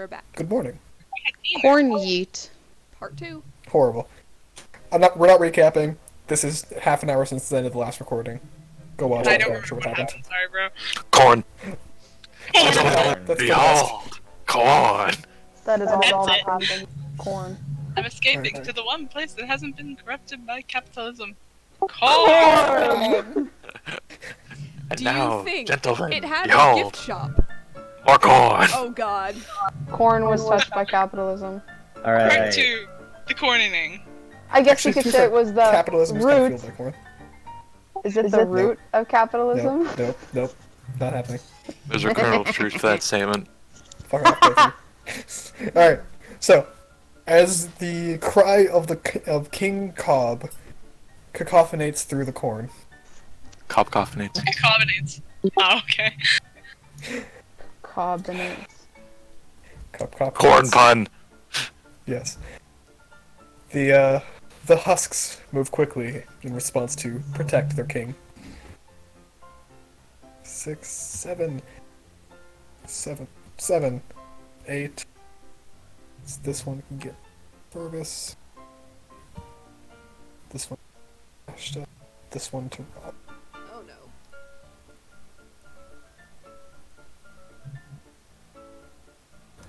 We're back. Good morning. Corn yeet. Part 2. Horrible. We're not recapping. This is half an hour since the end of the last recording. Go watch I it. don't I'm remember sure what what happened. happened. Sorry, bro. Corn. That's the best. Behold, corn. That is That's all that it. happened. Corn. I'm escaping Alright. to the one place that hasn't been corrupted by capitalism. Corn! Corn! And Do now, you think gentlemen, it had a behold, gift shop? more corn. Oh god. Corn was touched by capitalism. Part Alright. 2. The corning. I guess Actually, you could to be say fair, it was the capitalism is kind of root. fueled by corn. Is it the root of capitalism? Nope. Not happening. There's a kernel of truth to that statement. Fuck off, Casey. Alright, so, as the cry of King Cobb cacophonates through the corn. Copcophinates. Accommodates. Oh, okay. Carbonates. Corn pun. Yes. The husks move quickly in response to protect their king. 6, 7, 8. This one can get Fergus. This one, Ashta. This one to Rob. Oh no.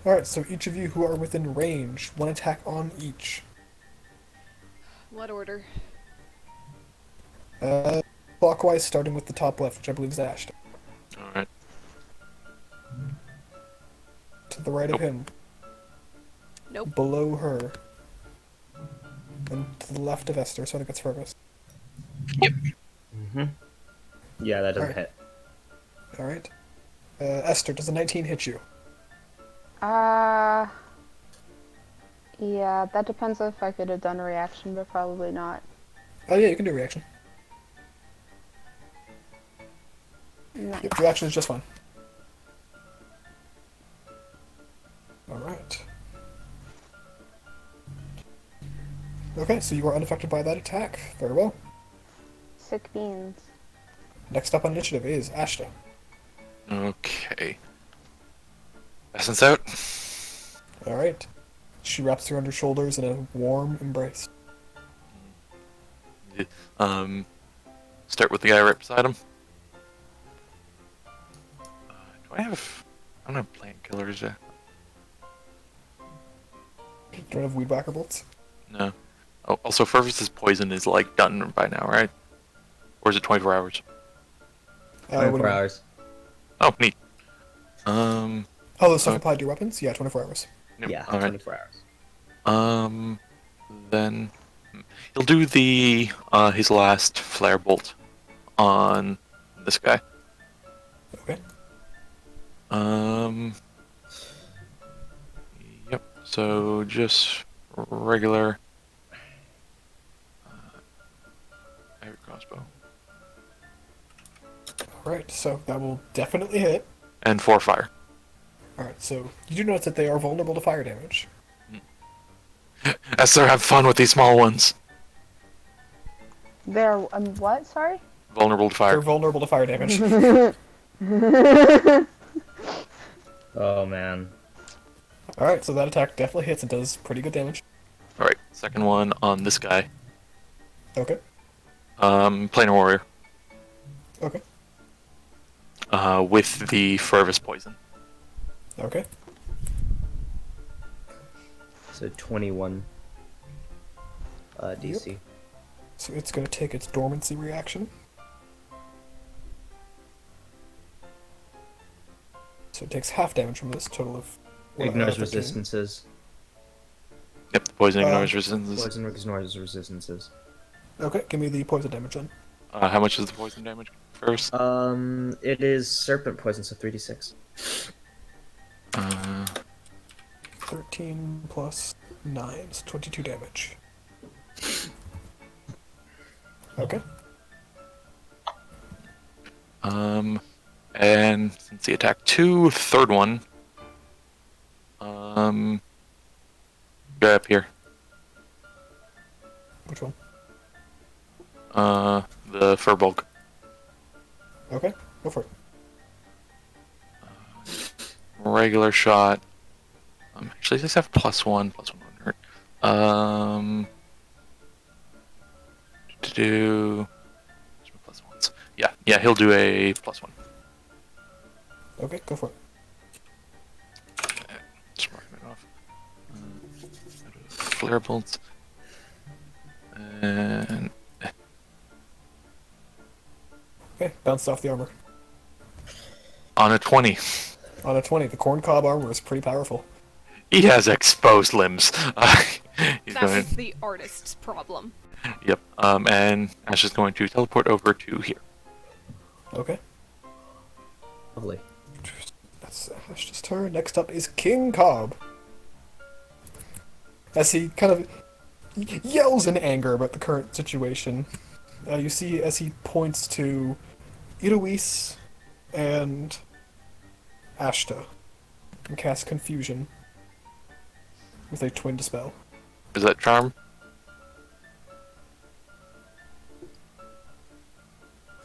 Alright, so each of you who are within range, one attack on each. What order? Clockwise, starting with the top left, which I believe is Ashta. Alright. To the right of him. Nope. Below her. And to the left of Esther, so I think it's Fergus. Mm-hmm. Yeah, that doesn't Alright. hit. Alright. Esther, does a 19 hit you? Yeah, that depends if I could have done a reaction, but probably not. Oh yeah, you can do a reaction. Nice. Yep, reaction is just fine. Alright. Okay, so you are unaffected by that attack. Very well. Sick beans. Next up on initiative is Ashta. Okay. Essence out. Alright. She wraps her around her shoulders in a warm embrace. Start with the guy right beside him. Do I have... I don't have plant killers yet. You don't have weed whacker bolts? No. Oh, also, Fervus's poison is, like, done by now, right? Or is it 24 hours? What do you 24 mean? hours. Oh, neat. Oh, the stuff applied to your weapons? Yeah, 24 hours. Nope. Yeah, Alright. 24 hours. Then he'll do the his last flare bolt on this guy. Okay. Yep. So just regular heavy crossbow Alright, so that will definitely hit. and 4 fire. Alright, so you do notice that they are vulnerable to fire damage. Esther, have fun with these small ones. They're, what? Sorry? Vulnerable to They're fire. vulnerable to fire damage. Oh man. Alright, so that attack definitely hits and does pretty good damage. All right. Second one on this guy. Okay. Planar warrior. Okay. With the Fervus poison. Okay. So 21 DC. So it's going to take its dormancy reaction. So it takes half damage from this, total of... Ignores 15. resistances. Yep. The poison Uh, ignores resistances. Poison ignores resistances. Okay, give me the poison damage then. How much is the poison damage first? It is serpent poison, so 3d6. 13 plus 9 is 22 damage. Okay. And since he attacked 2, third one. Go up here. Which one? The fur bulk. Okay, go for it. Regular shot. Actually, these have +1. +1 wouldn't hurt. To do +1s. Yeah, he'll do a +1. Okay, go for it. Just marking it off. Flare bolts. And Okay, bounced off the armor. on a 20. On a 20, the corncob armor is pretty powerful. He has exposed limbs. He's That going. was the artist's problem. Yep. And Ash is going to teleport over to here. Okay, Lovely. that's Ash's turn. Next up is King Cobb. As he kind of yells in anger about the current situation, you see as he points to Eloise and Ashta and casts Confusion with a twin dispel. Is that charm?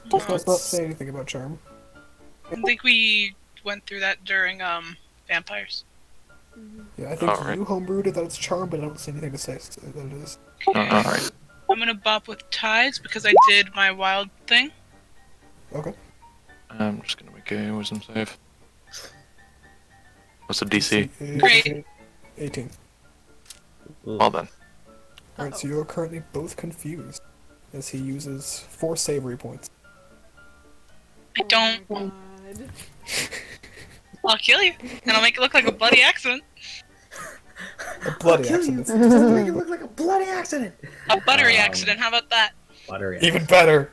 Does not say anything about charm. I think we went through that during vampires. Yeah, I think Alright. you homebrewed it that it's charm, but I don't see anything to say that it is. Alright. I'm gonna bop with tides because I did my wild thing. Okay. I'm just gonna make a wisdom save. What's the DC? Great. 18. Ooh. Well then. Alright, so you're currently both confused as he uses 4 savory points. I don't. Oh my god. I'll kill you, and I'll make it look like a bloody accident. A bloody Kill you. accident. Doesn't make it look like a bloody accident. A buttery Um, accident. How about that? Buttery. Even better.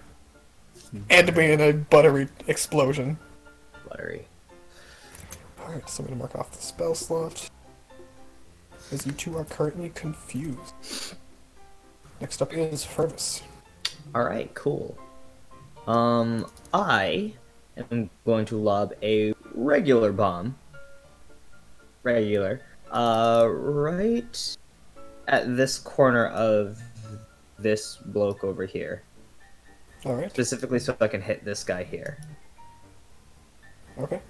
And me in a buttery explosion. Buttery. Alright, so I'm gonna mark off the spell slot. As you two are currently confused. Next up is Fervus. Alright, cool. I am going to lob a regular bomb. Regular. Right at this corner of this bloke over here. Alright, Specifically so I can hit this guy here. okay.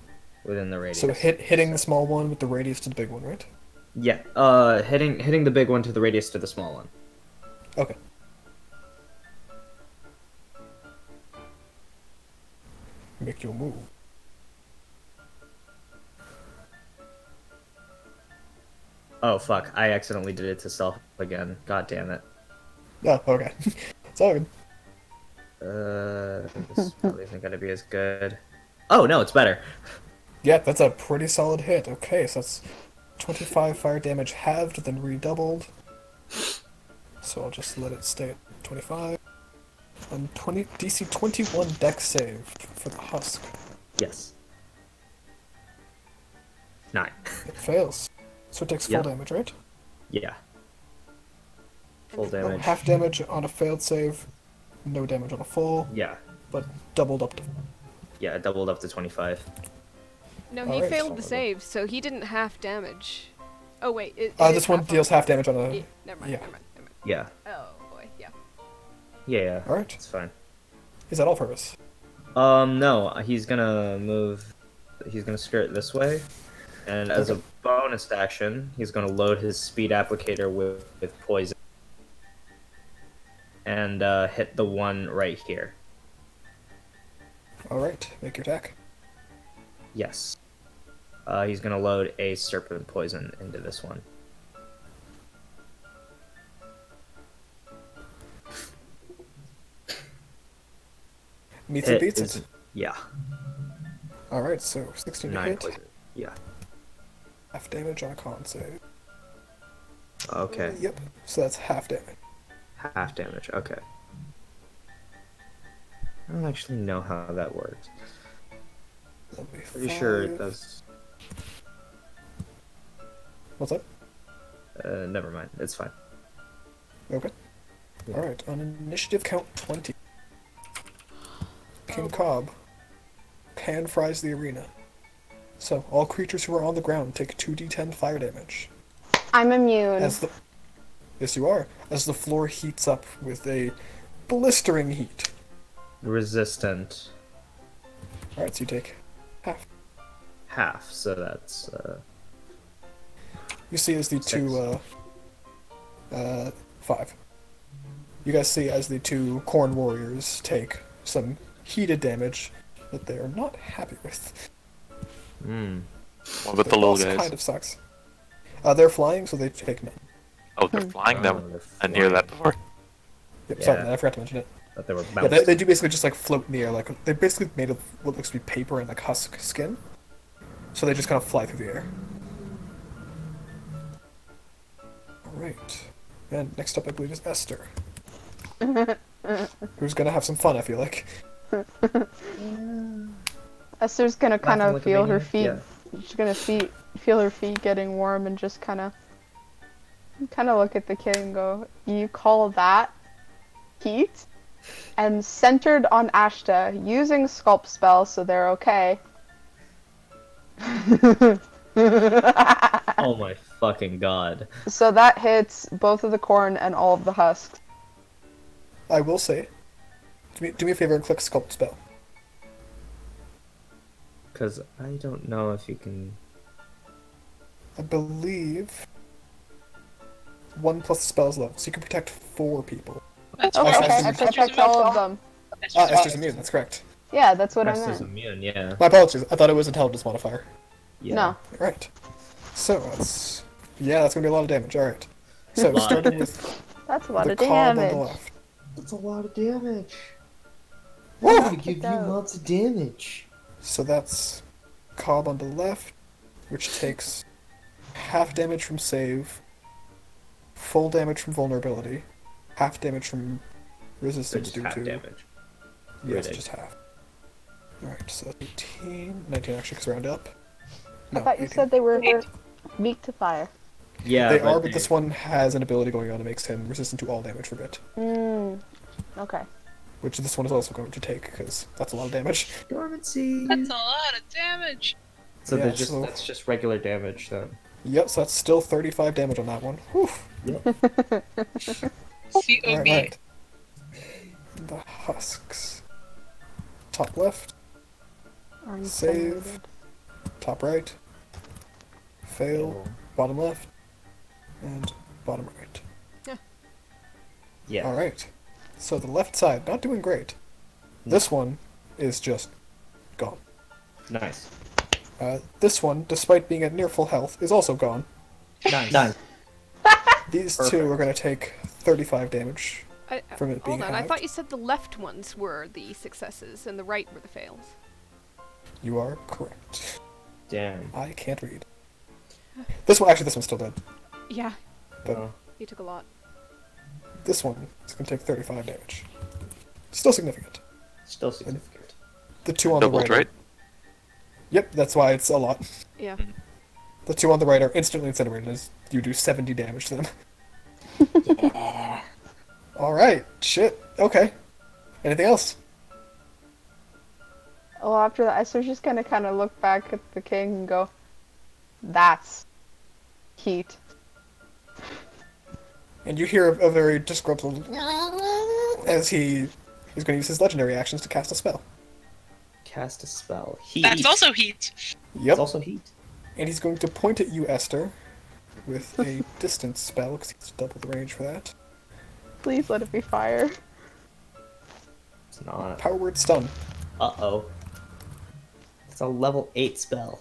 Within the radius. So hitting the small one with the radius to the big one, right? Yeah, hitting the big one to the radius to the small one. Okay. Make your move. Oh fuck, I accidentally did it to self again. God damn it. Oh, okay. It's all good. This probably isn't gonna be as good. Oh no, it's better. Yeah, that's a pretty solid hit. Okay, so that's 25 fire damage halved, then redoubled. So I'll just let it stay at 25. And DC 21 dex save for the husk. Yes. 9. It fails. So it takes full Yep. damage, right? Yeah. Full Oh, damage. half damage on a failed save, no damage on a full, Yeah. but doubled up to. Yeah, it doubled up to 25. No, he Alright, failed the solid. save, so he didn't half damage. Oh wait, This one deals half damage on a. Never mind, yeah. never mind, never mind. Yeah. Oh boy, yeah. Yeah, Alright. it's fine. Is that all for us? No, he's gonna move. He's gonna skirt this way, and as a Okay. bonus action, he's gonna load his speed applicator with poison, and hit the one right here. Alright, make your attack. Yes. He's gonna load a serpent poison into this one. Meets and beats is- it. Yeah. Alright, so 16 to 9 hit, poison. Yeah. half damage on a con save. Okay. Yep, so that's half damage. Half damage. Okay. I don't actually know how that works. That'll be Pretty sure it 5. does. What's that? Never mind. It's fine. Okay. Yeah. Alright, on initiative count 20. King Oh, boy. Cobb pan fries the arena. So, all creatures who are on the ground take 2d10 fire damage. I'm immune. As the Yes, you are. As the floor heats up with a blistering heat. Resistant. Alright, so you take half. Half. So that's You see as the two, 5. You guys see as the two Corn Warriors take some heated damage that they're not happy with. Hmm. What about the Their little boss guys? kind of sucks. They're flying, so they take none. Oh, they're flying them. Oh, they're I didn't hear that flying. before. Yep, Yeah. sorry, I forgot to mention it. But they were Yeah, bounced. they do basically just like float in the air, like they're basically made of what looks to be paper and like husk skin. So they just kind of fly through the air. Alright. And next up I believe is Esther. Who's gonna have some fun, I feel like. Esther's gonna kind Laughing of like a feel her maniac, feet. yeah. She's gonna feel her feet getting warm and just kind of look at the kid and go, "You call that heat?" And centered on Ashta, using sculpt spell, so they're okay. Oh my fucking god. So that hits both of the corn and all of the husks. I will say, do me a favor and click Sculpt Spell. Because I don't know if you can. I believe 1 plus the spell's level, so you can protect 4 people. That's Okay, Esther's okay, I immune. protect all of them. Esther's immune, that's correct. Yeah, that's what I Esther's meant. immune, yeah. My apologies, I thought it was intelligence modifier. Yeah. No. Alright. So that's gonna be a lot of damage, alright. So Lot. starting with That's a lot the of cob on the damage. left. That's a lot of damage. Woo! I'm gonna give you dope. lots of damage. So that's cob on the left, which takes half damage from save, full damage from vulnerability, half damage from So resistance just due half to damage. yes, Really? just half. Alright, so 18, 19 actually, because round up. No, I thought you 18. said they were weak to fire. Yeah, They are, but this one has an ability going on that makes him resistant to all damage for a bit, Okay. which this one is also going to take, because that's a lot of damage. Dormancy. That's a lot of damage. So Yeah, they're just so- that's just regular damage then. Yep, so that's still 35 damage on that one. Whew. COB. Alright. The husks. Top left, Or Save. incinerated. top right, fail, bottom left, and bottom right. Yeah. Alright. So the left side, not doing great. This one is just gone. Nice. This one, despite being at near full health, is also gone. Nice. These Perfect. two are going to take 35 damage from it being Hold on, I hacked. thought you said the left ones were the successes and the right were the fails. You are correct. Damn. I can't read. This one's still dead. Yeah, But Oh. you took a lot. this one is going to take 35 damage. Still significant. Still significant. The two on Doubled, the right. right? Yep, that's why it's a lot. Yeah. The two on the right are instantly incinerated as you do 70 damage to them. Yeah. Alright, shit, okay. Anything else? Well, after that, Esther's just gonna kind of look back at the king and go, "That's heat." And you hear a very disgruntled as he's going to use his legendary actions to cast a spell. Cast a spell. Heat. That's also heat. Yep. It's also heat. And he's going to point at you, Esther, with a distance spell, because he's double the range for that. Please let it be fire. It's not. Power word stun. Uh-oh. It's a level 8 spell.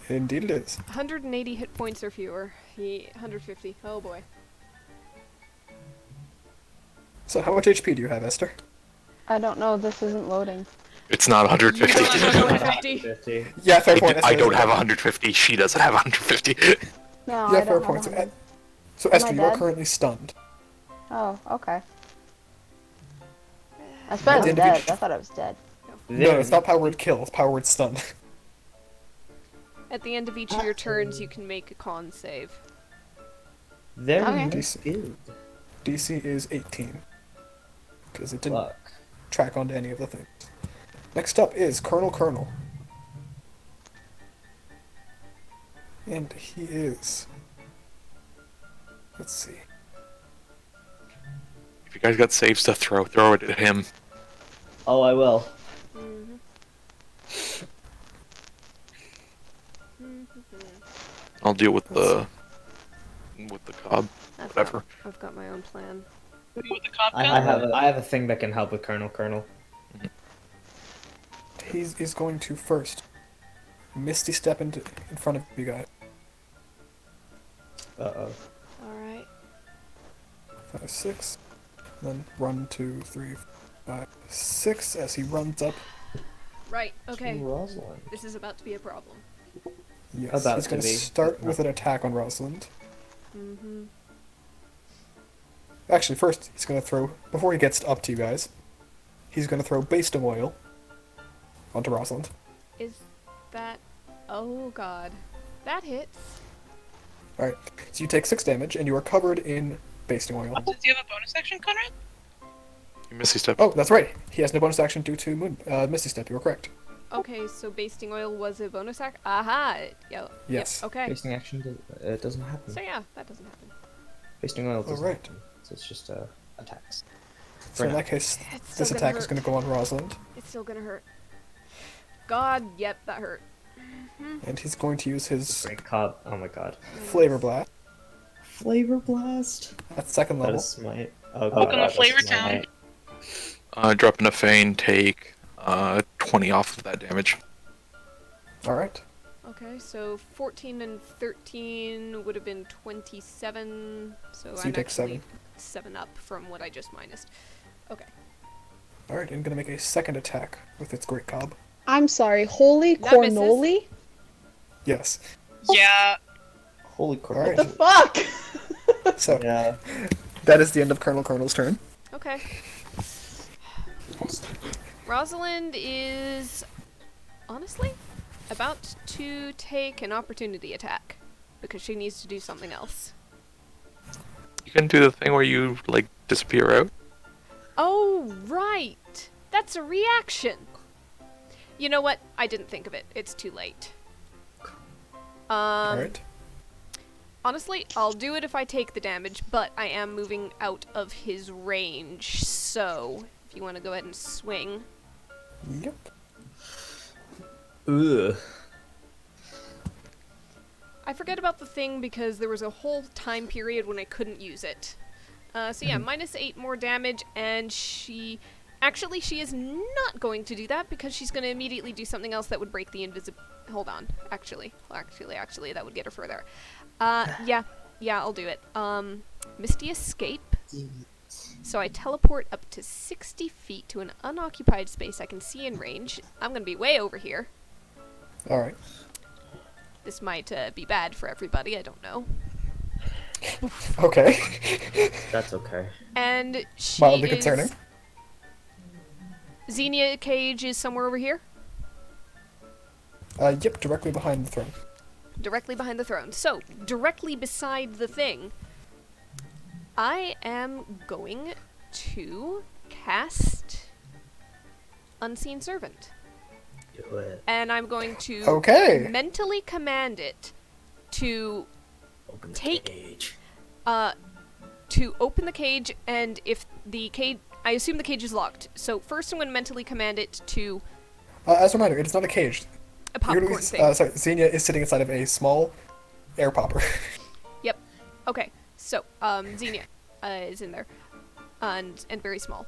Indeed it is. 180 hit points or fewer. 150. Oh boy. So how much HP do you have, Esther? I don't know. This isn't loading. It's not 150. You don't have 150. 50. Yeah, fair point. I Esther. don't have 150. She doesn't have 150. No, Yeah, I fair don't point. have So, one. so Am I Esther, you are dead? currently stunned. Oh, okay. I suppose the I'm dead. individu- I thought I was dead. No, it's not power word kill, it's power word stun. At the end of each of your turns, you can make a con save. Very Okay. good. DC is 18. Because it didn't Fuck. track onto any of the things. Next up is Colonel. And he is... Let's see. If you guys got saves to throw it at him. Oh, I will. I'll deal with the with the cob. Whatever. I've got my own plan. With the cop I gun? have a thing that can help with Colonel. He's going to first Misty step in front of you guys. Uh-oh. Alright. 5, 6. Then run 2, 3, 5, 6 as he runs up. Right, okay. Rosalind. This is about to be a problem. Yes, About he's going to to be. start with an attack on Rosalind. Mm-hmm. Actually, first, he's going to throw, before he gets up to you guys, he's going to throw basting oil onto Rosalind. Is that... Oh god. That hits. Alright, so you take 6 damage, and you are covered in basting oil. Does he have a bonus action, Conrad? You Misty Step. Oh, that's right. He has no bonus action due to Misty Step. You were correct. Okay, so basting oil was a bonus act? Aha! Yo. Yes. Yep, okay. Basting action, it doesn't happen. So yeah, that doesn't happen. Basting oil doesn't Alright. happen. So it's just attacks. So in that case, It's still this gonna attack hurt. is going to go on Rosalind, It's still gonna hurt. God, yep, that hurt. and he's going to use his Great cob. Oh my god. Flavor Blast Flavor blast. at 2nd That level. is smite. Oh god. Welcome to that's Flavor smite. Dropping a feign, take 20 off of that damage. Alright. Okay, so 14 and 13 would have been 27, so So I'm you take actually 7. 7 up from what I just minused. Okay. Alright, I'm going to make a second attack with its Great Cob. I'm sorry, holy That misses. cornoli? Yes. Yeah. Holy crap. Alright. The fuck? So, Yeah. that is the end of Colonel's turn. Okay. Rosalind is honestly about to take an opportunity attack because she needs to do something else. You can do the thing where you, like, disappear out. Oh, right! That's a reaction! You know what? I didn't think of it. It's too late. Alright. Honestly, I'll do it if I take the damage, but I am moving out of his range, so if you want to go ahead and swing. Yep. Ugh. I forget about the thing because there was a whole time period when I couldn't use it. So yeah, -8 more damage, and she is not going to do that because she's going to immediately do something else that would break the Hold on. Actually, that would get her further. Yeah, I'll do it. Misty Escape. So I teleport up to 60 feet to an unoccupied space I can see in range. I'm going to be way over here. Alright. This might be bad for everybody, I don't know. Okay. That's okay. And she Mildly is... concerning. Xenia Cage is somewhere over here? Yep, directly behind the throne. Directly behind the throne. So, directly beside the thing, I am going to cast Unseen Servant. Do it. And I'm going to Okay. mentally command it to Open the Take- cage. to open the cage, and if the cage... I assume the cage is locked. So first I'm going to mentally command it to As a reminder, it is not a cage. a popcorn Louise, thing. Xenia is sitting inside of a small air popper. Yep. Okay. So, Xenia is in there. And very small.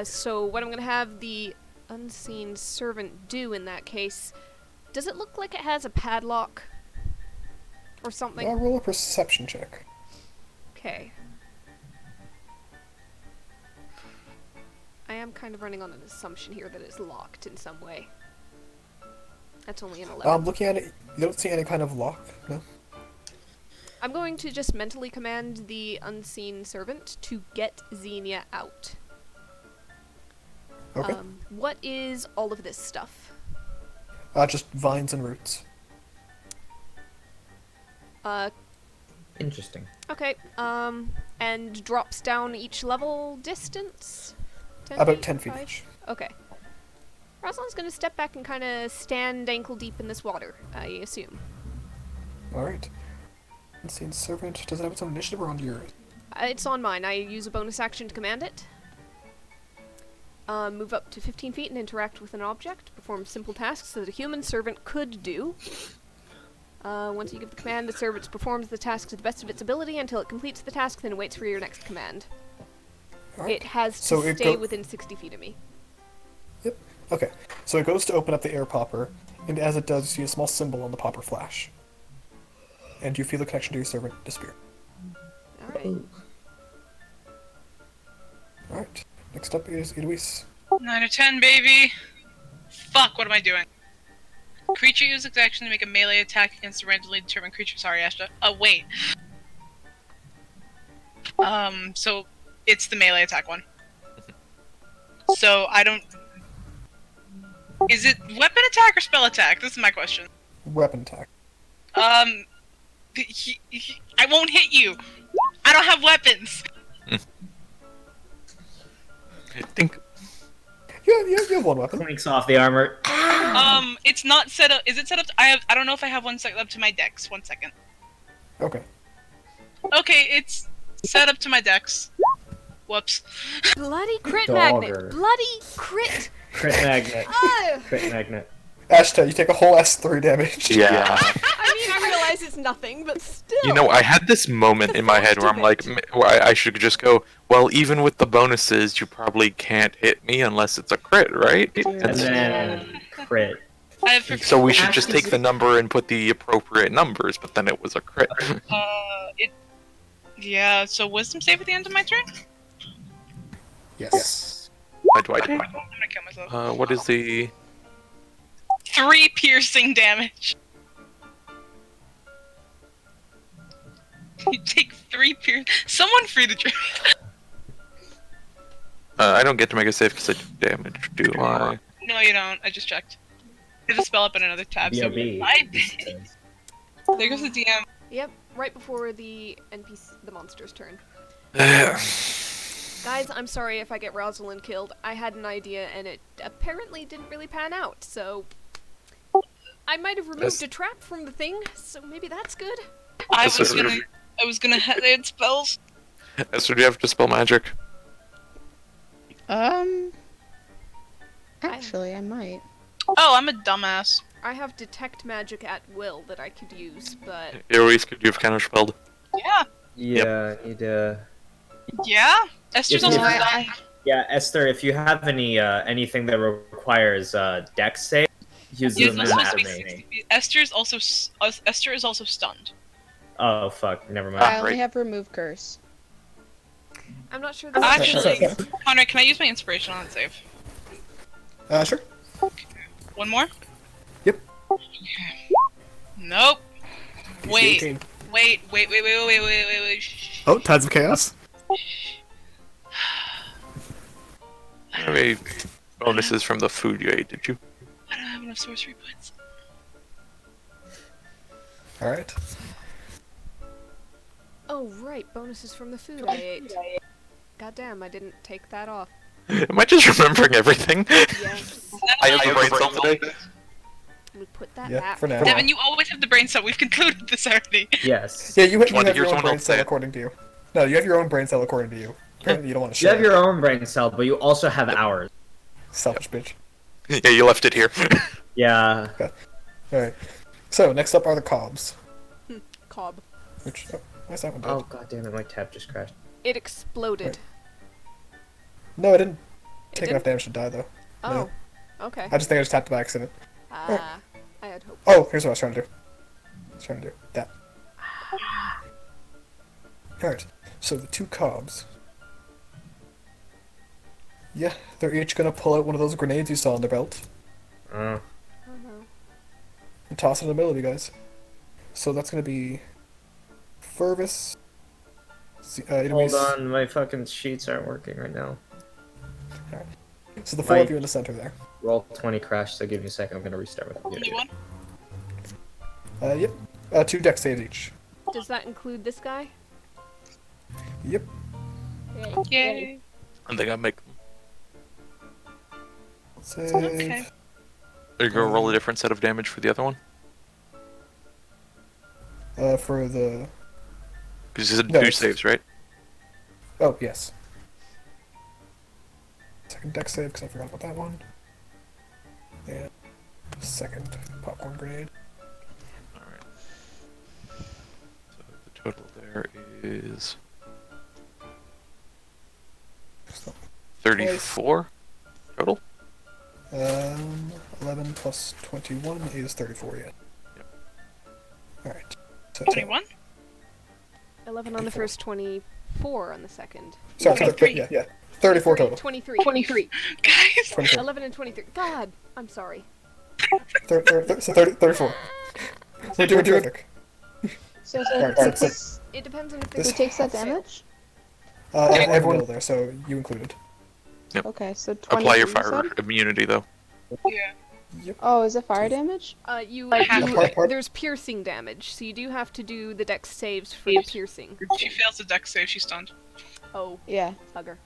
So what I'm going to have the Unseen Servant do in that case... Does it look like it has a padlock? Or something? Roll a perception check. Okay. I am kind of running on an assumption here that it's locked in some way. That's only an 11. Looking at it, you don't see any kind of lock, no? I'm going to just mentally command the Unseen Servant to get Xenia out. Okay. What is all of this stuff? Just vines and roots. Interesting. Okay, and drops down each level distance? 10 About feet? 10 feet 5? each. Okay. Rosalind's gonna step back and kind of stand ankle deep in this water, I assume. Alright. Unseen Servant, does it have its own initiative or on yours? It's on mine. I use a bonus action to command it. Move up to 15 feet and interact with an object. Perform simple tasks that a human servant could do. Once you give the command, the servant performs the task to the best of its ability until it completes the task, then waits for your next command. Alright. It has to So it stay go- within 60 feet of me. Yep. Okay. So it goes to open up the air popper, and as it does, you see a small symbol on the popper flash. And you feel the connection to your servant disappear. Alright. Alright. Next up is Eloise. 9 or 10, baby. Fuck, what am I doing? Creature uses its action to make a melee attack against a randomly determined creature. Sorry, Ashta. Oh, wait. So it's the melee attack one. So I don't... Is it weapon attack or spell attack? This is my question. Weapon attack. I won't hit you. I don't have weapons. I think Yeah, you have one weapon. Clinks off the armor. It's not set up. Is it set up? I don't know if I have one set up to my dex. 1 second. Okay. Okay, it's set up to my dex. Whoops. Bloody crit Dogger. magnet! Bloody crit! Crit magnet. Ah! Crit magnet. Ashta, you take a whole S3 damage. yeah. I mean, I realize it's nothing, but still. You know, I had this moment in my head where I'm like, where I should just go, well, even with the bonuses, you probably can't hit me unless it's a crit, right? And then crit. I have So we should just take the number and put the appropriate numbers, but then it was a crit. Yeah. So wisdom save at the end of my turn. Yes. Why do I do? I'm gonna kill myself. What is the... 3 piercing damage. You take 3 Someone free the tree. I don't get to make a save because I do damage, do I? No, you don't. I just checked. There's a spell up in another tab. So BOB. there goes the DM. Yep, right before the monster's turn. Guys, I'm sorry if I get Rosalind killed. I had an idea and it apparently didn't really pan out, so... I might have removed a trap from the thing, so maybe that's good. I was gonna head spells. So do you have to spell magic? Actually, I might. Oh, I'm a dumbass. I have detect magic at will that I could use, but... Eloise, could you have counterspelled? Yeah. Yeah, need Yeah. Esther's If also you- done. Yeah, Esther, if you have any anything that requires dex save, use Yeah, them it's as supposed to be me. 60. Esther is also stunned. Oh fuck, never mind. I only right. have remove curse. I'm not sure that's Actually, Connor, can I use my inspiration on that save? Sure. One more? Yep. Nope. Wait. 18. Wait. Shh. Oh, Tides of Chaos. How many bonuses from the food you ate, did you? I don't have enough sorcery points. Alright. Oh, right, bonuses from the food I ate. Goddamn, I didn't take that off. Am I just remembering everything? Yes. I have a brain cell today. We put that Yeah, back. for now. Devin, you always have the brain cell. We've concluded this already. Yes. Yeah, you want have to hear your own someone brain else say cell it? according to you. No, you have your own brain cell according to you. Apparently you don't want to You share. have your own brain cell, but you also have ours. Selfish bitch. Yeah, you left it here. Yeah. Alright. So, next up are the cobs. Cobb. Which, oh, why's that one dead? Oh god damn it, my tab just crashed. It exploded. No, I didn't It take didn't? enough damage to die, though. Oh. Okay. I just think I just tapped by accident. Ah. I had hope. Oh, here's what I was trying to do. That. Alright, so the two cobs. Yeah, they're each gonna pull out one of those grenades you saw on their belt Uh, and toss it in the middle of you guys. So that's gonna be Fervus. hold Enemies. on, my fucking sheets aren't working right now. So the four of Right. you in the center there. Roll 20 crash, so give me a second, I'm gonna restart with Only one? Yep. 2 dex saves each. Does that include this guy? Yep. Yay. I think I make them. Save. Okay. Are you gonna roll a different set of damage for the other one? For the. Because you said No, 2 it's- saves, right? Oh, yes. Second dex save, because I forgot about that one. And second popcorn grenade. Alright. is 34 total. 11 plus 21 is 34, yeah. Yep. Alright. So, 21? 11 on the 34. first, 24 on the second. Sorry, 23. yeah. 34 total. 23. Guys! 24. 11 and 23. God, I'm sorry. So 34. We're doing terrific. So Alright, who, so- takes, It depends on if This- who there's takes that fail. damage? Everyone there, so you included. Okay, so 20. Apply your you fire said? immunity though. Yeah. Oh, is it fire damage? You have to. there's piercing damage, so you do have to do the dex saves for the piercing. She fails the dex save, she's stunned. Oh, Yeah. bugger.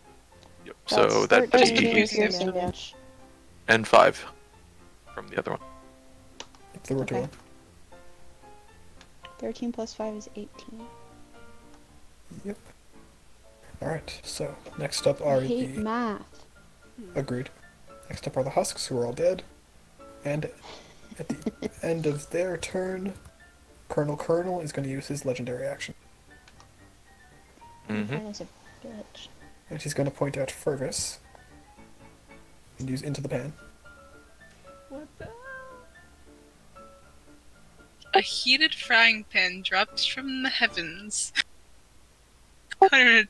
Yep. So that That's just 13 keeps piercing damage. and 5 from the other one. If there were two. Okay. 13 plus 5 is 18. Yep. Alright, so next up I are hate the... math. Agreed. Next up are the Husks, who are all dead. And at the end of their turn, Colonel is going to use his legendary action. Mm-hmm. Colonel's a bitch. And he's going to point at Fergus. And use Into the Pan. What the? A heated frying pan drops from the heavens. Conrad,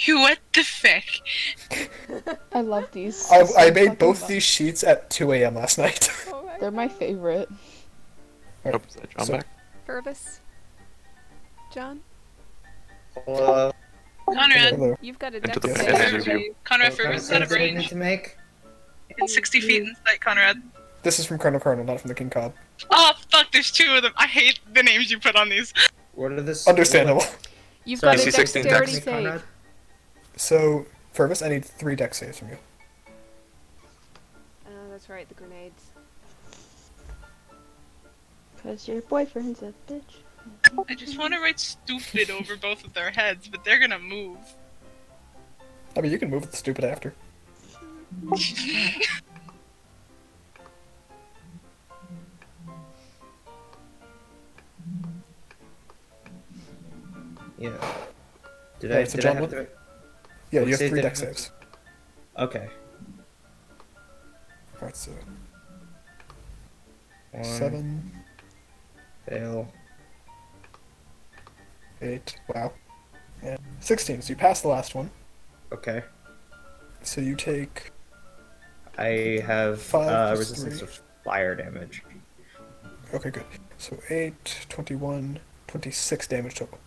what the fuck? I love these. I so made fucking both much. these sheets at 2 a.m. last night. Oh my They're my favorite. Oh, is that John So- back? Purvis. John, Hello. Conrad, Hello. you've got a Into dex the save. pan is you. Conrad What Fergus is kind out of of save do I need range. to make? It's 60 feet in sight, Conrad. This is from Colonel, not from the King Cobb. Oh, fuck, there's two of them. I hate the names you put on these. What are this? Understandable. You've Sorry, got a DC 16 dexterity dex. save. So, Fergus, I need 3 dex saves from you. That's right, the grenades. Because your boyfriend's a bitch. I just want to write stupid over both of their heads, but they're gonna move. I mean, you can move the stupid after. Yeah. Did Alright, so I John, have what- to? Yeah, What you have save 3 did I dex have? saves. Okay. Alright, so 1, 7, fail. 8, wow. And 16, so you pass the last one. Okay. So you take... I have 5 plus resistance 3. to fire damage. Okay, good. So 8, 21, 26 damage total.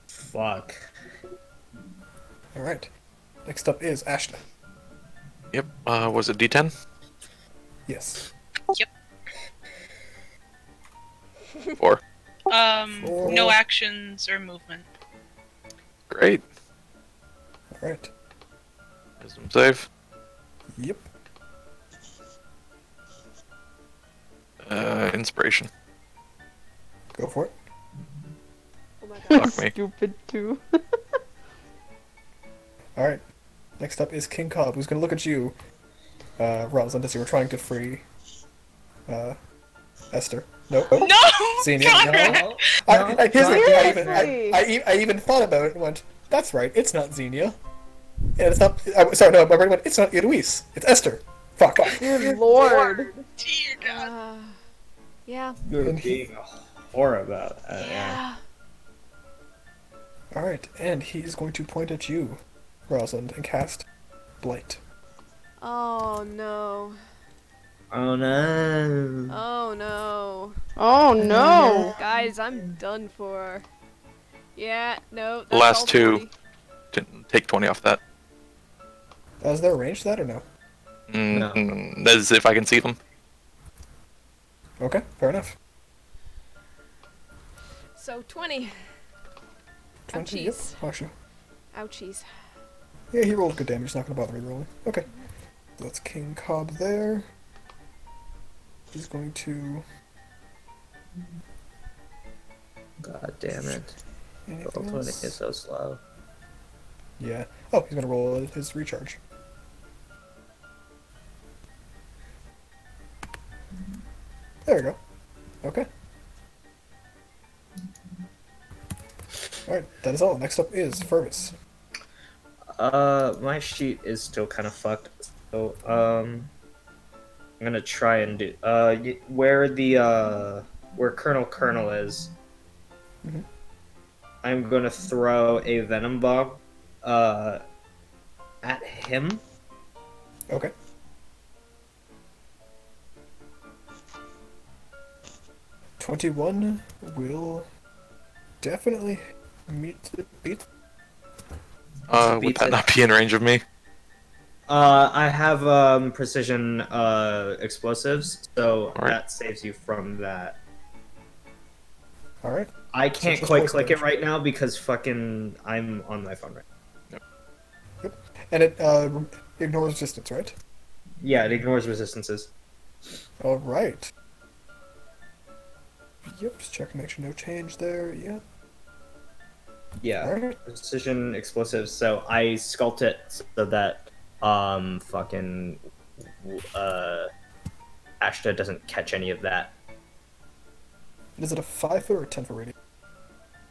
Fuck. Alright. Next up is Ashta. Yep. Was it D10? Yes. 4. No actions or movement. Great. Alright. Wisdom save. Yep. Inspiration. Go for it. Oh my god. Fuck me. Stupid too. Alright. Next up is King Cobb, who's gonna look at you, Rosalind, as you were trying to free, Esther. Nope. No! Xenia, Conrad! No. Here's the thing, Seriously? I even thought about it and went, that's right, it's not Xenia. And it's not, sorry, no, my brain went, it's not Eloise, it's Esther. Fuck. Dear Lord. Dear God. Yeah. You're And he- being a whore about that. Yeah. Alright, and he's going to point at you, Rosalind, and cast Blight. Oh no. Oh no. Oh no. Oh no. Guys, I'm done for. Yeah, no. That's Last all two. 40. Didn't take 20 off that. Is there a range to that or no? That is if I can see them. Okay, fair enough. So 20. 20, yep, Ouchies. Marsha. Ouchies. Yeah, he rolled good damage, he's not gonna bother me rolling. Okay. So that's King Cobb there. He's going to... God damn it. Roll Anything 20 else? is so slow. Yeah. Oh, he's gonna roll his recharge. There we go. Okay. Alright, that is all. Next up is Fergus. My sheet is still kind of fucked. So, I'm gonna try and do where where Colonel is. Mhm. I'm gonna throw a venom bomb, at him. Okay. $21 will definitely meet the beat. Would Beats that it. not be in range of me? I have precision explosives, so Alright. that saves you from that. Alright. I can't just quite poison click damage. it right now because fucking I'm on my phone right now. And it ignores resistance, right? Yeah, it ignores resistances. Alright. Yep, just checking, make sure no change there. Yeah. Yeah, Alright. precision explosives. So I sculpt it so that fucking Ashta doesn't catch any of that. Is it a 5-foot or a 10-foot radius?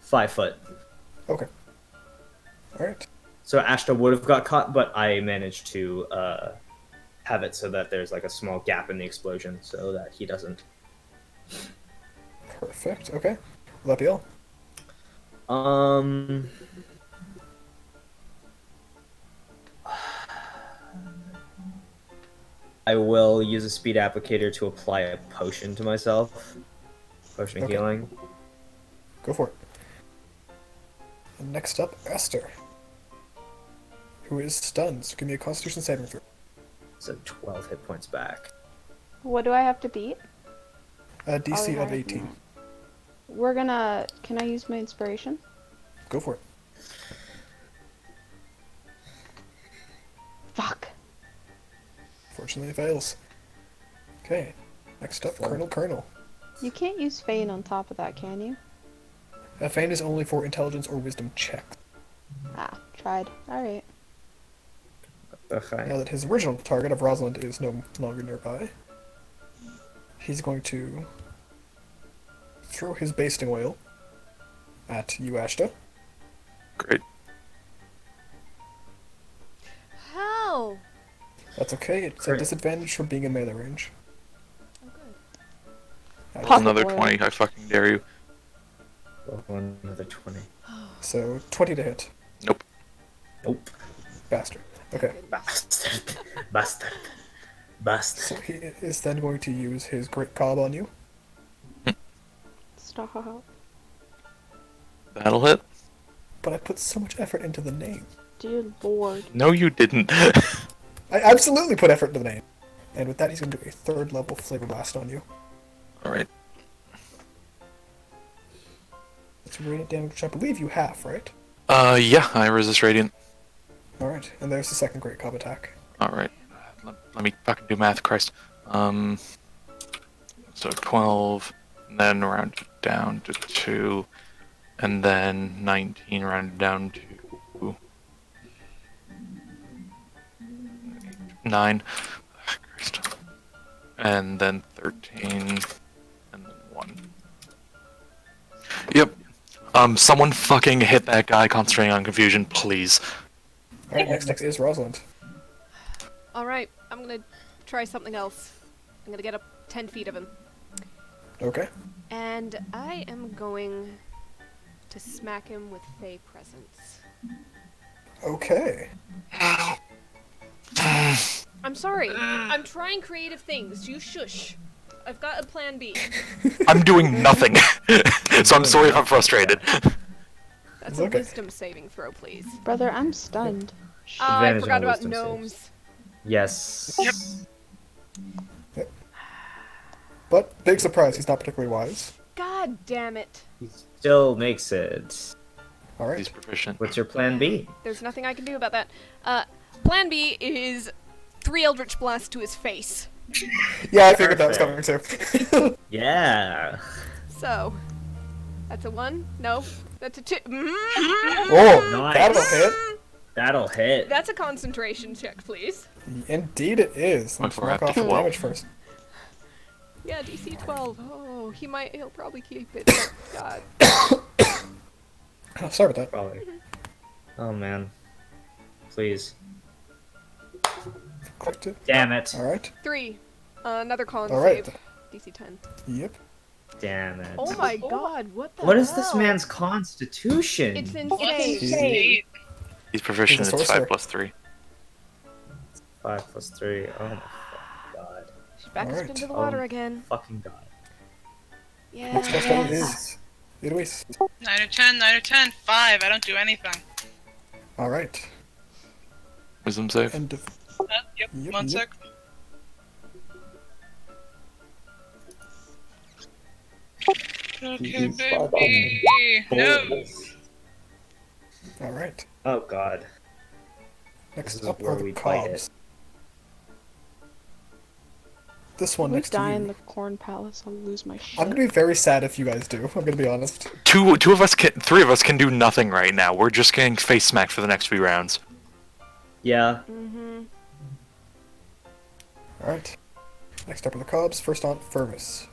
5 foot. Okay. Alright. So Ashta would have got caught, but I managed to have it so that there's like a small gap in the explosion so that he doesn't. Perfect. Okay. Will that be all? I will use a speed applicator to apply a potion to myself. Potion of Okay. healing. Go for it. And next up, Esther. Who is stunned. So give me a Constitution saving throw. So 12 hit points back. What do I have to beat? DC of Alright. 18. We're gonna. Can I use my inspiration? Go for it. Fuck. Fortunately, it fails. Okay. Next up, Colonel. You can't use Feign on top of that, can you? Feign is only for intelligence or wisdom checks. Ah, tried. Alright. Okay. Now that his original target of Rosalind is no longer nearby, he's going to throw his basting oil at you, Ashta. Great. How? That's okay, it's a Great. disadvantage for being in melee range. Oh, good. Pocket Another oil. 20, I fucking dare you. Another 20. So, 20 to hit. Nope. Nope. Bastard. Okay, Bastard. Bastard. Bastard. so he is then going to use his Great Cob on you. Stop. That'll hit. But I put so much effort into the name. Dear lord. No, you didn't. I absolutely put effort into the name. And with that, he's going to do a 3rd level Flavor Blast on you. Alright. It's radiant damage, which I believe you have, right? Yeah, I resist radiant. Alright, and there's the second Great Cob attack. Alright. Let me fucking do math, Christ. So 12, and then round it down to 2, and then 19 rounded down to 9. Christ. And then 13, and then 1. Yep. Someone fucking hit that guy concentrating on confusion, please. Alright, next up is Rosalind. Alright, I'm gonna try something else. I'm gonna get up 10 feet of him. Okay. And I am going to smack him with Fey Presence. Okay. I'm sorry. I'm trying creative things. You shush. I've got a plan B. I'm doing nothing. So I'm sorry if I'm frustrated. That's It's a okay. wisdom saving throw, please. Brother, I'm stunned. Ah, I Advantage forgot on about wisdom gnomes. saves. Yes. Yep. But, big surprise, he's not particularly wise. God damn it. He still makes it. He's Alright. proficient. What's your plan B? There's nothing I can do about that. Plan B is 3 Eldritch Blasts to his face. Yeah, I figured that was coming too. Yeah. So, that's a 1? No. That's a 2. Oh, Nice. that'll hit. That'll hit. That's a concentration check, please. Indeed it is. Let's Before I mark have off to the 12. damage first. Yeah, DC 12. Oh, he'll probably keep it. Oh, God. Sorry about that. Probably. Oh man. Please. Clicked it. Damn it. Alright. 3. Another con Alright. save. DC 10. Yep. Damn it. Oh my god, what the What is this hell? man's constitution? It's Plus insane. 8. He's proficient. He's a It's sorcerer. 5 + 3. 5 + 3. Oh my fucking god. She's back up Alright. into the water Oh. again. Fucking god. Yeah. Next up is Eloise. 9 or 10, 9 or 10. 5. I don't do anything. Alright. Wisdom save. End of. Yep. Yep, One yep. sec. Okay, baby. No. Alright. Oh god. Next This is up where are the we fight it. cobs. This one We next to die in you. the Corn Palace, I'll lose my shit. I'm gonna be very sad if you guys do. I'm gonna be honest. Two of us can, 3 of us can do nothing right now. We're just getting face smacked for the next few rounds. Yeah. Mm-hmm. Alright. Next up are the cobs. First on, Fergus.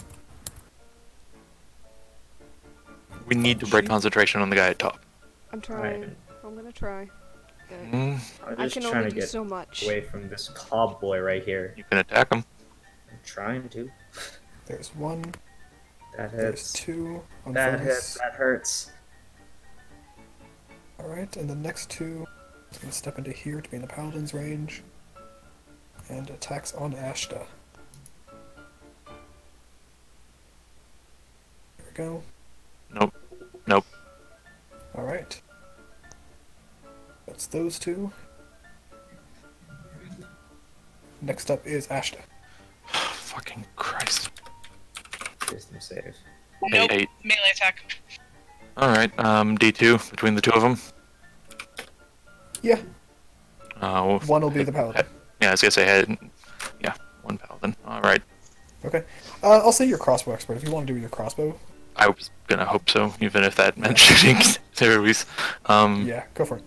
We need to break concentration on the guy at top. I'm trying. Right. I'm gonna try. Okay. Mm, I'm I just can trying only to do get so much. away from this cob boy right here. you can attack him. I'm trying to. There's one. That There's hits. two on That Fergus. hits. That hurts. Alright, and the next two is gonna step into here to be in the paladin's range. And attacks on Ashta. There we go. Nope. Nope. Alright. That's those two. Next up is Ashta. Fucking Christ. Wisdom save. Nope. 8. Melee attack. Alright, D2 between the two of them. Yeah, Uh, one will be the paladin. Yeah, I was gonna say head. Yeah, one paladin. Alright. Okay. I'll say you're crossbow expert if you want to do your crossbow. I was gonna hope so, even if that meant shooting Ceres. Yeah, go for it.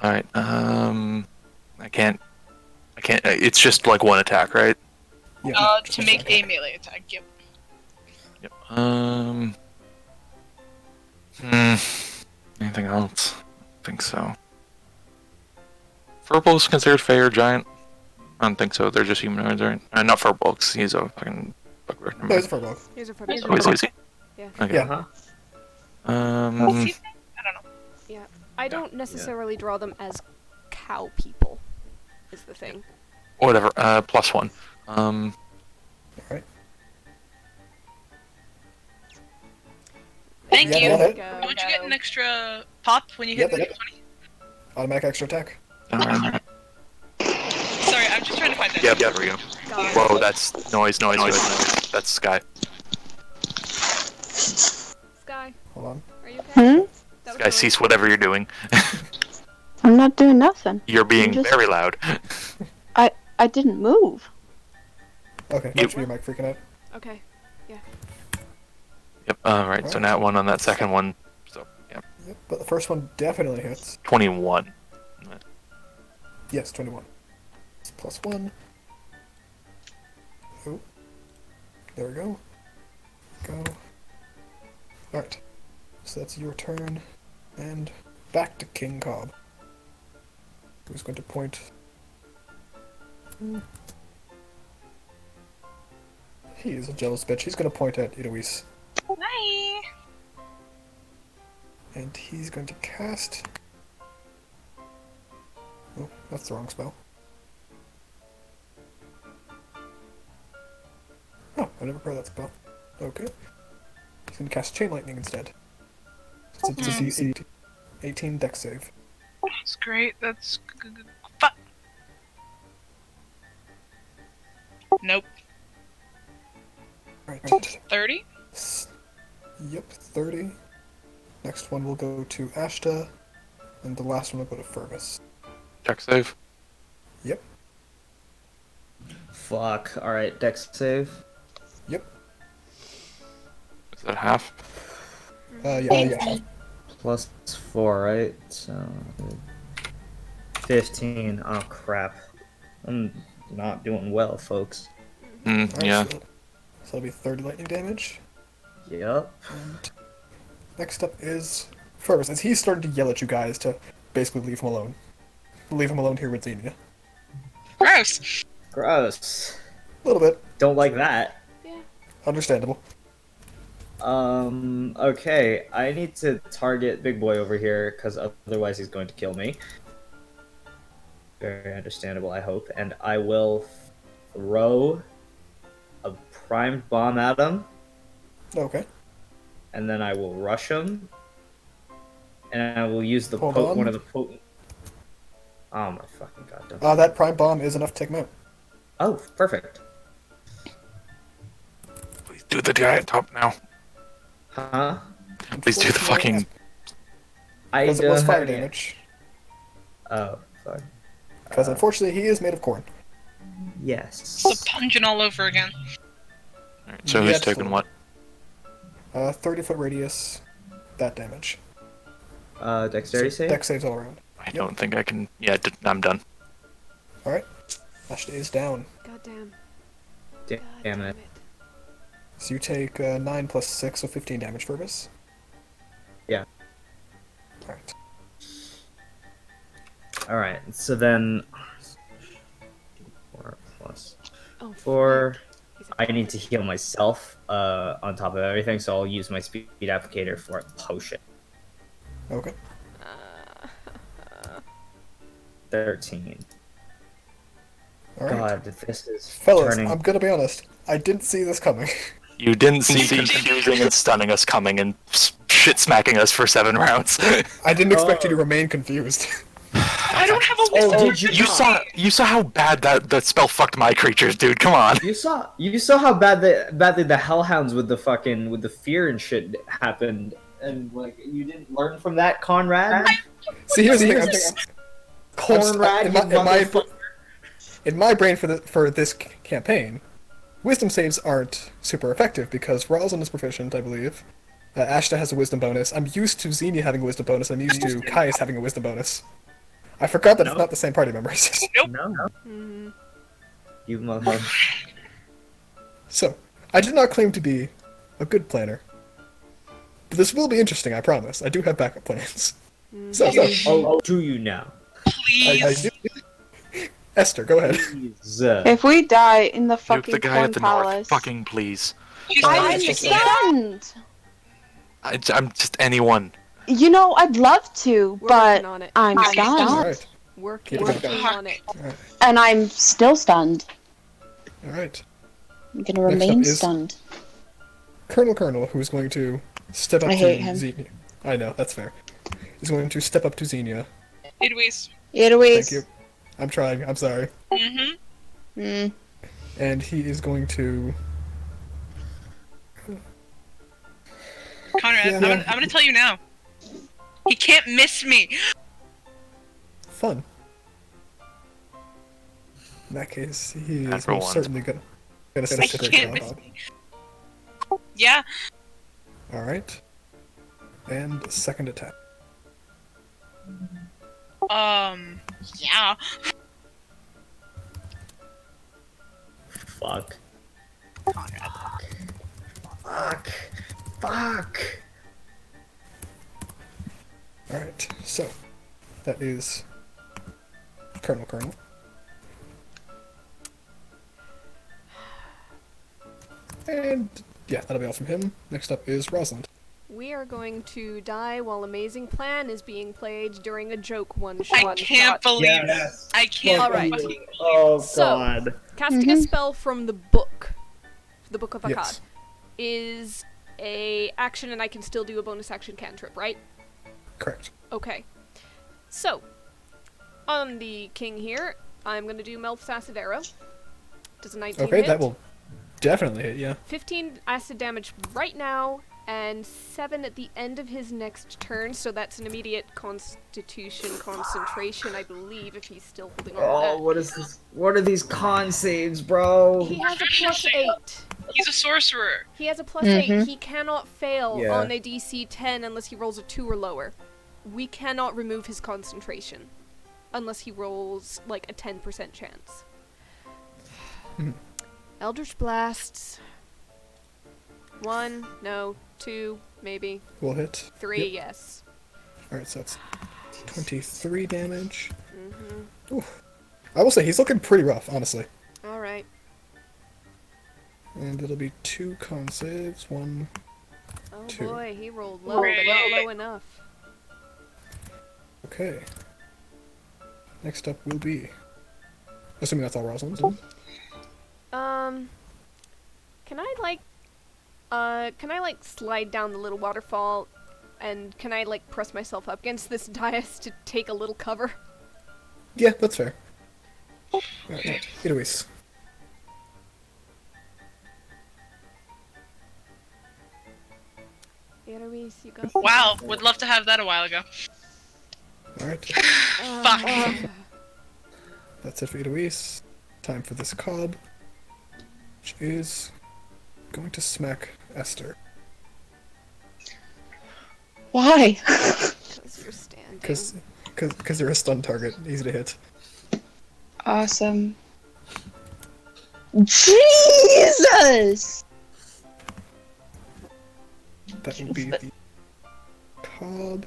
Alright, I can't, it's just like one attack, right? Yeah. To make a melee attack. Yep. Yep. Anything else? I think so. Furbolg's considered Fey or Giant? I don't think so, they're just humanoids, right? Not Furbolg, 'cause he's a fucking bugbear. No, it's a furbolg. Here's a photo. Oh, is he? Yeah. Okay. Yeah. Uh-huh. I don't know. Yeah. I don't necessarily draw them as cow people, is the thing. Whatever, +1. Alright. Thank Yeah, you. that'll hit. Go, Don't you go. get an extra pop when you hit Yeah, the that- 20? Automatic extra attack. Sorry, I'm just trying to find that. Yep, there we go. Got it. Whoa, that's noise. That's Sky. Sky, Hold on. are you okay? Hmm? That was Sky, noise. cease whatever you're doing. I'm not doing nothing. You're being just- very loud. I didn't move. Okay, that should be your mic freaking out. Okay. Yep, alright, so nat 1 on that second one. So, yeah, Yep, but the first one definitely hits. 21. Yes, 21. It's +1. Oh. There we go. Go. Alright. So that's your turn. And back to King Cobb. Who's going to point. He is a jealous bitch. He's going to point at Eloise. Hi. And he's going to cast. Oh, that's the wrong spell. Oh, I never heard that spell. Okay. He's going to cast Chain Lightning instead. So it's a DC 18 dex save. That's great. That's Nope. Alright. 30? Yep, 30. Next one will go to Ashta. And the last one will go to Fergus. Check save. Yep, Fuck. Alright, dex save. yep. Is that half? Yeah. +4, right? So 15. Oh crap. I'm not doing well, folks. Alright, Yeah. So that'll be 30 lightning damage. Yep. And next up is First, as he's starting to yell at you guys to basically leave him alone. Leave him alone here with Xenia. Gross. Gross. A little bit. Don't like that. Yeah. Understandable. Okay, I need to target Big Boy over here, because otherwise he's going to kill me. Very understandable, I hope. And I will throw a primed bomb at him, Okay. and then I will rush him, and I will use the Hold on. one of the potent... Oh my fucking god. Don't... That prime bomb is enough to take him out. Oh, perfect. Please do the guy at top now. Huh? Please do the fucking. Because it was fire damage. Oh, fuck. Because unfortunately he is made of corn. Yes. So pungent all over again. Alright, so who's Yes. taking what? 30-foot radius. That damage. Dexterity save? Dex saves all around. I don't think I can. Yeah, I'm done. Alright. Ashta is down. Goddamn. Damn it. So you take 9 plus 6, so 15 damage, Fergus. Yeah. Alright. Alright, so then... 4 plus Oh, 4... he's a I need to heal myself on top of everything, so I'll use my speed applicator for a potion. Okay. 13. Alright. God, this is Fellas, turning... I'm gonna be honest. I didn't see this coming. You didn't see confusing and stunning us coming and shit smacking us for 7 rounds. I didn't expect you to remain confused. I don't have a Oh, whisper. did you not? You saw how bad that spell fucked my creatures, dude. Come on. You saw how badly the hellhounds with the fear and shit happened, and like you didn't learn from that, Conrad. See, here's the thing. Conrad, in you my motherfucker. in my brain for this campaign, wisdom saves aren't super effective because Rosalind is proficient, I believe. Ashta has a wisdom bonus. I'm used to Xenia having a wisdom bonus. I'm used to Caius having a wisdom bonus. I forgot that it's not the same party members. No, Mhm. you motherfucker. So, I did not claim to be a good planner. But this will be interesting, I promise. I do have backup plans. So, Oh, do you now? I Please. do. Esther, go ahead. Please. If we die in the Nuke fucking the guy corn at the north. palace, Fucking please. She's I'm I'm not just- stunned. I'm just anyone. You know, I'd love to, We're but working on it. I'm stunned, Alright, Working Keep it going. on it. and I'm still stunned. alright. I'm gonna Next remain up is- stunned. Colonel, who's going to step up I to hate him. Xenia. I know, that's fair. He's going to step up to Xenia. Idwis. Thank you. I'm trying, I'm sorry. Mm-hmm. Mm. And he is going to... Conrad, Yeah. I'm gonna tell you now. He can't miss me. Fun. In that case, he is Natural most ones. certainly gonna I step to great can't miss job. me. Yeah. Alright. And second attack. Yeah. Fuck. Conrad. Fuck. Alright, so that is Colonel. And yeah, that'll be all from him. Next up is Rosalind. We are going to die while Amazing Plan is being played during a joke one I shot. can't believe Yes. I can't Alright. fucking Oh So- god. Casting a spell from the book of Akkad, Yes. is a action, and I can still do a bonus action cantrip, right? Correct. Okay. So, on the king here, I'm gonna do Melf's Acid Arrow. Does a 19 Okay, hit? that will definitely hit, yeah. 15 acid damage right now, and 7 at the end of his next turn, so that's an immediate constitution concentration, I believe, if he's still holding on to Oh, that. what is this? What are these con saves, bro? He has a plus 8. He's a sorcerer. He has a plus 8. Mhm. He cannot fail Yeah. on a DC 10 unless he rolls a 2 or lower. We cannot remove his concentration unless he rolls like a 10% chance. Eldritch Blasts. 1, no, 2, maybe. Will hit. 3, Yep. yes. Alright, so that's 23 damage. Mm-hmm. Oof. I will say, he's looking pretty rough, honestly. Alright. And it'll be 2 con saves, 1... Oh 2. boy, he rolled low, but not low enough. Okay. Next up will be... Assuming that's all Rosalind's. Can I slide down the little waterfall, and can I press myself up against this dais to take a little cover? Yeah, that's fair. Alright, Eloise. Eloise, you got Wow, would love to have that a while ago. Alright, Fuck. that's it for Eloise. Time for this cob, which is going to smack Esther. Why? Because you're standing. Because you're a stun target, easy to hit. Awesome. Jesus! That will be the cob.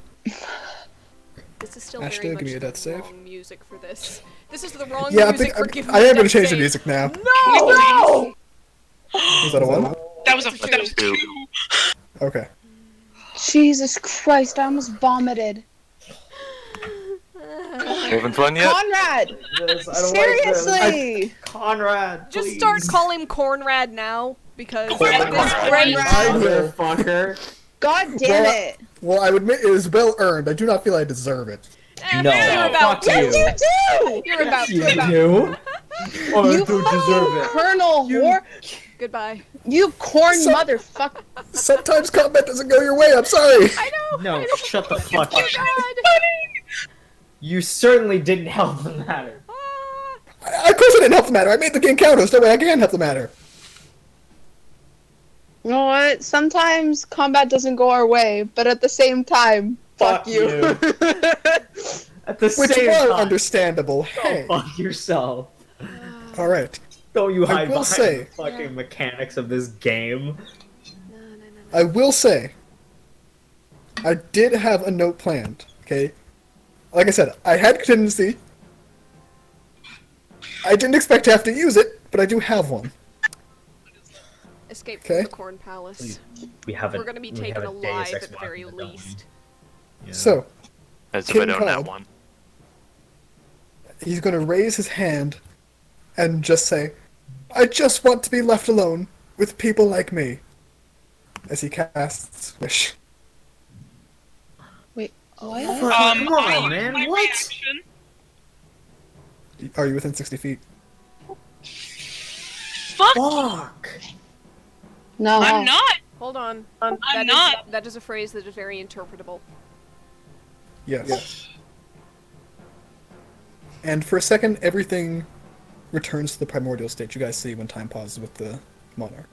This is still Ashton, very give much me a the death save. wrong music for this. This is the wrong Yeah, I music think for giving I me a am going death to change the save. music now. No! Was that a 1? That was a That's a that was two. 2. Okay. Jesus Christ, I almost vomited. You haven't fun yet? Conrad! This, Seriously! Conrad, Just please. start calling him Cornrad now, because Cornrad. this great. Conrad. Motherfucker. God damn Well, it! Well, I would admit it is well earned. I do not feel I deserve it. No, You're about fuck to. you. Yes, you do! You're about You to. do? Oh, You you don't deserve it. Colonel Whore! Goodbye. You corn So- motherfucker! Sometimes combat doesn't go your way, I'm sorry! I know. No, shut the fuck Oh up. God. You certainly didn't help the matter. Ah. Of course I didn't help the matter, I made the game counter, so that way I can help the matter. You know what? Sometimes combat doesn't go our way, but at the same time, fuck you. At the Which same was time, understandable. Hey. fuck yourself. Alright. Don't you hide will behind say- the fucking mechanics of this game. No. I will say, I did have a note planned, okay? Like I said, I had contingency. I didn't expect to have to use it, but I do have one. Escape Okay. from the Corn Palace. We have We're gonna be taken Deus alive Ex at the very Machina, don't we? least. Yeah. So, As if I King don't have Cobb. one. he's gonna raise his hand and just say, I just want to be left alone with people like me. As he casts Wish. Wait, what? Come on, I man, my what? reaction. Are you within 60 feet? Fuck. Fuck! No. I'm not. Hold on. I'm That is- not. that is a phrase that is very interpretable. Yes. And for a second, everything returns to the primordial state you guys see when time pauses with the monarch.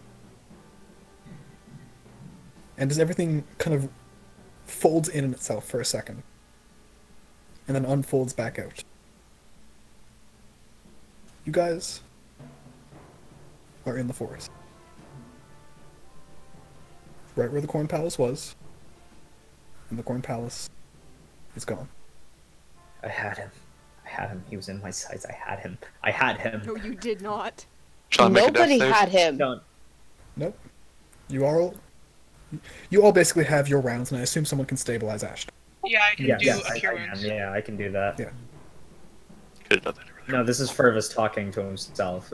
And as everything kind of folds in itself for a second, and then unfolds back out. You guys are in the forest. Right where the Corn Palace was, and the Corn Palace is gone. I had him. He was in my sights. I had him. No, you did not. Shall I make a death Nobody save? had him. Don't. Nope. You all basically have your rounds, and I assume someone can stabilize Ashton. Yeah, I can do Yes, I appearance. can. Yeah, I can do that. Yeah. Could have done that earlier. No, this is Fervus talking to himself.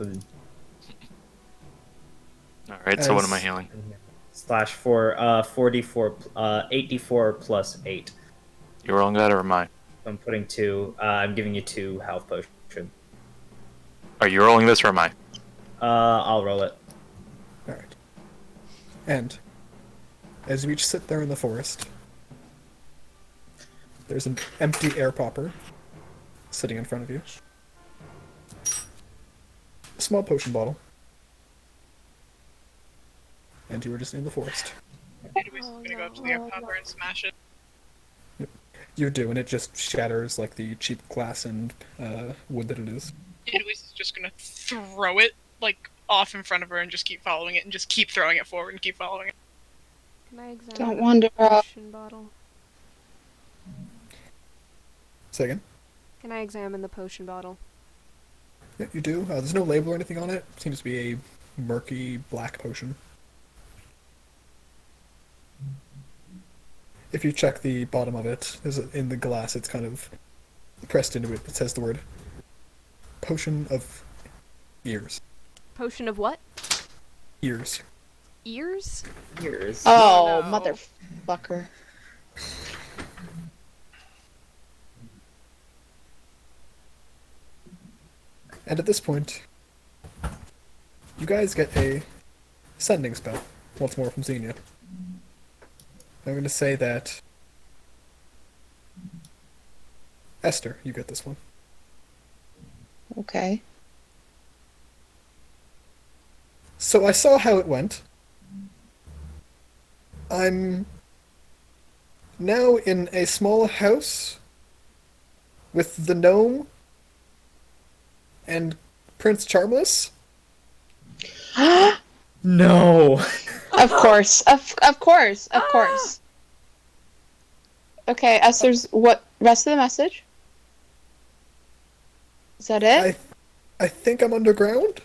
Alright, so what am I As- healing? Slash 44, 8d4 plus 8. You rolling that or am I? I'm putting 2. I'm giving you 2 health potion. Are you rolling this or am I? I'll roll it. Alright. And, as you each sit there in the forest, there's an empty air popper sitting in front of you. A small potion bottle. And you were just in the forest. Anyways, I'm gonna go up to the air popper and smash it. You do, and it just shatters like the cheap glass and wood that it is. Anyways, is just gonna throw it like off in front of her and just keep following it and just keep throwing it forward and keep following it. Can I examine Don't the wander off. potion bottle? Say again. Can I examine the potion bottle? Yeah, you do. There's no label or anything on it. Seems to be a murky black potion. If you check the bottom of it, in the glass, it's kind of pressed into it. It says the word "Potion of Ears." Potion of what? Ears. Ears? Years. Oh, no. motherfucker. And at this point, you guys get a sending spell once more from Xenia. I'm going to say that Esther, you get this one. Okay. So I saw how it went. I'm now in a small house with the gnome and Prince Charmless. No. Of course. Of course. Of course. Okay, Esther's what rest of the message? Is that it? I think I'm underground,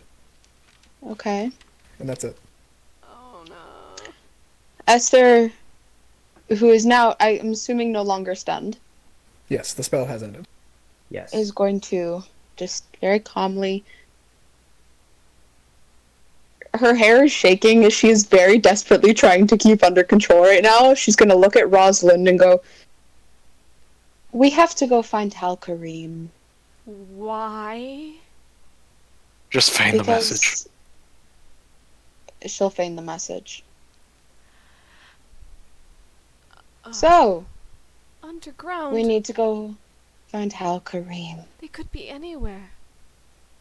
Okay. and that's it. Oh no. Esther, who is now, I'm assuming, no longer stunned, Yes, the spell has ended. Yes. is going to just very calmly. Her hair is shaking as she is very desperately trying to keep under control right now. She's going to look at Rosalind and go, "We have to go find Hal Kareem." Why? Just feign the message. She'll feign the message. Ugh. So, Underground. we need to go find Hal Kareem. They could be anywhere.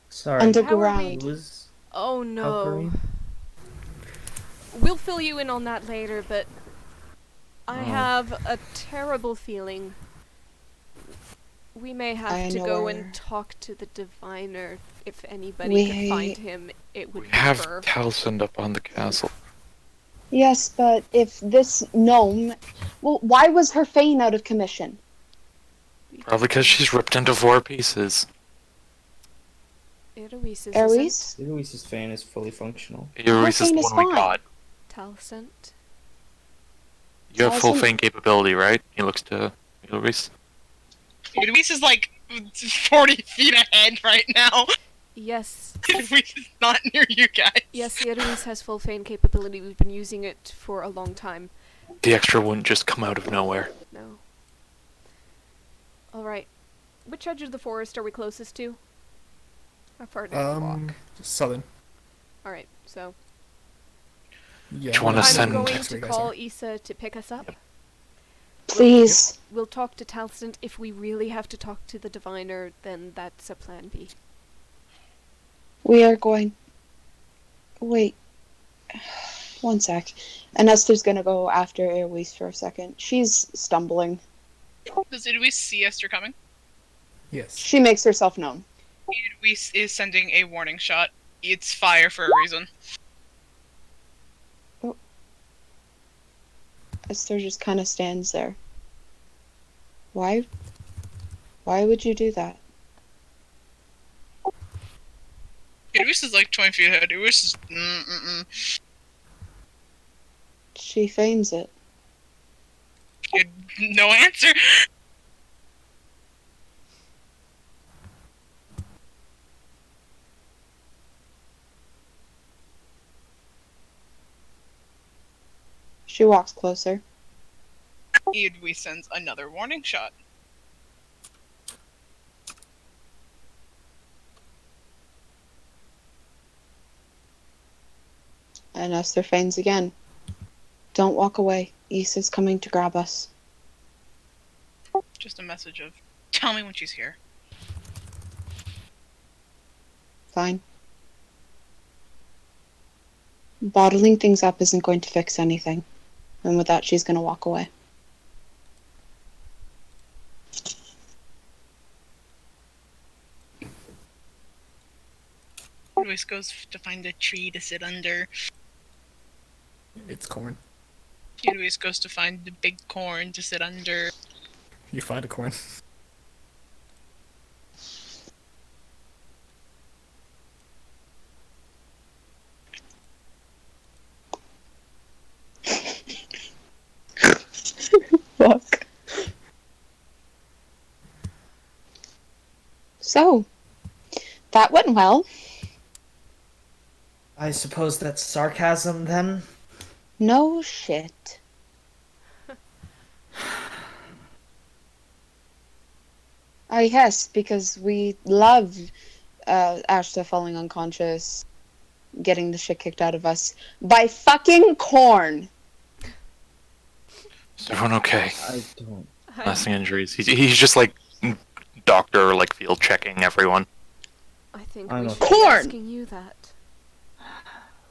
Sorry. Underground. It was Oh no. Kareem? We'll fill you in on that later, but I Oh. have a terrible feeling we may I have to know go where- and talk to the diviner. If anybody We- could find him, it would We be have her. Talsund up on the castle. Yes, but if this gnome... Well, why was her feign out of commission? Probably because she's ripped into 4 pieces. Eloise is Eloise? Luis's fan is fully functional. Eloise is feign the is one we fine. got. Talsent. You have full Talsund- feign capability, right? He looks to Eloise. Luis is like 40 feet ahead right now. Yes. Luis is not near you guys. Yes, Eloise has full feign capability. We've been using it for a long time. The extra wouldn't just come out of nowhere. No. Alright. Which edge of the forest are we closest to? How far did we walk? Southern. Alright, so Yeah. Do you wanna I'm send- going next to week, I call think. Issa to pick us up. Please. We'll talk to Talstant. If we really have to talk to the diviner, then that's a plan B. We are going... Wait. One sec. And Esther's gonna go after Eloise for a second. She's stumbling. Does Luis see Esther coming? Yes. She makes herself known. Luis is sending a warning shot. It's fire for a reason. Esther just kind of stands there. Why? Why would you do that? Luis is like 20 feet ahead. Luis is mm-mm-mm. She feigns it. No answer. She walks closer. Luis sends another warning shot. And Esther feigns again. Don't walk away. Issa's coming to grab us. Just a message of, tell me when she's here. Fine. Bottling things up isn't going to fix anything. And with that, she's going to walk away. Luis goes to find a tree to sit under. It's corn. Luis goes to find the big corn to sit under. You find a corn. fuck? So, that went well. I suppose that's sarcasm then? No shit. Yes, because we love Ashta falling unconscious, getting the shit kicked out of us by fucking corn. Is everyone okay? I don't. Lasting injuries. He's just like doctor, like field checking everyone. I think I'm we a- should be Corn! asking you that.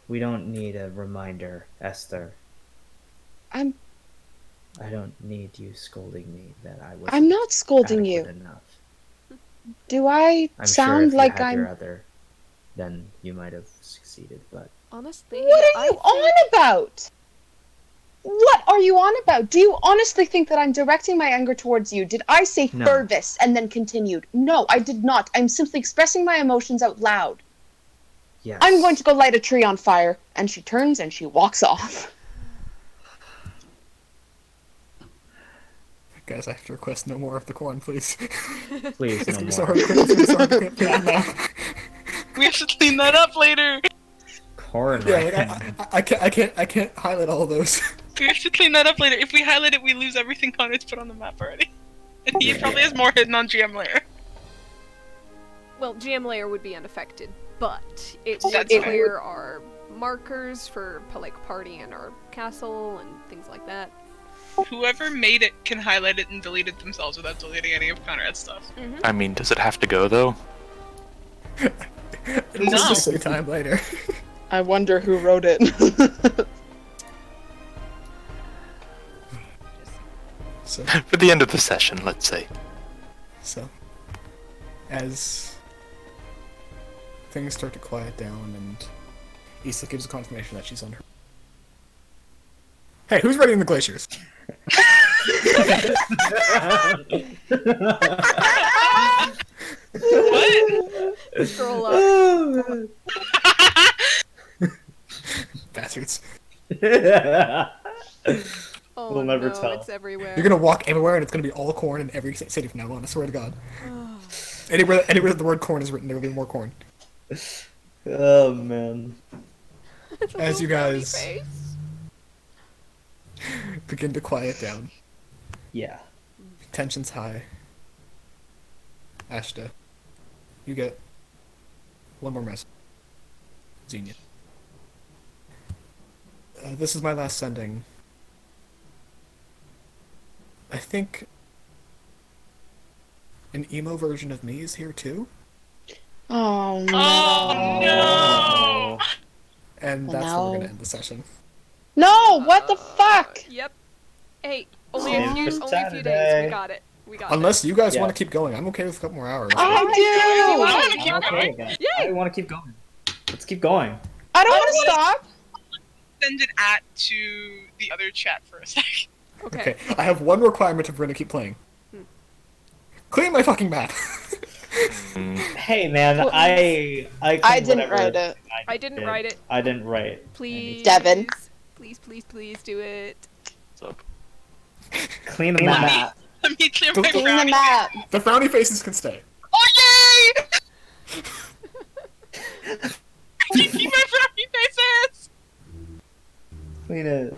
We don't need a reminder, Esther. I'm I don't need you scolding me that I was. I'm not scolding you. Enough. Do I I'm sound sure if like you had your I'm other, then you might have succeeded. But Honestly, What are I you think... on about? What are you on about? Do you honestly think that I'm directing my anger towards you? Did I say No. Fervis and then continued? No, I did not. I'm simply expressing my emotions out loud. yes, I'm going to go light a tree on fire. And she turns and she walks off. Guys, I have to request no more of the corn, please. Please It's no gonna be more. so hard to clean- it's gonna be so hard to clean it now. We have to clean that up later. Corn. Yeah, right? like I can't highlight all of those. We have to clean that up later. If we highlight it, we lose everything Connor's put on the map already. And he probably has more hidden on GM layer. Well, GM layer would be unaffected, but it That's would fair. clear our markers for like party and our castle and things like that. Whoever made it can highlight it and delete it themselves without deleting any of Conrad's stuff. I mean, does it have to go though? It'll just save time later. I wonder who wrote it. So, For the end of the session, let's say. as things start to quiet down and Issa gives a confirmation that she's on her. Hey, who's ready in the glaciers? What? Scroll up. Bastards. Oh We'll never no, tell. it's everywhere. You're gonna walk everywhere and it's gonna be all corn in every city from now on, I swear to God. Anywhere that the word corn is written, there will be more corn. Oh man. It's a As you little frowny guys- face. Begin to quiet down. Yeah. Tension's high. Ashta, you get one more message. Xenia. This is my last sending. I think an emo version of me is here too, Oh no. Oh no! and Oh, that's where no. we're gonna end the session. No, what the fuck? Yep. Hey, only Save a few, for only a few days. Saturday. We got it. We got Unless you guys Yeah. want to keep going, I'm okay with a couple more hours. I I do! wanna I'm keep okay going. with that. Yay! I want to keep going. Let's keep going. I don't want to stop. Send it to the other chat for a sec. it. Okay. Okay, I have one requirement if we're gonna keep playing. Clean my fucking map. Hey man, Well, I I didn't write it. I didn't write it. I didn't write. Please. Devin. Please, please, please do it. What's up? Clean the map. Let me clear my Clean the brownie. map. The frowny faces can stay. Oh yay! Keep my brownie faces! Clean it.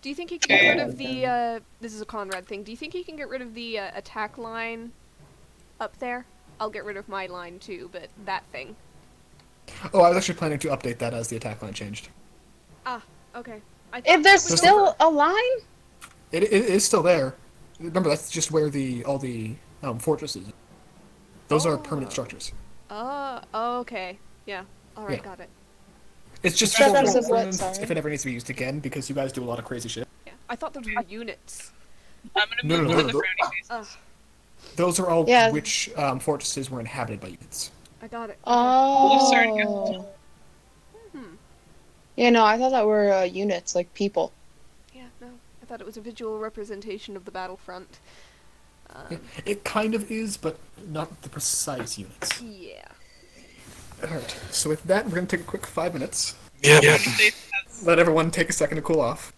Do you think he can get rid of the, this is a Conrad thing, do you think he can get rid of the attack line up there? I'll get rid of my line too, but that thing. Oh, I was actually planning to update that as the attack line changed. Ah, okay. I If thought there's that was still a line? It is still there. Remember, that's just where all the fortresses. Those are permanent structures. Oh, okay. Yeah. Alright, Yeah. got it. It's just Structures for of what, reference sorry? if it ever needs to be used again, because you guys do a lot of crazy shit. Yeah. I thought those were units. I'm gonna No, move no, to no, the no. brownie faces. Ugh, Those are all Yeah. which fortresses were inhabited by units. I got it. Oh. Hmm. Yeah, no, I thought that were units, like people. Yeah, no. I thought it was a visual representation of the battlefront. It kind of is, but not the precise units. Yeah. Alright, so with that, we're going to take a quick 5 minutes. Yeah. They- Let everyone take a second to cool off.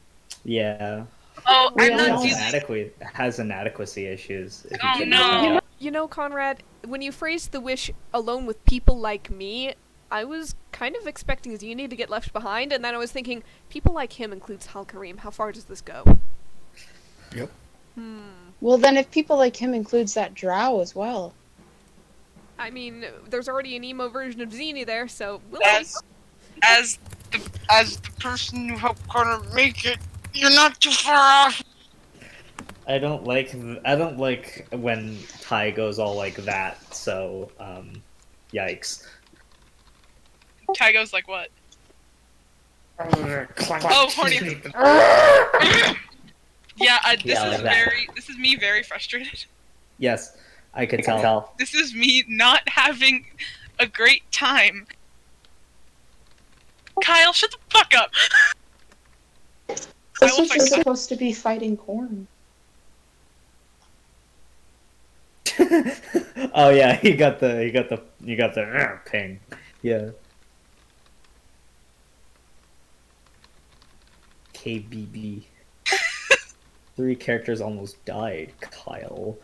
Yeah. Oh, I'm Really? not Has dealing. inadequacy issues. if you Oh couldn't no. tell. You know, Conrad, when you phrased the wish alone with people like me, I was kind of expecting Zini to get left behind, and then I was thinking, people like him includes Halkarim. How far does this go? Yep. Well, then if people like him includes that drow as well. I mean, there's already an emo version of Zini there, so we'll see. As the person who helped Connor make it, you're not too far off. I don't like when Ty goes all like that. So, yikes. Ty goes like what? Oh, horny. Yeah, this is me very frustrated. Yes, I could tell. This is me not having a great time. Kyle, shut the fuck up. This was just supposed to be fighting corn. Oh yeah, you got the ping. Yeah. KBB. 3 characters almost died, Kyle.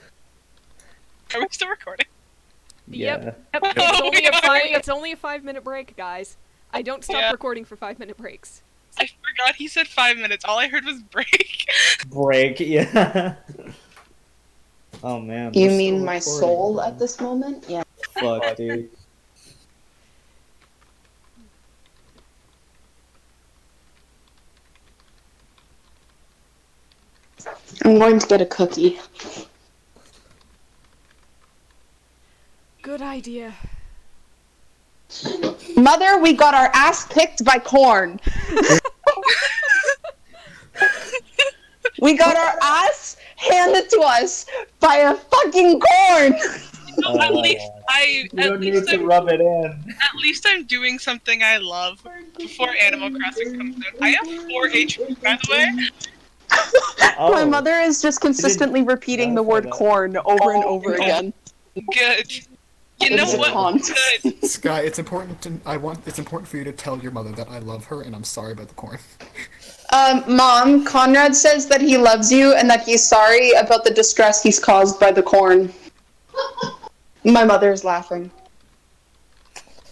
Are we still recording? Yeah. Yep, it's only a 5-minute break, guys. I don't stop recording for 5-minute breaks. I forgot he said 5 minutes. All I heard was break. Break, yeah. Oh man. You we're mean still my recording. soul at this moment? Yeah. Fuck, dude. I'm going to get a cookie. Good idea. Mother, we got our ass picked by corn. We got our ass handed to us by a fucking corn. At least You don't need to rub it in. At least I'm doing something I love before Animal Crossing comes out. I have 4 HP, by the way. My mother is just consistently repeating the word corn over and over again. Good. You It know is a what? taunt. Good. Sky, it's important for you to tell your mother that I love her and I'm sorry about the corn. Mom, Conrad says that he loves you and that he's sorry about the distress he's caused by the corn. My mother is laughing.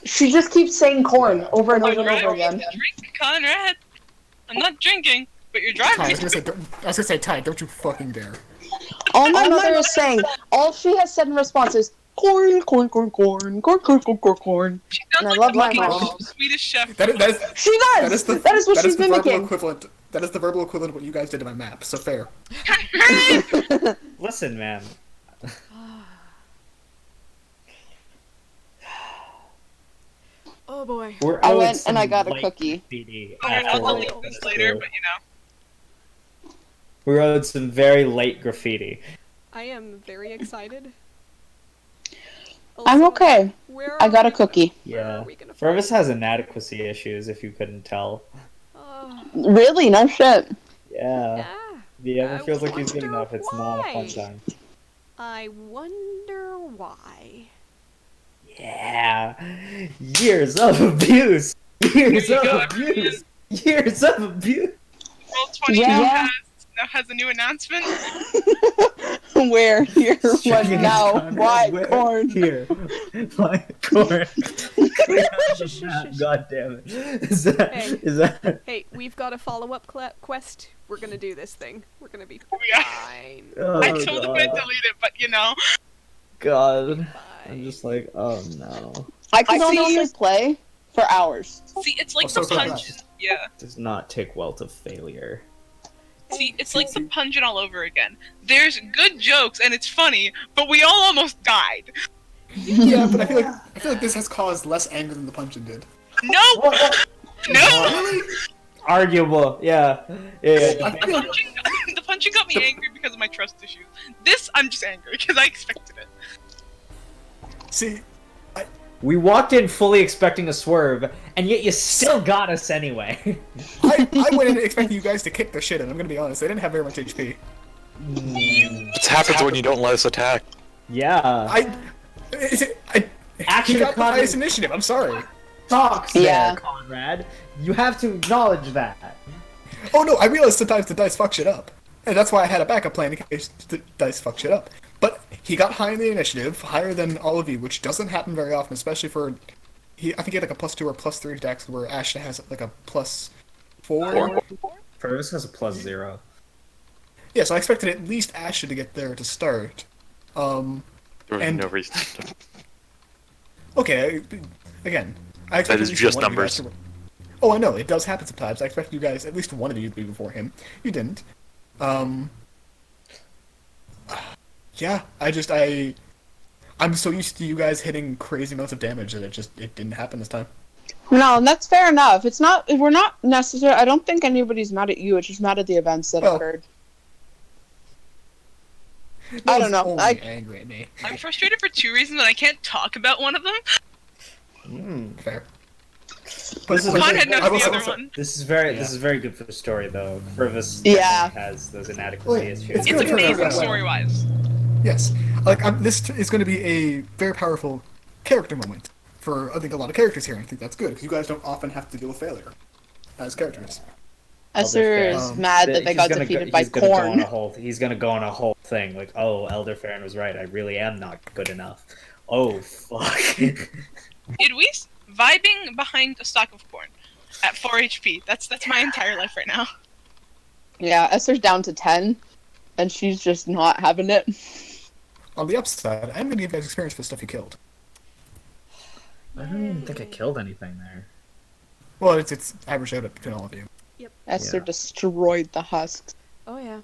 She just keeps saying corn over and over and over again. Drink, Conrad. I'm not drinking, but you're Ty, driving. I was gonna say, Ty, don't you fucking dare. All my mother is saying, all she has said in response is corn, corn, corn, corn, corn, corn, corn, corn, corn. She And I sounds love like my a mom. fucking Swedish chef. That is She does. That is what she's the verbal mimicking. equivalent. That is the verbal equivalent of what you guys did to my map. So fair. Listen, man. Oh boy. We're I owed went some and I got a light cookie. graffiti I'll after delete this, this later, too. but you know. We're owed some very late graffiti. I am very excited. I'm Also, okay. Where I are got a we- cookie. Where Yeah. are we gonna Fervis has inadequacy issues, if you couldn't tell. Really? No shit. Yeah. yeah. If he ever I feels like he's good wonder enough, it's not a fun why. time. I wonder why. Yeah. Years of abuse. Years There of you go, abuse. Years of abuse. Roll 20 Yeah. now has a new announcement. Where? Here. What Checking now? his Conrad. Why? Where? Corn. Here. Why? Corn. God damn it. Hey. Is that Hey, we've got a follow-up quest. We're gonna do this thing. We're gonna be Yeah. fine. oh, I told him I'd God. delete it, but you know. God. Fine. I'm just like, oh no. I can I see honestly you- play for hours. See, it's like Oh, so the sorry. pungent. Yeah. Does not take well to failure. See, it's like the pungent all over again. There's good jokes and it's funny, but we all almost died. Yeah, but I feel like this has caused less anger than the punch did. No! No! Arguable, yeah. Yeah. The punching got me angry because of my trust issues. This, I'm just angry because I expected it. See, We walked in fully expecting a swerve, and yet you still got us anyway. I went in expecting you guys to kick the shit in. I'm gonna be honest. They didn't have very much HP. It happens when you don't let us attack. Yeah. He got the highest initiative. I'm sorry. Talks Yeah. there, Conrad. You have to acknowledge that. Oh no, I realize sometimes the dice fuck shit up. And that's why I had a backup plan in case the dice fuck shit up. But he got high in the initiative, higher than all of you, which doesn't happen very often, especially for... I think he had like a +2 or +3 dex, where Ashton has like a +4. Purvis has a +0. Yeah, so I expected at least Ashton to get there to start. There was And- no reason. Okay, again, I expected That is at least just one of you guys numbers. Oh, I know, it does happen sometimes. I expected you guys, at least one of you, to be before him. You didn't. Yeah, I'm so used to you guys hitting crazy amounts of damage that it didn't happen this time. No, and that's fair enough. We're not necessarily, I don't think anybody's mad at you, it's just mad at the events that Oh. occurred. No I don't one's know, only angry at me. I'm frustrated for 2 reasons, and I can't talk about one of them. Fair. This is- Conrad knows I will the say- other one. This is very good for the story though. Purvis Yeah. has those inadequacy Well, issues. it's It's good for amazing that. story-wise. Yes, this is going to be a very powerful character moment for I think a lot of characters here. And I think that's good because you guys don't often have to deal with failure as characters. Esther is Um, mad that they got defeated by corn. He's gonna go on a whole thing like, oh, Elder Farron was right. I really am not good enough. Oh fuck. Idwis vibing behind a stalk of corn at 4 HP. That's my entire life right now. Yeah, Esther's down to 10, and she's just not having it. On the upside, I'm going to give you guys experience for the stuff you killed. I don't even think I killed anything there. Well, it's averaged out between all of you. Esther Yeah. destroyed the husks. Oh yeah.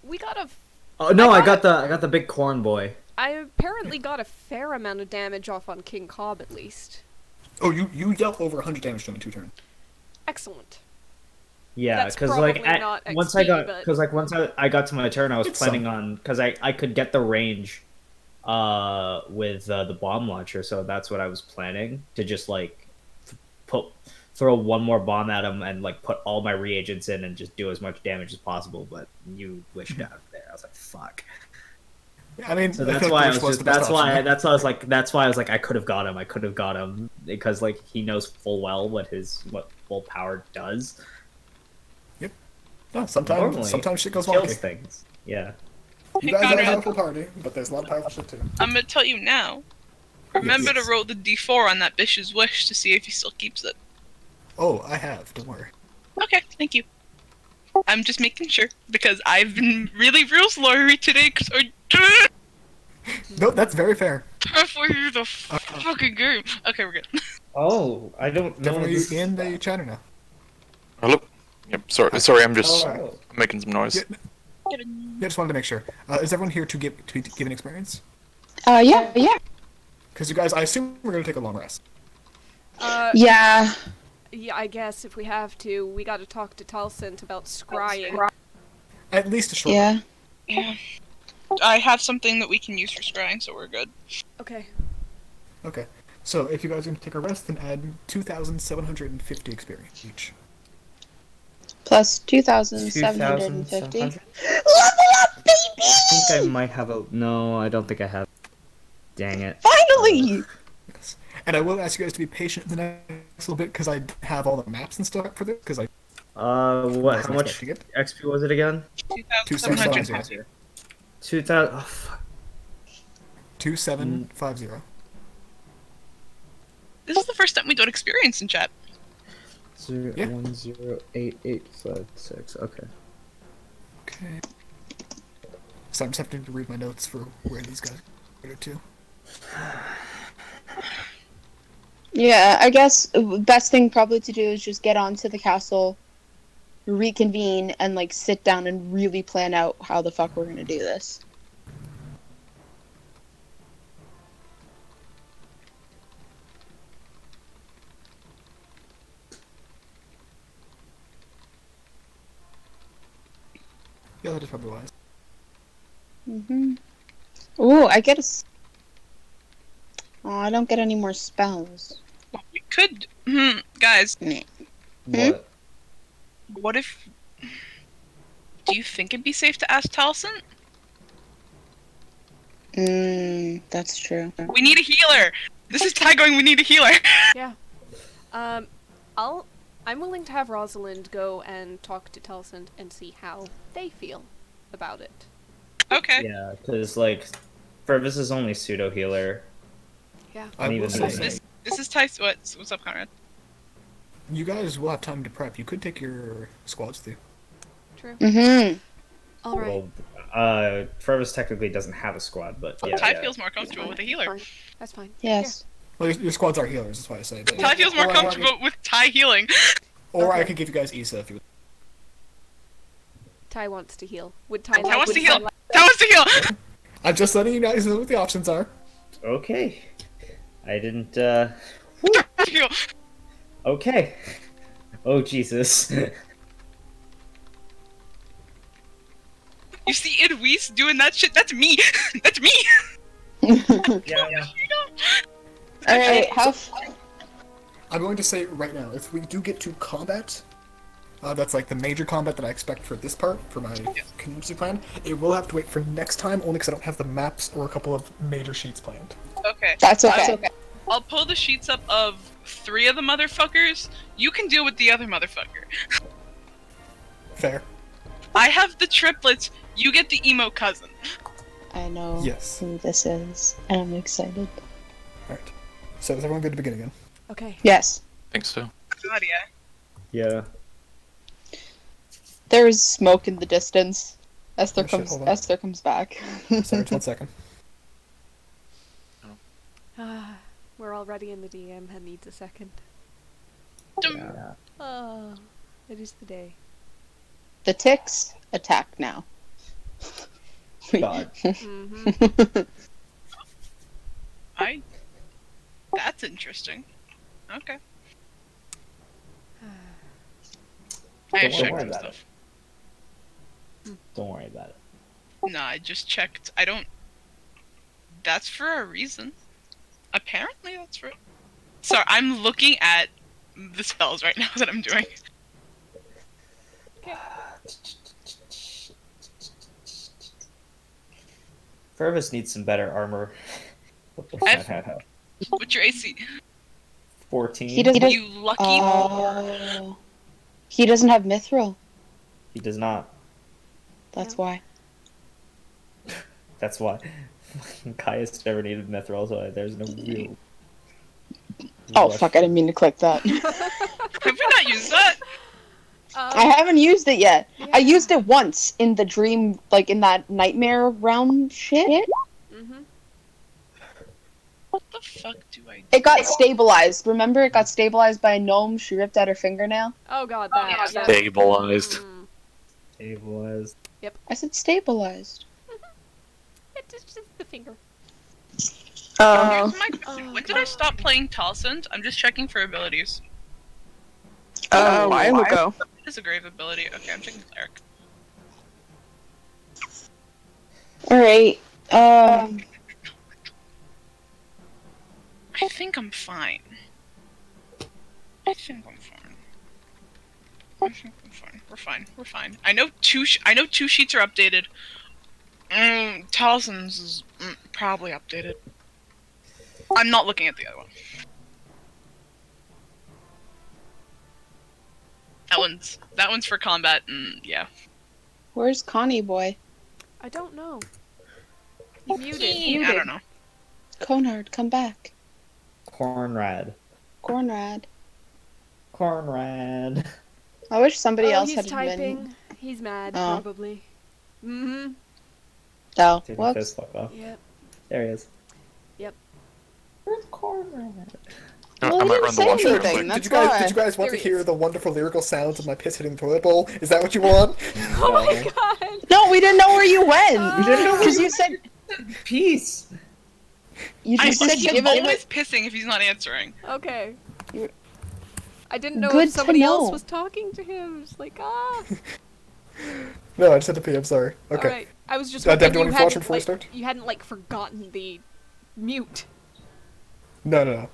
We got a. Oh no, I got got the big corn boy. I apparently got a fair amount of damage off on King Cobb at least. Oh, you dealt over 100 damage to him in 2 turns. Excellent. Yeah, That's because like probably not once XP, I got but- because like once I got to my turn, I was It's planning some. on because I could get the range, with the bomb launcher, so that's what I was planning to just like throw one more bomb at him and like put all my reagents in and just do as much damage as possible. But you wished out there. I was like, fuck. I mean, So I that's feel why like I was Bruce just the best option. that's why I was like I could have got him because like he knows full well what full power does. No, Normally, sometimes shit goes Kills wonky. things. Yeah. You Hey, guys are a Conrad. powerful party, but there's a lot of powerful shit too. I'm gonna tell you now. Remember Yes. to roll the D4 on that Bish's wish to see if he still keeps it. Oh, I have. Don't worry. Okay, thank you. I'm just making sure because I've been really rules lawyery today because I No, that's very fair. halfway through the fucking game. Okay, we're good. Oh, I don't know. Definitely in the chatter now. Hello? Yep, sorry, I'm just Oh. making some noise. Yeah, yeah, just wanted to make sure. Is everyone here to give an experience? Yeah. Because you guys, I assume we're gonna take a long rest. Yeah. Yeah, I guess if we have to, we gotta talk to Talsint about scrying. At least a short. Yeah. Yeah. I have something that we can use for scrying, so we're good. Okay. Okay. So if you guys are gonna take a rest, then add 2,750 experience each. Plus 2,750. 2,700? Level up, baby! I think I might have a. No, I don't think I have. Dang it. Finally! Yes. And I will ask you guys to be patient the next little bit because I have all the maps and stuff for this. Because I What? wasn't How much expecting it. XP was it again? 2,700. 2,750. 2,000. Oh, fuck. 2,750. This is the first time we don't experience in chat. 0, Yeah. 1, 0, 8, 8, 5, 6. Okay. Okay. So I'm just having to read my notes for where these guys go to. Yeah, I guess best thing probably to do is just get onto the castle, reconvene, and like sit down and really plan out how the fuck we're gonna do this. Yeah, that is probably wise. Ooh, I get Oh, I don't get any more spells. We could. Guys, What? what if. Do you think it'd be safe to ask Taliesin? That's true. We need a healer! This is Ty going, we need a healer! Yeah. I'm willing to have Rosalind go and talk to Talsint and see how they feel. about it. Okay. Yeah, because like, Fervus is only pseudo healer. Yeah. I And will even say, then- This is Tyson. What's up, Conrad? you guys will have time to prep. You could take your squads with you. True. Mm-hmm. All right. Well, Fervus technically doesn't have a squad, but yeah. Ty yeah. feels more comfortable with a healer. Fine. That's fine. Yes. Well, your squads are healers, that's why I say. But Ty feels more Or I- comfortable with Ty healing. Or I Okay. could give you guys Issa if you would. Ty wants to heal. Would Ty? Ty wants would to Ty heal. like- Ty wants to heal. I'm just letting you guys know what the options are. Okay. I didn't. Ty wants to heal. Okay. Oh Jesus. You see Idwis doing that shit? That's me. That's me. yeah. All right. I'm going to say right now, if we do get to combat, that's like the major combat that I expect for this part, for my contingency plan, it will have to wait for next time, only because I don't have the maps or a couple of major sheets planned. Okay. That's okay. I'll pull the sheets up of 3 of the motherfuckers. You can deal with the other motherfucker. Fair. I have the triplets. You get the emo cousin. I know Yes. who this is, and I'm excited. Alright. So is everyone good to begin again? Okay. Yes. think so. God, yeah. Yeah. There is smoke in the distance. Esther Oh, shit, comes. hold on. Esther comes back. Sorry, just 1 second. We're already in the DM and needs a second. Yeah. Oh, it is the day. The ticks attack now. God. Mm-hmm. That's interesting. Okay. I have Don't checked worry some about stuff. Don't worry about it. Nah, I just checked. I don't. That's for a reason. Apparently, that's for. Sorry, I'm looking at the spells right now that I'm doing. Fervus needs some better armor. What's your AC? 14. He doesn't. You lucky. Oh. He doesn't have mithril. He does not. That's Yeah. why. That's why. Caius never needed mithril, so there's no real. Oh rush. fuck! I didn't mean to click that. Have we not used that? I haven't used it yet. Yeah. I used it once in the dream, like in that nightmare realm shit. Mm-hmm. What the fuck do I do? It got stabilized. Remember, it got stabilized by a gnome. She ripped out her fingernail. Oh god, that. yeah. Yeah. Stabilized. Mm. It was. I said stabilized. It's just the finger. Oh. Here's my question. When did I stop playing Talsund? I'm just checking for abilities. A while ago. It is a grave ability. Okay, I'm checking cleric. All right. I think I'm fine. I think I'm fine. I think I'm fine. We're fine. We're fine. I know two sheets are updated. Talson's is probably updated. I'm not looking at the other one. That one's for combat, and yeah. Where's Connie boy? I don't know. He's muted. I don't know. Conrad, come back. Cornrad. Conrad. Cornrad. I wish somebody else he's had typing. been. He's mad, Oh. probably. Mm-hmm. Oh, Taking whoops. fist fuck off. Yep. There he is. Yep. Where's Cornrad? No, Well, I he might didn't run the say washroom real anything. quick. That's Did you why. guys want There to he hear is. the wonderful lyrical sounds of my piss hitting the toilet bowl? Is that what you want? Oh my god! No, we didn't know where you went. We didn't know where Because you said Peace. you just said He's give always it. pissing if he's not answering. Okay. You- I didn't know Good if to somebody else know. was talking to him. It's like, ah. No, I just had to pee. I'm sorry. Okay. Alright. I was just Deb, hoping do you you want to watch hadn't, before we like, start? you hadn't, like, forgotten the mute. No.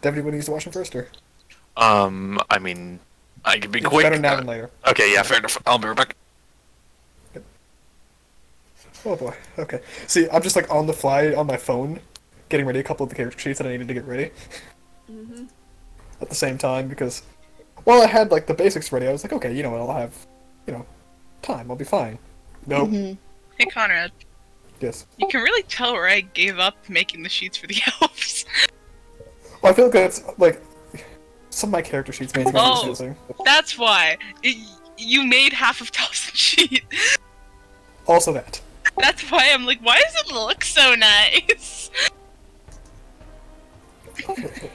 Devin, you want to use the washroom first, or? I mean, I can be It's quick. better now than later. Okay, yeah, fair enough. I'll be right back. Oh boy. Okay. See, I'm just like on the fly on my phone, getting ready a couple of the character sheets that I needed to get ready Mm-hmm. at the same time because while I had like the basics ready, I was like, okay, you know what? I'll have, time. I'll be fine. Nope. Mhm. Hey, Conrad. Yes. You can really tell where I gave up making the sheets for the elves. Well, I feel like that's like some of my character sheets made me Oh. confusing. That's why. You made half of Thousand Sheet. Also that. That's why I'm like, why does it look so nice?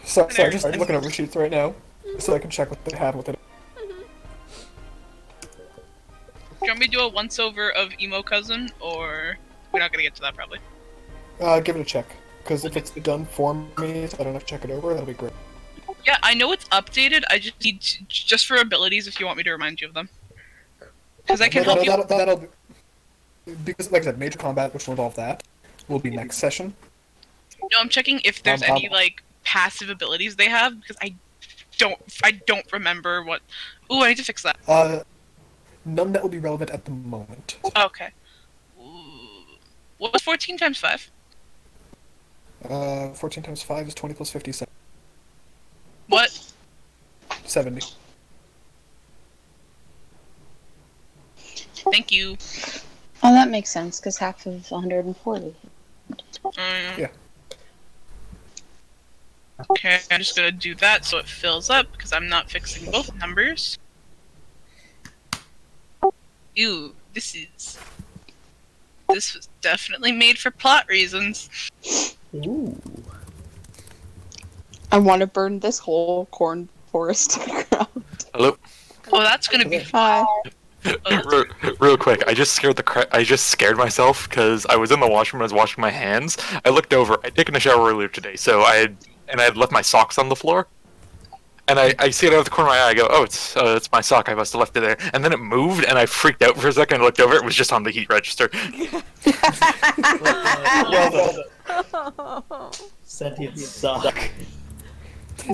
Sorry, just looking over sheets right now, so I can check what they have with it. Do you want me to do a once-over of Emo Cousin, or we're not gonna get to that probably? Give it a check, because if it's done for me, so I don't have to check it over, that'll be great. Yeah, I know it's updated. I just need just for abilities if you want me to remind you of them. Because I can help you. That'll be, because, like I said, major combat, which will involve that, will be next session. No, I'm checking if there's any like passive abilities they have because I don't remember what. Ooh, I need to fix that. None that will be relevant at the moment. Okay. Ooh. What's 14 times 5? 14 times 5 is 20 plus 57. What? 70. Thank you. Oh, that makes sense, because half of 140. Yeah. Okay, I'm just gonna do that so it fills up because I'm not fixing both numbers. Ew, this was definitely made for plot reasons. Ooh. I want to burn this whole corn forest to the ground. Hello. Oh, that's gonna be Hi. Real quick, I just scared myself because I was in the washroom. I was washing my hands. I looked over. I'd taken a shower earlier today, so I had left my socks on the floor. And I see it out of the corner of my eye. I go, oh, it's my sock. I must have left it there. And then it moved, and I freaked out for a second. I looked over. It was just on the heat register. Well done. Sentient sock.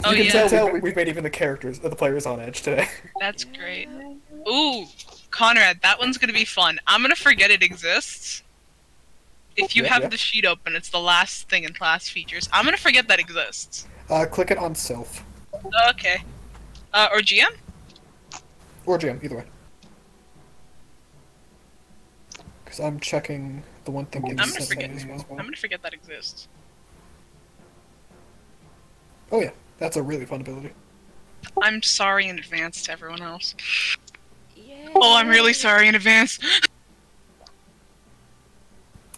Oh, You yeah. can tell we've made even the players on edge today. That's great. Ooh, Conrad, that one's gonna be fun. I'm gonna forget it exists. If you have the sheet open, it's the last thing in class features. I'm gonna forget that exists. Click it on self. Okay. Or GM? Or GM, either way. Because I'm checking the one thing you I'm gonna sent forget. me as well. I'm gonna forget that exists. Oh yeah, that's a really fun ability. I'm sorry in advance to everyone else. Yeah. Oh, I'm really sorry in advance.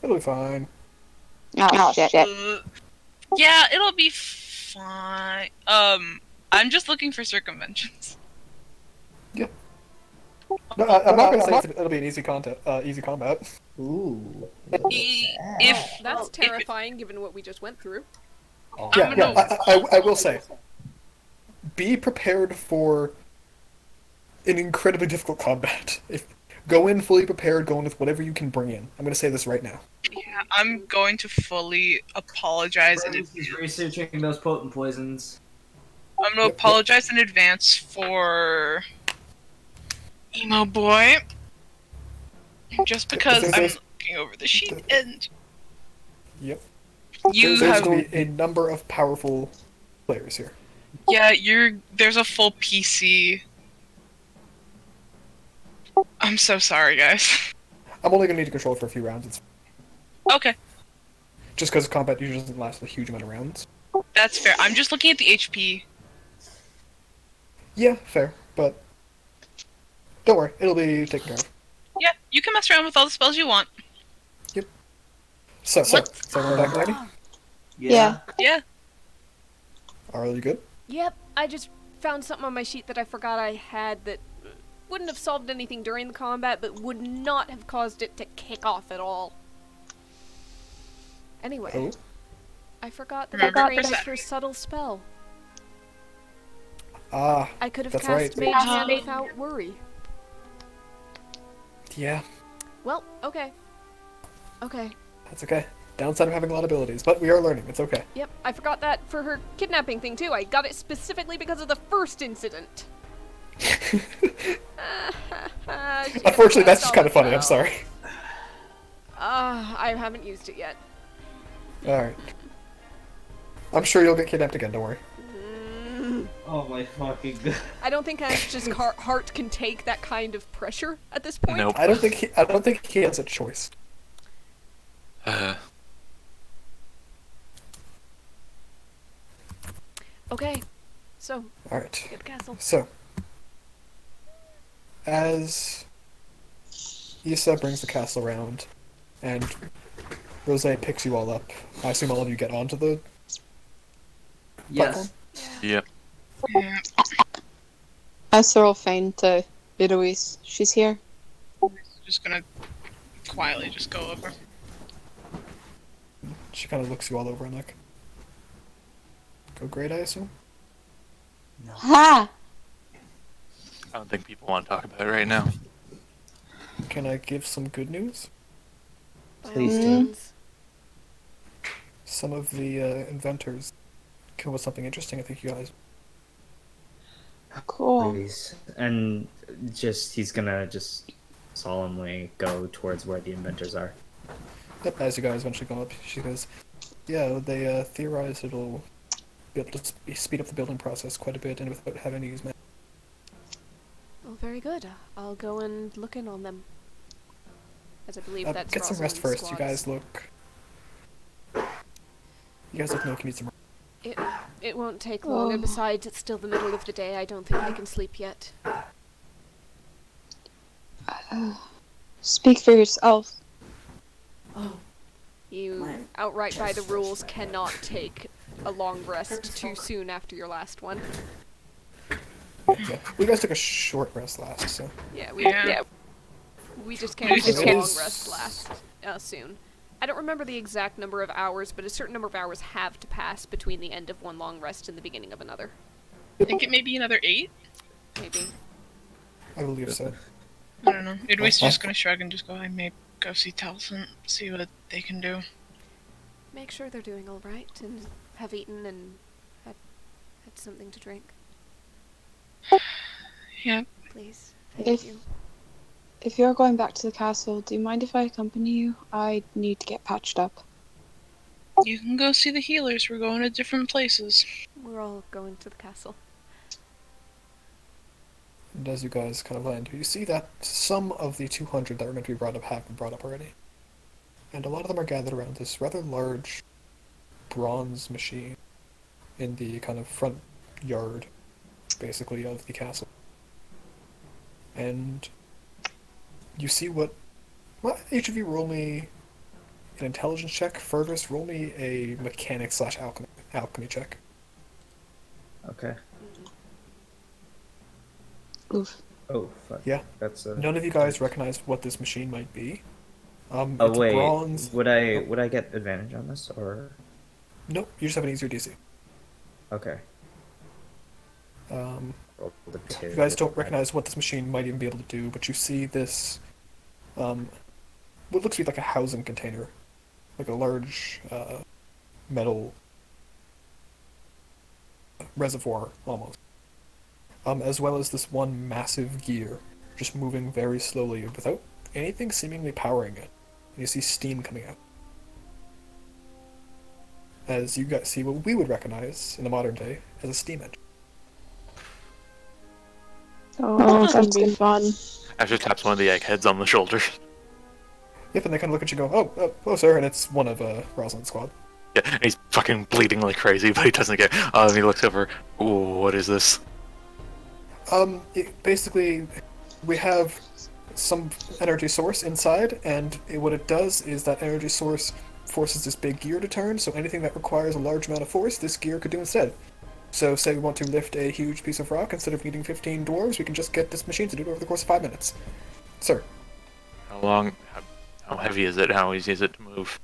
It'll be fine. Oh, shit. Yeah, it'll be fine. I'm just looking for circumventions. No, I'm not gonna say it'll be an easy combat. Ooh. If That's terrifying, given what we just went through. Yeah, I will say, be prepared for an incredibly difficult combat. Go in fully prepared, go in with whatever you can bring in. I'm gonna say this right now. yeah, I'm going to fully apologize in advance. He's researching those potent poisons. I'm gonna apologize in advance for Emo Boy. Just because I'm looking over the sheet and Yep. you There's have. going to be a number of powerful players here. Yeah, there's a full PC. I'm so sorry, guys. I'm only gonna need to control it for a few rounds. It's Okay, just because combat usually doesn't last a huge amount of rounds. that's fair. I'm just looking at the HP. Yeah, fair, but don't worry, it'll be taken care of. Yeah, you can mess around with all the spells you want. So What? everyone back ready? Yeah. Yeah. Are you good? Yep, I just found something on my sheet that I forgot I had that wouldn't have solved anything during the combat, but would not have caused it to kick off at all. Anyway, Oh, I forgot that Remember I trained percent. for subtle spell. I could have That's cast right. Mage Hand without worry. yeah, Well, okay. Okay. that's okay. Downside of having a lot of abilities, but we are learning. It's okay. Yep, I forgot that for her kidnapping thing too. I got it specifically because of the first incident. Unfortunately, that's just kind of funny. I'm sorry. I haven't used it yet. All right. I'm sure you'll get kidnapped again. Don't worry. Oh my fucking god. I don't think Ash's heart can take that kind of pressure at this point. Nope. I don't think he has a choice. Okay, so All right. get the castle. So, as Issa brings the castle around, and Rose picks you all up, I assume all of you get onto the platform? Yep. Yeah. I throw Fane to Eloise. She's here. Just gonna quietly just go over. She kind of looks you all over and like, go great, I assume? Ha! I don't think people want to talk about it right now. Can I give some good news? By all Please do. means. Some of the inventors came up with something interesting, I think you guys. Cool. Please. And he's gonna just solemnly go towards where the inventors are. Yep, as you guys eventually go up, she goes, yeah, they theorize it'll be able to speed up the building process quite a bit and without having to use magic. Well, very good. I'll go and look in on them. As I believe that's Get some rest Rosalind's first. You squads. guys look like you need some. It won't take long, and besides, it's still the middle of the day. I don't think I can sleep yet. Speak for yourself. You, outright by the rules, cannot take a long rest too soon after your last one. Yeah. You guys took a short rest last, so. Yeah, Yeah. we just can't take a It long is- rest soon. I don't remember the exact number of hours, but a certain number of hours have to pass between the end of one long rest and the beginning of another. I think it may be another 8. Maybe. I believe so. I don't know. Idway's just gonna shrug and just go, I may go see Taliesin, see what they can do. Make sure they're doing all right and have eaten and had something to drink, Yeah. please. Thank If- you. If you're going back to the castle, do you mind if I accompany you? I need to get patched up. You can go see the healers. We're going to different places. We're all going to the castle. And as you guys kind of land, you see that some of the 200 that were meant to be brought up have been brought up already. And a lot of them are gathered around this rather large bronze machine in the kind of front yard, basically, of the castle. And you see what... Well, each of you roll me an intelligence check. Furthest, roll me a mechanic/alchemy check. Okay. Oof. Oh, fuck. Yeah. That's None of you guys recognize what this machine might be. Oh It's wait, bronze. would I get advantage on this, or...? Nope, you just have an easier DC. Okay. Um, Roll the 2. you guys don't recognize what this machine might even be able to do, but you see this, what looks to be like a housing container, like a large metal reservoir almost, as well as this one massive gear just moving very slowly without anything seemingly powering it. And you see steam coming out. As you guys see what we would recognize in the modern day as a steam engine. Oh, that's gonna be fun. Asher taps one of the eggheads on the shoulder. Yep, and they kind of look at you and go, oh, sir, and it's one of Rosalind's squad. Yeah, and he's fucking bleeding like crazy, but he doesn't care. He looks over. Ooh, what is this? Basically, we have some energy source inside, and what it does is that energy source forces this big gear to turn, so anything that requires a large amount of force, this gear could do instead. So say we want to lift a huge piece of rock, instead of needing 15 dwarves, we can just get this machine to do it over the course of 5 minutes. Sir. How heavy is it? How easy is it to move?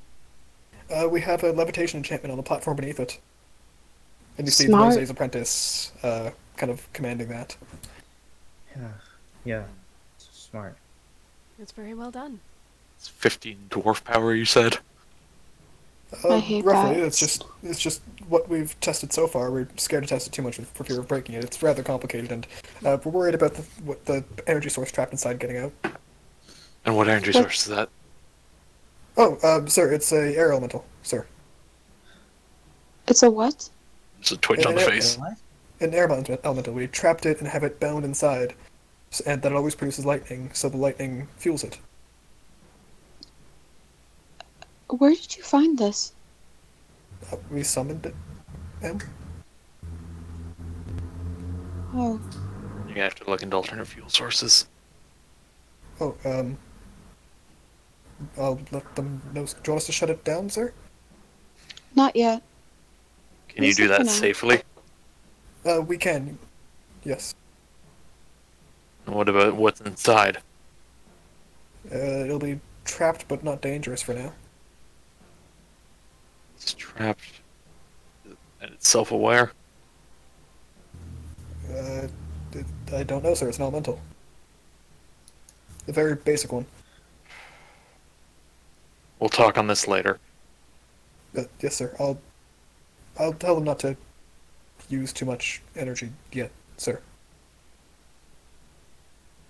We have a levitation enchantment on the platform beneath it. And you see Smart. Rose's apprentice kind of commanding that. Yeah. Smart. It's very well done. It's 15 dwarf power, you said? I hate roughly, that. it's just what we've tested so far. We're scared to test it too much for fear of breaking it. It's rather complicated, and we're worried about what the energy source trapped inside getting out. And what energy source is that? Oh, sir, it's a air elemental, sir. It's a what? It's a twitch on the Yeah, face. What? an air elemental. We trapped it and have it bound inside, and that it always produces lightning, so the lightning fuels it. Where did you find this? We summoned it, ma'am. Oh, You're gonna have to look into alternate fuel sources. Oh, I'll let them know. Do you want us to shut it down, sir? not yet. Can you Use do it for that now. safely? We can. Yes. And what about what's inside? It'll be trapped but not dangerous for now. It's trapped and it's self-aware. Uh, I don't know, sir. It's an elemental. The very basic one. We'll talk on this later. Yes, sir. I'll tell them not to use too much energy yet, sir.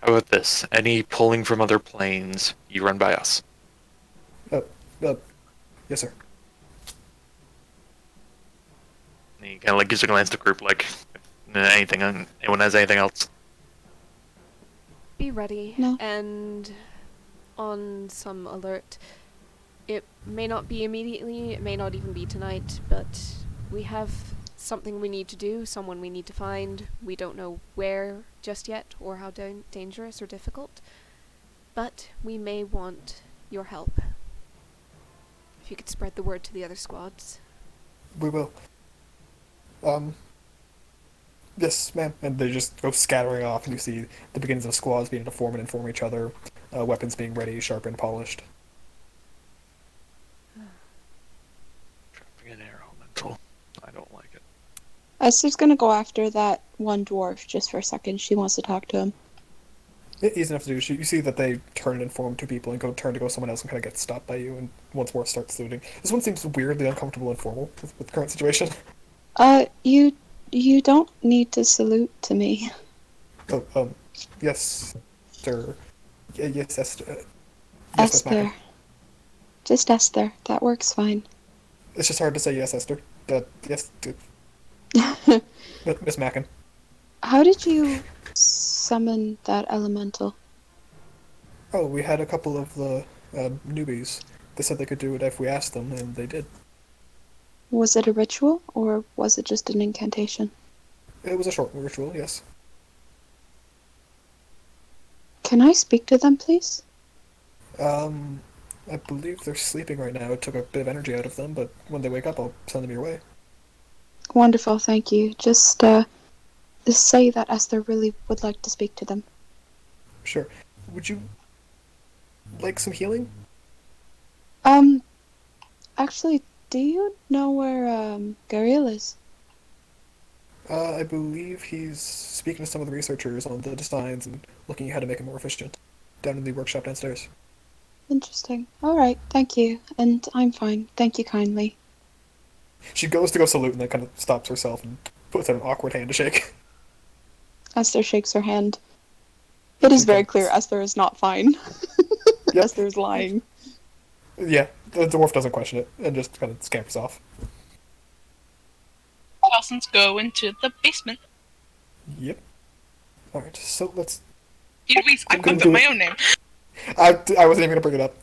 How about this? Any pulling from other planes, you run by us. Yes, sir. And he kind of like gives a glance to the group, like anyone has anything else. Be ready. No. And on some alert. It may not be immediately, it may not even be tonight, but we have something we need to do, someone we need to find. We don't know where just yet, or how dangerous or difficult, but we may want your help. If you could spread the word to the other squads. We will. Yes, ma'am. And they just go scattering off, and you see the beginnings of squads beginning to form and inform each other, weapons being ready, sharpened, polished. Trapping an air elemental. I don't like it. Esther's gonna go after that one dwarf just for a second. She wants to talk to him. Easy enough to do. You see that they turn and inform two people and turn to go somewhere else and kind of get stopped by you, and once more start saluting. This one seems weirdly uncomfortable and formal with the current situation. You don't need to salute to me. Oh, yes, sir. Yes, Esther. Yes, Miss Esther. Mackin. Just Esther. That works fine. It's just hard to say yes, Esther. Yes, Miss Mackin. How did you summon that elemental? Oh, we had a couple of the newbies. They said they could do it if we asked them, and they did. Was it a ritual, or was it just an incantation? It was a short ritual, yes. Can I speak to them, please? I believe they're sleeping right now. It took a bit of energy out of them, but when they wake up, I'll send them your way. Wonderful, thank you. Just say that Esther really would like to speak to them. Sure. Would you like some healing? Actually, do you know where Gariel is? I believe he's speaking to some of the researchers on the designs and looking at how to make it more efficient. Down in the workshop downstairs. Interesting. Alright, thank you. And I'm fine. Thank you kindly. She goes to go salute and then kind of stops herself and puts out an awkward hand to shake. Esther shakes her hand. It is very clear Esther is not fine. Yep. Esther is lying. Yeah, the dwarf doesn't question it and just kind of scampers off. Chalsons go into the basement. Yep. Alright, so let's... I put up my own name. I wasn't even going to bring it up.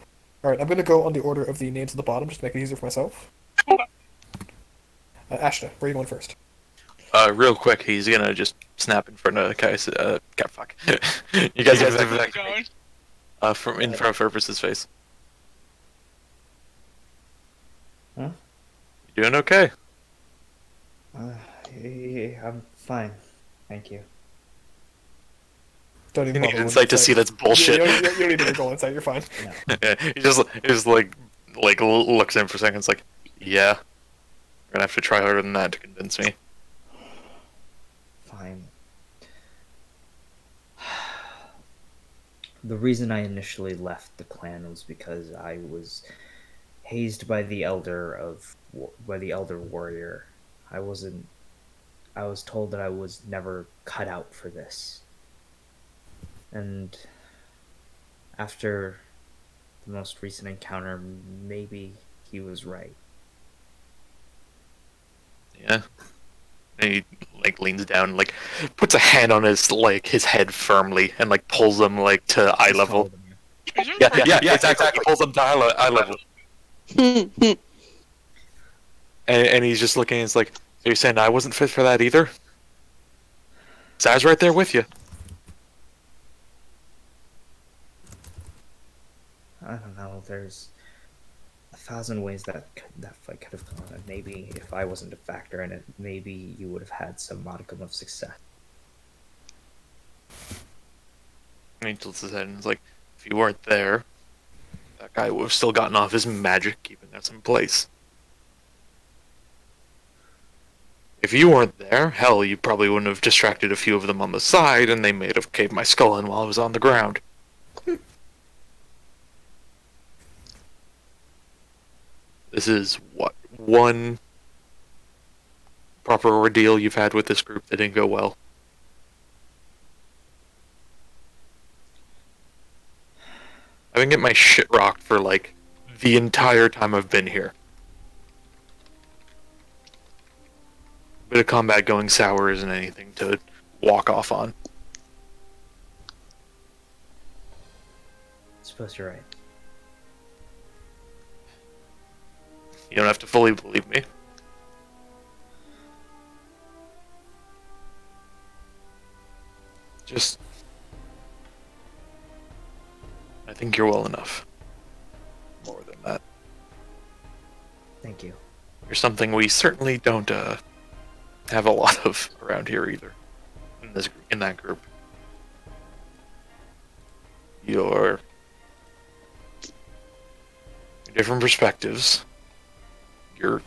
Alright, I'm going to go on the order of the names at the bottom, just to make it easier for myself. Ashta, where are you going first? Real quick, he's gonna just snap in front of the guys. Fuck. You guys have to Going. from in front of Purpose's face. Huh? You doing okay? Yeah, I'm fine. Thank you. Don't even You need bother insight to with see that's bullshit. You don't need to go inside, you're fine. Yeah, he just like looks in for seconds, like, yeah. You're gonna have to try harder than that to convince me. Fine. The reason I initially left the clan was because I was hazed by the elder warrior. I was told that I was never cut out for this. And after the most recent encounter, maybe he was right. Yeah. And he like leans down and like puts a hand on his head firmly and like pulls him like to eye He's level. taller than you. Yeah, exactly. He pulls him to eye level. And he's just looking and it's like, so you're saying I wasn't fit for that either? 'Cause I was right there with you. I don't know. There's 1,000 ways that fight could have gone, and maybe if I wasn't a factor in it, maybe you would have had some modicum of success. And he tilts his head and is like, if you weren't there, that guy would have still gotten off his magic keeping us in place. If you weren't there, hell, you probably wouldn't have distracted a few of them on the side, and they may have caved my skull in while I was on the ground. This is, what, one proper ordeal you've had with this group that didn't go well? I've been getting my shit rocked for, like, the entire time I've been here. Bit of combat going sour isn't anything to walk off on. I suppose you're right. You don't have to fully believe me. Just... I think you're well enough. More than that. Thank you. You're something we certainly don't, have a lot of around here either. In that group. Your different perspectives. Your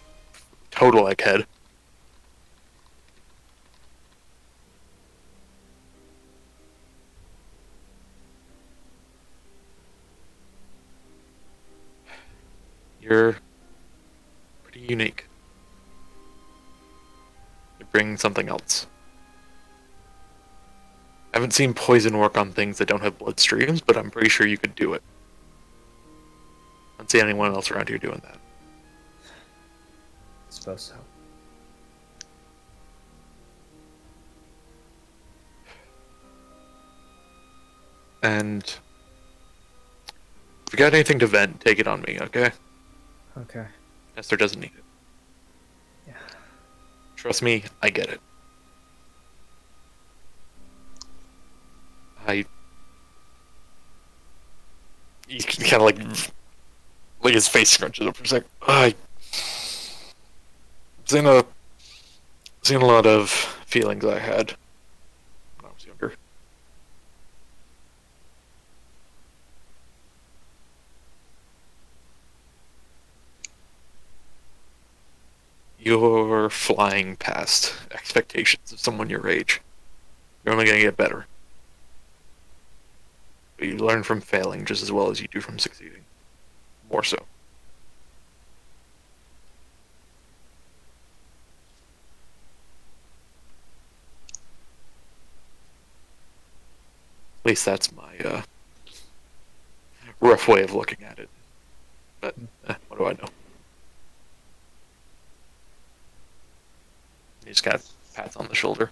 total egghead. You're pretty unique. You bring something else. I haven't seen poison work on things that don't have bloodstreams, but I'm pretty sure you could do it. I don't see anyone else around here doing that. I suppose so. And if you got anything to vent, take it on me, okay? Okay. Esther doesn't need it. Yeah. Trust me, I get it. He kind of like his face scrunches up for a sec. Seen a lot of feelings I had when I was younger. You're flying past expectations of someone your age. You're only gonna get better. But you learn from failing just as well as you do from succeeding. More so. At least that's my rough way of looking at it. But what do I know? He just kind of pats on the shoulder.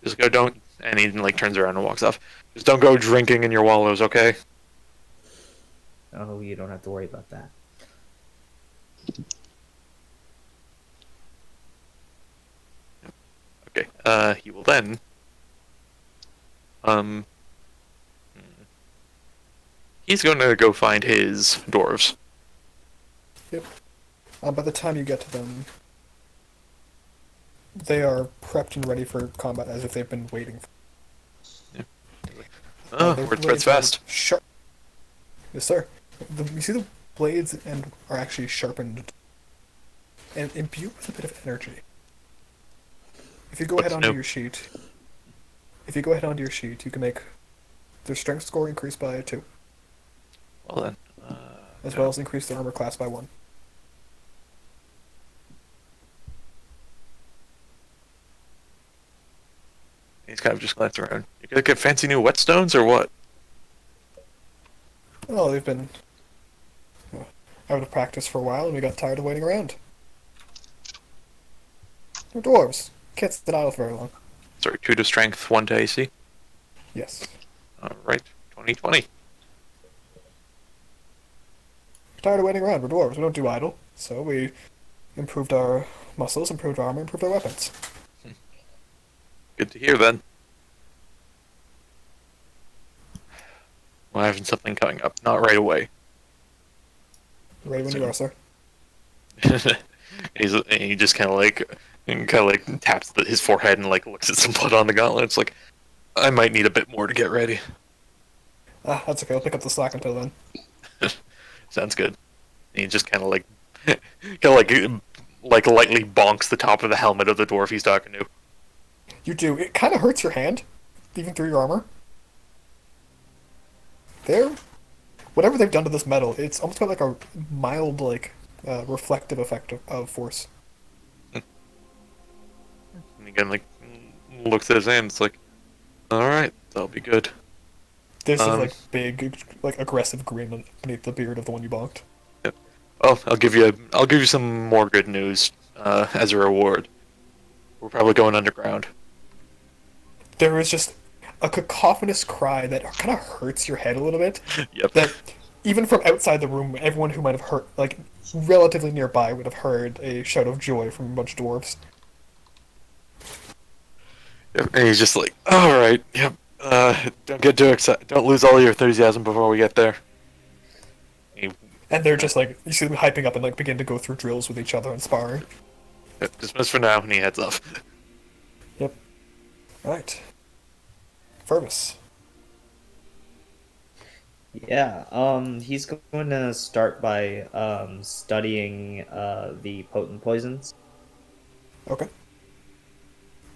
Just go, don't, and he like turns around and walks off. Just don't go drinking in your wallows, okay? Oh, you don't have to worry about that. Okay. He will then. He's going to go find his dwarves. Yep. By the time you get to them, they are prepped and ready for combat as if they've been waiting. Word spreads fast. Sharp. Yes, sir. You see the blades and are actually sharpened and imbued with a bit of energy. If you go ahead onto your sheet, you can make their strength score increase by 2. Well then. As well as increase their armor class by 1. He's kind of just glancing around. You gonna get fancy new whetstones or what? Well, they've been out of practice for a while, and we got tired of waiting around. We're dwarves. Can't sit idle for very long. Sorry, 2 to strength, 1 to AC. Yes. Alright, 2020. We're tired of waiting around. We're dwarves. We don't do idle. So we improved our muscles, improved our armor, improved our weapons. Good to hear then. Well, I have something coming up. Not right away. Ready when you are, sir. He just kind of like taps his forehead and like looks at some blood on the gauntlet. It's like, I might need a bit more to get ready. Ah, that's okay. I'll pick up the slack until then. Sounds good. And he just kind of like lightly bonks the top of the helmet of the dwarf he's talking to. You do. It kind of hurts your hand, even through your armor. Whatever they've done to this metal, it's almost got like a mild, like, reflective effect of force. And he kind of like looks at his hand. It's like, all right, that'll be good. There's this like big, like aggressive grin beneath the beard of the one you bonked. Yep. Oh, I'll give you some more good news as a reward. We're probably going underground. There is just a cacophonous cry that kind of hurts your head a little bit. Yep. That even from outside the room, everyone who might have heard, like relatively nearby, would have heard a shout of joy from a bunch of dwarves. Yep. And he's just like, all right, yep. Don't get too excited. Don't lose all your enthusiasm before we get there. And they're just like, you see them hyping up and like begin to go through drills with each other and sparring. Yep, dismiss for now, and he heads off. Yep. Alright. Fervus. Yeah, he's going to start by studying the potent poisons. Okay.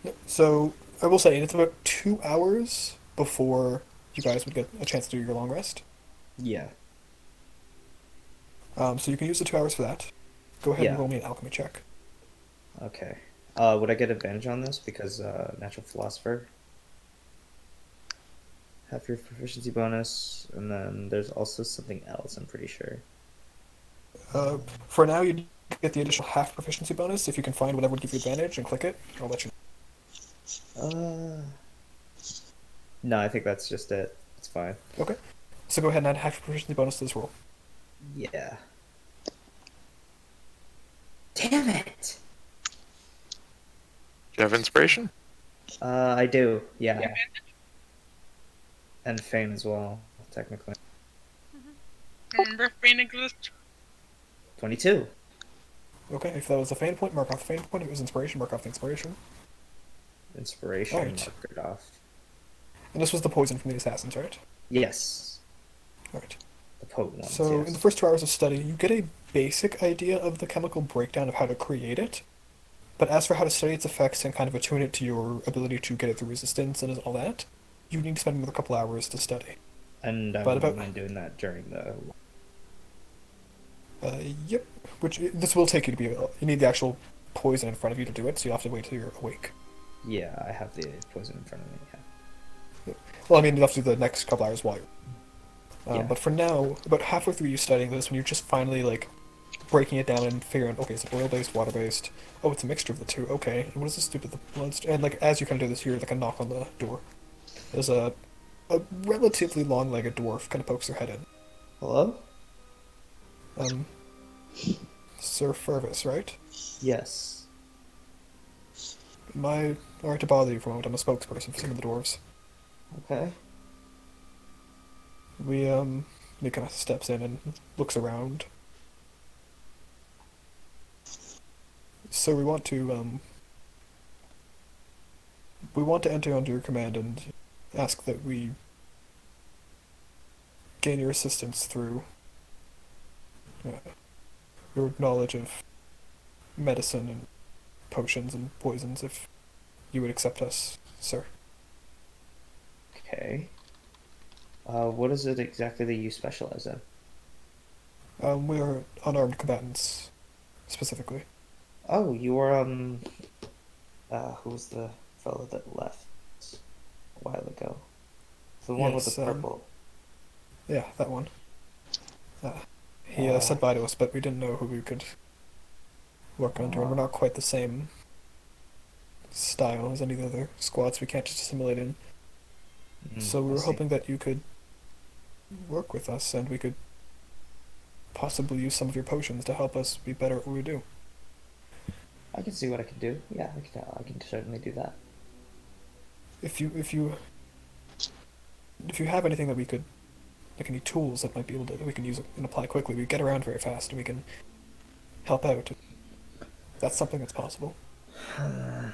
Yep. So, I will say, it's about 2 hours before you guys would get a chance to do your long rest. Yeah. So you can use the 2 hours for that. Go ahead and Yeah. roll me an alchemy check. Okay. Would I get advantage on this because natural philosopher? Half your proficiency bonus, and then there's also something else. I'm pretty sure. For now, you get the additional half proficiency bonus. If you can find whatever would give you advantage and click it, I'll let you know. No, I think that's just it. It's fine. Okay. So go ahead and add half your proficiency bonus to this roll. Yeah. Damn it! Do you have inspiration? I do. Yeah. And Fane as well, technically. Remember Fane exists? 22. Okay, if that was a fame point, mark off the fame point. If it was inspiration, mark off the inspiration. Inspiration, Right. mark it off. And this was the poison from the assassins, right? Yes. Right. The potent ones, So yes. in the first 2 hours of study, you get a basic idea of the chemical breakdown of how to create it. But as for how to study its effects and kind of attune it to your ability to get it through resistance and all that, you need to spend another couple hours to study. And I but wouldn't about- mind doing that during the... Yep. Which, this will take you to be able... You need the actual poison in front of you to do it, so you'll have to wait till you're awake. Yeah, I have the poison in front of me, yeah. Well, I mean, you'll have to do the next couple hours while you're... Yeah. But for now, about halfway through you studying this, when you're just finally, like, breaking it down and figuring, okay, is it oil-based, water-based? Oh, it's a mixture of the two, okay. And what does this do to the blood? And, like, as you kind of do this, you hear, like, a knock on the door. There's a relatively long-legged dwarf kind of pokes their head in. Hello? Sir Fervus, right? Yes. Am I alright to bother you for a moment? I'm a spokesperson for some of the dwarves. Okay. He kind of steps in and looks around. So we want to enter under your command and ask that we gain your assistance through your knowledge of medicine and potions and poisons, if you would accept us, sir. Okay. What is it exactly that you specialize in? We are unarmed combatants, specifically. Oh, you were, who was the fellow that left a while ago? The one with Yes, the purple. Yeah, that one. He said bye to us, but we didn't know who we could work under, and we're not quite the same style as any of the other squads. We can't just assimilate in. So we I were see. hoping that you could work with us, and we could possibly use some of your potions to help us be better at what we do. I can see what I can do. Yeah, I can certainly do that. If you have anything that we could, like any tools that might be able to we can use and apply quickly, we get around very fast and we can help out. That's something that's possible. I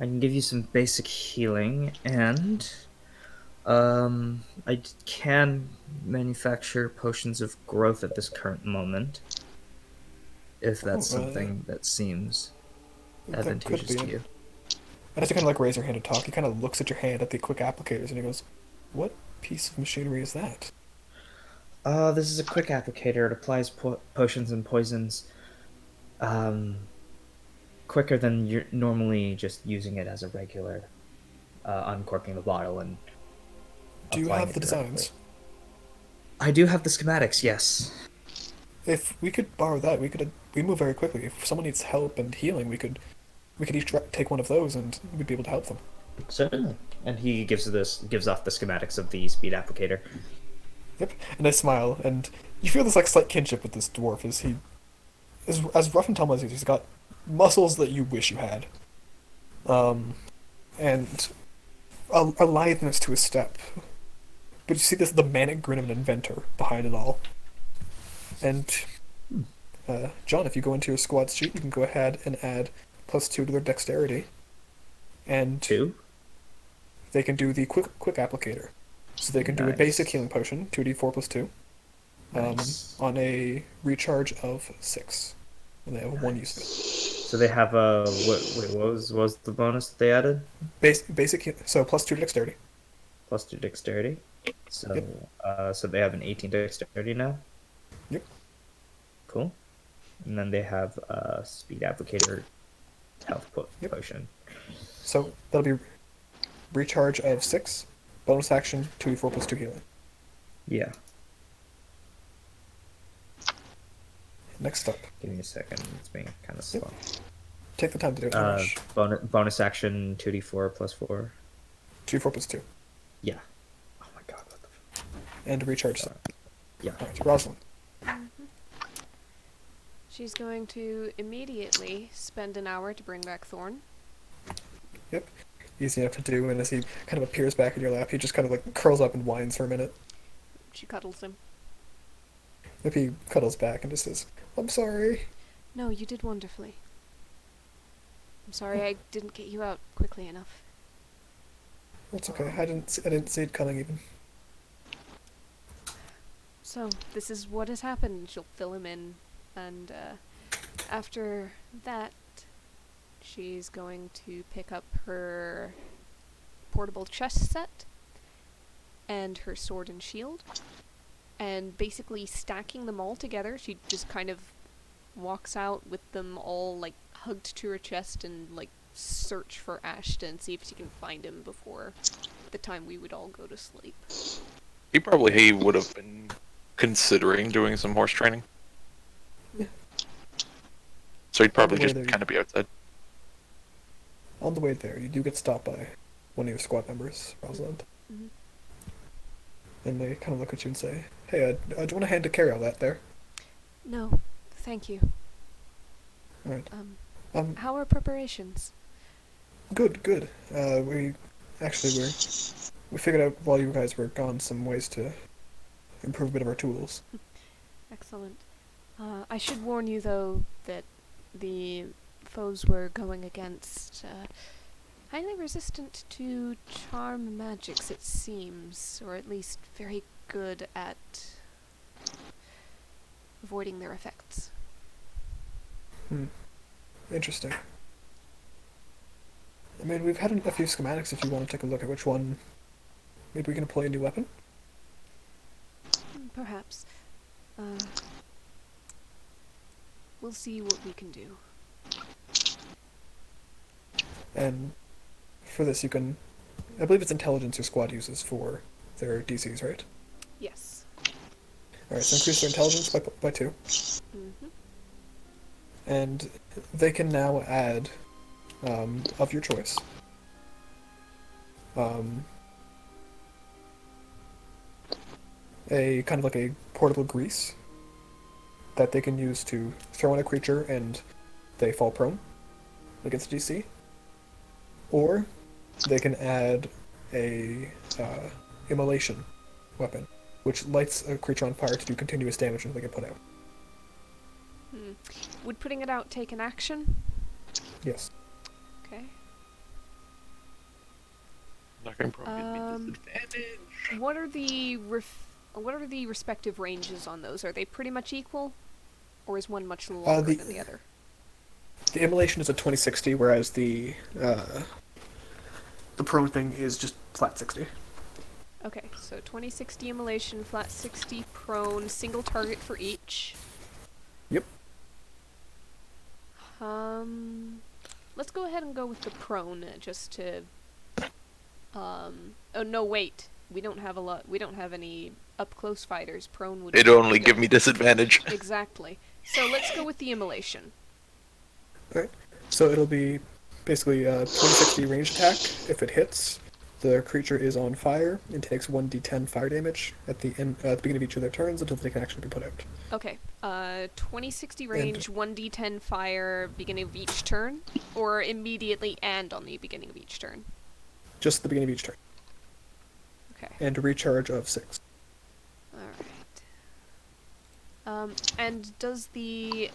can give you some basic healing, and I can manufacture potions of growth at this current moment, if that's Oh, something that seems that could advantageous be to it. you. And as you kind of like raise your hand to talk, he kind of looks at your hand at the quick applicators and he goes, "What piece of machinery is that?" This is a quick applicator. It applies potions and poisons quicker than you're normally just using it as a regular uncorking the bottle and Do you applying have it the directly. designs? I do have the schematics, yes. If we could borrow that, we'd move very quickly. If someone needs help and healing, we could each take one of those and we'd be able to help them. Certainly. And he gives off the schematics of the speed applicator. Yep. And I smile, and you feel this like slight kinship with this dwarf as he is as rough and tumble as he is. He's got muscles that you wish you had. And a litheness to his step. But you see the manic grin of an inventor behind it all. And John, if you go into your squad sheet, you can go ahead and add +2 to their dexterity. And 2? they can do the quick applicator. So they can do a Nice. basic healing potion, 2d4 +2, Nice. on a recharge of 6. And they have one use of it. So they have a what was the bonus that they added? So +2 to dexterity. +2 dexterity. So Yep. So they have an 18 dexterity now. Yep. Cool. And then they have a speed applicator health Yep. potion. So that'll be recharge of 6, bonus action 2d4 +2 healing. Yeah. Next up, Give me a second. It's being kind of slow. take the time to do it. No rush. Bonus action 2d4 +4. 2d4 +2. Yeah. Oh my god. What the And recharge 6. Yeah. Alright, Rosalind. She's going to immediately spend an hour to bring back Thorn. Yep. Easy enough to do, and as he kind of appears back in your lap, he just kind of like curls up and whines for a minute. She cuddles him. If he cuddles back and just says, "I'm sorry." No, you did wonderfully. I'm sorry I didn't get you out quickly enough. That's okay. I didn't see it coming even. So, this is what has happened. She'll fill him in. And after that, she's going to pick up her portable chest set and her sword and shield. And basically stacking them all together, she just kind of walks out with them all like hugged to her chest and like search for Ashton, see if she can find him before the time we would all go to sleep. He would have been considering doing some horse training. Yeah. So he'd probably By the way, just there you- kind of be outside. On the way there, you do get stopped by one of your squad members, Rosalind. Mhm. And they kind of look at you and say, "Hey, do you want a hand to carry all that there?" No, thank you. Alright. Um, how are preparations? Good. We figured out while you guys were gone some ways to improve a bit of our tools. Excellent. I should warn you, though, that the foes we're going against, highly resistant to charm magics, it seems, or at least very good at avoiding their effects. Interesting. I mean, we've had a few schematics if you want to take a look at which one. Maybe we can employ a new weapon? Perhaps. We'll see what we can do. And for this, you can. I believe it's intelligence your squad uses for their DCs, right? Yes. Alright, so increase their intelligence by 2. Mm-hmm. And they can now add of your choice. A kind of like a portable grease that they can use to throw on a creature and they fall prone against DC. Or they can add a immolation weapon, which lights a creature on fire to do continuous damage until they get put out. Would putting it out take an action? Yes. Okay. Not gonna probably be disadvantage. What are the respective ranges on those? Are they pretty much equal, or is one much longer than the other? The immolation is a 20-60, whereas the prone thing is just flat 60. Okay, so 20-60 immolation, flat 60 prone, single target for each. Yep. Let's go ahead and go with the prone, just to... oh no, wait. We don't have any up-close fighters. Prone would... It'd only give me disadvantage. Exactly. So let's go with the immolation. Alright. So it'll be basically a 20-60 ranged attack. If it hits, the creature is on fire and takes 1d10 fire damage at the beginning of each of their turns until they can actually be put out. Okay. 20-60 range, 1d10 fire, beginning of each turn, or immediately and on the beginning of each turn? Just the beginning of each turn. Okay. And a recharge of 6. Alright. And does the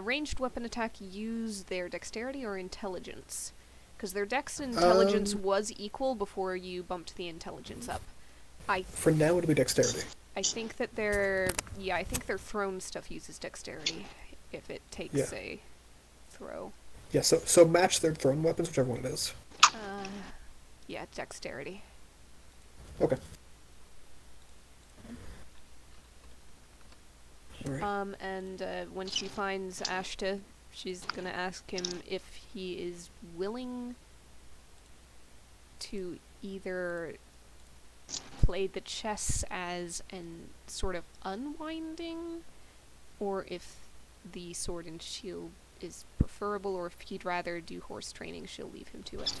ranged weapon attack use their dexterity or intelligence? Because their dex and intelligence was equal before you bumped the intelligence up. For now, it'll be dexterity. I think that I think their thrown stuff uses dexterity, if it takes a throw. Yeah, so match their thrown weapons, whichever one it is. Yeah, dexterity. Okay. Alright. And when she finds Ashta, she's gonna ask him if he is willing to either play the chess as an sort of unwinding, or if the sword and shield is preferable, or if he'd rather do horse training, she'll leave him to it.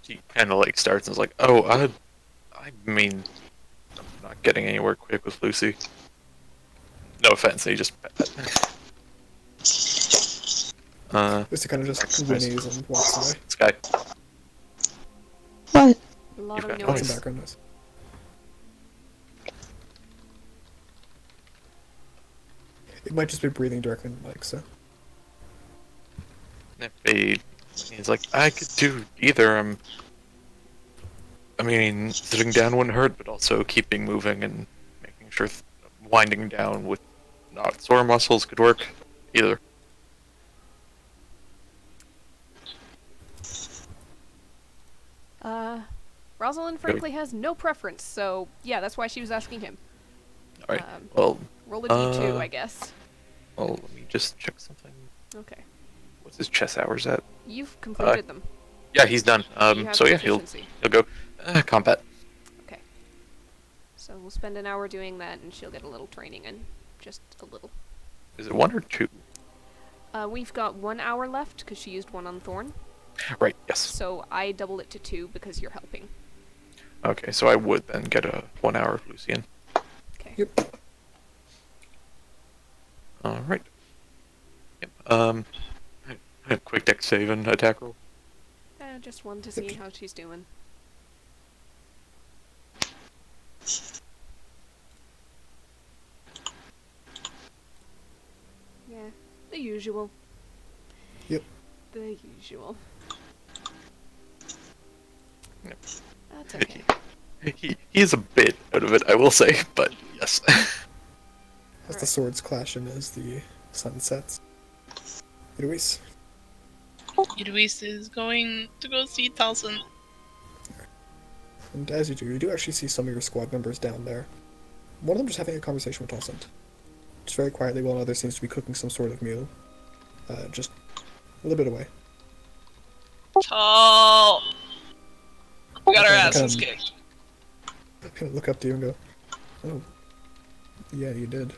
He kind of like starts and is like, "Oh, I mean, I'm not getting anywhere quick with Lucy. No offense, he just." Lucy kind of just whinnies and walks away. Sky. What? A lot You've of got Some noise. background noise. It might just be breathing directly in the mic, so. He's like, I could do either. I mean, sitting down wouldn't hurt, but also keeping moving and making sure winding down with not sore muscles could work. Either. Rosalind frankly has no preference, so yeah, that's why she was asking him. Alright, well, Roll a d2, I guess. well, let me just check something. Okay. What's his chess hours at? You've completed them. Yeah, he's done. You have So yeah, he'll proficiency. go combat. Okay. So we'll spend an hour doing that, and she'll get a little training in. Just a little. Is it 1 or 2? We've got 1 hour left, because she used one on Thorn. Right. Yes. So I double it to 2, because you're helping. Okay, so I would then get a 1 hour of Lucian. Okay. Yep. Alright. Yep. Quick dex save and attack roll. Just one to see how she's doing. Yeah, the usual. Yep. The usual. Yep. That's okay. He is a bit out of it, I will say, but yes. As the swords clash and as the sun sets. Luis. Luis is going to go see Talson. And as you do actually see some of your squad members down there. One of them just having a conversation with Talsant. Just very quietly while another seems to be cooking some sort of meal. Just a little bit away. Tal! We got our Okay, asses come. kicked. I kind of look up to you and go, oh, yeah, you did.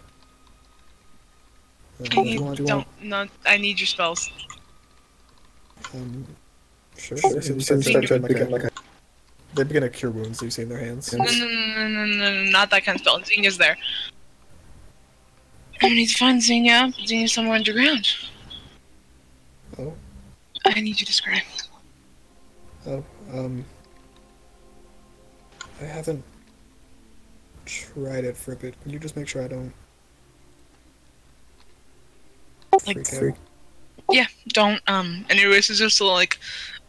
I need your spells. Sure. They begin to cure wounds that you see in their hands. No, not that kind of spell. Xenia's there. I need to find Xenia. Xenia's somewhere underground. Oh. I need you to describe. Oh, I haven't tried it for a bit. Can you just make sure I don't freak out? Yeah, don't. And anyways, is just to like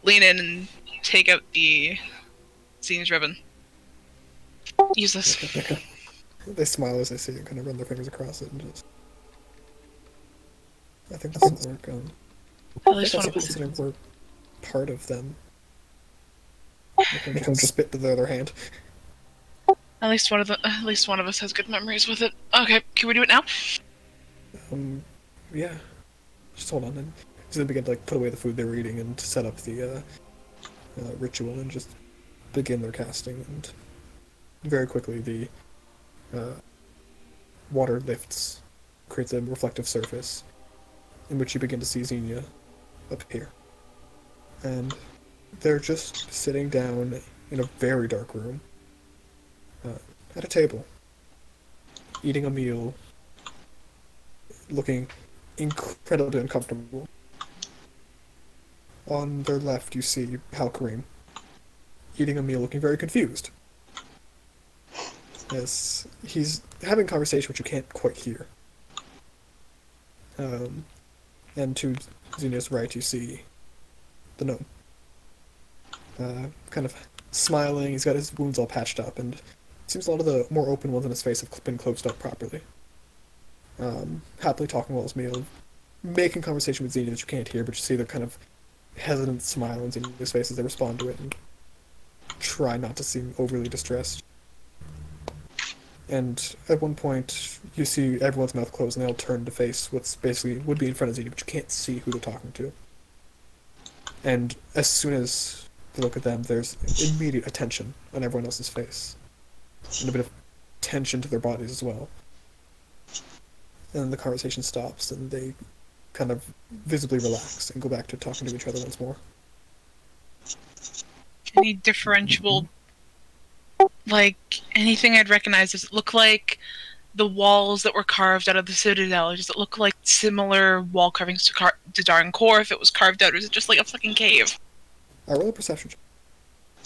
lean in and take out the Xenia's ribbon. Use this. They smile as they see it, kind of run their fingers across it, and just. I think this will work. At least one of us. Considering we're part of them. They can spit to the other hand. At least one of us has good memories with it. Okay, can we do it now? Yeah. Just hold on, and he's gonna begin to like put away the food they were eating and set up the ritual and just begin their casting. And very quickly, the water lifts, creates a reflective surface, in which you begin to see Xenia appear. And they're just sitting down in a very dark room, at a table, eating a meal, looking incredibly uncomfortable. On their left, you see Hal Kareem, eating a meal, looking very confused. Yes, he's having a conversation which you can't quite hear. And to Xenia's right, you see the gnome. Kind of smiling, he's got his wounds all patched up, and it seems a lot of the more open ones on his face have been closed up properly. Happily talking while his meal, making conversation with Xenia that you can't hear, but you see the kind of hesitant smile on Xenia's face as they respond to it, and try not to seem overly distressed. And at one point, you see everyone's mouth closed, and they all turn to face what's basically would be in front of Xenia, but you can't see who they're talking to. And as soon as they look at them, there's immediate attention on everyone else's face, and a bit of tension to their bodies as well. And then the conversation stops, and they kind of visibly relax and go back to talking to each other once more. Any differentiable, like, anything I'd recognize? Does it look like the walls that were carved out of the Citadel? Does it look like similar wall carvings to Darn Core if it was carved out, or is it just like a fucking cave? I roll a perception check.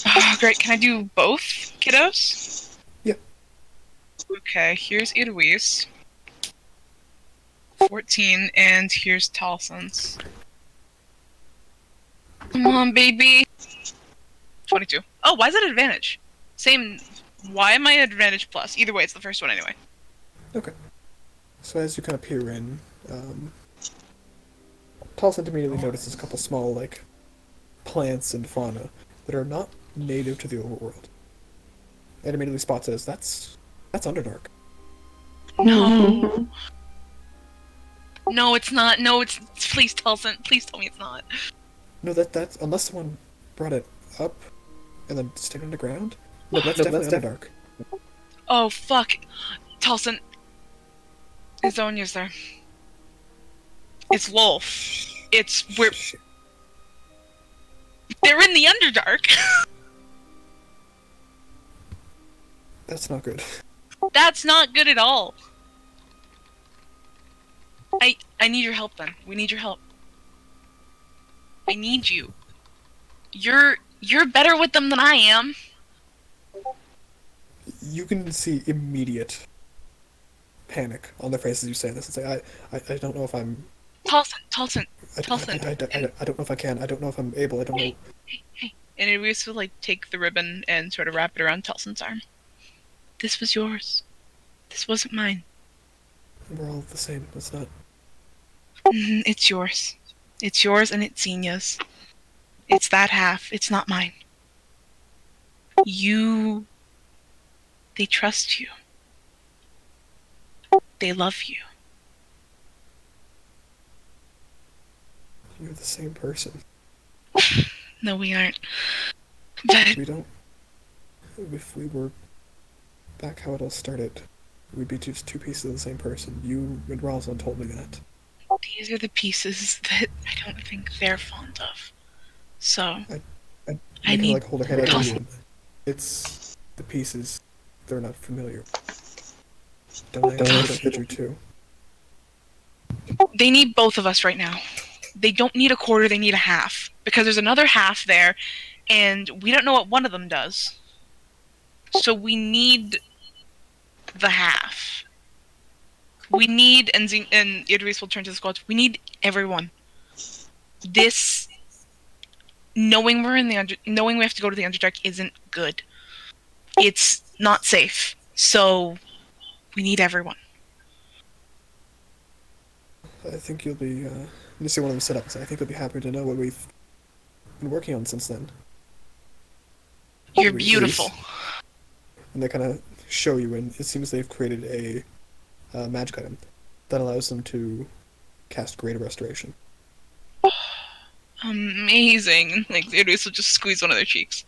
Oh, great. Can I do both, kiddos? Yeah. Okay, here's Eloise. 14, and here's Talson's. Come on, baby. 22. Oh, why is that advantage? Same. Why am I at advantage plus? Either way, it's the first one anyway. Okay. So as you kind of peer in, Talson immediately notices a couple small, like, plants and fauna that are not native to the overworld. And immediately spots it as, that's Underdark. No. No, it's not. No, it's... Please, Talson. Please tell me it's not. No, that's... Unless someone brought it up and then stick it underground? No, that's definitely Underdark. Oh, fuck. Talson. Izonia's there. It's Lolf. It's... We're... Shit. They're in the Underdark. That's not good. That's not good at all. I need your help then. We need your help. I need you. You're better with them than I am. You can see immediate panic on their faces as you say this and say, I don't know if I'm... Talson. I don't know if I can. I don't know if I'm able. I don't know. Hey. And it was to like take the ribbon and sort of wrap it around Talson's arm. This was yours. This wasn't mine. We're all the same. It's not... It's yours. It's yours and it's Xenia's. It's that half. It's not mine. They trust you. They love you. You're the same person. No, we aren't. But We don't... If we were back how it all started, we'd be just two pieces of the same person. You and Rosalind told me that. these are the pieces that I don't think they're fond of. So I I kind of need. like hold her head out to you. It's the pieces. They're not familiar. Don't I fit you too? They need both of us right now. They don't need a quarter, they need a half. Because there's another half there, and we don't know what one of them does. So we need the half. We need, and Idris will turn to the squads, we need everyone. This, knowing knowing we have to go to the Underdark isn't good. It's not safe. So, we need everyone. I think you'll be. Let me see one of them set up. I think you'll be happy to know what we've been working on since then. You're beautiful. And they kind of show you, and it seems they've created a magic item that allows them to cast Greater Restoration. Amazing. Like, Idris will just squeeze one of their cheeks.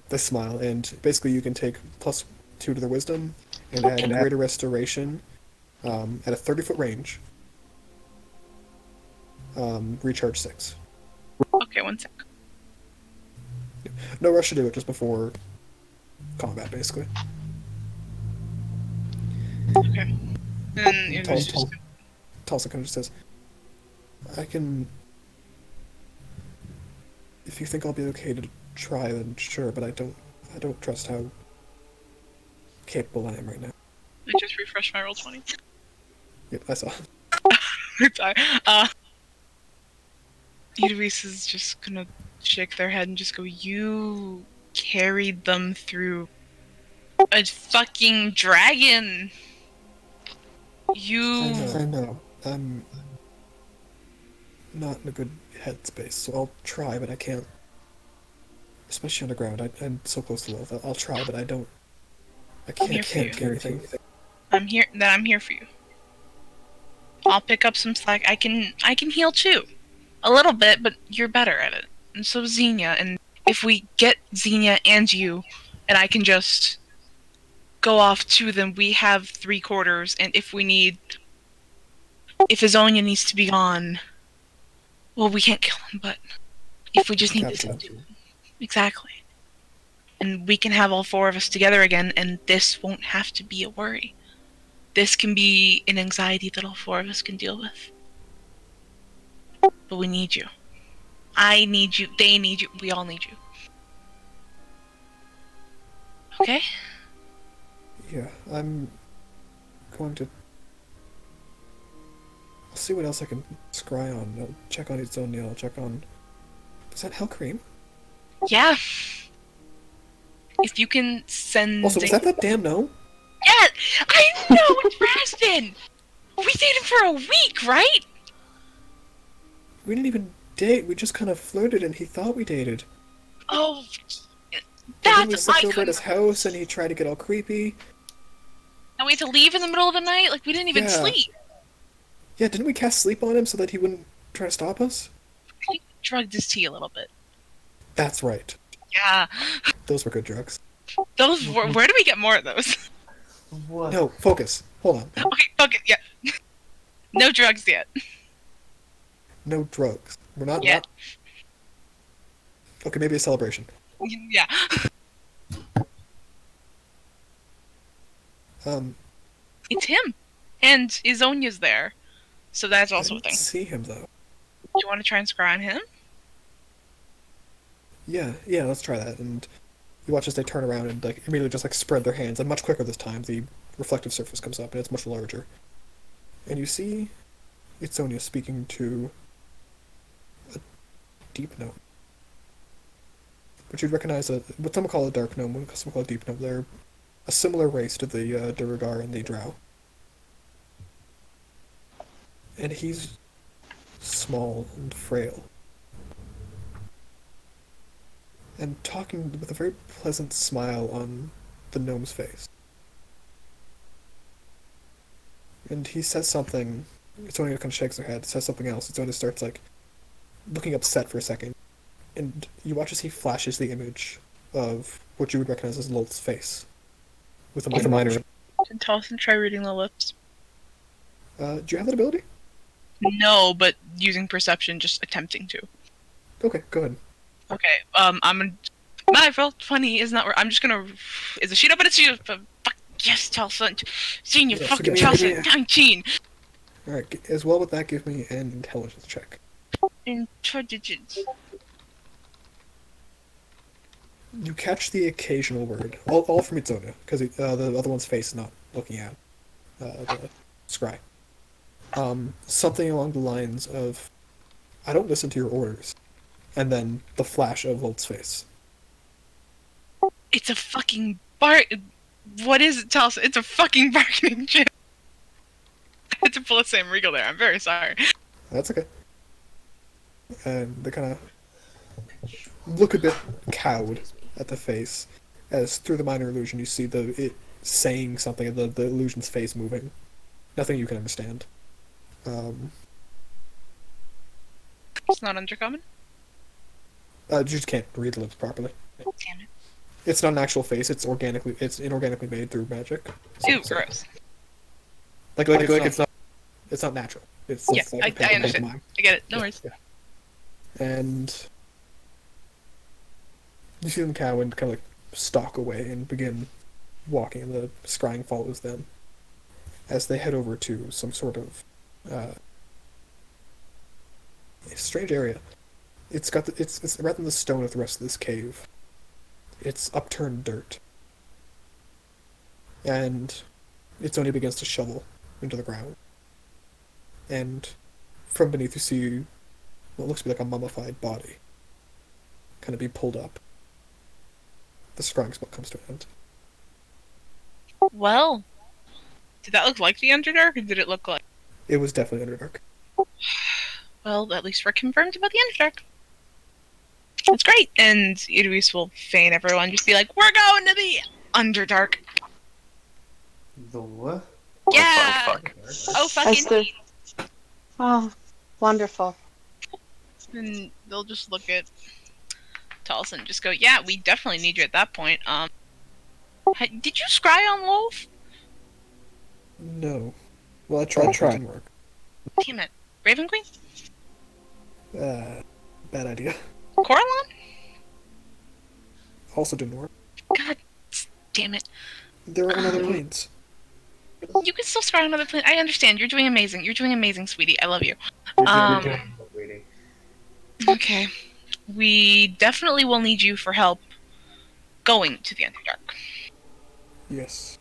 They smile, and basically you can take +2 to their wisdom and add Greater Restoration at a 30-foot range. Recharge 6. Okay, one sec. No rush to do it, just before combat, basically. Okay. And Idris just... Tulsa kind of just says, I can... If you think I'll be okay to try, then sure, but I don't trust how capable I am right now. I just refreshed my roll 20. Yep, I saw. Idris is just gonna shake their head and just go, you carried them through a fucking dragon! I know. I'm not in a good headspace, so I'll try, but I can't. Especially underground, I'm so close to Lilith. I'll try, but I can't do anything. I'm here for you. I'll pick up some slack. I can heal too. A little bit, but you're better at it. And so is Xenia, and if we get Xenia and you, and I can just go off to them, we have 3/4, and if Azonia needs to be gone, well, we can't kill him, but if we just need to do it. Exactly. And we can have all 4 of us together again, and this won't have to be a worry. This can be an anxiety that all 4 of us can deal with. But we need you. I need you. They need you. We all need you. Okay? Yeah, I'm going to... I'll see what else I can scry on. I'll check on Itzonia, I'll check on... Is that Hell Cream? Yeah. If you can send... Also, was that damn gnome? Yeah! I know! It's Rastin! We dated for a week, right? We didn't even date, we just kind of flirted and he thought we dated. Oh... And then we That's... slept over at his house and he tried to get all creepy. And we had to leave in the middle of the night? Like, we didn't even sleep. Yeah, didn't we cast sleep on him so that he wouldn't try to stop us? He drugged his tea a little bit. That's right. Yeah. Those were good drugs. Those were... Where do we get more of those? What? No, focus. Hold on. Okay, yeah. No drugs yet. No drugs. We're not... Yet. Okay, maybe a celebration. Yeah. It's him. And Izonia's there. So that's also I a thing. didn't see him, though. Do you want to try and scry on him? Yeah, let's try that. And you watch as they turn around and like immediately just like spread their hands, and much quicker this time. The reflective surface comes up and it's much larger. And you see Itzonia speaking to a deep gnome. But you'd recognize what some call a dark gnome, what some call a deep gnome. They're a similar race to the Duergar and the Drow. And he's small and frail. And talking with a very pleasant smile on the gnome's face. And he says something, Itzonia kind of shakes her head, says something else, Itzonia starts like looking upset for a second. And you watch as he flashes the image of what you would recognize as Lilith's face. With a minor. Can Taliesin try reading the lips? Do you have that ability? No, but using perception, just attempting to. Okay, go ahead. Okay. I'm gonna. My roll 20 is not. I'm just gonna. Is a sheet up, but it's you. Fuck yes, Telson. Senior Yeah, so fucking give me- Telson. 19. Alright, as well with that, give me an intelligence check. Intelligence. You catch the occasional word, all from Itzoda, because the other one's face is not looking at the scry. Something along the lines of, I don't listen to your orders. And then the flash of Volt's face. It's a fucking bar. What is it, Telson? It's a fucking bargaining chip. I had to pull a Sam Regal there. I'm very sorry. That's okay. And they kind of look a bit cowed at the face, as through the minor illusion you see it saying something, and the illusion's face moving. Nothing you can understand. It's not undercommon. You just can't read the lips properly. Damn it. It's not an actual face. It's inorganically made through magic. Ew, gross. Like it's not natural. It's Yeah, like I understand. I get it. No worries. Yeah. And you see them cow and kind of like stalk away and begin walking, and the scrying follows them as they head over to some sort of strange area. It's got it's rather than the stone of the rest of this cave, it's upturned dirt, and it's only begins to shovel into the ground. And from beneath you see what looks to be like a mummified body kind of be pulled up. The scrying spell comes to an end. Well, did that look like the Underdark, or did it look like? It was definitely Underdark. Well, at least we're confirmed about the Underdark. That's great. And Idris will feign everyone, just be like, "We're going to the Underdark." The what? Yeah. fuck. Oh fucking. Esther. Oh, wonderful. And they'll just look at Taliesin and just go, "Yeah, we definitely need you at that point." Did you scry on Loaf? No. Well, I tried. It didn't work. Damn it, Raven Queen, Bad idea. Coraline. Also didn't work. God damn it. There are on other planes. You can still scry on another plane. I understand. You're doing amazing. You're doing amazing, sweetie. I love you. Okay. We definitely will need you for help going to the Underdark. Yes.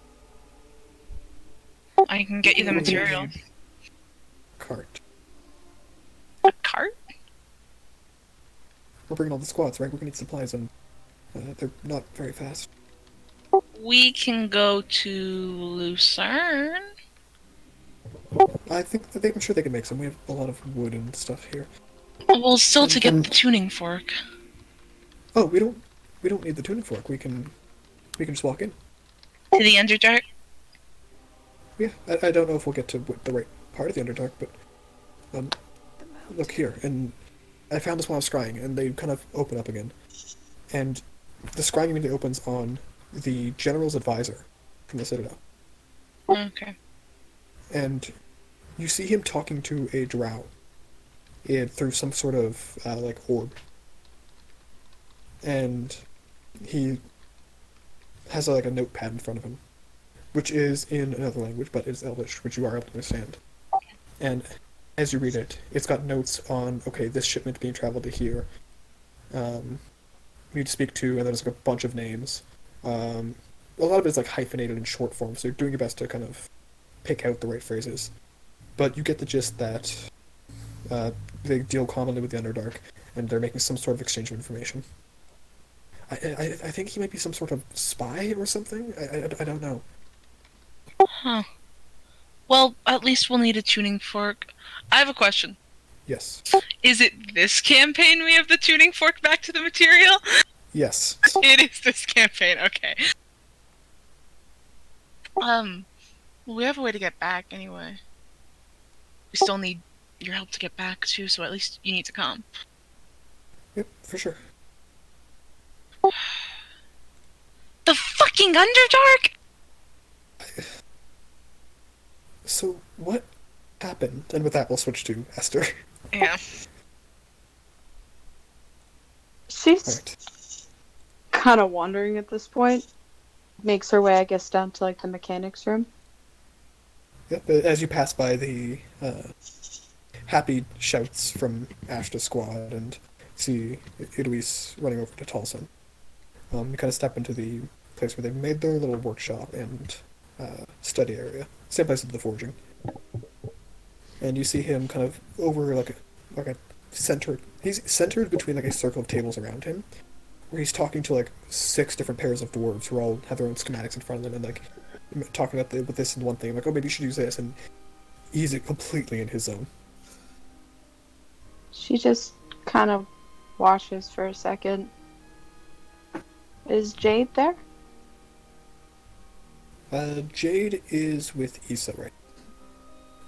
I can get you the material. Cart. A cart? We're bringing all the squads, right? We're gonna need supplies, and they're not very fast. We can go to Lucerne. I think that I'm sure they can make some. We have a lot of wood and stuff here. Well, still to get the tuning fork. Oh, we don't need the tuning fork. We can just walk in. To the Underdark? Yeah, I don't know if we'll get to the right part of the Underdark, but look here, and I found this while I was scrying, and they kind of open up again, and the scrying immediately opens on the general's advisor from the Citadel, Okay. and you see him talking to a drow, through some sort of like orb, and he has like a notepad in front of him, which is in another language, but it's Elvish, which you are able to understand. And as you read it, it's got notes on, okay, this shipment being traveled to here. We need to speak to, and then there's like a bunch of names. A lot of it's like hyphenated in short form, so you're doing your best to kind of pick out the right phrases. But you get the gist that they deal commonly with the Underdark, and they're making some sort of exchange of information. I think he might be some sort of spy or something. I don't know. Huh. Well, at least we'll need a tuning fork. I have a question. Yes. Is it this campaign we have the tuning fork back to the material? Yes. It is this campaign, okay. Well, we have a way to get back anyway. We still need your help to get back too, so at least you need to come. Yep, for sure. The fucking Underdark? So, what happened? And with that, we'll switch to Esther. Yeah. She's Alright. kind of wandering at this point. Makes her way, I guess, down to like the mechanics room. Yep, as you pass by the happy shouts from Ashta's squad and see Eloise running over to Tolson, you kind of step into the place where they've made their little workshop and study area. Same place as the forging. And you see him kind of over like a centered. He's centered between like a circle of tables around him, where he's talking to like 6 different pairs of dwarves who all have their own schematics in front of them and like talking about with this and one thing. I'm like, oh, maybe you should use this, and he's completely in his zone. She just kind of watches for a second. Is Jade there? Jade is with Issa right now,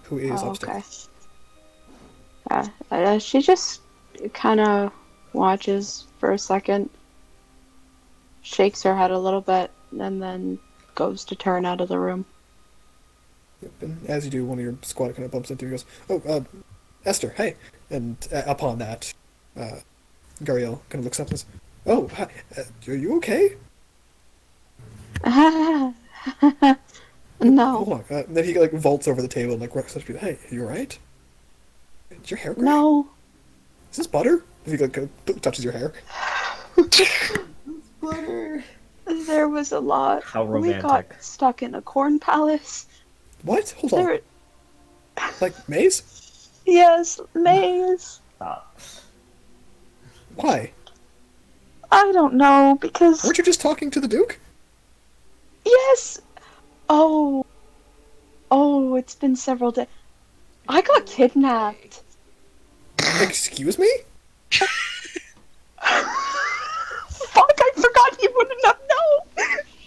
who is upstairs. Okay. Yeah, she just kind of watches for a second, shakes her head a little bit, and then goes to turn out of the room. Yep, and as you do, one of your squad kind of bumps into you and goes, "Oh, Esther, hey!" And upon that, Gariel kind of looks up and says, "Oh, hi, are you okay?" No. Hold on. And then he like vaults over the table and like walks up to you. Hey, are you alright? Is your hair gray? No. Is this butter? And he like touches your hair. Butter. There was a lot. How We romantic. got stuck in a corn palace. What? Hold on. There, Like maze? yes, maze. Stop. Why? I don't know, because... Weren't you just talking to the Duke? Yes! Oh, it's been several days. I got kidnapped. Excuse me? Fuck, I forgot you wouldn't have known.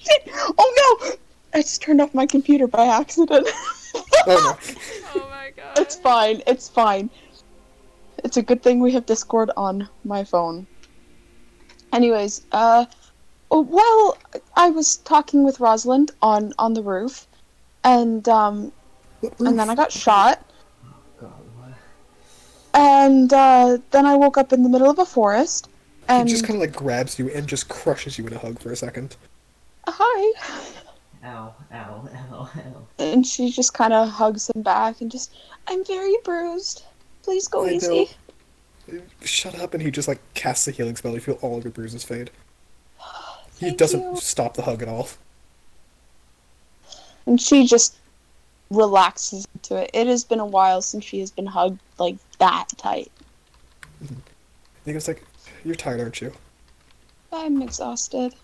Shit. Oh no! I just turned off my computer by accident. Oh no. Oh my god. It's fine, it's fine. It's a good thing we have Discord on my phone. Anyways, well, I was talking with Rosalind on the roof, and then I got shot, God, what? and then I woke up in the middle of a forest, and... He just kind of like grabs you and just crushes you in a hug for a second. Hi! Ow, ow, ow, ow. And she just kind of hugs him back and just, I'm very bruised. Please go I easy. know. Shut up, and he just like casts a healing spell. You feel all of your bruises fade. He Thank doesn't you. stop the hug at all. And she just relaxes into it. It has been a while since she has been hugged like that tight. And he goes like, "You're tired, aren't you?" I'm exhausted.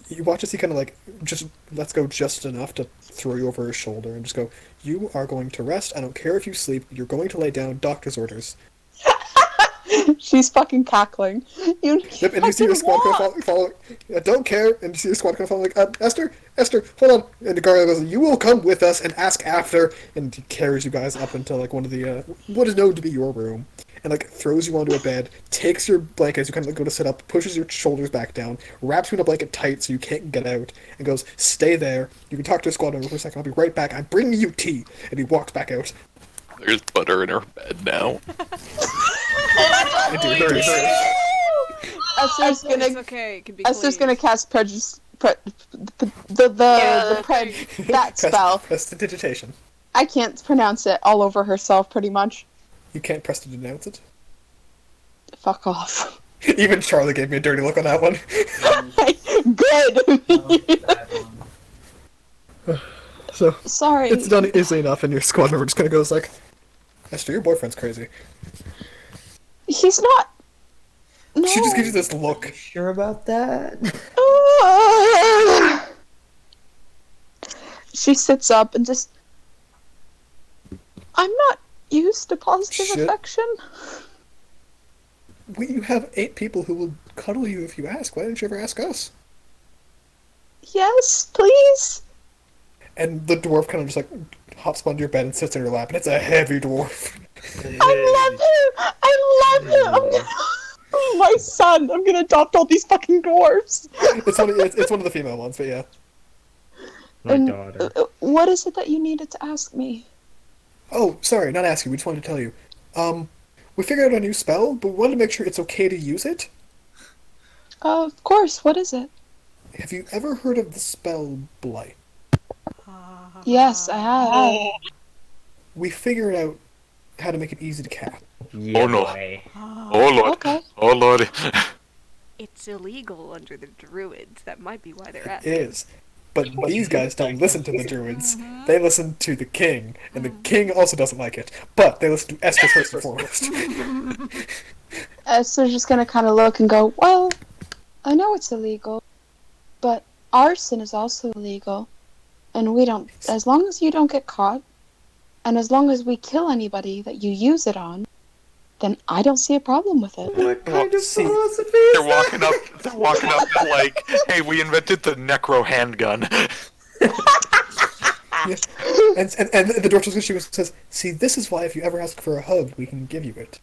You watch as he kind of like just lets go just enough to throw you over his shoulder and just go, "You are going to rest. I don't care if you sleep. You're going to lay down. Doctor's orders." She's fucking cackling. You Yep, and you see your squad kind of follow. I don't care. And you see your squad kind of follow like, Esther, hold on. And the guard goes, "You will come with us and ask after." And he carries you guys up into like one of the what is known to be your room, and like throws you onto a bed, takes your blanket as you kind of like, go to sit up, pushes your shoulders back down, wraps you in a blanket tight so you can't get out, and goes, "Stay there. You can talk to a squad member for a second. I'll be right back. I'm bringing you tea." And he walks back out. There's butter in her bed now. And dude, there is. Esther's gonna It's okay. It can be Esther's gonna cleaned. cast prejudice. That spell. Prestidigitation. I can't pronounce it all over herself, pretty much. You can't prestidigitace it. Fuck off. Even Charlie gave me a dirty look on that one. Good. So Sorry. it's done easily enough, and your squad member just kind of goes like, "Esther, your boyfriend's crazy." He's not. No. She just gives you this look. You sure about that? She sits up and just. I'm not used to positive Shit. affection. You have 8 people who will cuddle you if you ask. Why didn't you ever ask us? Yes, please. And the dwarf kind of just like hops onto your bed and sits in your lap, and it's a heavy dwarf. I love him. My son. I'm gonna adopt all these fucking dwarfs. It's one of the female ones, but yeah. My And, daughter. What is it that you needed to ask me? Oh, sorry, not asking. We just wanted to tell you. We figured out a new spell, but we wanted to make sure it's okay to use it. Of course, what is it? Have you ever heard of the spell Blight? Yes, I have. Oh, We figured out how to make it easy to cast. Yeah, Oh, no. boy. Oh lord. Okay. Oh lord. It's illegal under the druids. That might be why they're It asking. is. But these guys don't listen to the druids. They listen to the king, and the king also doesn't like it. But they listen to Esther first and foremost. Esther's just gonna kind of look and go, well, I know it's illegal, but arson is also illegal, and we don't. As long as you don't get caught, and as long as we kill anybody that you use it on, then I don't see a problem with it. What kind of see, philosophy They're is walking up. They're walking up like, "Hey, we invented the necro handgun." Yeah. And the door says, "See, this is why if you ever ask for a hug, we can give you it.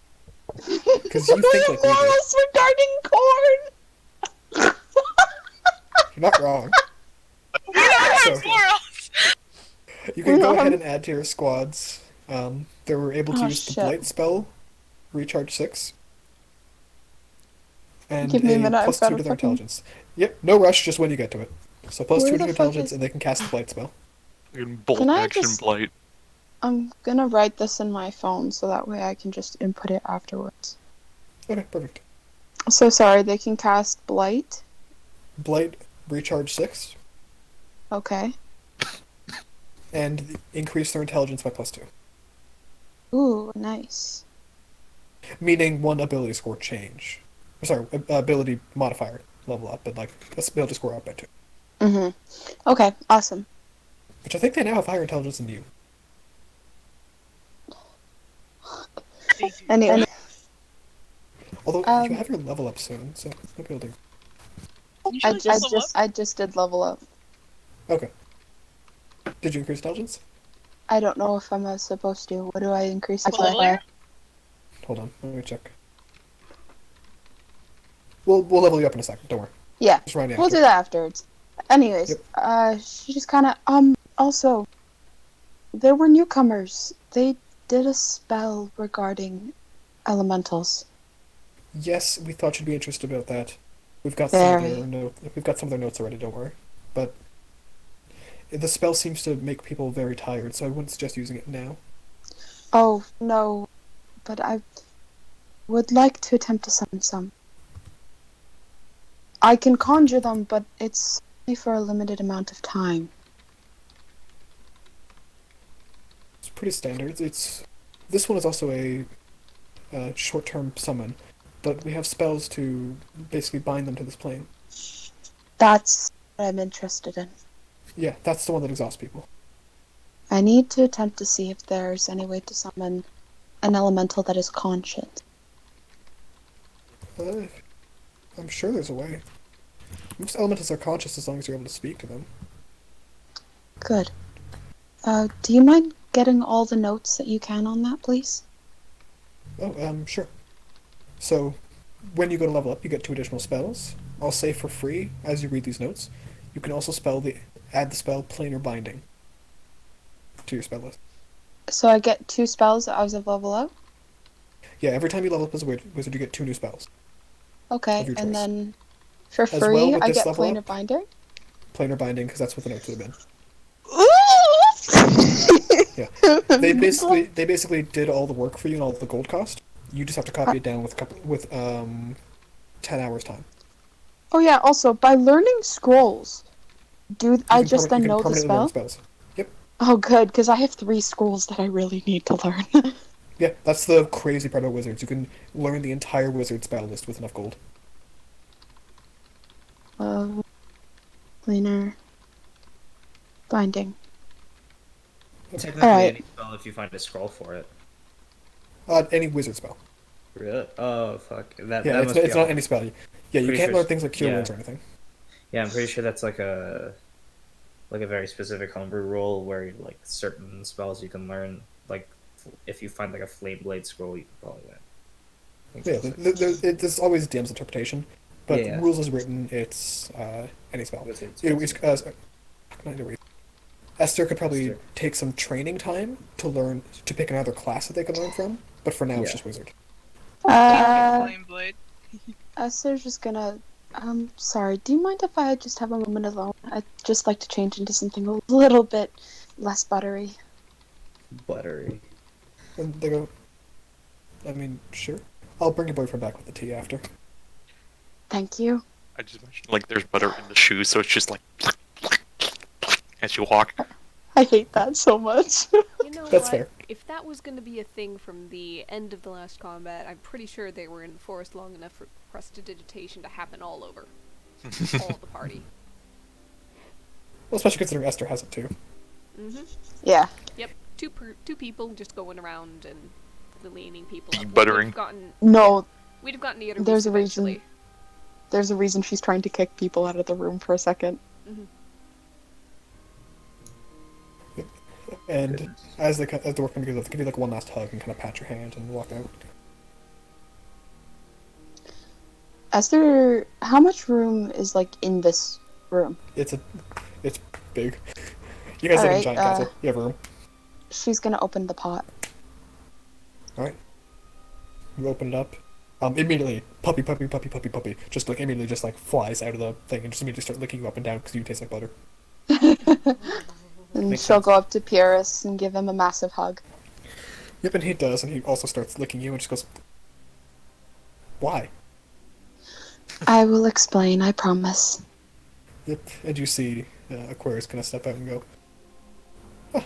Because you think like we do. Morals regarding corn. You're not wrong. we don't have So- morals. You can go ahead and add to your squads. They were able to Oh, use the shit. Blight spell, recharge 6. And Give me a minute, I've plus got 2 a to their fucking- intelligence. Yep, no rush, just when you get to it. So plus Where 2 to the your fuck intelligence, is- and they can cast the Blight spell. Bolt Can I action just- blight. I'm gonna write this in my phone so that way I can just input it afterwards. Okay, perfect. So sorry, they can cast Blight. Blight, recharge 6, Okay. and increase their intelligence by plus 2. Ooh, nice. Meaning one ability score change. Sorry, ability modifier level up, but like, ability score up by 2. Mm-hmm. Okay, awesome. Which I think they now have higher intelligence than you. Anyway, Although, Um, you have your level up soon, so maybe you'll do. You I, should I level just up. I just did level up. Okay. Did you increase intelligence? I don't know if I'm supposed to. What do I increase it What level by? are you? Hold on, let me check. We'll level you up in a second, don't worry. Yeah, Just right we'll do that afterwards. Anyways, Yep. she just kind of also, there were newcomers. They did a spell regarding elementals. Yes, we thought you'd be interested about that. We've got Very. we've got some of their notes already, don't worry. But the spell seems to make people very tired, so I wouldn't suggest using it now. Oh no, but I would like to attempt to summon some. I can conjure them, but it's only for a limited amount of time. It's pretty standard. This one is also a short-term summon, but we have spells to basically bind them to this plane. That's what I'm interested in. Yeah, that's the one that exhausts people. I need to attempt to see if there's any way to summon an elemental that is conscious. I'm sure there's a way. Most elementals are conscious as long as you're able to speak to them. Good. Do you mind getting all the notes that you can on that, please? Oh, sure. So, when you go to level up, you get 2 additional spells. I'll say for free as you read these notes. You can also add the spell Planar Binding to your spell list. So I get 2 spells as I level up? Yeah, every time you level up as a wizard, you get 2 new spells. Okay, Of your and choice. then for As free, well with I this get level Planar up? Binder? Planar Binding, because that's what the notes would have been. Yeah. They basically did all the work for you and all the gold cost. You just have to copy it down with 10 hours time. Oh yeah, also, by learning scrolls, I You just can then know the permanently learn spell? spells. Yep. Oh good, because I have 3 scrolls that I really need to learn. Yeah, that's the crazy part about wizards. You can learn the entire wizard spell list with enough gold. Planar Binding. Technically, Alright. any spell if you find a scroll for it. Any wizard spell. Really? Oh fuck. That Yeah, must it's be not any spell. Yeah, you Pretty can't sure learn things like cure yeah. wounds or anything. Yeah, I'm pretty sure that's like a very specific homebrew rule where like certain spells you can learn. Like if you find like a flame blade scroll, you can probably win. I think Yeah, that's like- there's always DM's interpretation, but Yeah. rules as written, it's any spell. Wizards, Esther could probably Esther. take some training time to pick another class that they can learn from, but for now it's Yeah. just wizard. Flame blade. Esther's just gonna Sorry, do you mind if I just have a moment alone? I'd just like to change into something a little bit less buttery. Buttery. And they go, I mean, sure. I'll bring your boyfriend back with the tea after. Thank you. I just mentioned, like, there's butter in the shoes, so it's just like as you walk. I hate that so much. You know That's what? fair. If that was going to be a thing from the end of the last combat, I'm pretty sure they were in the forest long enough for prestidigitation to happen all over. All of the party. Well, especially considering Esther has it too. Mm-hmm. Yeah. Yep. Two people just going around and leaning people up. Buttering. No, We'd have gotten the other There's a eventually. reason. There's a reason she's trying to kick people out of the room for a second. Mm-hmm. And as the workman goes up, they give you like one last hug and kind of pat your hand and walk out. Esther, how much room is like in this room? It's big. You guys live in a Alright, giant castle. You have room. She's gonna open the pot. Alright. You open it up. Immediately, puppy, just like immediately just like flies out of the thing and just immediately start licking you up and down because you taste like butter. And Makes she'll sense. go up to Pyrrhus and give him a massive hug. Yep, and he does, and he also starts licking you and just goes, why? I will explain, I promise. Yep, and you see Aquarius kind of step out and go, huh.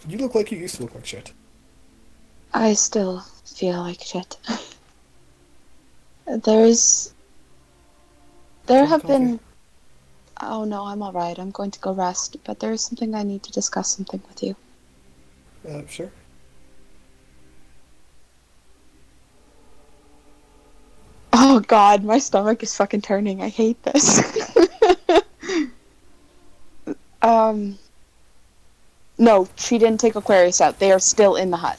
You look like you used to look like shit. I still feel like shit. There have Coffee? been... Oh no, I'm alright. I'm going to go rest. But there is something I need to discuss something with you. Sure. Oh god, my stomach is fucking turning. I hate this. No, she didn't take Aquarius out. They are still in the hut.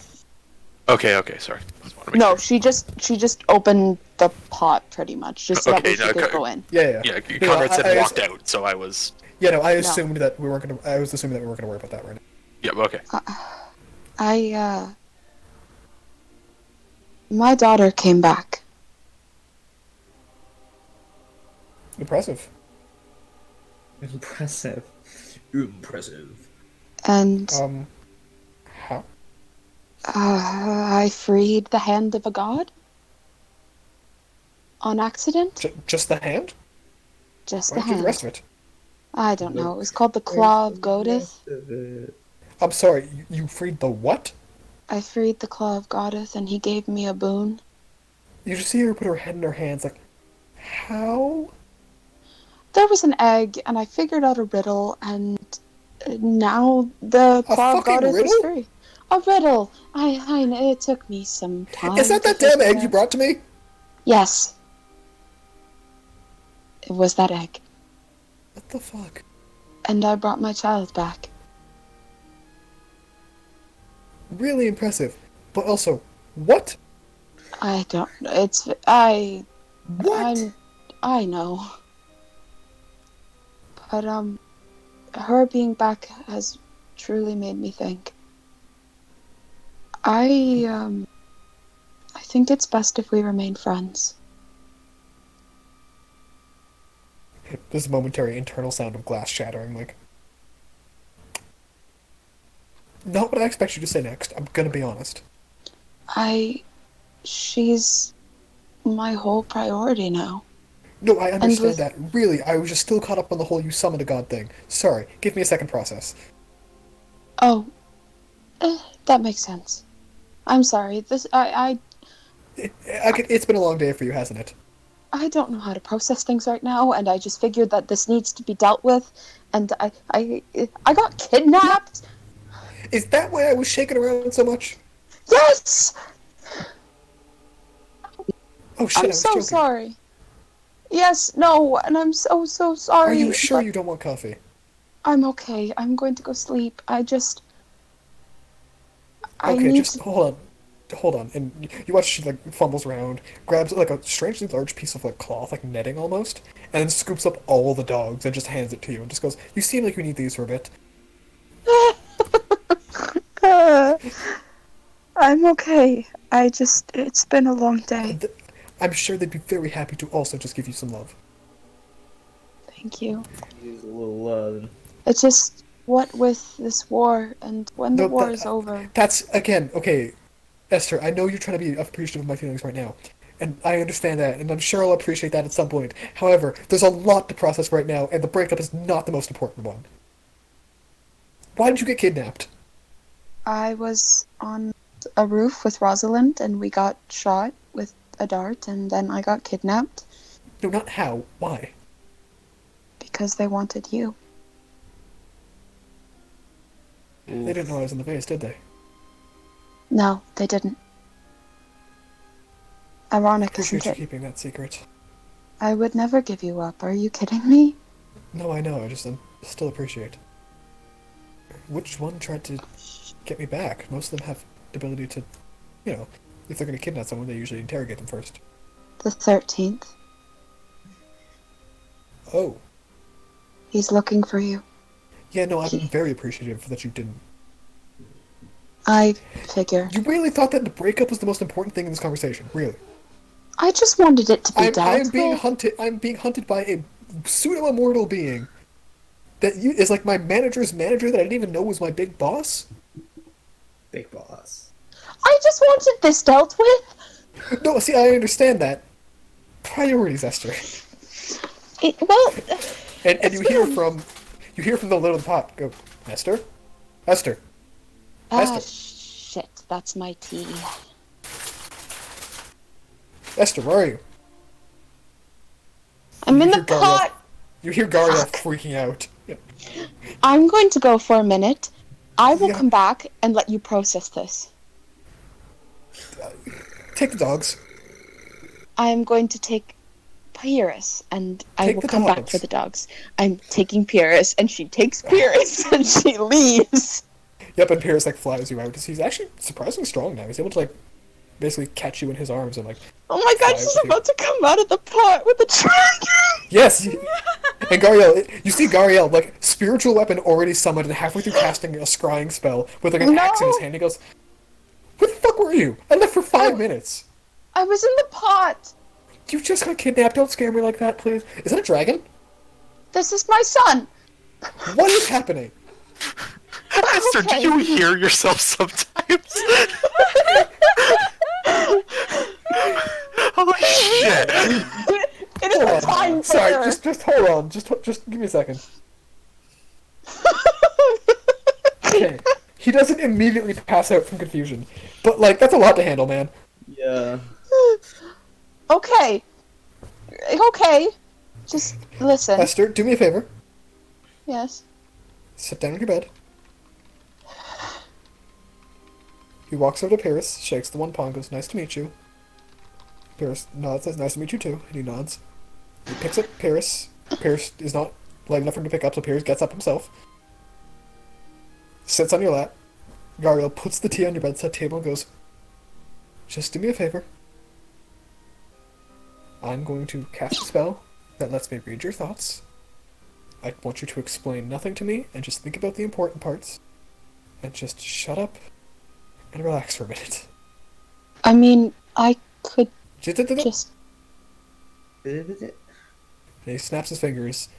Okay, sorry. Just wanted to make No, sure. she just opened the pot pretty much, just so that Okay, we could go in. Yeah. Yeah, No, Conrad said I- walked out, so I was. Yeah, no, I assumed that we weren't gonna. I was assuming that we weren't gonna worry about that right now. Yep. Okay. My daughter came back. Impressive. Impressive. Impressive. And How? I freed the hand of a god? On accident? Just the hand? Just Why the don't you do the hand. rest of it? I don't know. It was called the Claw of Godith. I'm sorry, you freed the what? I freed the Claw of Godith, and he gave me a boon. You just see her put her head in her hands, like, how? There was an egg, and I figured out a riddle, and now the A Claw of fucking Godith is riddle? free. A riddle! I know, it took me some time. Is that to that damn figure egg it you out. brought to me? Yes. It was that egg. What the fuck? And I brought my child back. Really impressive. But also, what? I don't. What? I know. But, her being back has truly made me think. I think it's best if we remain friends. There's a momentary internal sound of glass shattering, like... Not what I expect you to say next, I'm gonna be honest. She's my whole priority now. No, I understand with- that. Really, I was just still caught up on the whole you summoned a god thing. Sorry, give me a second process. Oh, that makes sense. I'm sorry. It's been a long day for you, hasn't it? I don't know how to process things right now, and I just figured that this needs to be dealt with, and I got kidnapped. Is that why I was shaking around so much? Yes! Oh shit, I I'm was so joking. sorry. Yes, no, and I'm so sorry. Are you sure but you don't want coffee? I'm okay. I'm going to go sleep. I Okay, need just to... hold on. And you watch she like fumbles around, grabs like a strangely large piece of like cloth, like netting almost, and then scoops up all the dogs and just hands it to you and just goes, "You seem like you need these for a bit." I'm okay. It's been a long day. I'm sure they'd be very happy to also just give you some love. Thank you. Use a little It's just what with this war, and when the No, war is over. That's, again, okay, Esther, I know you're trying to be appreciative of my feelings right now, and I understand that, and I'm sure I'll appreciate that at some point. However, there's a lot to process right now, and the breakup is not the most important one. Why did you get kidnapped? I was on a roof with Rosalind, and we got shot with a dart, and then I got kidnapped No, not how. Why? because they wanted you. They didn't know I was in the base, did they? No, they didn't. Ironic, Appreciate isn't you it? keeping that secret. I would never give you up. Are you kidding me? No, I know, I still appreciate. Which one tried to get me back? Most of them have the ability to, if they're going to kidnap someone, they usually interrogate them first. The 13th. Oh. He's looking for you. Yeah, no, I'm very appreciative that you didn't. I figure. You really thought that the breakup was the most important thing in this conversation, really? I just wanted it to be dealt I'm being with. hunted. I'm being hunted by a pseudo-immortal being that is like my manager's manager that I didn't even know was my big boss. big boss. I just wanted this dealt with. No, see, I understand that. Priorities, Esther. Well, And you hear from the lid of the pot. Go, Esther, Esther. shit, that's my tea. Esther, where are you? I'm in You the hear Gariel- pot. You hear Gariel freaking out. Yeah. I'm going to go for a minute. I will Yeah. come back and let you process this. Take the dogs. I'm going to take Pyrrhus, and I Take will the come back dogs. for the dogs. I'm taking Pyrrhus, and she takes Pyrrhus, and she leaves. Yep, and Pierce flies you out. He's actually surprisingly strong now. He's able to basically catch you in his arms and Oh my god, Fly she's with you. about to come out of the pot with a dragon! Yes. And Gariel, you see Gariel spiritual weapon already summoned and halfway through casting a scrying spell with an axe in his hand. He goes, "Where the fuck were you? I left for 5 minutes. I was in the pot! You just got kidnapped. Don't scare me like that, please. Is that a dragon? This is my son! What is happening?" Esther, Okay. do you hear yourself sometimes? Holy shit! It is a time Sorry, filler. just hold on. Just give me a second. Okay. He doesn't immediately pass out from confusion, but that's a lot to handle, man. Yeah. Okay. Okay. Just listen. Esther, do me a favor. Yes. Sit down on your bed. He walks over to Paris, shakes the one paw, and goes, "Nice to meet you." Paris nods, says, "Nice to meet you too," and he nods. He picks up Paris. Paris is not light enough for him to pick up, so Paris gets up himself. Sits on your lap. Gariel puts the tea on your bedside table and goes, "Just do me a favor. I'm going to cast a spell that lets me read your thoughts. I want you to explain nothing to me and just think about the important parts. And just shut up and relax for a minute." I mean, I could And just. he snaps his fingers,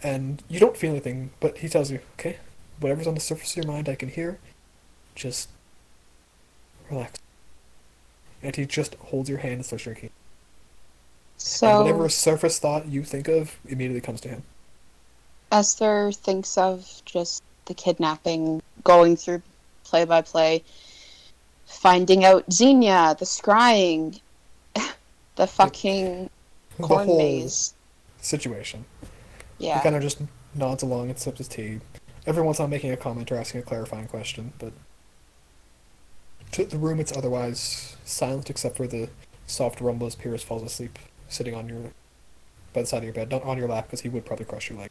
and you don't feel anything, but he tells you, "Okay, whatever's on the surface of your mind I can hear. Just relax." And he just holds your hand and starts drinking. And whatever So, surface thought you think of immediately comes to him. Esther thinks of just the kidnapping, going through play by play, finding out Xenia, the scrying, the fucking The corn whole maze. situation. He Yeah. kind of just nods along and sips his tea. Every once in a while making a comment or asking a clarifying question, but to the room it's otherwise silent except for the soft rumble as Pierce falls asleep, sitting by the side of your bed, not on your lap because he would probably crush your leg.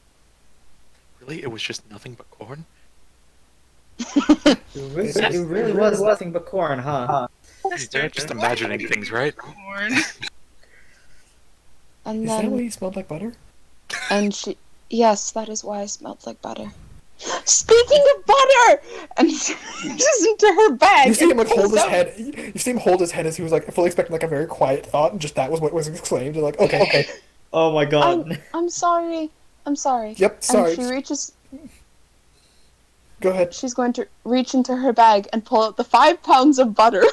Really? It was just nothing but corn? It really was nothing but corn, huh? You're just imagining things, right? Corn. And Is that why then, he smelled like butter? and she, yes, that is why I smelled like butter. Speaking of butter, and reaches into her bag. You see him and like hold pulls his out- head. You see him hold his head as he was like fully expecting like a very quiet thought, and just that was what was exclaimed. You're like, okay. Oh my god. I'm sorry. I'm sorry. Yep, sorry. And she reaches. Go ahead. She's going to reach into her bag and pull out the 5 pounds of butter.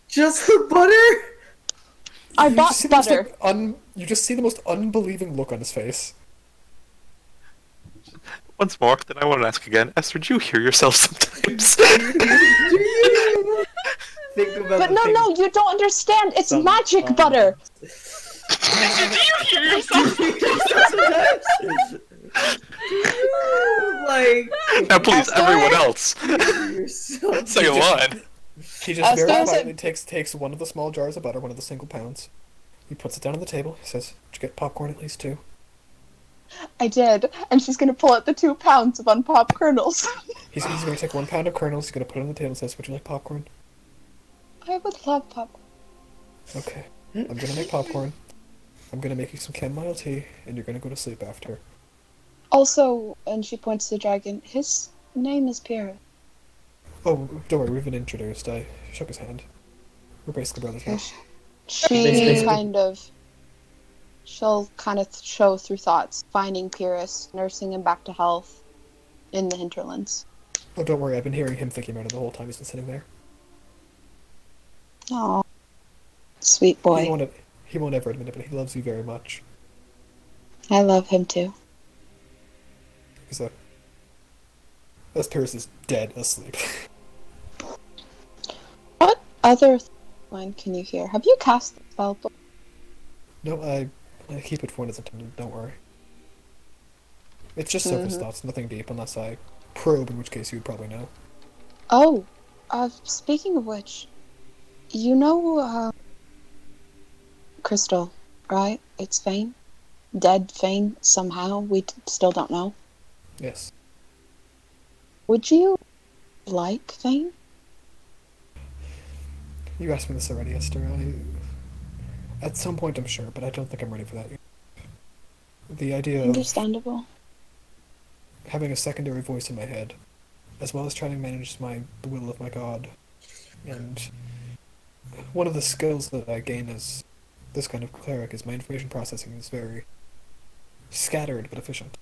Just the butter? I You bought just see the most, butter. like, you just see the most unbelieving look on his face. Once more, then I want to ask again, Esther, do you hear yourself sometimes? Think about But the no, thing- no, you don't understand. It's some- magic butter. Did you hear yourself? Like, Now please, Esther? everyone else, yourself. say a line. He just very Esther, quietly takes one of the small jars of butter, one of the single pounds. He puts it down on the table. He says, "Did you get popcorn at least 2?" I did, and she's gonna pull out the 2 pounds of unpopped kernels. He's going to take 1 pound of kernels. He's going to put it on the table and says, "Would you like popcorn?" I would love popcorn. Okay. I'm going to make popcorn. I'm going to make you some chamomile tea, and you're going to go to sleep after. Also, and she points to the dragon, his name is Pyrrha. Oh, don't worry, we've been introduced. I shook his hand. We're basically brothers now. She'll kind of show through thoughts, finding Pyrrhus, nursing him back to health in the hinterlands. Oh, don't worry, I've been hearing him thinking about it the whole time he's been sitting there. Oh, sweet He boy. won't ever admit it, but he loves you very much. I love him too. He's a... As Pierce is dead asleep. What other line can you hear? Have you cast the spell book? No, I keep it for when it's intended, don't worry. It's just surface thoughts, nothing deep, unless I probe, in which case you would probably know. Oh, speaking of which, you know, Crystal, right? It's Fane? Dead Fane, somehow, we still don't know. Yes. Would you like Fane? You asked me this already, Esther. At some point I'm sure, but I don't think I'm ready for that yet. The idea of Understandable. having a secondary voice in my head, as well as trying to manage the will of my god, and one of the skills that I gain as this kind of cleric is my information processing is very scattered but efficient.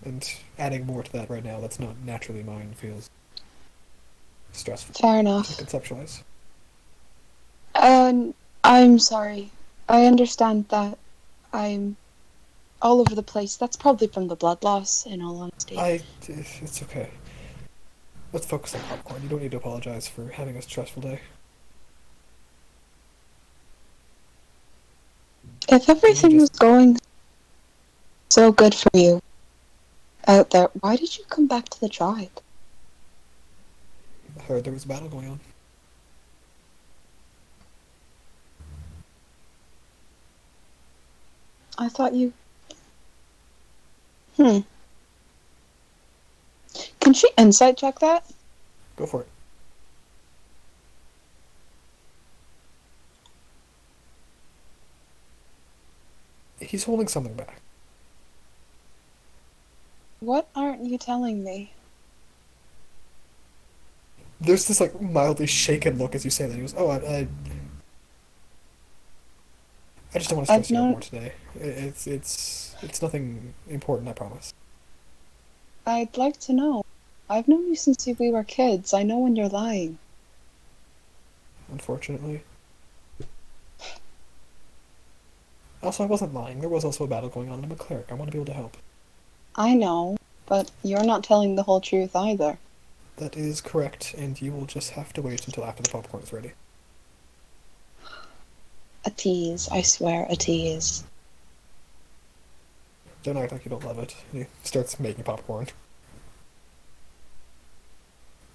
And adding more to that right now that's not naturally mine feels stressful Fair to enough. conceptualize. I'm sorry. I understand that I'm all over the place. That's probably from the blood loss, in all honesty. It's okay. Let's focus on popcorn. You don't need to apologize for having a stressful day. If everything was going so good for you out there, why did you come back to the tribe? I heard there was a battle going on. I thought you... Can she insight check that? Go for it. He's holding something back. What aren't you telling me? There's this like mildly shaken look as you say that. He goes, "Oh, I just don't want to stress you out more today. It's nothing important, I promise." I'd like to know. I've known you since we were kids. I know when you're lying. Unfortunately. Also, I wasn't lying. There was also a battle going on. I'm a cleric. I want to be able to help. I know, but you're not telling the whole truth either. That is correct, and you will just have to wait until after the popcorn is ready. A tease, I swear, a tease. Don't act like you don't love it. He starts making popcorn.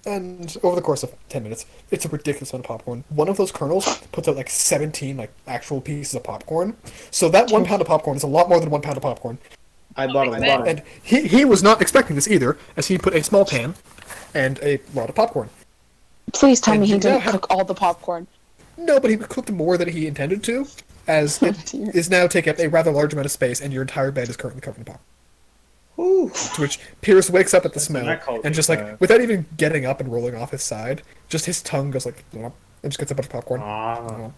And over the course of 10 minutes, it's a ridiculous amount of popcorn. One of those kernels puts out like 17 like actual pieces of popcorn. So that 1 pound of popcorn is a lot more than 1 pound of popcorn. I bought a lot. And he was not expecting this either, as he put a small pan and a lot of popcorn. Please tell And me he you now didn't have- cook all the popcorn. No, but he cooked more than he intended to, as it dear. is now taking up a rather large amount of space, and your entire bed is currently covered in popcorn. Ooh. To which Pierce wakes up at the That's what smell, I call and just like, without even getting up and rolling off his side, just his tongue goes like, "Blop," and just gets a bunch of popcorn. Ah.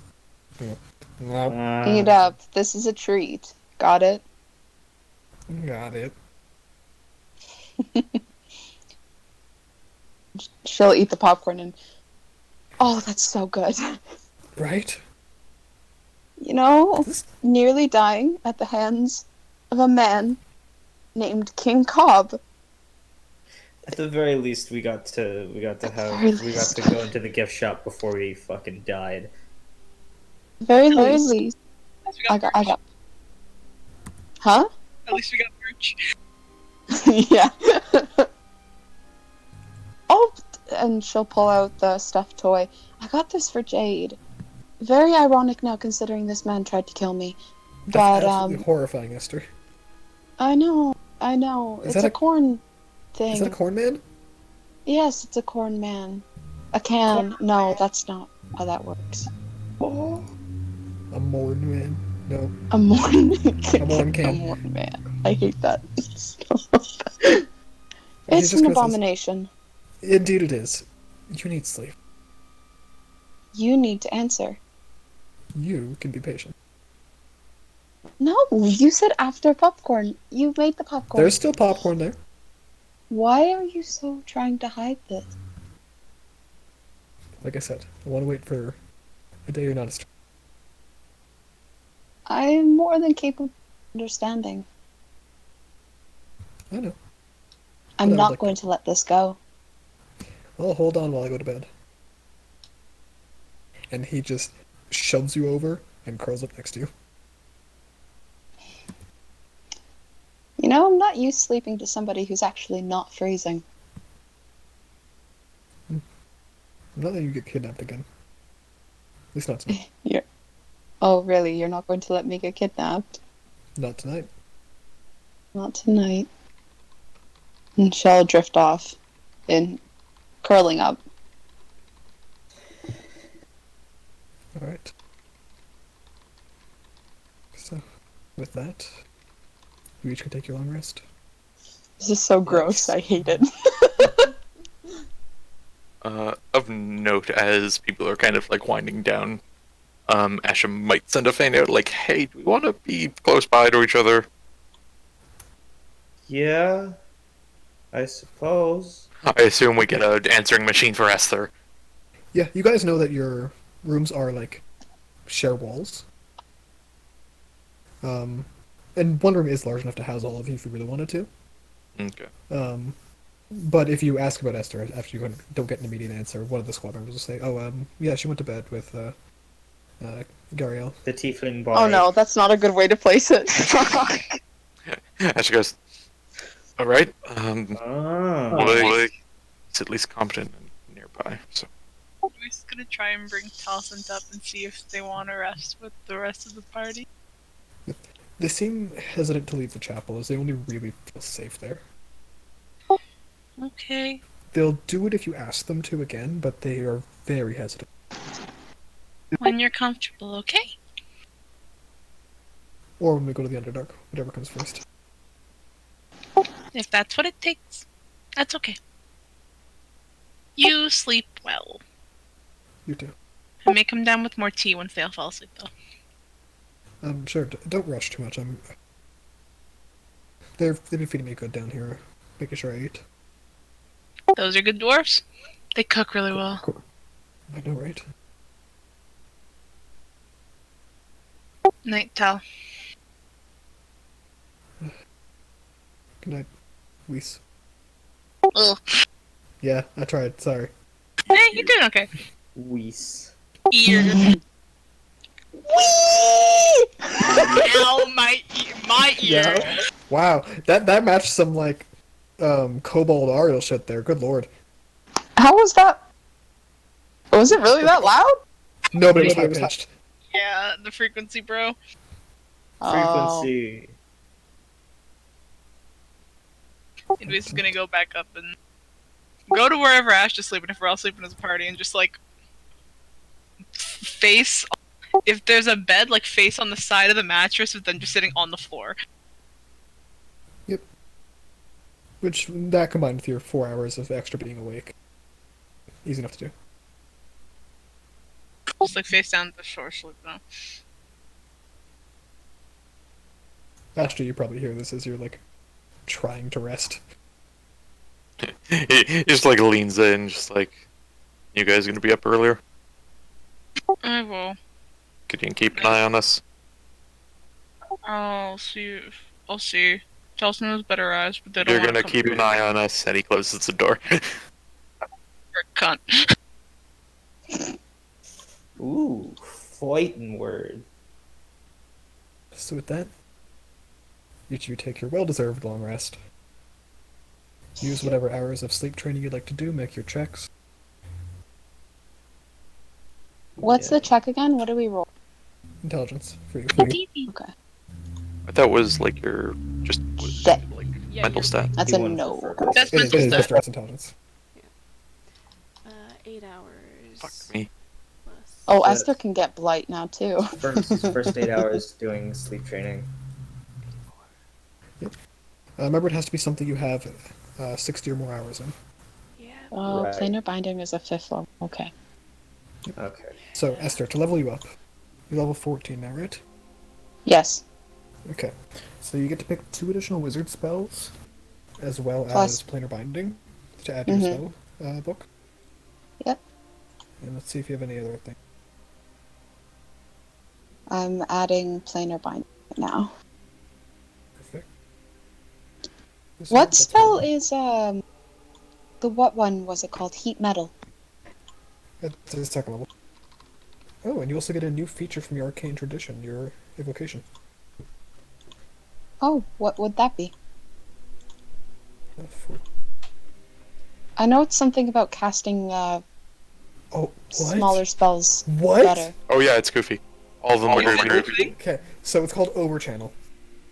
Eat up. This is a treat. Got it? Got it. She'll eat the popcorn and... Oh, that's so good. Right? You know, This- nearly dying at the hands of a man named King Cobb. At the very least, we got to very go into the gift shop before we fucking died. Very least. At least we I got got. merch. Huh? At least we got merch. Yeah. Oh, and she'll pull out the stuffed toy. I got this for Jade. Very ironic now, considering this man tried to kill me. That's But absolutely horrifying, Esther. I know. Is It's that a corn thing. Is that a corn man? Yes, it's a corn man. A can. No, that's not how that works. Oh. A morn man. No. A morn. A morn A can. morn man. I hate that. He's It's just an gonna say- abomination. Indeed it is. You need sleep. You need to answer. You can be patient. No, you said after popcorn. You made the popcorn. There's still popcorn there. Why are you so trying to hide this? Like I said, I want to wait for a day you're not as... I'm more than capable of understanding. I know. I'm But I would not like- going to let this go. Well, hold on while I go to bed. And he just shoves you over and curls up next to you. You know, I'm not used to sleeping to somebody who's actually not freezing. Not that you get kidnapped again. At least not tonight. Oh, really? You're not going to let me get kidnapped? Not tonight. Not tonight. And she'll drift off in curling up. Alright. So, with that, you each can take your long rest. This is so gross. I hate it. Of note, as people are kind of like winding down, Asha might send a fan out like, "Hey, do we want to be close by to each other?" Yeah, I suppose. I assume we get an answering machine for Esther. Yeah, you guys know that your rooms are like share walls. And one room is large enough to house all of you if you really wanted to. Okay. But if you ask about Esther after you don't get an immediate answer, one of the squad members will say, "Oh, yeah, she went to bed with Gariel." The tiefling boy. Oh no, that's not a good way to place it. Asha goes, "All right. Ah. Well, he's at least competent and nearby." So We're just gonna try and bring Talcent up and see if they want to rest with the rest of the party. They seem hesitant to leave the chapel, as they only really feel safe there. Okay. They'll do it if you ask them to again, but they are very hesitant. When you're comfortable, okay? Or when we go to the Underdark, whatever comes first. If that's what it takes, that's okay. You sleep well. You too. I may come down with more tea once they all fall asleep, though. Sure, don't rush too much. They've been feeding me good down here, making sure I eat. Those are good dwarfs. They cook really well. Cool. I know, right? Night, Tal. Good night, Weiss. Ugh. Yeah, I tried. Sorry. Hey, you're doing okay. Weiss. Ear. Ow, my ear. My ear. Yeah. Wow, that matched some like Kobold Ariel shit there. Good lord. How was that? Was it really that loud? No, but it was high pitched. Yeah, the frequency, bro. Frequency. Anyways, he's gonna go back up and go to wherever Ash is sleeping if we're all sleeping as a party and just like face. If there's a bed, like face on the side of the mattress with them just sitting on the floor. Which, that combined with your 4 hours of extra being awake. Easy enough to do. Just like face down the shore sleep now. Ashton, you probably hear this as you're, like, trying to rest. He just like leans in, just like, you guys gonna be up earlier? I will. Could you keep an eye on us? I'll see. I'll see. Chelsea has better eyes, but they don't You're wanna gonna come keep through. an eye on us, and he closes the door. You're a cunt. Ooh, fighting word. So with that, you two take your well-deserved long rest. Use whatever hours of sleep training you'd like to do, make your checks. What's the check again? What do we roll? Intelligence for you. Okay. I thought was like your just Shit. like Yeah, mental you're- stat. That's He a won no. for first. That's It is mental just stat. direct intelligence. 8 hours. Fuck me. Plus. Oh, Shit. Esther can get blight now too. First 8 hours doing sleep training. Remember, it has to be something you have 60 or more hours in. Yeah. Oh, Right. planar binding is a 5th level. Okay. Okay. So, Esther, to level you up, you're level 14 now, right? Yes. Okay. So you get to pick 2 additional wizard spells, as well Plus- as planar binding, to add to your Mhm. spell book. Yep. And let's see if you have any other thing. I'm adding planar binding now. Perfect. What That's spell fine. is the what one was it called? Heat metal. That's the second level. Oh, and you also get a new feature from your arcane tradition, your evocation. Oh, what would that be? For... I know it's something about casting Oh, what? smaller spells What? better. Oh yeah, it's goofy. All of them Oh, are is it goofy. goofy? Okay, so it's called Overchannel.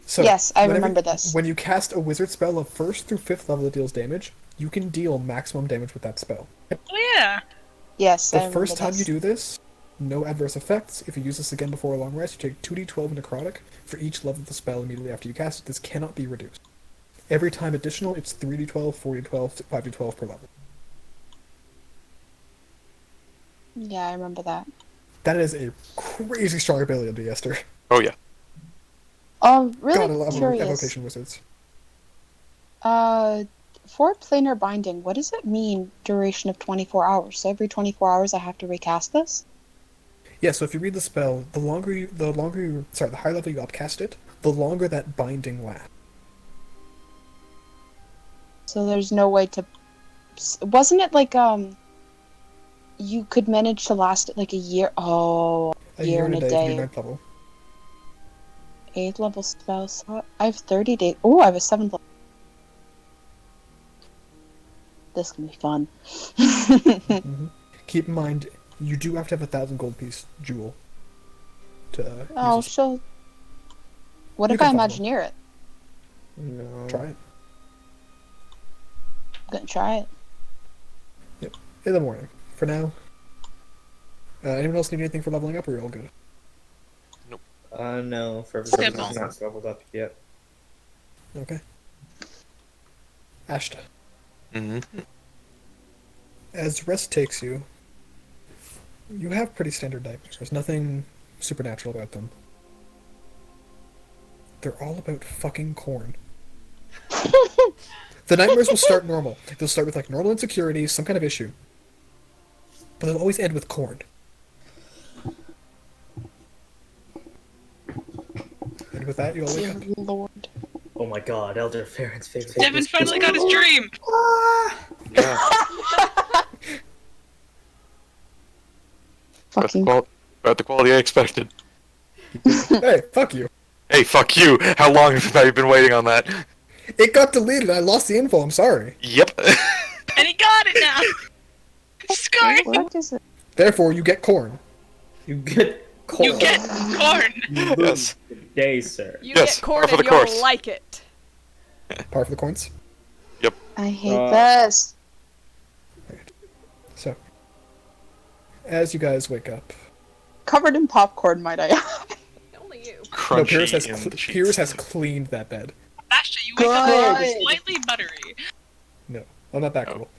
So Yes, I whenever- remember this. When you cast a wizard spell of 1st through 5th level that deals damage, you can deal maximum damage with that spell. Oh yeah. Yes, I The remember first time this. you do this, no adverse effects. If you use this again before a long rest, you take 2d12 necrotic for each level of the spell immediately after you cast it. This cannot be reduced. Every time additional, it's 3d12, 4d12, 5d12 per level. Yeah, I remember that. That is a crazy strong ability, Esther. Oh yeah. Really God, I love curious. evocation wizards. For planar binding, what does it mean duration of 24 hours? So every 24 hours I have to recast this? Yeah, so if you read the spell, the higher level you upcast it, the longer that binding lasts. So there's no way to... Wasn't it like, you could manage to last it like a year? Oh, A year and a for your day. 9th level. 8th level spell slot. I have 30 days. Oh, I have a 7th level. This can be fun. Keep in mind, you do have to have 1,000 gold piece jewel to Oh, use she'll... What You if I can find Imagineer it? No. try it. I'm gonna try it. In the morning. For now. Anyone else need anything for leveling up, or are you all good? No, for Simple. everybody's not leveled up yet. Okay. Ashta. Mm-hmm. As rest takes you, you have pretty standard nightmares. There's nothing supernatural about them. They're all about fucking corn. The nightmares will start normal. They'll start with like normal insecurities, some kind of issue. But they'll always end with corn. And with that, you all wake up. Dear Lord. Oh my god, Elder Farron's favorite. Devin finally got his dream. Yeah. Fucking... About the quality I expected. Hey, fuck you. Hey, fuck you! How long have I been waiting on that? It got deleted. I lost the info. I'm sorry. Yep. And he got it now. Score. What is it? Therefore, you get corn. You get corn. You get corn. You lose Yes. today, sir. You Yes, get corn par for and the you'll course. like it. Par for the coins. I hate Uh, this. So, as you guys wake up, Covered in popcorn, might I add. Only you. no, Crunchy Piers has in the sheets. Piers has cleaned that bed. Ashta, you wake up Good. feeling slightly buttery. No, I'm not that Oh. cool.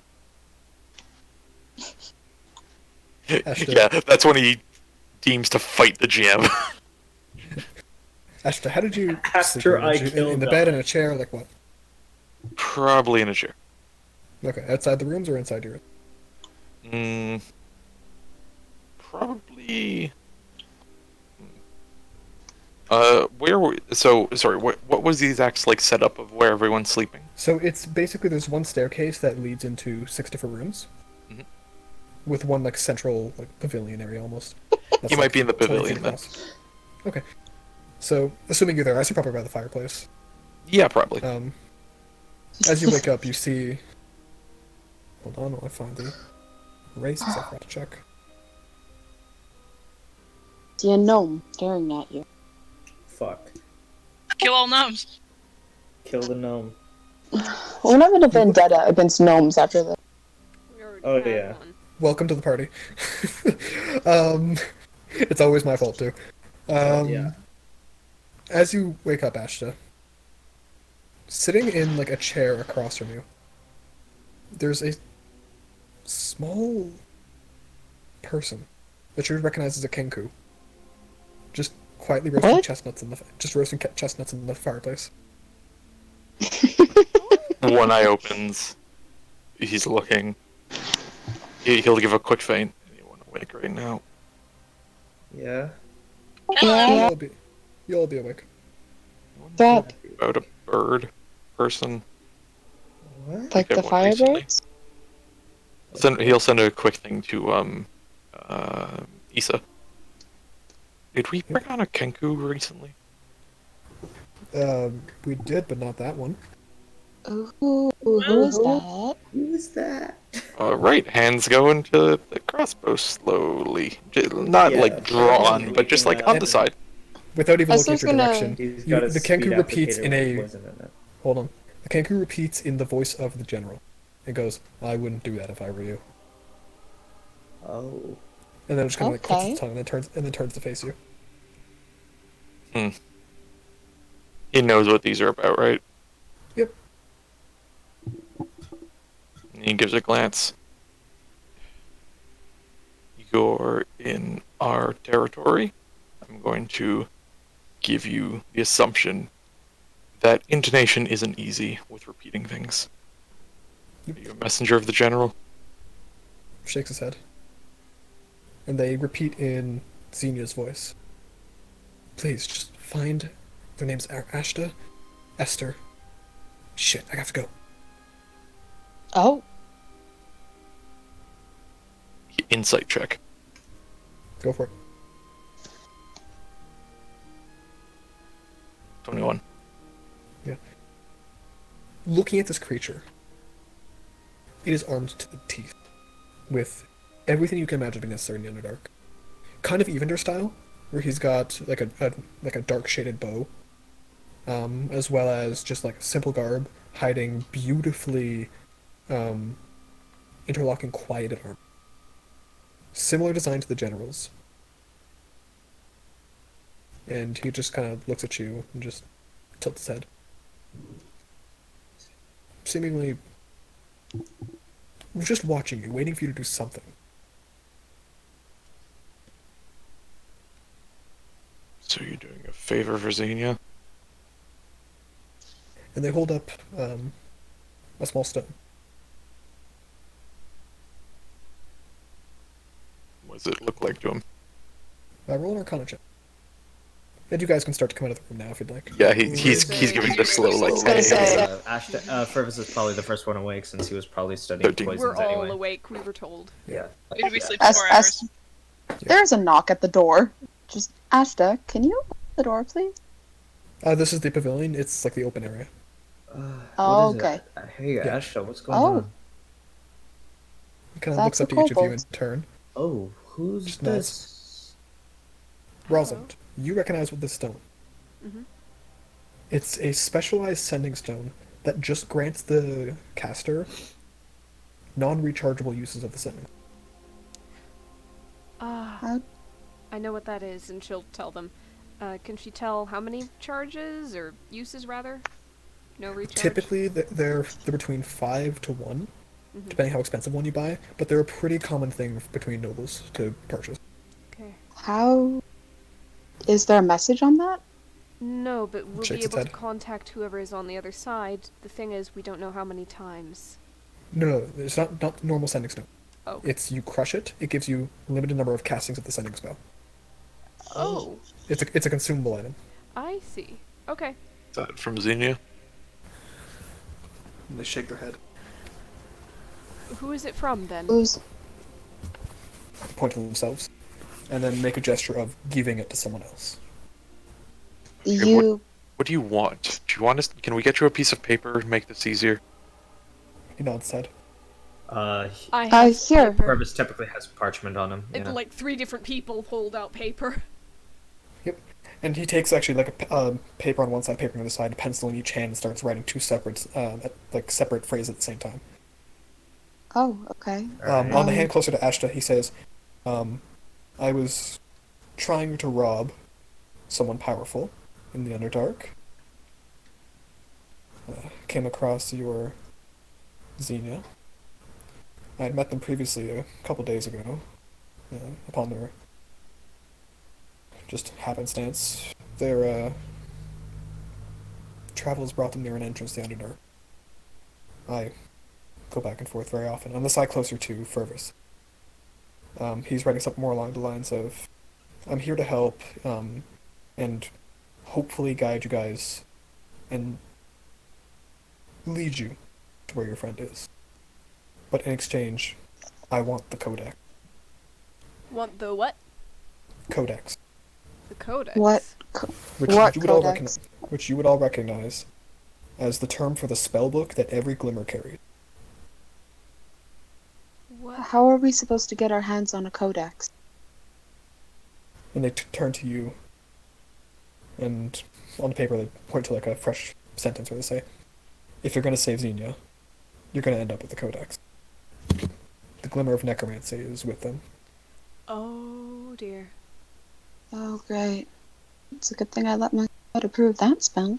Ashton. Yeah, that's when he deems to fight the GM. Ashton, how did you sleep? After I Did you- killed in the them. bed, in a chair, like what? Probably in a chair. Okay, outside the rooms or inside your room? Probably. Where were so sorry? What was the exact like setup of where everyone's sleeping? So it's basically there's one staircase that leads into 6 different rooms, Mhm. with one like central like pavilion area almost. That's, You might be in the 20 feet pavilion then. across. Okay. So assuming you're there, I see probably by the fireplace. Yeah, probably. As you wake up, you see. Hold on, while I find the races I forgot to check. See a gnome staring at you. Fuck. Kill all gnomes. Kill the gnome. We're not gonna vendetta against gnomes after this. We already Oh, had yeah. one. Welcome to the party. It's always my fault too. Yeah. As you wake up, Ashta, sitting in like a chair across from you, there's a small person that you recognize as a kenku, just quietly roasting What? chestnuts in the chestnuts in the fireplace. One eye opens. He's looking. He'll give a quick feint. Anyone awake right now? Yeah. Yeah. You'll all be awake. That About a bird person. What? like the everyone recently. Firebirds? He'll send a quick thing to Issa. Did we bring on a Kenku recently? We did, but not that one. Ooh, who is that? Who is that? Right, hands go into the crossbow slowly. Not Yeah, like drawn, but just like on the side. Without even looking at Esther's your gonna- direction, He's got a the speed kenku repeats applicator in with a. poison in it. Hold on. The kenku repeats in the voice of the general. It goes, "I wouldn't do that if I were you." Oh. And then it just kind of like clicks Okay. its tongue and then turns to face you. He knows what these are about, right? Yep. He gives a glance. You're in our territory. I'm going to give you the assumption that intonation isn't easy with repeating things. Are you a messenger of the general? Shakes his head. And they repeat in Xenia's voice. Please, just find. Their names are Ashta, Esther. Shit, I have to go. Oh, Insight check. Go for it. 21. Looking at this creature, it is armed to the teeth with everything you can imagine being necessary in the Underdark. Kind of Evander style, where he's got like a dark shaded bow, as well as just like simple garb hiding beautifully interlocking quieted armor. Similar design to the general's. And he just kind of looks at you and just tilts his head. Seemingly just watching you, waiting for you to do something. So you're doing a favor for Xenia? And they hold up a small stone. What does it look like to him? Roll an Arcana check. And you guys can start to come out of the room now if you'd like. Yeah, he's giving the slow like. gonna say- Fervus is probably the first one awake since he was probably studying 13. poisons We're all anyway. awake, we were told. Yeah. Did we sleep As, 4 as, hours? there's a knock at the door. Just, Ashta, can you open the door, please? This is the pavilion. It's like the open area. Oh, what is okay. it? Hey, Yeah. Ashta, what's going Oh. on? It kind of That's looks up a to each of you kobold. in turn. Oh, who's Just this? Rosalind, you recognize what this stone. Mhm. It's a specialized sending stone that just grants the caster non-rechargeable uses of the sending. Ah, I know what that is, and she'll tell them. Can she tell how many charges, or uses rather? No recharge? Typically, they're between 5 to 1, depending how expensive one you buy, but they're a pretty common thing between nobles to purchase. Okay. How is there a message on that? No, but we'll Shakes be its able to head. contact whoever is on the other side. The thing is, we don't know how many times. No, it's not normal sending spell. Oh. It's you crush it. It gives you a limited number of castings of the sending spell. Oh, It's a consumable item. I see. Okay. Is that from Xenia? And they shake their head, Who is it from, then? Who's point to themselves, and then make a gesture of giving it to someone else. you? What do you want? Do you want us? Can we get you a piece of paper and make this easier? He nods his head. I have Here. paper. Purvis typically has parchment on him. You know? Like 3 different people hold out paper. Yep. And he takes actually like a paper on one side, paper on the other side, a pencil in each hand, and starts writing two separate phrases at the same time. Oh, okay. On the hand closer to Ashta, he says, I was trying to rob someone powerful in the Underdark. Came across your Xenia. I had met them previously a couple days ago, upon their just happenstance. Their travels brought them near an entrance to the Underdark. I go back and forth very often. On the side closer to Fervis. He's writing something more along the lines of, I'm here to help, and hopefully guide you guys and lead you to where your friend is. But in exchange, I want the codex. Want the what? Codex. The codex. What? Which What you would all codex? which you would all recognize as the term for the spellbook that every glimmer carries. What? How are we supposed to get our hands on a codex? And they turn to you, and on the paper they point to like a fresh sentence where they say, if you're going to save Xenia, you're going to end up with the codex. The glimmer of necromancy is with them. Oh dear. Oh, great. It's a good thing I let my god approve that spell.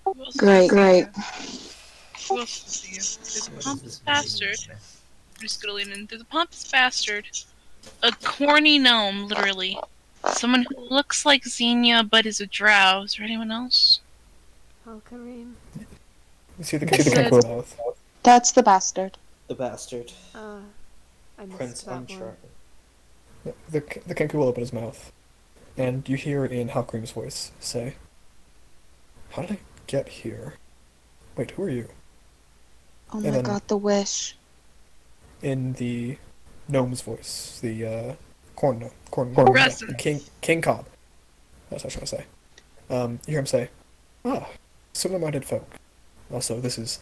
Who else Great, great. Who else is you? There's a pompous bastard. I'm just gonna lean into the pompous bastard. A corny gnome, literally. Someone who looks like Xenia but is a drow. Is there anyone else? Al-Karim. You see the That's Kenku mouth. That's the bastard. The bastard. I missed Prince that one. Uncharted. The Kenku will open his mouth, and you hear in Halgrim's voice say, how did I get here? Wait, who are you? Oh And my then- god, the wish. In the gnome's voice, the corn Presence. King Cobb. That's what I was trying to say. You hear him say, similar-minded folk. Also, this is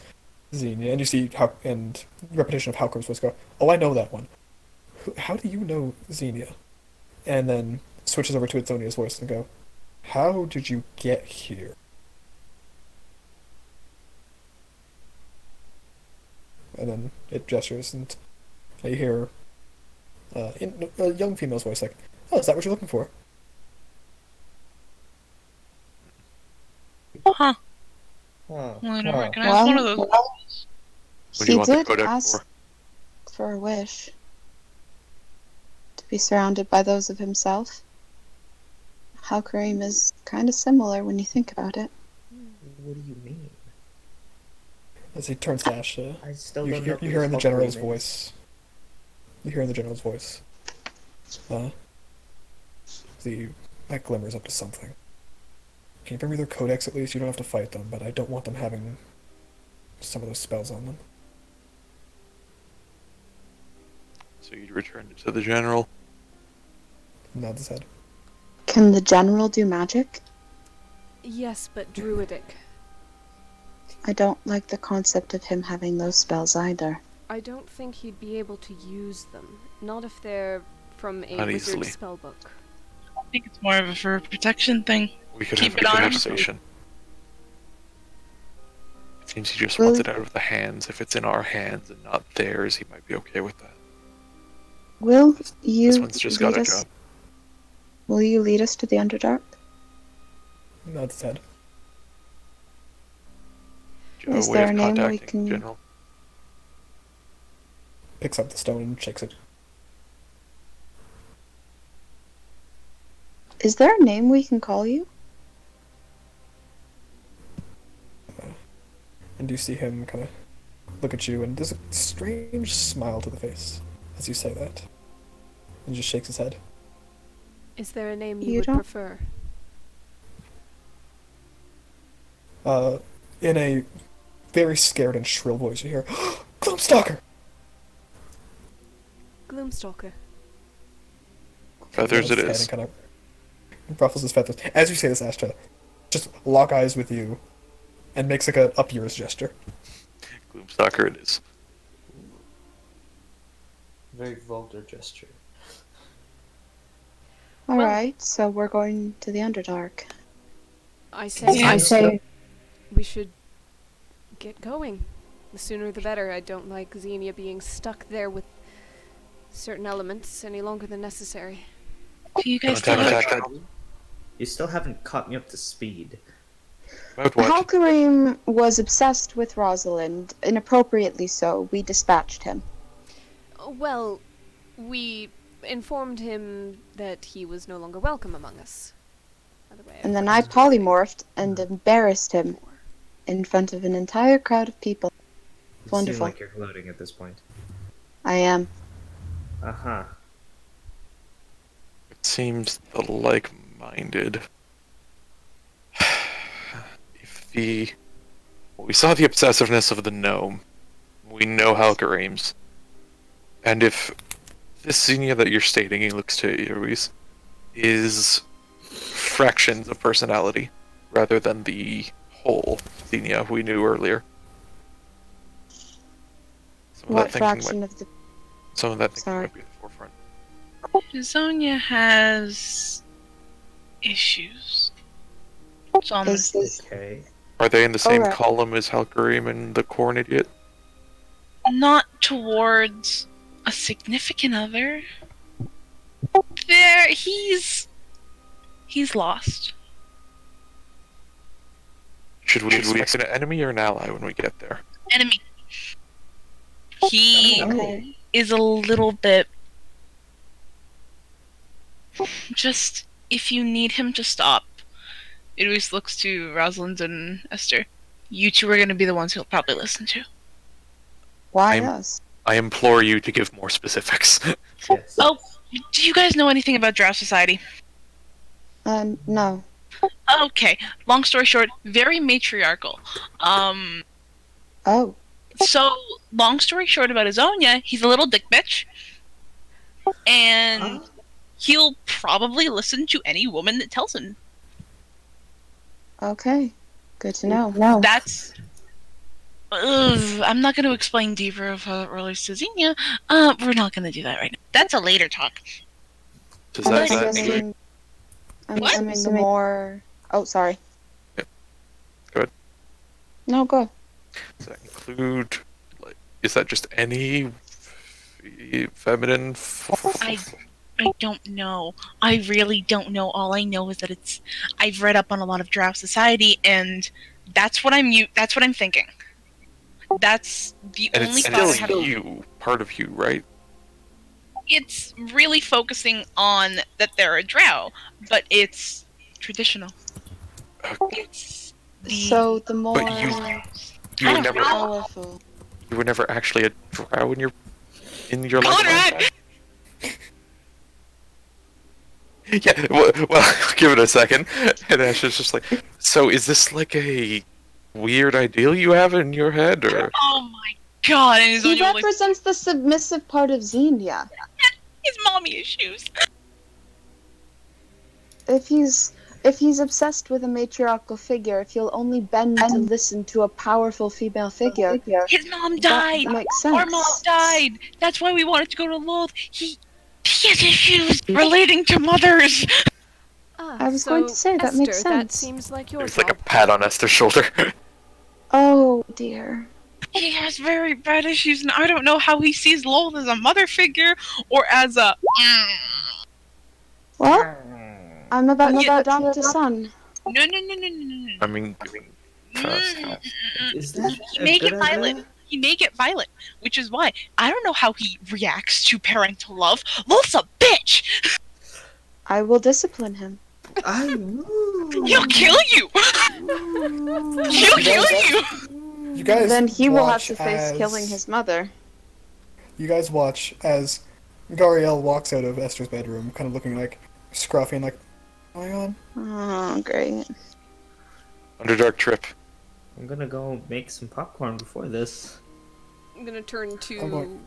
Xenia, and you see and repetition of Halgrim's voice go, oh, I know that one. How do you know Xenia? And then switches over to Itsonia's voice and go, how did you get here? And then it gestures, and you hear in a young female's voice like, oh, is that what you're looking for? Huh. Huh. Well, I don't Huh. recognize Well, one of those. What do you He want the did codex ask for? for a wish. To be surrounded by those of himself. Halkarim is kind of similar when you think about it. What do you mean? As he turns to Asha, I still you don't hear, know you who hear in the fuck general's Green is. voice. You hear in the general's voice. That glimmers up to something. Can you bring me their codex at least? You don't have to fight them, but I don't want them having some of those spells on them. So you returned it to the general. Nods his head. Can the general do magic? Yes, but druidic. I don't like the concept of him having those spells either. I don't think he'd be able to use them. Not if they're from a Not wizard easily. spellbook. I think it's more of a for protection thing. We could Keep have it a on him. conversation. It seems he just Will- wants it out of the hands. If it's in our hands and not theirs, he might be okay with that. Will This you one's just lead got a us? job. Will you lead us to the Underdark? Nods his head. Do you have Is a way there of a name we contacting can- General? Picks up the stone and shakes it. Is there a name we can call you? And you see him kind of look at you, and there's a strange smile to the face as you say that. And just shakes his head. Is there a name you You would don't- prefer? In a very scared and shrill voice, you hear, Gloomstalker! Gloomstalker. Feathers it Nods his head is. and kind of ruffles his feathers. As you say this, Ashta, just lock eyes with you, and makes like a up yours gesture. Gloomstalker it is. Very vulgar gesture. Alright, so we're going to the Underdark. I say, Yeah. we should get going. The sooner the better. I don't like Xenia being stuck there with certain elements any longer than necessary. Do you guys Don't still attack have... that. You still haven't caught me up to speed. About what? Halkarim was obsessed with Rosalind, inappropriately so. We dispatched him. Well, we informed him that he was no longer welcome among us. By the way, And then I polymorphed and embarrassed him in front of an entire crowd of people. You Wonderful. seem like you're gloating at this point. I am. Uh-huh. It seems the like-minded. If we saw the obsessiveness of the gnome, we know Halkarim's. And if this Xenia that you're stating, he looks to Eloise, is fractions of personality, rather than the whole Xenia we knew earlier. Some of What that thinking fraction of the... some of that thinking Sorry. might be at the forefront. Zonia has issues. So I'm Is this... Okay. Are they in the same Alright. column as Halkarim and the Corn Idiot? not towards a significant other. There, he's lost. Should we expect an enemy or an ally when we get there? Enemy. He Okay. is a little bit. Just if you need him to stop, it always looks to Rosalind and Esther. You two are going to be the ones he'll probably listen to. Why I'm- us? I implore you to give more specifics. Yes. Oh, do you guys know anything about Draft Society? No. Okay, long story short, very matriarchal. Oh. So, long story short about Azonia, he's a little dick bitch. And he'll probably listen to any woman that tells him. Okay. Good to know. No. That's... I'm not going to explain deeper of how it relates to Xenia. We're not going to do that right now. That's a later talk. Does I'm that include, assuming... I'm What? assuming the more... Oh, sorry. Yep. Go ahead. No, go. does that include, like, is that just any feminine? I don't know. I really don't know. All I know is that it's... I've read up on a lot of Draft Society, and that's what I'm thinking. That's the And only it's thought I still have. you, part of you, right? It's really focusing on that they're a drow, but it's traditional. It's the So the more But you I were don't never, know. powerful... you were never actually a drow in your life. Conrad! Yeah, well, give it a second. And Ash is just like, so is this like a weird ideal you have in your head, or? Oh my god! And his He own like represents the submissive part of Xenia. his mommy issues. If he's obsessed with a matriarchal figure, if he'll only bend to listen to a powerful female figure, His mom that died. makes sense. Our mom died. That's why we wanted to go to Loth. He has issues relating to mothers. I was going to say, that Esther, makes That sense. seems like your There's like a job. pat on Esther's shoulder. Oh dear. He has very bad issues, and I don't know how he sees Loth as a mother figure or as a. Well, I'm about to Yeah. adopt a son. No. I mean, trust. Is that He a may good get violent. idea? He may get violent, which is why I don't know how he reacts to parental love. Love's a bitch. I will discipline him. He'll kill you. He'll kill you. You guys Then he will have watch to face as- killing his mother. You guys watch as Gariel walks out of Esther's bedroom, kind of looking like scruffy and like, what's going on? Oh, great. Underdark trip. I'm gonna go make some popcorn before this. I'm gonna turn I'm to going-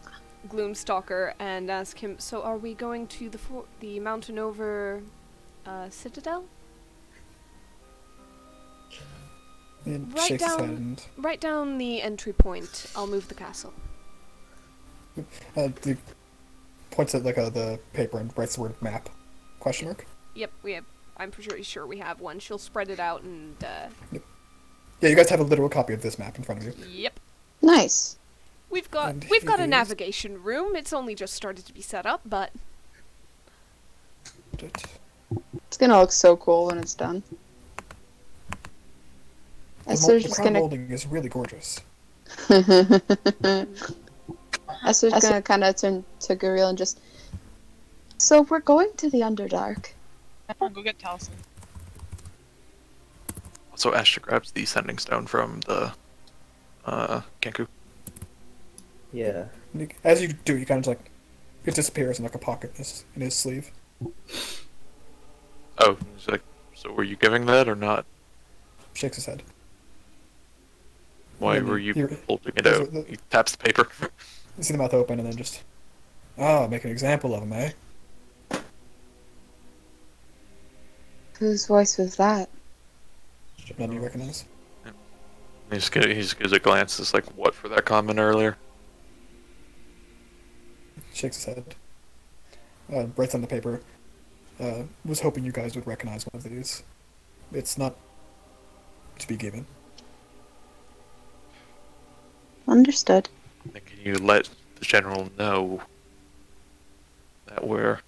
Gloomstalker and ask him, so are we going to the mountain over citadel? And Write shakes his down- head and Write down the entry point. I'll move the castle. he points at like the paper and writes the word map? Question mark. Yep, we have. I'm pretty sure we have one. She'll spread it out and. Yeah, you guys have a literal copy of this map in front of you. Yep. Nice. We've got And a it is- navigation room. It's only just started to be set up, but It's gonna look so cool when it's done. Esther's The just crown gonna molding is really gorgeous. Esther's gonna kind of turn to Guriel and just. So we're going to the Underdark. Go get Taliesin. So Ashta grabs the sending stone from the Kenku. Yeah. As you do, you kind of like it disappears in like a pocket in his sleeve. Oh, he's like, so were you giving that or not? Shakes his head. Why Yeah, were you here- holding it those out? are the- He taps the paper. You see the mouth open and then just make an example of him, eh? Whose voice was that? None you recognize. He just gives a glance. It's like, what for that comment earlier? Shakes his head. Writes on the paper. Was hoping you guys would recognize one of these. It's not to be given. Understood. And can you let the general know that we're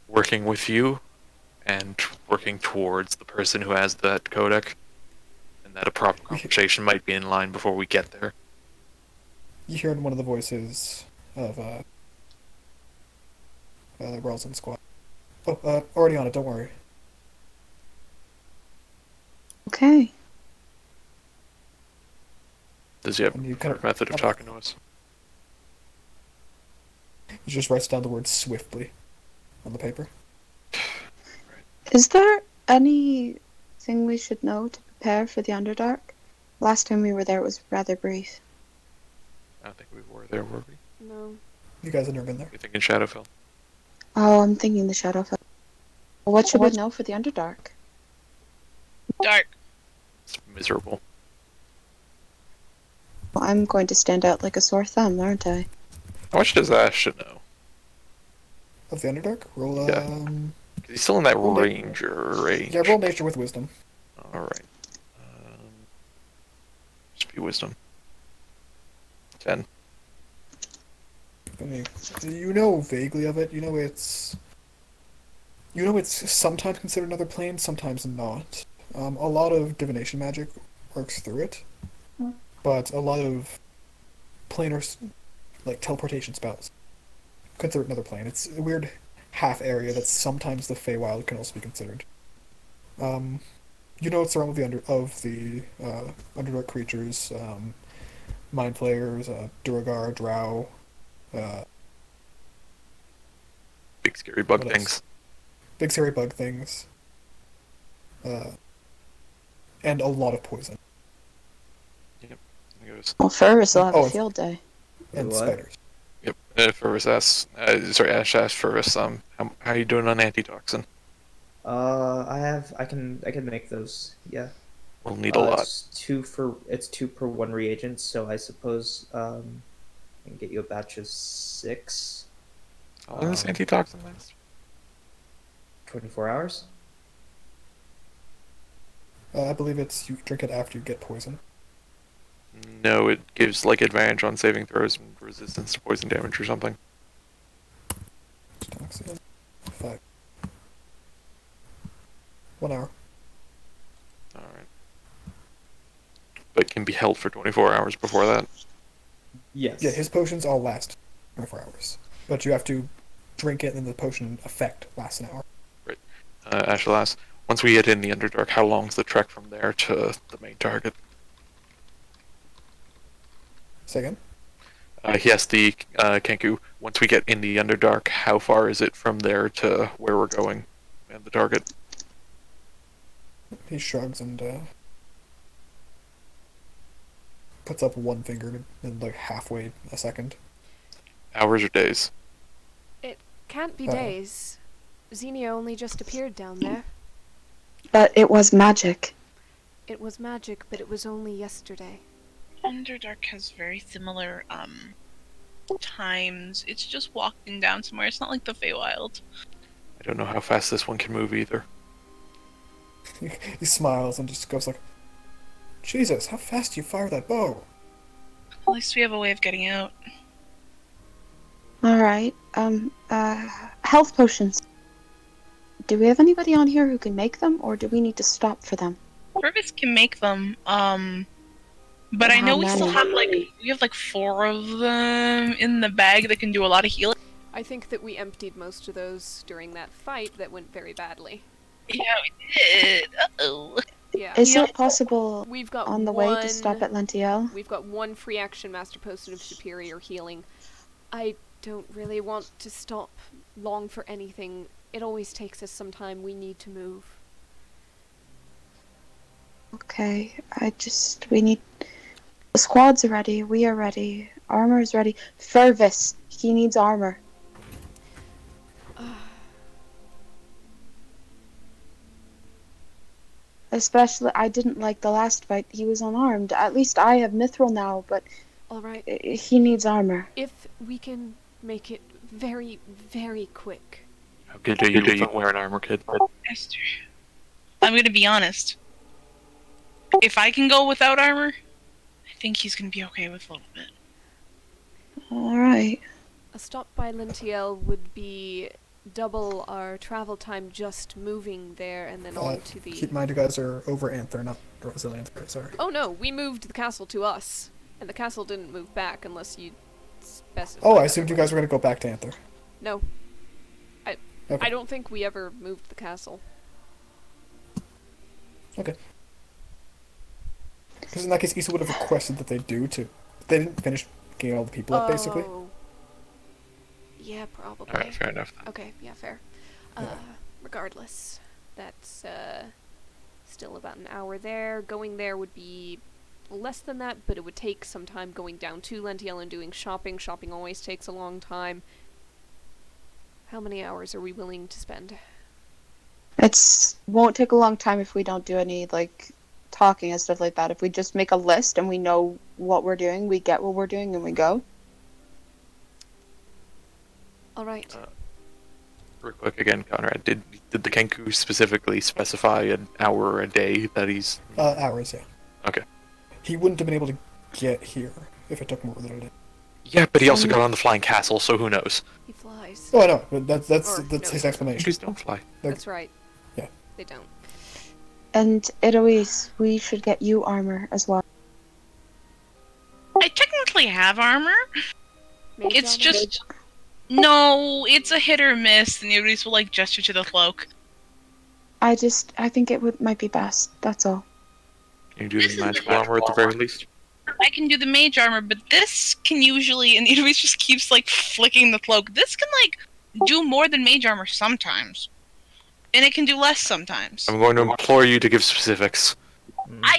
working with you and working towards the person who has that codec, and that a proper conversation might be in line before we get there? You hear in one of the voices of Ralls and Squad. Oh, already on it, don't worry. Okay. Does he have And you a kind of- method of talking to us? He just writes down the word swiftly on the paper. Is there anything we should know to prepare for the Underdark? Last time we were there, it was rather brief. I don't think we were there, were we? no. You guys have never been there. We think in Shadowfell. Oh, I'm thinking the Shadowfell. What should we know for the Underdark? Dark. It's miserable. Well, I'm going to stand out like a sore thumb, aren't I? How much does Ash know? Of the Underdark? Roll, Yeah. 'Cause he's still in that Roll na- ranger range. Yeah, roll nature with wisdom. Alright. Just be wisdom. 10. I mean, you know vaguely of it. You know it's sometimes considered another plane, sometimes not. A lot of divination magic works through it, but a lot of planar, like teleportation spells, consider it another plane. It's a weird half area that sometimes the Feywild can also be considered. You know it's the realm of the Underdark creatures, mind flayers, Duragar, Drow. Big scary bug What else? things. Big scary bug things, and a lot of poison It was- Well, Ferris will have Oh, a it's- field day. and What? spiders. Yep. Ferris asks, Ash asked Ferris, how you doing on antitoxin? I can make those. Yeah. We'll need a lot. It's two per one reagent, so I suppose I can get you a batch of 6. How long does antitoxin last? 24 hours. I believe it's you drink it after you get poison. No, it gives like advantage on saving throws and resistance to poison damage or something. Toxin. 5. 1 hour. Alright. But can be held for 24 hours before that. Yes. Yeah, his potions all last 24 hours. But you have to drink it, and the potion effect lasts an hour. Ashla asks, once we get in the Underdark, how long's the trek from there to the main target? Say again? He asked the Kenku, once we get in the Underdark, how far is it from there to where we're going and the target? He shrugs and puts up one finger and like halfway a second. Hours or days? It can't be days. Xenia only just appeared down there. But it was magic. It was magic, but it was only yesterday. Underdark has very similar times. It's just walking down somewhere. It's not like the Feywild. I don't know how fast this one can move either. He smiles and just goes like, Jesus, how fast do you fire that bow? At least we have a way of getting out. Alright, health potions. Do we have anybody on here who can make them, or do we need to stop for them? Purvis can make them, but I How know we still many? have like 4 of them in the bag that can do a lot of healing. I think that we emptied most of those during that fight that went very badly. Yeah, we did. Uh-oh. Yeah. Is it possible We've got on the way to stop at Lentiel? We've got 1 free action Master Potion of Superior Healing. I don't really want to stop long for anything. It always takes us some time. We need to move. Okay, we need... The squads are ready, we are ready, armor is ready. Fervis, he needs armor. Especially, I didn't like the last fight, he was unarmed. At least I have mithril now, but Alright, he needs armor. if we can make it very, very quick. How good do you wear an armor, kid? Esther, I'm gonna be honest. If I can go without armor, I think he's gonna be okay with a little bit. Alright. A stop by Lentiel would be double our travel time just moving there and then on to the... Keep in mind you guys are over Anther, not Rosalianther, sorry. Oh no, we moved the castle to us. And the castle didn't move back unless you specify. Oh, I assumed you guys were going to go back to Anther. No. Okay. I don't think we ever moved the castle. Okay. Because in that case, Issa would have requested that they do too. They didn't finish getting all the people up, basically. Oh. Yeah, probably. Alright, fair enough. Okay, yeah, fair. Regardless, that's still about an hour there. Going there would be less than that, but it would take some time going down to Lentiel and doing shopping. Shopping always takes a long time. How many hours are we willing to spend? Won't take a long time if we don't do any, like, talking and stuff like that. If we just make a list and we know what we're doing, we get what we're doing and we go. Alright. Real quick again, Conrad, did the Kenku specifically specify an hour or a day that he's... Hours, yeah. Okay. He wouldn't have been able to get here if it took more than a day. Yeah, but he also got on the flying castle, so who knows? He flies. Oh, I know, but that's Or, his no. explanation. Kenkus don't fly. That's right. Yeah. They don't. And Eloise, we should get you armor as well. I technically have armor. Mage It's armor? just... No, it's a hit or miss, and the Uris will, like, gesture to the cloak. I think it might be best, that's all. Can you do the magical armor at the very least? I can do the mage armor, but this can usually... And the Uris just keeps, like, flicking the cloak. This can, like, do more than mage armor sometimes. And it can do less sometimes. I'm going to implore you to give specifics.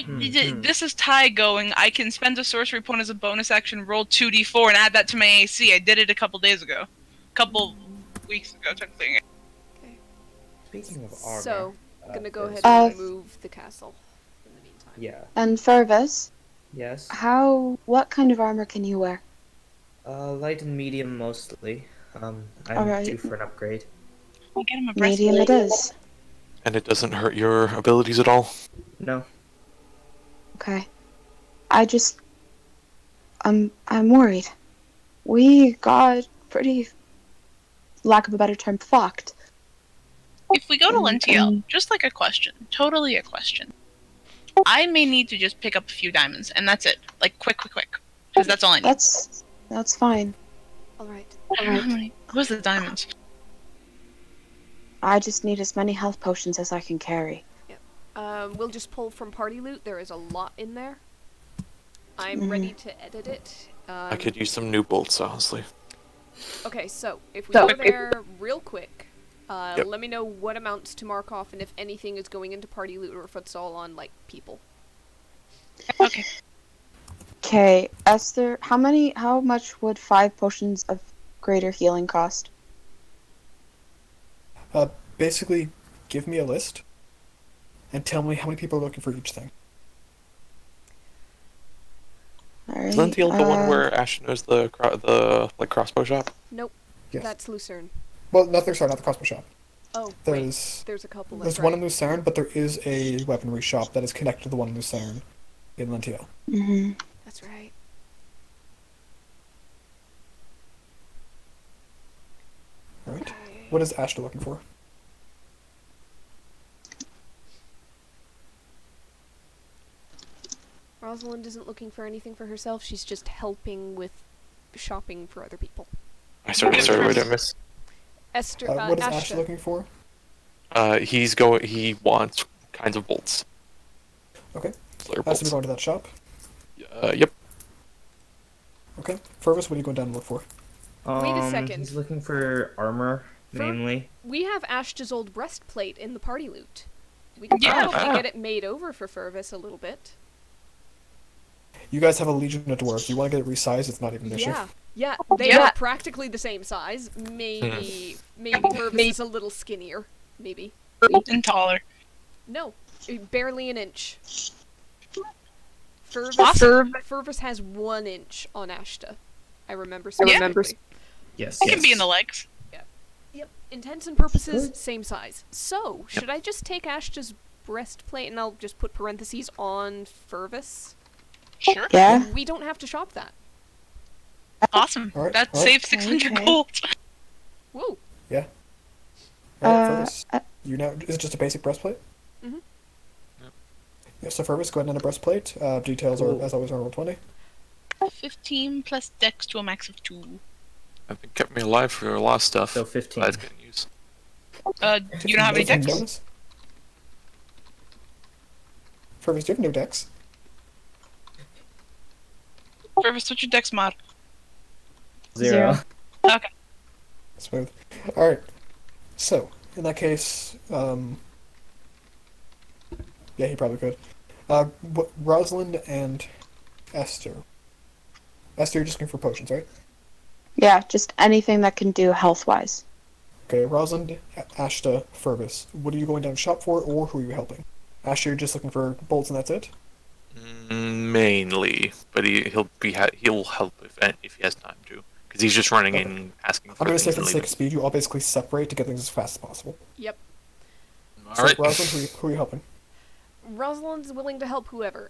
This is Ty going. I can spend a sorcery point as a bonus action, roll 2d4, and add that to my AC. I did it a couple days ago. Couple weeks ago, technically. Speaking of armor... So, I'm gonna go ahead Uh, and move the castle in the meantime. Yeah. And Fervis, Yes. what kind of armor can you wear? Light and medium mostly. I'm Alright. due for an upgrade. We'll get him a breastplate. Medium it is. And it doesn't hurt your abilities at all? No. Okay. I'm worried. We got pretty, lack of a better term, fucked. If we go to Lentiel, just like a question, totally a question. I may need to just pick up a few diamonds, and that's it. Like, quick. Because that's all I need. That's fine. Alright. I don't know how many. Where's the diamonds? I just need as many health potions as I can carry. We'll just pull from party loot. There is a lot in there. I'm ready to edit it. I could use some new bolts, honestly. Okay, so if we go there real quick, Yep. let me know what amounts to mark off and if anything is going into party loot or if it's all on, like, people. Okay. Okay, Esther, how much would 5 potions of greater healing cost? Basically, give me a list and tell me how many people are looking for each thing. Alright. Is Lentiel the one where Ash knows the crossbow shop? Nope. Yes. That's Lucerne. Well, not the crossbow shop. Oh, There's there's a couple. there's That's one right. in Lucerne, but there is a weaponry shop that is connected to the one in Lucerne in Lentiel. Mm-hmm. That's right. Right. Okay. What is Ashton looking for? Rosalind isn't looking for anything for herself. She's just helping with shopping for other people. Sorry, wait, I missed. Esther, What is Ashta. Ashton looking for? He wants kinds of bolts. Okay. Slayer Ashton, bolts. we're going to that shop. Yep. Okay. Fergus, what are you going down to look for? Wait a second. He's looking for armor, mainly. We have Ashta's old breastplate in the party loot. We can Yeah. probably get it made over for Fervis a little bit. You guys have a Legion of Dwarves. You want to get it resized? It's not even an issue. Yeah, they are practically the same size. Maybe Fervis is a little skinnier. Maybe. And taller. No, barely an inch. Fervis has 1 inch on Ashta. I remember specifically. Yes. It can be in the legs. Yep. Intents and purposes, same size. So, should I just take Ashta's breastplate and I'll just put parentheses on Fervis? Sure. Yeah. We don't have to shop that. Awesome. Alright, That alright. saves 600 Okay. gold. Whoa. Alright, Fergus. You now is it just a basic breastplate? Mhm. Yeah, so Fergus, go ahead and add a breastplate. Details are, as always, on roll 20. 15 plus dex to a max of 2. I've been kept me alive for a lot of stuff. So 15. That's good news. You don't have any dex? Bonus? Fergus, do you have no dex? Fervis, what's your dex mod? 0. Okay. Smooth. Alright. So, in that case, yeah, he probably could. Rosalind and Esther. Esther, you're just looking for potions, right? Yeah, just anything that can do health-wise. Okay, Rosalind, Ashta, Fergus. What are you going down to shop for, or who are you helping? Ashta, you're just looking for bolts and that's it? Mainly, but he'll help if he has time to, because he's just running in asking for I'm going to say things for the and sake leaving. of speed, you all basically separate to get things as fast as possible. Yep. So, All right. Rosalind, who are you helping? Rosalind's willing to help whoever.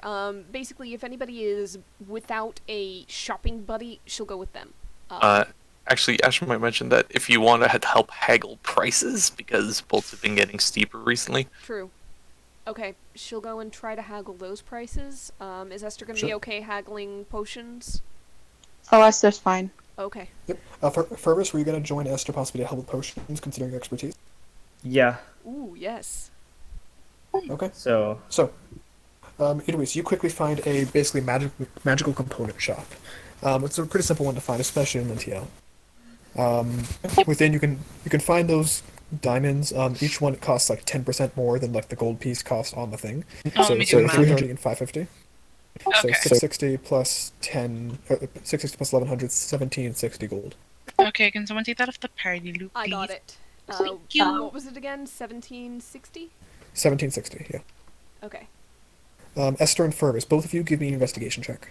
Basically, if anybody is without a shopping buddy, she'll go with them. Actually, Ash might mention that if you want to help haggle prices, because bolts have been getting steeper recently. True. Okay, she'll go and try to haggle those prices. Is Esther going to Sure. be okay haggling potions? Oh, Esther's fine. Okay. Yep. Fergus, were you going to join Esther possibly to help with potions, considering your expertise? Yeah. Ooh, yes. Okay. So Anyways, you quickly find a basically magical component shop. It's a pretty simple one to find, especially in Lentiel. Within you can find those diamonds. Each one costs like 10% more than like the gold piece cost on the thing. Oh, So let me it's do the math. 330 and 550. So Okay. 660 plus 10, 660 plus 1100, 1760 gold. Okay, can someone take that off the party loop, I please? got it. Thank you. What was it again? 1760? 1760, yeah. Okay. Esther and Fergus, both of you give me an investigation check.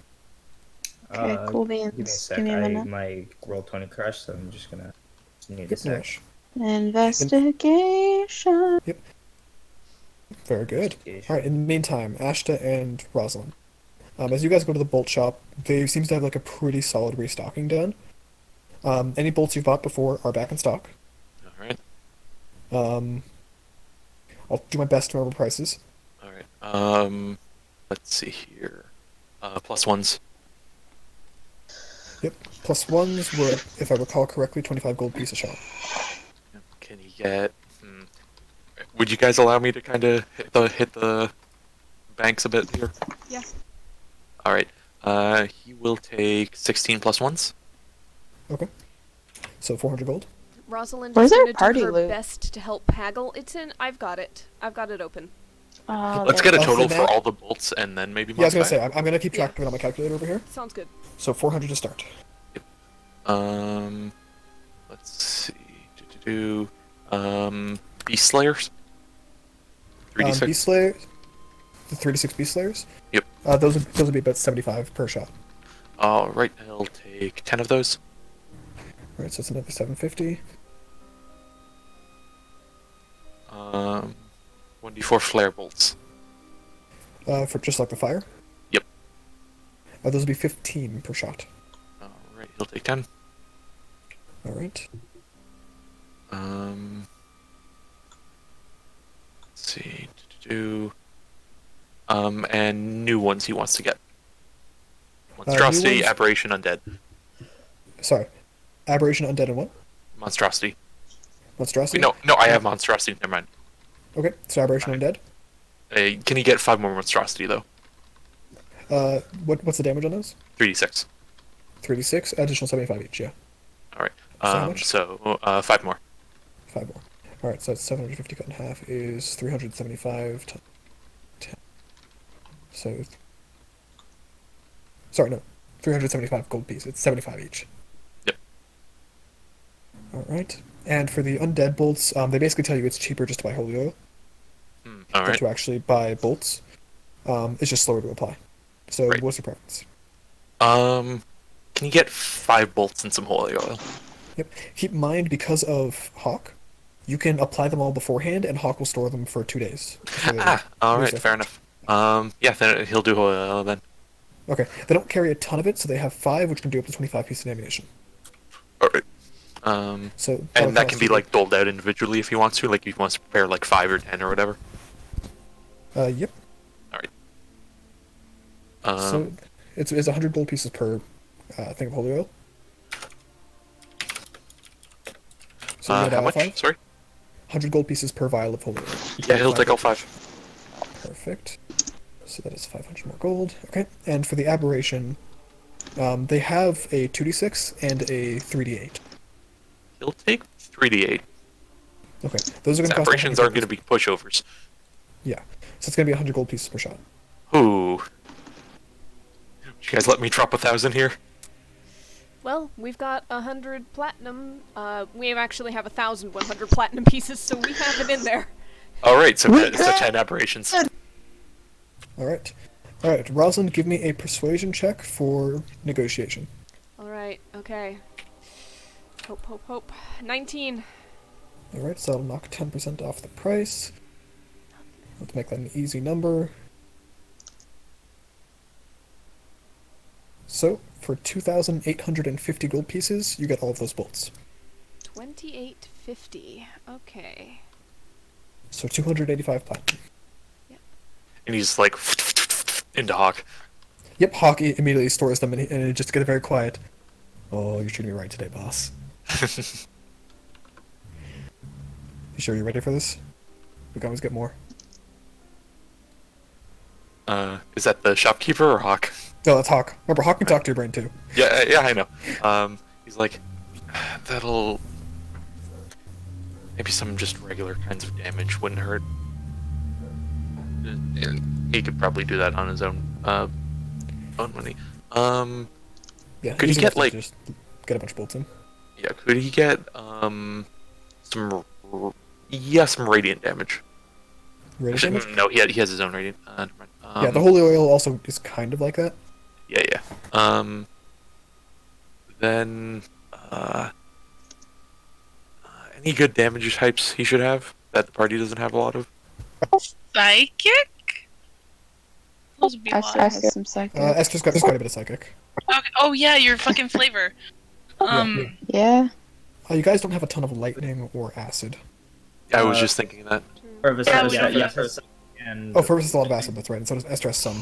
Okay, cool give me a beans. sec. Give me a minute. My roll 20 crashed, so I'm just gonna need a Yep, sec. Nash. Investigation. Very good. Investigation. Alright, in the meantime, Ashta and Rosalind. As you guys go to the bolt shop, they seem to have like a pretty solid restocking done. Any bolts you've bought before are back in stock. All right. I'll do my best to remember prices. All right. Let's see here. Plus ones. Yep. Plus ones were, if I recall correctly, 25 gold piece a shot. Can he get? Would you guys allow me to kind of hit the banks a bit here? Yeah. All right. He will take 16 plus ones. Okay. So 400 gold. Rosalind Where's is our going to party do her loot? best to help Paggle. It's in. I've got it. I've got it open. Let's get a For total for that- all the bolts and then maybe. Yeah, I was gonna modify. say I'm gonna keep track of it on my calculator over here. Sounds good. So 400 to start. Let's see. Beast Slayers. 3d6. Beast Slayer, the 3d6 Beast Slayers. Yep. Those would be about 75 per shot. All right. He'll take 10 of those. All right, so it's another 750. 1d4 flare bolts. For just like the fire. Yep. Those would be 15 per shot. All right. He'll take 10. All right. Let's see. And new ones he wants to get. Monstrosity, ones? Aberration, Undead. Sorry. Aberration, Undead, and what? Monstrosity. Monstrosity? No, I have Monstrosity. Never mind. Okay, so Aberration, Undead. Can you get 5 more Monstrosity though? What's the damage on those? 3d6. 3d6, additional 75 each, yeah. All right. So how much? So 5 more. 5 more. Alright, so that's 750 cut in half is 375 to 10. So. Sorry, no. 375 gold piece. It's 75 each. Yep. Alright. And for the undead bolts, they basically tell you it's cheaper just to buy holy oil All than right. to actually buy bolts. It's just slower to apply. So, Right. what's your preference? Can you get 5 bolts and some holy oil? Yep. Keep in mind, because of Hawk, you can apply them all beforehand, and Hawk will store them for 2 days. before they All lose right. their Fair effect. enough. Yeah, then he'll do holy oil then. Okay. They don't carry a ton of it, so they have 5, which can do up to 25 pieces of ammunition. All right. So And that can be like doled out individually if he wants to. Like if he wants to prepare like 5 or 10 or whatever. Yep. All right. So it's 100 gold pieces per thing of holy oil. So you get how all much? 5? Sorry. 100 gold pieces per vial of holy oil. Yeah, he'll take all 5. Perfect. So that is 500 more gold. Okay. And for the aberration, they have a 2d6 and a 3d8. He'll take 3d8. Okay. Those are going to cost. Aberrations 100 are gold going to be pushovers. Yeah. So it's going to be 100 gold pieces per shot. Ooh. You guys let me drop 1,000 here? Well, we've got 100 platinum. We actually have 1,100 platinum pieces, so we have it in there. Alright, so 10 aberrations. Alright. Alright, Rosalind, give me a persuasion check for negotiation. Alright, okay. Hope, hope, hope. 19. Alright, so that'll knock 10% off the price. Let's make that an easy number. So, for 2,850 gold pieces, you get all of those bolts. 2850. Okay. So 285 platinum. And he's like into Hawk. Yep, Hawk immediately stores them, and it just gets very quiet. Oh, you're treating me right today, boss. You sure you're ready for this? We can always get more. Is that the shopkeeper or Hawk? No, that's Hawk. Remember, Hawk can talk to your brain too. Yeah, I know. He's like, that'll... Maybe some just regular kinds of damage wouldn't hurt. And he could probably do that on his own money. Yeah, Could he easy get, enough to like- just get a bunch of bolts in? Yeah, could he get, some radiant damage? Radiant Actually, damage? no, he has his own radiant. Never mind. Yeah, the holy oil also is kind of like that. Yeah. Then, any good damage types he should have that the party doesn't have a lot of? Psychic? Those would be Esther wise. has some psychic. Esther's got quite a bit of psychic. Okay. Oh yeah, your fucking flavor. Yeah. You guys don't have a ton of lightning or acid. I was just thinking that. Purvis Yeah, has we that, don't yes. And Oh, Fervus is a lot of acid, that's right. And so does Esther has some.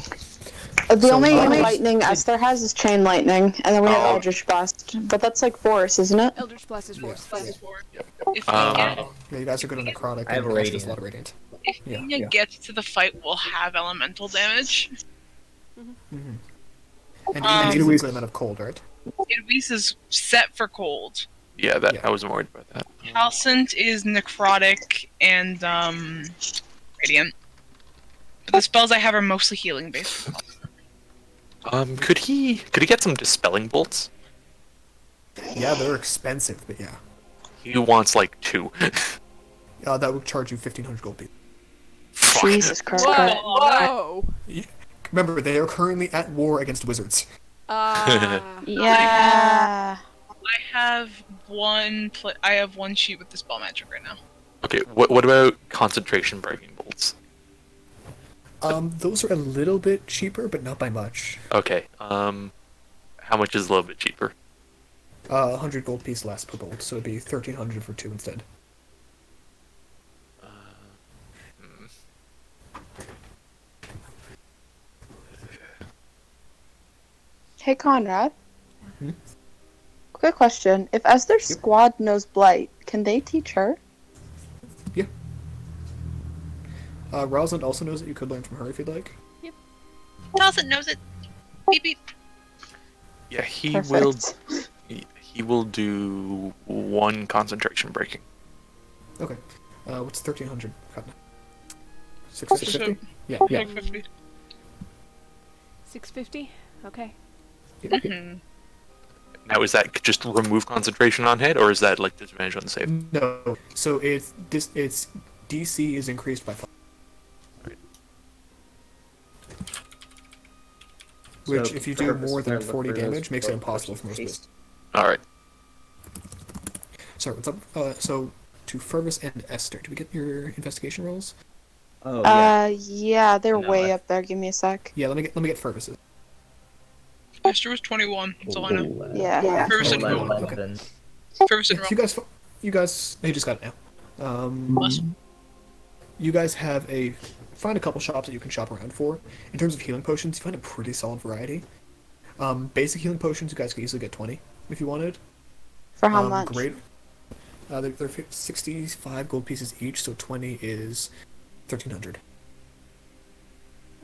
The So, only Mom- lightning Esther has is chain lightning, and then we have Oh. Eldritch Blast. But that's like force, isn't it? Eldritch Blast is force. If we Um, get Yeah, you guys are good on necrotic. I have and Ash does radiant. a lot of radiant. if Yeah, Nina yeah. gets to the fight, we'll have elemental damage. And Um, Edoise is the amount of cold, right? Idris is set for cold. yeah, that Yeah. I wasn't worried about that. Halcint is necrotic and radiant. But the spells I have are mostly healing based. Could he get some dispelling bolts? Yeah, they're expensive, but yeah. He wants like 2. That would charge you 1,500 gold pieces. Fuck. Jesus Christ. Whoa! Remember, they are currently at war against wizards. Yeah. I have I have one sheet with dispel magic right now. Okay, what about concentration breaking bolts? Those are a little bit cheaper, but not by much. Okay, how much is a little bit cheaper? 100 gold piece less per bolt, so it'd be 1,300 for 2 instead. Hey, Conrad. Hmm? Quick question. If Esther's squad knows Blight, can they teach her? Rosalind also knows that you could learn from her if you'd like. Halcint knows it. Beep beep. Yeah, he Perfect. he will do 1 concentration breaking. Okay. What's 1,300? 650? 650? Yeah, yeah. 650. 650? Okay. yeah. Mhm. Now, is that just remove concentration on hit, or is that like disadvantage on the save? No. So it's DC is increased by 5. Which, So if you do Purvis more than better look 40 for those damage, makes it both impossible for most versus spells. Alright. Sorry, what's up? So, to Fervus and Esther, do we get your investigation rolls? Oh, yeah. Yeah, they're No, way I- up there. Give me a sec. Yeah, let me get Fervus's. Esther was 21. That's all I know. Yeah. Fervus and Oh, roll. 11. Fervus and Yeah, roll. you guys, they just got it now. Awesome. You guys find a couple shops that you can shop around for. In terms of healing potions, you find a pretty solid variety. Basic healing potions, you guys could easily get 20 if you wanted. For how much? Great. They're 65 gold pieces each, so 20 is 1,300.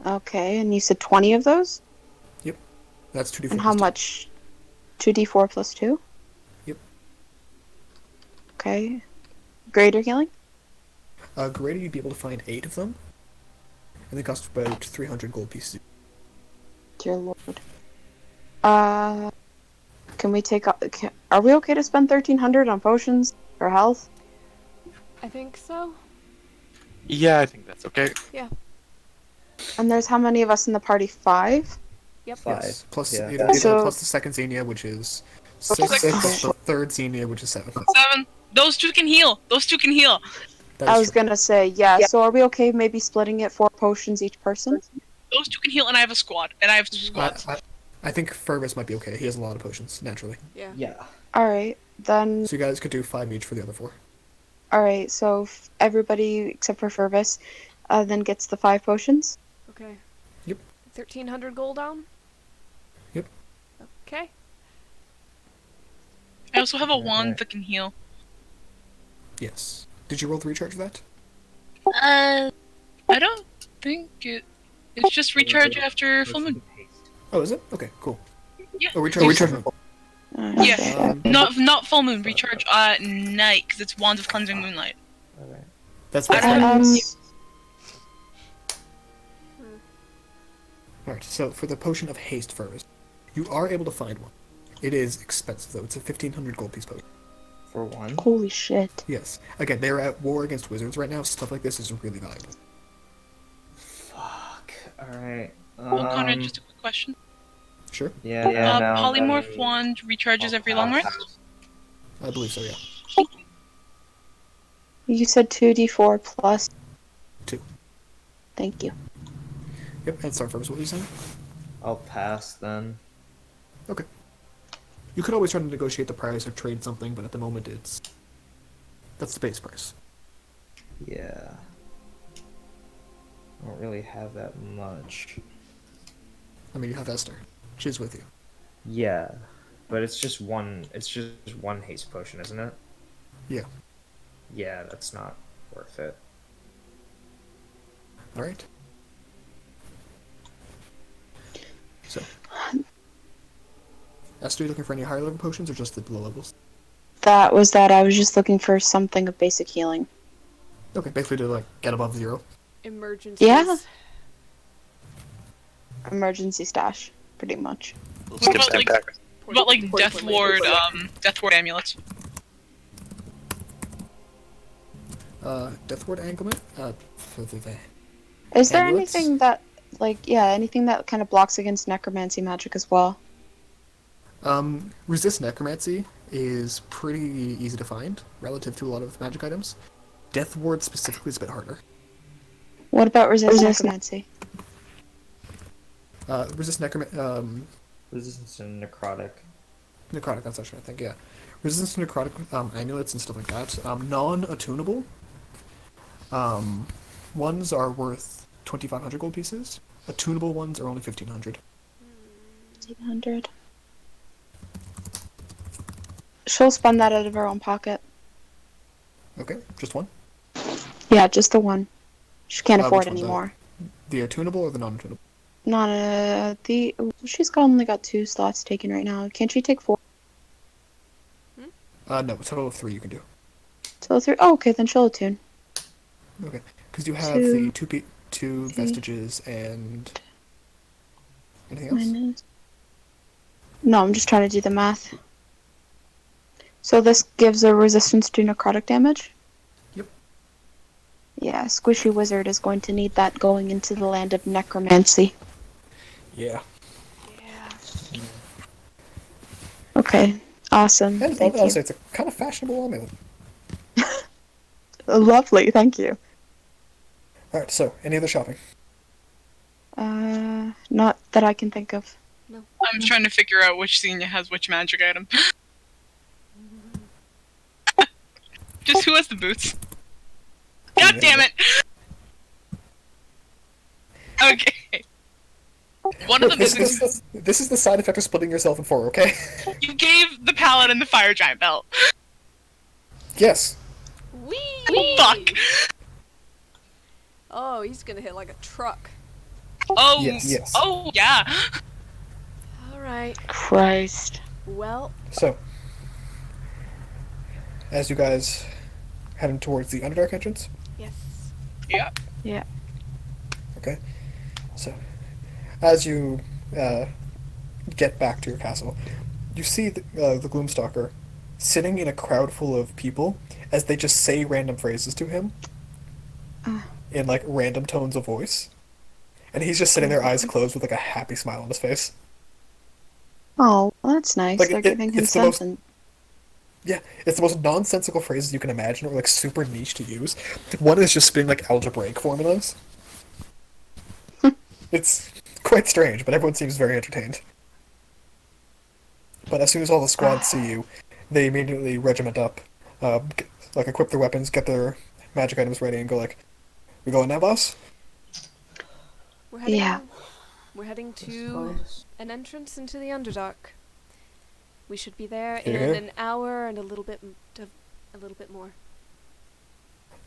Okay, and you said 20 of those? That's 2d4. And how plus two. much? 2d4 plus 2? Yep. Okay. Greater healing? Greater, you'd be able to find 8 of them. And they cost about 300 gold pieces. Dear lord. Can we take are we okay to spend 1,300 on potions for health? I think so. Yeah, I think that's okay. And there's how many of us in the party? 5? Yep. 5. Yes. Plus, Yeah. plus the second Xenia, which is 6, plus the third Xenia, which is 7. 7. Those 2 can heal. Those 2 can heal. That I is was true. gonna say, yeah, so are we okay maybe splitting it 4 potions each person? Those 2 can heal, and I have a squad. And I have 2 squads. I think Fervus might be okay. He has a lot of potions, naturally. Yeah. Yeah. Alright, then, So you guys could do 5 each for the other 4. alright, so everybody except for Fervus then gets the 5 potions. Okay. Yep. 1,300 gold down? Yep. Okay. I also have a wand Alright. that can heal. Yes. Did you roll the recharge for that? I don't think it. It's just recharge after full moon. Oh, is it? Okay, cool. Yeah. Oh, recharge. Yeah. Not full moon. Recharge at night because it's wands of cleansing moonlight. Alright. That's I what. don't know. Alright, so for the potion of haste Fervus, you are able to find one. It is expensive though. It's a 1,500 gold piece potion. For 1? Holy shit. Yes. Again, they're at war against wizards right now. Stuff like this is really valuable. Fuck. Alright. Well, Conrad, just a quick question. Sure. Yeah, no, Polymorph wand recharges every long rest. I believe so. Yeah. You said 2d4 plus 2. Thank you. Yep. And sorry, Fervus, what were you saying? I'll pass then. Okay. You could always try to negotiate the price or trade something, but at the moment that's the base price. Yeah. I don't really have that much. I mean, you have Esther. She's with you. Yeah, but it's just one. It's just one haste potion, isn't it? Yeah. Yeah, that's not worth it. All right. So, Esther, you looking for any higher level potions or just the low levels? That was that. I was just looking for something of basic healing. Okay, basically to like get above 0. Emergencies. Yeah. Emergency stash, pretty much. What about like, Death Ward, Death Ward amulets? Death Ward Anglement? Is there Amulets? anything that, anything that kind of blocks against necromancy magic as well? Resist Necromancy is pretty easy to find relative to a lot of magic items. Death Ward specifically is a bit harder. What about resist necromancy? Resist Necromancy, Resistance to necrotic. Necrotic, that's actually I think, yeah. Resistance to necrotic amulets and stuff like that. Non-attunable ones are worth 2,500 gold pieces. Attunable ones are only 1,500. 1,500. She'll spend that out of her own pocket. Okay, just one? Yeah, just the one. She can't afford Which one, anymore. The attunable or the non-attunable? She's only got 2 slots taken right now. Can't she take 4? No, a total of 3 you can do. Total 3? Oh, okay, then she'll attune. Okay, because you have Two. the two vestiges and anything else? Minus. No, I'm just trying to do the math. So this gives a resistance to necrotic damage? Yep. Yeah, Squishy Wizard is going to need that going into the land of necromancy. Yeah. Yeah. Okay, awesome. And Thank you. honestly, it's a kind of fashionable amulet. Lovely, thank you. Alright, so, any other shopping? Not that I can think of. I'm trying to figure out which senior has which magic item. Just who has the boots? God damn it! Okay. One of them is. This is the side effect of splitting yourself in 4, okay? You gave the paladin the fire giant belt. Yes. Whee! Fuck! Oh, he's gonna hit like a truck. Oh, Yes. oh yeah. Alright. Christ. Well, So, as you guys heading towards the Underdark entrance, yes. Yeah. Yeah. okay? So, as you get back to your castle, you see the Gloomstalker sitting in a crowd full of people as they just say random phrases to him in like random tones of voice, and he's just sitting there, eyes closed, with like a happy smile on his face. Oh, well, that's nice. Like, They're giving him it's the most- something. Yeah, it's the most nonsensical phrases you can imagine, or like super niche to use. One is just spitting like algebraic formulas. It's quite strange, but everyone seems very entertained. But as soon as all the squads see you, they immediately regiment up, like equip their weapons, get their magic items ready, and go like, "We going now, boss?" We're heading, Yeah. We're heading to an entrance into the Underdark. We should be there in Here. an hour and a little bit more.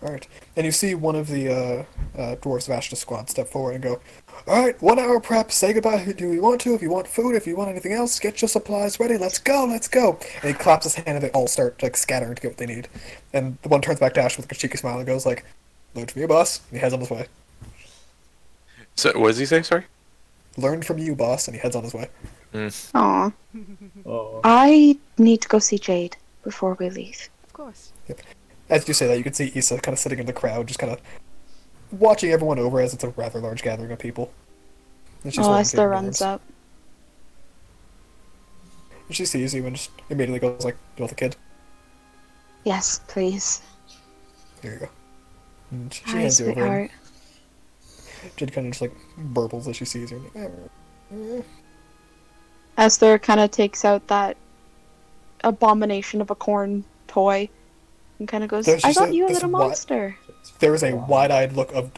Alright. And you see one of the Dwarves of Ashta squad step forward and go, "Alright, 1 hour prep, say goodbye if you want to, if you want food, if you want anything else, get your supplies ready, let's go, let's go!" And he claps his hand and they all start like scattering to get what they need. And the one turns back to Ash with like, a cheeky smile and goes like, "Learn from you, boss," and he heads on his way. So, what does he say, sorry? "Learn from you, boss," and he heads on his way. Aw. Oh. I need to go see Jade before we leave. Of course. As you say that, you can see Issa kind of sitting in the crowd, just kind of watching everyone over as it's a rather large gathering of people. And she's Oh, holding Esther table runs doors. up. And she sees you and just immediately goes like, "You want the kid? Yes, please. Here you go." And she Hi, hands you over. sweetheart. And Jade kind of just like burbles as she sees you. And, Esther kind of takes out that abomination of a corn toy and kind of goes, There's "I just got a- you a this little wi- monster." There is a wide-eyed look of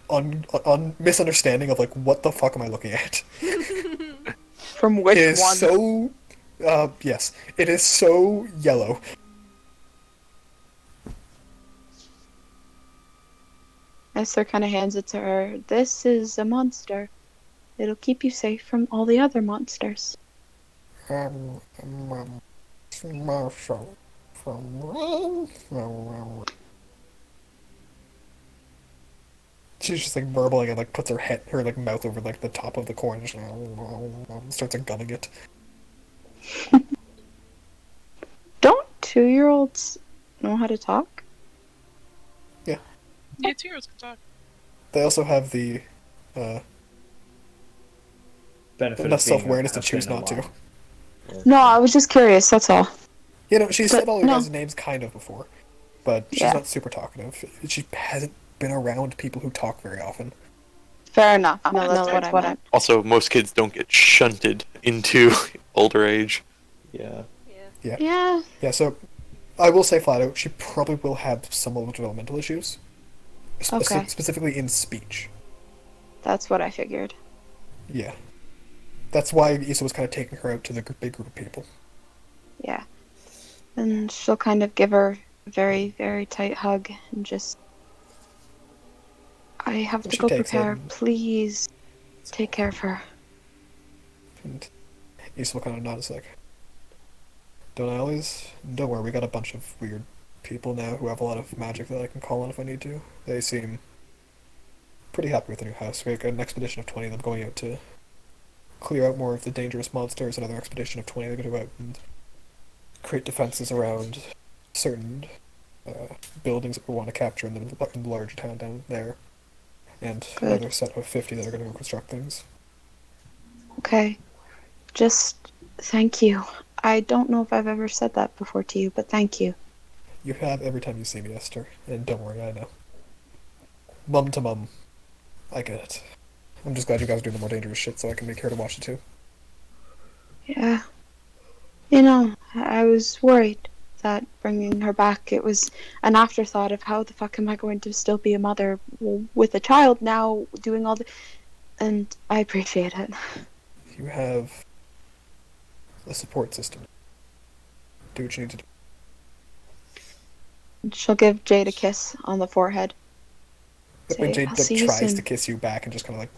misunderstanding of like, what the fuck am I looking at? From which It is one? so, yes, it is so yellow. Esther kind of hands it to her. This is a monster. It'll keep you safe from all the other monsters. Marshall from. She's just like burbling and like puts her like mouth over like the top of the corn and just, starts like gunning it. Don't 2-year-olds know how to talk? Yeah, 2 years can talk. They also have the Benefit enough of being self-awareness to up choose in a not to. while. No, I was just curious, that's all. You know, she's said But all your no. guys' names kind of before, but she's Yeah. not super talkative. She hasn't been around people who talk very often. Fair enough. No, that's what I meant. Also, most kids don't get shunted into older age. Yeah. Yeah, Yeah, so I will say flat out, she probably will have some level of developmental issues, Okay. specifically in speech. that's what I figured. Yeah, that's why Issa was kind of taking her out to the big group of people. Yeah. And she'll kind of give her a very, very tight hug and just. I have to She go takes it prepare. and- Please take care of her. And Issa will kind of nod, it's like, don't worry, we got a bunch of weird people now who have a lot of magic that I can call on if I need to. They seem pretty happy with the new house. We got an expedition of 20 of them going out to clear out more of the dangerous monsters. Another expedition of 20 they're going to go out and create defenses around certain buildings that we want to capture in the larger town down there. And Good. another set of 50 that are going to go construct things. Okay. Just thank you. I don't know if I've ever said that before to you, but thank you. You have every time you see me, Esther. And don't worry, I know. Mum to mum. I get it. I'm just glad you guys are doing the more dangerous shit so I can be here to watch it too. Yeah. You know, I was worried that bringing her back, it was an afterthought of how the fuck am I going to still be a mother with a child now doing all the. And I appreciate it. You have a support system. Do what you need to do. She'll give Jade a kiss on the forehead. When Say, Jade "I'll see you tries soon." to kiss you back and just kind of like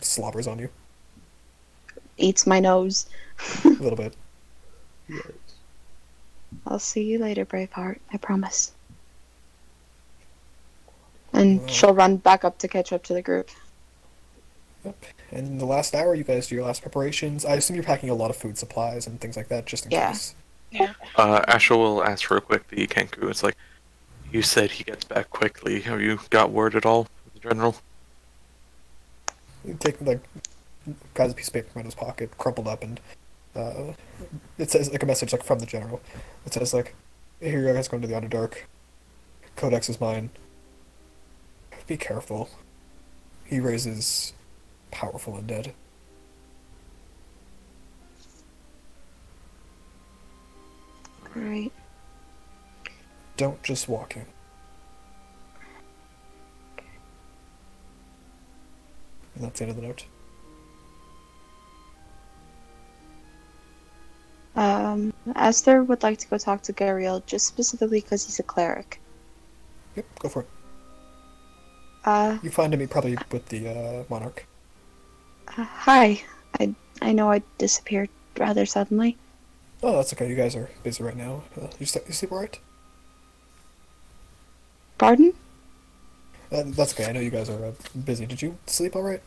slobbers on you Eats my nose. a little bit. Yes. I'll see you later, Braveheart. I promise. And Wow. she'll run back up to catch up to the group. Yep. And in the last hour, you guys do your last preparations. I assume you're packing a lot of food supplies and things like that just in Yeah. case. Yeah. Asher will ask real quick the Kenku. It's like, you said he gets back quickly. Have you got word at all, General? You take like grabs a piece of paper from his pocket, crumpled up, and it says like a message like from the general. It says like, "Here you guys going to the Underdark. Codex is mine. Be careful. He raises powerful undead." Great. Don't just walk in. And that's the end of the note. Esther would like to go talk to Gariel, just specifically because he's a cleric. Yep, go for it. Uh, You find him probably with the monarch. Hi. I know I disappeared rather suddenly. Oh, that's okay. You guys are busy right now. You sleep alright? Pardon? That's okay. I know you guys are busy. Did you sleep alright?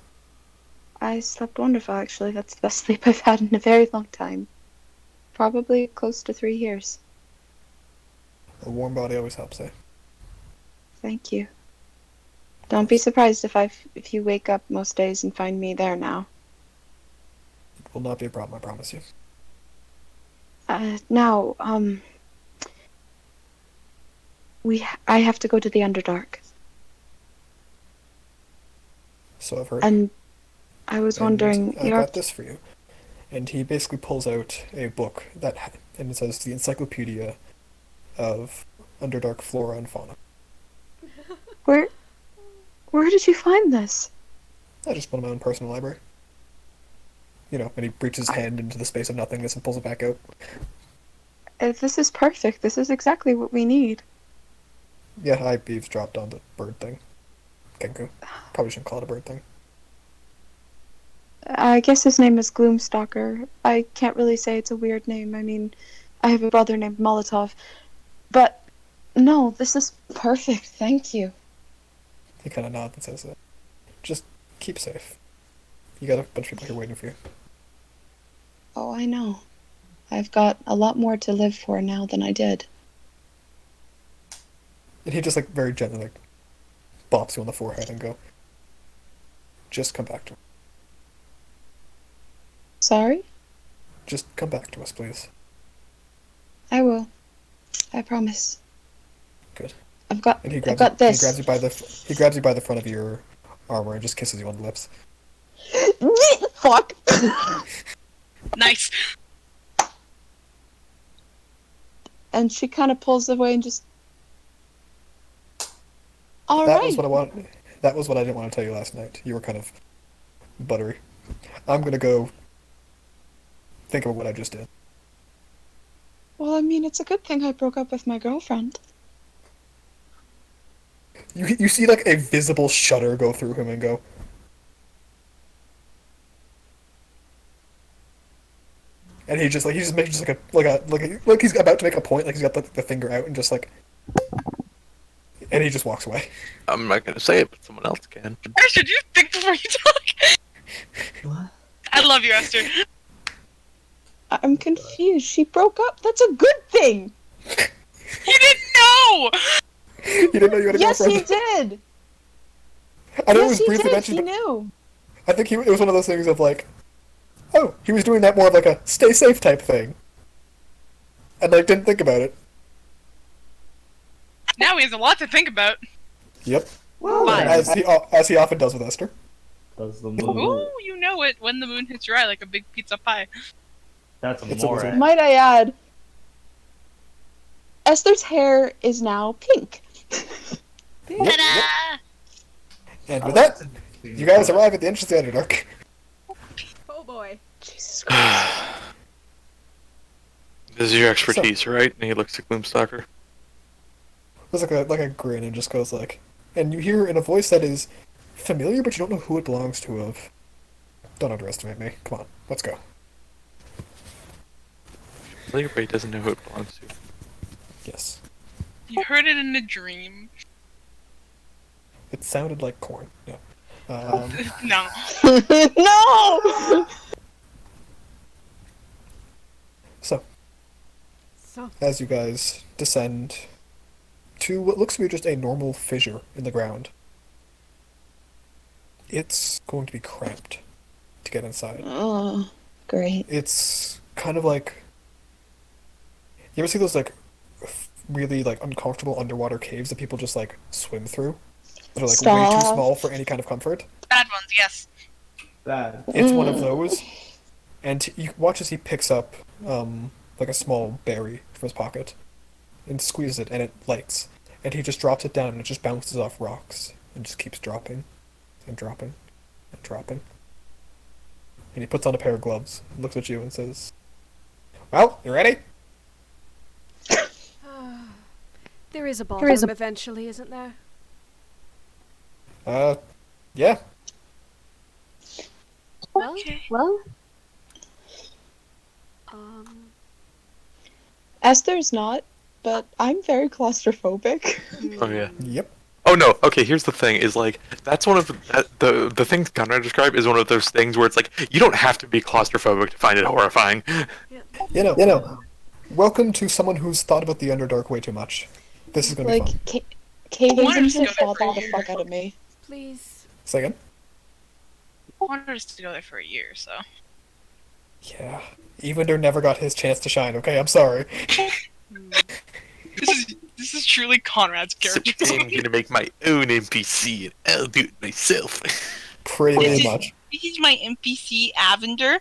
I slept wonderful, actually. That's the best sleep I've had in a very long time. Probably close to 3 years. A warm body always helps, eh? Thank you. Don't be surprised if you wake up most days and find me there now. It will not be a problem, I promise you. Now, I have to go to the Underdark. So I've heard. And I was And wondering, I you're got this for you. And he basically pulls out a book and it says the Encyclopedia of Underdark Flora and Fauna. where Where did you find this? I just put in my own personal library. You know, and he reaches his hand into the space of nothingness and pulls it back out. This is perfect. This is exactly what we need. Yeah, I eavesdropped on the bird thing. Kenku. Probably shouldn't call it a bird thing. I guess his name is Gloomstalker. I can't really say it's a weird name. I mean, I have a brother named Molotov. But, no, this is perfect. Thank you. He kind of nods and says, just keep safe. You got a bunch of people here waiting for you. Oh, I know. I've got a lot more to live for now than I did. And he just, like, very gently, like, bops you on the forehead and go, just come back to us. Sorry? Just come back to us, please. I will. I promise. Good. I've got And he I've grabs got you, this. he grabs you by the front of your armor and just kisses you on the lips. Fuck. Nice. And she kind of pulls away and just. All That right. was what I wanted. That was what I didn't want to tell you last night. You were kind of buttery. I'm gonna go think about what I just did. Well, I mean, it's a good thing I broke up with my girlfriend. You see like a visible shudder go through him and go. And he just makes just like he's about to make a point, like he's got the finger out and just like, and he just walks away. I'm not gonna say it, but someone else can. Esther, do you think before you talk? What? I love you, Esther. I'm confused. She broke up. That's a good thing. You didn't know! You didn't know you had a Yes, girlfriend. he did. I know it Yes, was he briefly did. mentioned, He but knew. I think it was one of those things of like, oh, he was doing that more of like a stay safe type thing, and like didn't think about it. Now he has a lot to think about. Yep, Well, Fine. as he often does with Esther. Does the moon? Ooh, you know it when the moon hits your eye like a big pizza pie. That's It's a more. wizard. Might I add, Esther's hair is now pink. Yep, yep. And with that, you guys arrive at the entrance of the Underdark. Oh boy. Jesus Christ. This is your expertise, right? And he looks at Gloomstalker. There's like a grin and just goes like, and you hear in a voice that is familiar, but you don't know who it belongs to. Of, don't underestimate me. Come on, let's go. Familiar, but he doesn't know who it belongs to. Yes, You heard it in a dream. it sounded like corn. Yeah. No. No! So, So, as you guys descend to what looks to be just a normal fissure in the ground, it's going to be cramped to get inside. Oh, great. It's kind of like, you ever see those like really like uncomfortable underwater caves that people just like swim through? That are like way too Stop. small for any kind of comfort. Bad ones, yes. Bad. It's one of those, and you watch as he picks up like a small berry from his pocket and squeezes it, and it lights, and he just drops it down, and it just bounces off rocks and just keeps dropping and dropping and dropping. And he puts on a pair of gloves, looks at you, and says, "Well, you ready?" there is a ballroom eventually, isn't there? Yeah. Well, Well, um, Esther's not, but I'm very claustrophobic. Oh yeah. Yep. Oh no. Okay. Here's the thing: is like that's one of the things Conrad described is one of those things where it's like you don't have to be claustrophobic to find it horrifying. You know. Welcome to someone who's thought about the Underdark way too much. This is gonna be Like, fun. Cave Wanted agents to just go there bother for the a fuck year. out of me. please. Say again? I wanted us to go there for a year, so. Yeah. Evander never got his chance to shine. Okay, I'm sorry. This is truly Conrad's So character. I'm gonna make my own NPC and I'll do it myself. Pretty much. This is my NPC, Avender.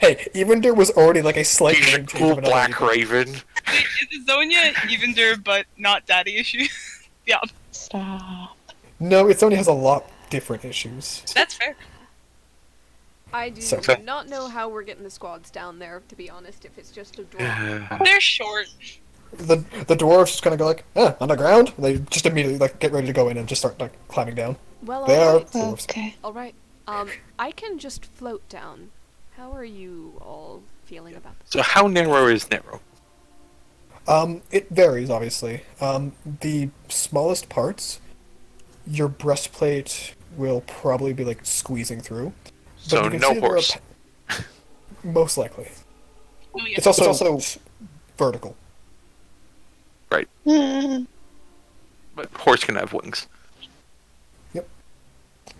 Hey, Evander was already like a slight He's a name change cool of another black Evander. raven. It's Zonia Evander, but not daddy issues. Yeah, Stop. No, it only has a lot different issues. that's fair. I do So- not know how we're getting the squads down there, to be honest, if it's just a drop. They're short. The dwarves just kind of go like, underground. They just immediately like get ready to go in and just start like climbing down. Well, They are alright. dwarves. Okay. Alright. I can just float down. How are you all feeling about this? So how narrow is narrow? It varies obviously. The smallest parts, your breastplate will probably be like squeezing through. But So you can no see there are horse. most likely. Oh, yeah. It's also vertical. Mm. But horse can have wings.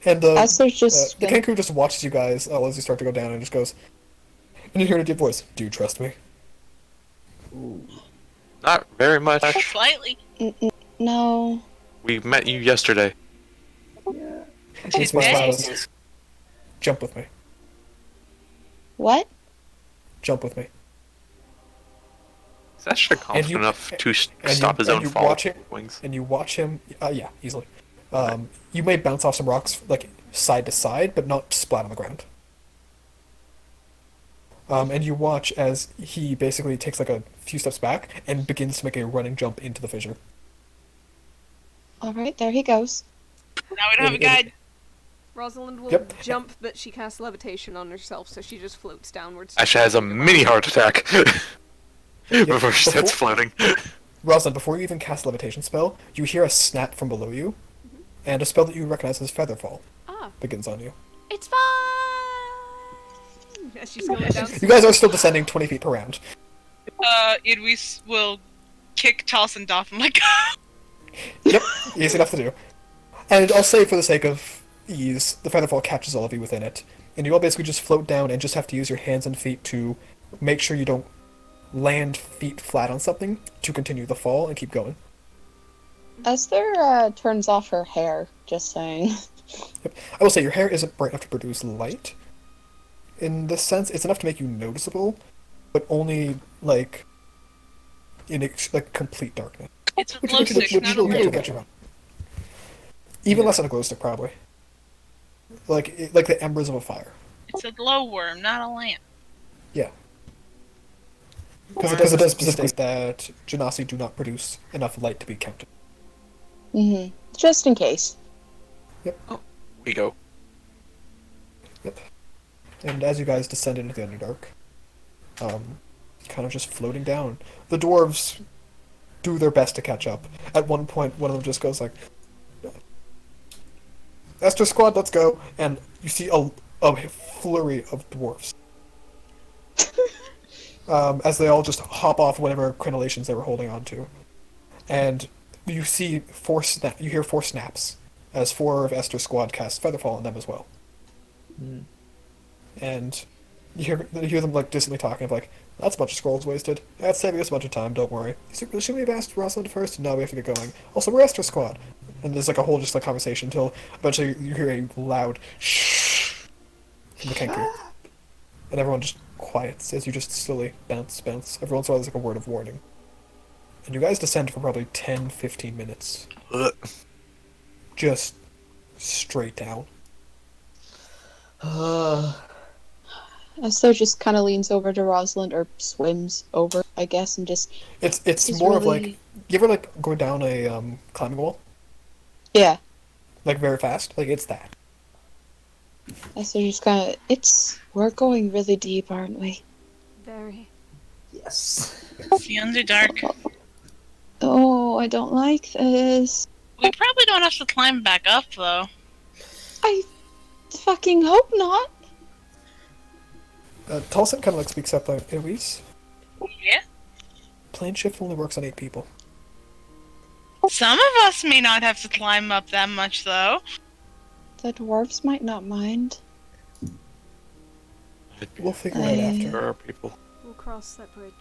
And Esther's just the been kangaroo just watches you guys as you start to go down and just goes, and you hear in a deep voice, "Do you trust me?" Not very much. Slightly. no. We met you yesterday. He speaks Hey. loudly. Jump with me. What? Jump with me. Is that shit confident you- enough to and stop you- his and own you fall watch it- with wings? And you watch him. Yeah, easily. You may bounce off some rocks like side to side, but not splat on the ground. And you watch as he basically takes like a few steps back and begins to make a running jump into the fissure. Alright, there he goes. Now we don't have a guide. Rosalind will Yep. jump, but she casts levitation on herself, so she just floats downwards. Asha has a mini heart attack before she starts floating. Rosalind, before you even cast a levitation spell, you hear a snap from below you, and a spell that you recognize as Featherfall Ah, begins on you. it's fine! As she's going down. You guys are still descending 20 feet per round. Idwis will kick, toss, and doff. I'm like, Yep, easy enough to do. And I'll say for the sake of ease, the Featherfall catches all of you within it, and you all basically just float down and just have to use your hands and feet to make sure you don't land feet flat on something to continue the fall and keep going. Esther turns off her hair, just saying. I will say your hair isn't bright enough to produce light. In this sense, it's enough to make you noticeable, but only like in like complete darkness. it's a Which glow makes it stick, not a which lamp. catch you on. Even less than a glow stick, probably. Like the embers of a fire. It's a glowworm, not a lamp. Yeah. Because it does specifically state that Genasi do not produce enough light to be counted. Mm-hmm. Just in case. We go. And as you guys descend into the Underdark, kind of just floating down, the dwarves do their best to catch up. At one point, one of them just goes like, "Esther squad, let's go!" And you see a flurry of dwarves. As they all just hop off whatever crenellations they were holding on to. And you see you hear 4 snaps, as 4 of Esther's squad cast Featherfall on them as well. And you hear them like distantly talking of like, "That's a bunch of scrolls wasted. That's saving us a bunch of time, don't worry. Should we have asked Rosalind first? No, we have to get going. Also, we're Esther's squad." And there's like a whole just like conversation until eventually you hear a loud shh from the kangaroo. And everyone just quiets as you just slowly bounce. Every once in a while there's like a word of warning. And you guys descend for probably 10-15 minutes. Ugh. Just straight down. Esther just kind of leans over to Rosalind, or swims over, I guess, and just... It's It's more of really- like, you ever like go down a climbing wall? Yeah. Like very fast? Like it's that. Esther just kind of... We're going really deep, aren't we? Very. Yes. It's the Underdark. Oh, I don't like this. We probably don't have to climb back up, though. I fucking hope not. Tulsin kind of like speaks up like, "Eloise, Yeah? plane shift only works on 8 people. Some of us may not have to climb up that much, though. The dwarves might not mind. We'll figure it out after." There are people. We'll cross that bridge.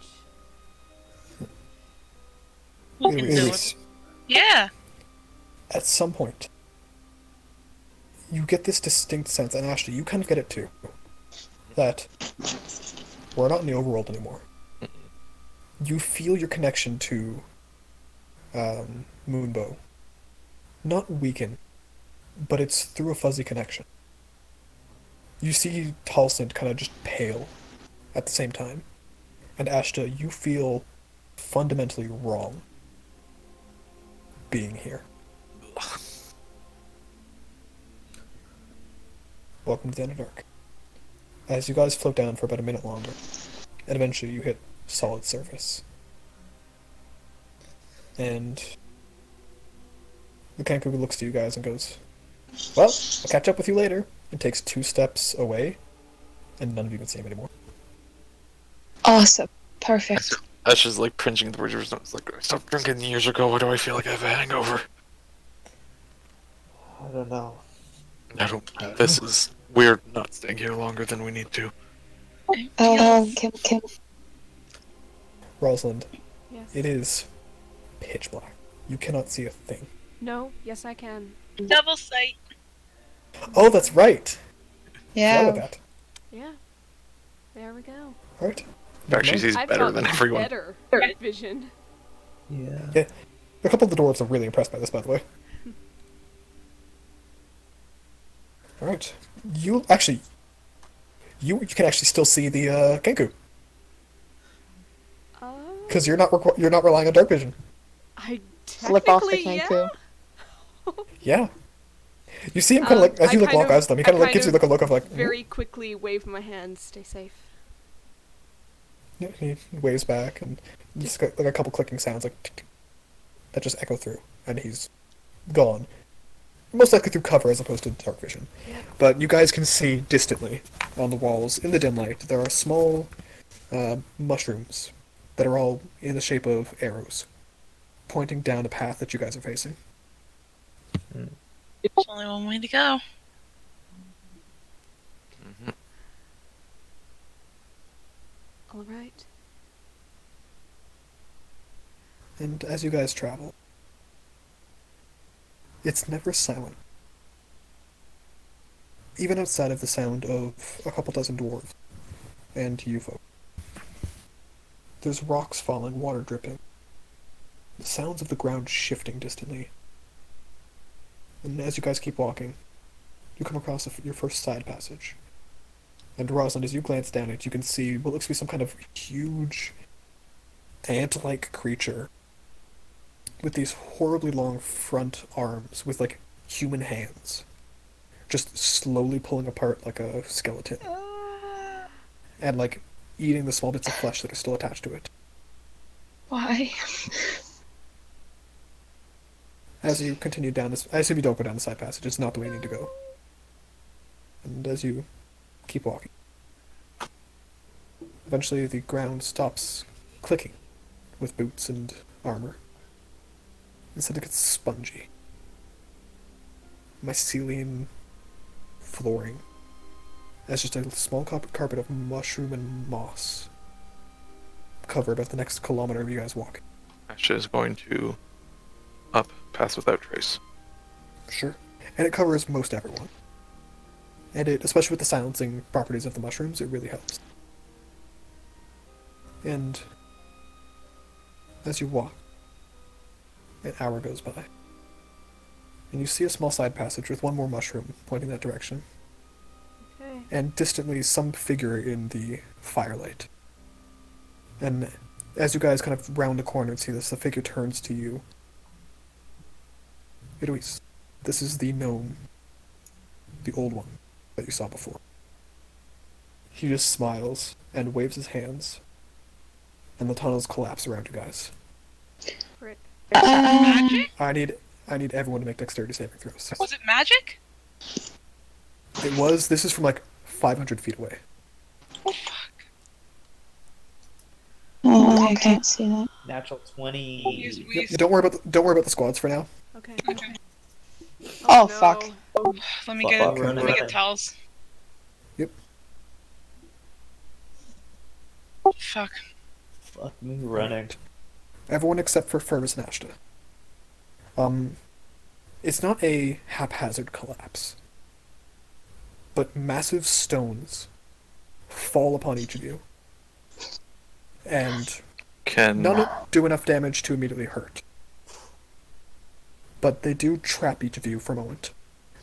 We can do it. Eloise, Yeah. at some point, you get this distinct sense, and Ashley, you kind of get it too, that we're not in the overworld anymore. You feel your connection to Moonbow not weaken, but it's through a fuzzy connection. You see Talsint kind of just pale at the same time. And Ashta, you feel fundamentally wrong being here. Welcome to the Underdark. As you guys float down for about a minute longer, and eventually you hit solid surface. And the Kangaroo looks to you guys and goes, well, I'll catch up with you later. And takes 2 steps away, and none of you can see him anymore. Awesome. Perfect. Ash is like cringing at the words. It's like, I stopped drinking years ago. Why do I feel like I have a hangover? I don't know. I don't. This is weird. Not staying here longer than we need to. Can Rosalind, Yes. it is pitch black. You cannot see a thing. No. Yes, I can. Double sight. Oh, that's right! Forgot about yeah. that. Yeah. There we go. Alright. In fact, she sees I've better got than everyone. better night vision. Yeah. A couple of the dwarves are really impressed by this, by the way. Alright. You can actually still see the Kenku. Because you're not relying on dark vision. I Flip off the technically, yeah. Kenku. Yeah. You see him kind of like, as you like walk eyes with them, he kind of like gives you like a look of like, very quickly wave my hand, stay safe. yeah, he waves back and just got like a couple clicking sounds like tick, tick, that just echo through, and he's gone. Most likely through cover as opposed to dark vision. But you guys can see distantly on the walls in the dim light there are small mushrooms that are all in the shape of arrows, pointing down the path that you guys are facing. There's only one way to go. All right. And as you guys travel, it's never silent. Even outside of the sound of a couple dozen dwarves and you folk. There's rocks falling, water dripping. The sounds of the ground shifting distantly. And as you guys keep walking, you come across your first side passage. And Rosalind, as you glance down it, you can see what looks to be some kind of huge ant-like creature with these horribly long front arms with like human hands, just slowly pulling apart like a skeleton, and like eating the small bits of flesh that are still attached to it. Why? As you continue down this, I assume you don't go down the side passage. It's not the way you need to go. And as you keep walking, eventually the ground stops clicking with boots and armor. Instead it gets spongy. Mycelium flooring. As just a small carpet of mushroom and moss cover about the next kilometer of you guys walking. Asha is going to up pass without trace. Sure. And it covers most everyone. And it, especially with the silencing properties of the mushrooms, it really helps. And as you walk, an hour goes by. And you see a small side passage with one more mushroom pointing that direction. Okay. And distantly some figure in the firelight. And as you guys kind of round the corner and see this, the figure turns to you. Eloise, this is the gnome. The old one that you saw before. He just smiles and waves his hands. And the tunnels collapse around you guys. Frick. Magic? I need everyone to make dexterity saving throws. Was it magic? This is from like 500 feet away. Oh, fuck. Oh, I can't see that. Natural 20. Yep, don't worry about the squads for now. Okay. Oh, no. fuck. Let me Fuck, get run, let me run. get towels. Yep. Fuck. Fuck me running. Everyone except for Fergus and Ashta. It's not a haphazard collapse, but massive stones fall upon each of you, and Can none do enough damage to immediately hurt. but they do trap each of you for a moment,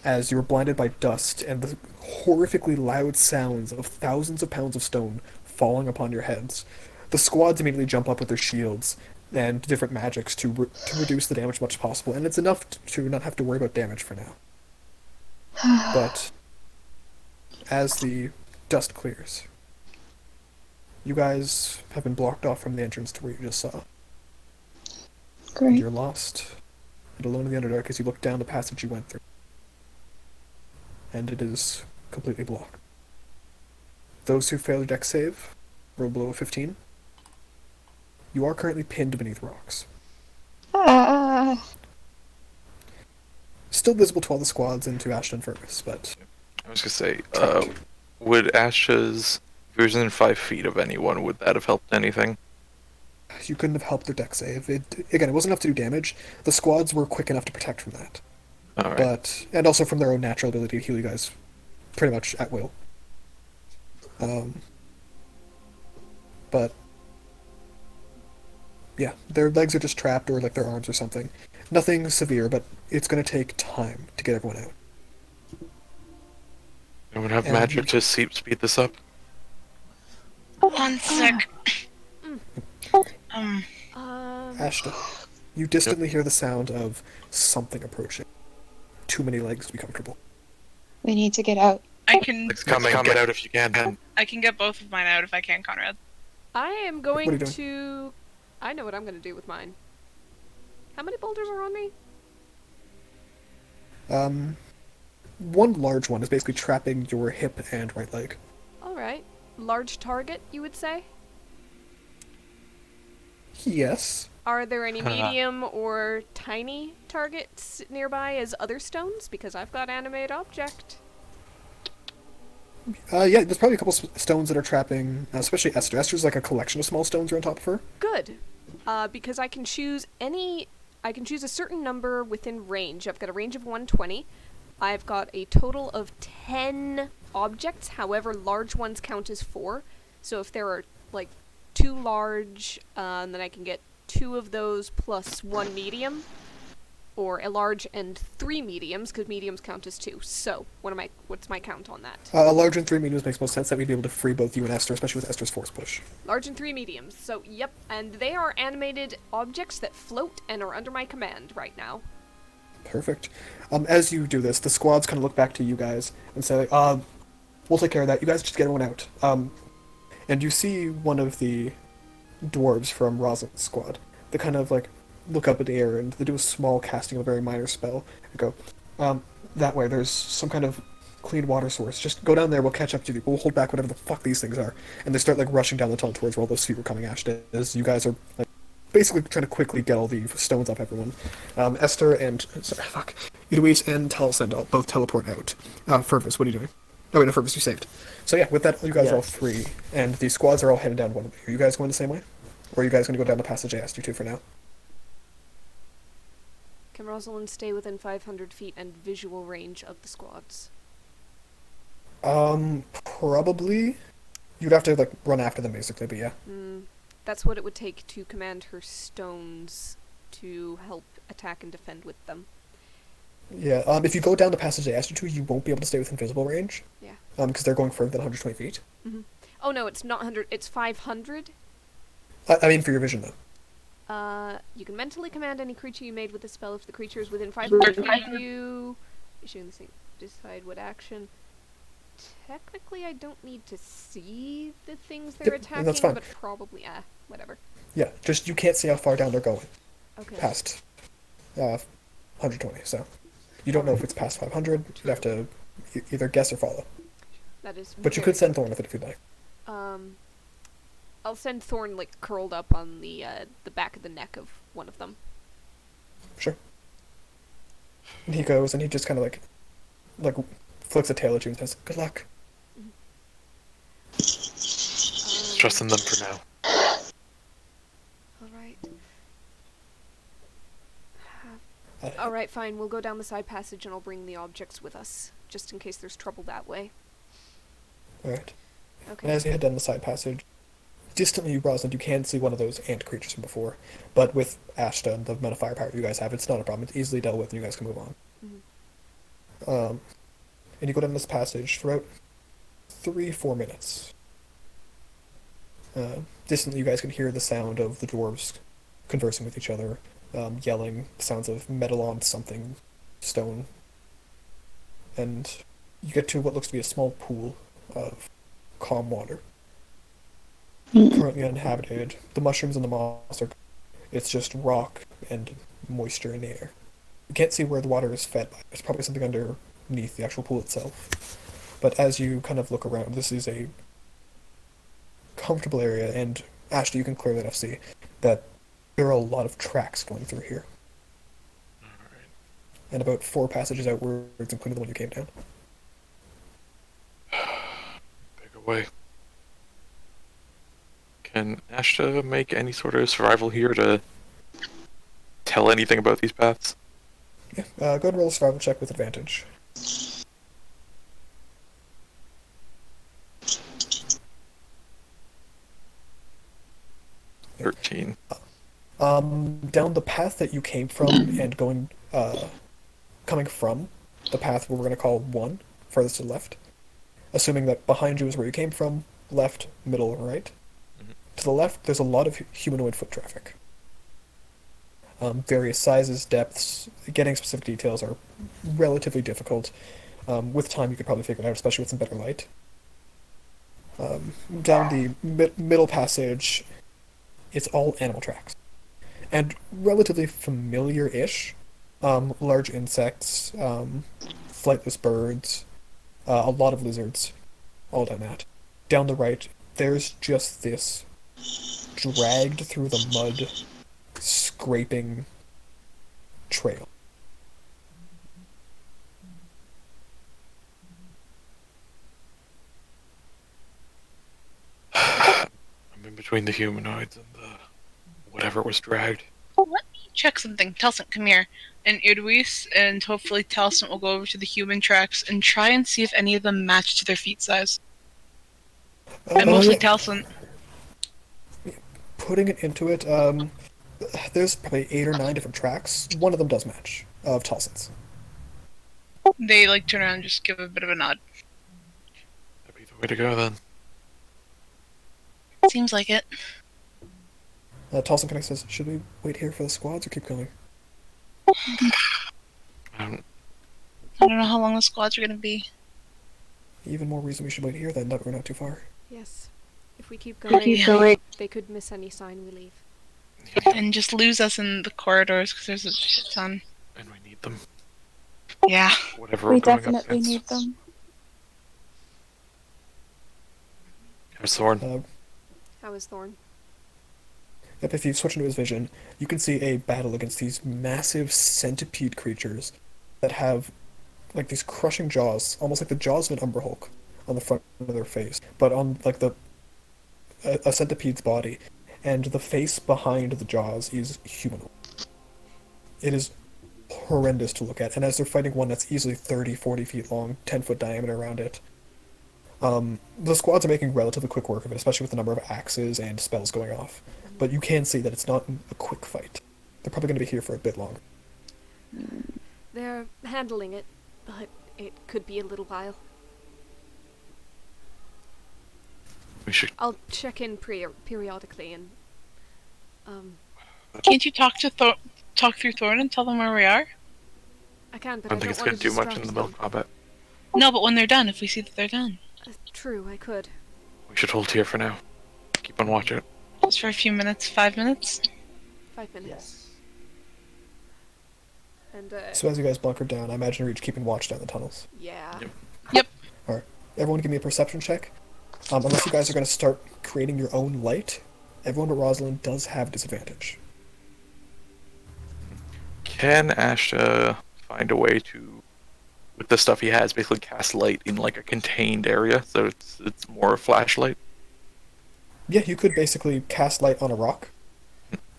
as you are blinded by dust and the horrifically loud sounds of thousands of pounds of stone falling upon your heads. The squads immediately jump up with their shields and different magics to reduce the damage as much as possible, and it's enough to not have to worry about damage for now. But as the dust clears, you guys have been blocked off from the entrance to where you just saw. Great. You're lost and alone in the Underdark as you look down the passage you went through. And it is completely blocked. Those who failed a deck save roll below a 15. You are currently pinned beneath rocks. Still visible to all the squads and to Ashton Fergus, but... I was gonna say, would Ash's... If he was within 5 feet of anyone, would that have helped anything? You couldn't have helped their deck save. Again, it wasn't enough to do damage. The squads were quick enough to protect from that. Alright. But, and also from their own natural ability to heal you guys pretty much at will. But, yeah, their legs are just trapped, or like their arms or something. Nothing severe, but it's going to take time to get everyone out. Anyone have And- magic to speed this up? 1 sec. Ashton, you distantly hear the sound of something approaching. Too many legs to be comfortable. We need to get out. I can It's coming, get out if you can. I can get both of mine out if I can, Conrad. I am What are going you doing? to... I know what I'm going to do with mine. How many boulders are on me? One large one is basically trapping your hip and right leg. Alright. Large target, you would say? Yes. Are there any medium or tiny targets nearby as other stones? Because I've got animate object. Yeah, there's probably a couple stones that are trapping, especially Esther. Esther's like a collection of small stones are on top of her. Good. Because I can choose I can choose a certain number within range. I've got a range of 120. I've got a total of 10 objects, however large ones count as 4. So if there are, like, 2 large, then I can get 2 of those plus 1 medium. Or a large and 3 mediums, because mediums count as 2. So, what's my count on that? A large and 3 mediums makes most sense. That we'd be able to free both you and Esther, especially with Esther's force push. Large and 3 mediums. So, yep. And they are animated objects that float and are under my command right now. Perfect. As you do this, the squads kind of look back to you guys and say, we'll take care of that. You guys just get everyone out. And you see one of the dwarves from Rosin's squad. They kind of, like, look up in the air and they do a small casting of a very minor spell and go, that way, there's some kind of clean water source. Just go down there, we'll catch up to you. We'll hold back whatever the fuck these things are. And they start, like, rushing down the tunnel towards where all those feet were coming, Ashton, as you guys are, like, basically trying to quickly get all the stones off everyone. Esther and... Eloise and Talsend both teleport out. Fergus, what are you doing? Oh wait, no, Fergus, you saved. So yeah, with that, you guys are all free, and the squads are all headed down one way. Are you guys going the same way? Or are you guys going to go down the passage I asked you to for now? Can Rosalind stay within 500 feet and visual range of the squads? Probably. You'd have to, like, run after them, basically, but yeah. That's what it would take to command her stones to help attack and defend with them. Yeah, if you go down the passage I asked you to, you won't be able to stay within visible range. Yeah. Because they're going further than 120 feet. Oh no, it's not 100, it's 500. I mean, for your vision, though. You can mentally command any creature you made with the spell if the creature is within 500 feet of you. Issuing the same, decide what action. Technically, I don't need to see the things they're Yep, attacking, that's fine. but probably, whatever. Yeah, just you can't see how far down they're going. Okay. Past 120, so. You don't know if it's past 500, you'd have to either guess or follow. That is But you very could send Thorn with it if you'd like. I'll send Thorn, like, curled up on the back of the neck of one of them. Sure. And he goes, and he just kind of, like, flicks a tail at you and says, good luck. Trust in them for now. Alright. Alright, fine. We'll go down the side passage and I'll bring the objects with us, just in case there's trouble that way. Alright. Okay. And as you head down the side passage, distantly, Rosalind, you can see one of those ant creatures from before. But with Ashta and the amount of firepower you guys have, it's not a problem. It's easily dealt with, and you guys can move on. And you go down this passage for about 3-4 minutes. Distantly, you guys can hear the sound of the dwarves conversing with each other, yelling, sounds of metal on something, stone. And you get to what looks to be a small pool of calm water. Currently uninhabited. The mushrooms and the moss are... It's just rock and moisture in the air. You can't see where the water is fed by. There's probably something underneath the actual pool itself. But as you kind of look around, this is a comfortable area, and Ashley, you can clearly enough see that there are a lot of tracks going through here. Alright. And about 4 passages outwards, including the one you came down. Pick away. Can Ashta make any sort of survival here to tell anything about these paths? Yeah, go ahead and roll a survival check with advantage. Yeah. 13. Down the path that you came from and coming from the path we're going to call 1, furthest to the left, assuming that behind you is where you came from, left, middle, and right. To the left, there's a lot of humanoid foot traffic. Various sizes, depths, getting specific details are relatively difficult. With time, you could probably figure it out, especially with some better light. Down the middle passage, it's all animal tracks. And relatively familiar-ish. Large insects, flightless birds, a lot of lizards, all down that. Down the right, there's just this dragged through the mud, scraping trail. I'm in between the humanoids and the whatever was dragged. Let me check something. Telson, come here. And Idwis and hopefully Telson will go over to the human tracks and try and see if any of them match to their feet size. And mostly Telson. Putting it into it, there's probably 8 or 9 different tracks. One of them does match, of Telson's. They turn around and just give a bit of a nod. That'd be the way to go then. Seems like it. Telson kind of says, should we wait here for the squads or keep going? I don't know how long the squads are going to be. Even more reason we should wait here then, that we're not too far. Yes. If we keep going, they could miss any sign we leave. And just lose us in the corridors because there's a shit ton. And we need them. Yeah. Whatever We we're going definitely up against. need them. How's Thorn? How is Thorn? Yep, if you switch into his vision, you can see a battle against these massive centipede creatures that have these crushing jaws, almost like the jaws of an Umber Hulk on the front of their face, but on a centipede's body, and the face behind the jaws is humanoid. It is horrendous to look at, and as they're fighting one that's easily 30-40 feet long, 10-foot diameter around it, the squads are making relatively quick work of it, especially with the number of axes and spells going off. But you can see that it's not a quick fight. They're probably going to be here for a bit longer. They're handling it, but it could be a little while. We should. I'll check in periodically and Can't you talk through Thorn and tell them where we are? I can, I but don't think it's want going to to do much in distract the middle them. combat. No, but when they're done, if we see that they're done. True, I could. We should hold here for now. Keep on watch out. Just for a few minutes, 5 minutes. 5 minutes. And So as you guys bunker down, I imagine you're each keeping watch down the tunnels. yeah. Yep. Alright, everyone give me a perception check. Unless you guys are going to start creating your own light, everyone but Rosalind does have disadvantage. Can Ashta find a way to, with the stuff he has, basically cast light in a contained area, so it's more a flashlight? Yeah, you could basically cast light on a rock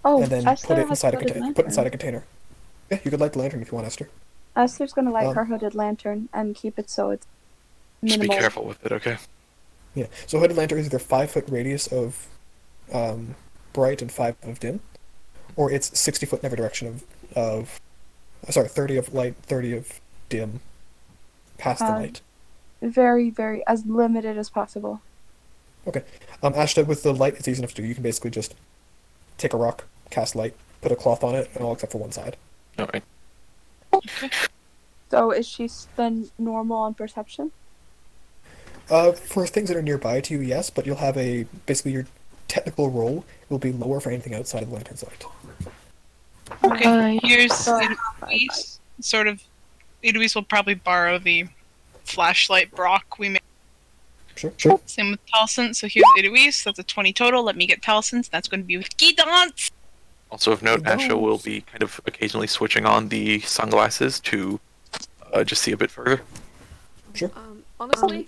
Oh, and then Esther put it has inside a hooded container. lantern. Put inside a container. Yeah, you could light the lantern if you want, Esther. Esther's gonna light Um, her hooded lantern and keep it so it's Just minimal. be careful with it, okay? Yeah. So hooded lantern is either 5-foot radius of bright and 5 of dim, or it's 60 foot in every direction of 30 of light, 30 of dim, past the light. Very, very as limited as possible. Okay. Ashta, with the light, it's easy enough to do. You can basically just take a rock, cast light, put a cloth on it, and all except for one side. Alright. So is she then normal on perception? For things that are nearby to you, yes, but you'll have basically your technical roll will be lower for anything outside of the lantern's light. Okay, here's So- Eloise. Sort of, Eloise will probably borrow the flashlight Brock we made. Sure. Same with Talcin. So here's Eloise. That's a 20 total. Let me get Talcin's. That's going to be with Guidance. Also of note, Asha will be kind of occasionally switching on the sunglasses to just see a bit further. Sure. Honestly,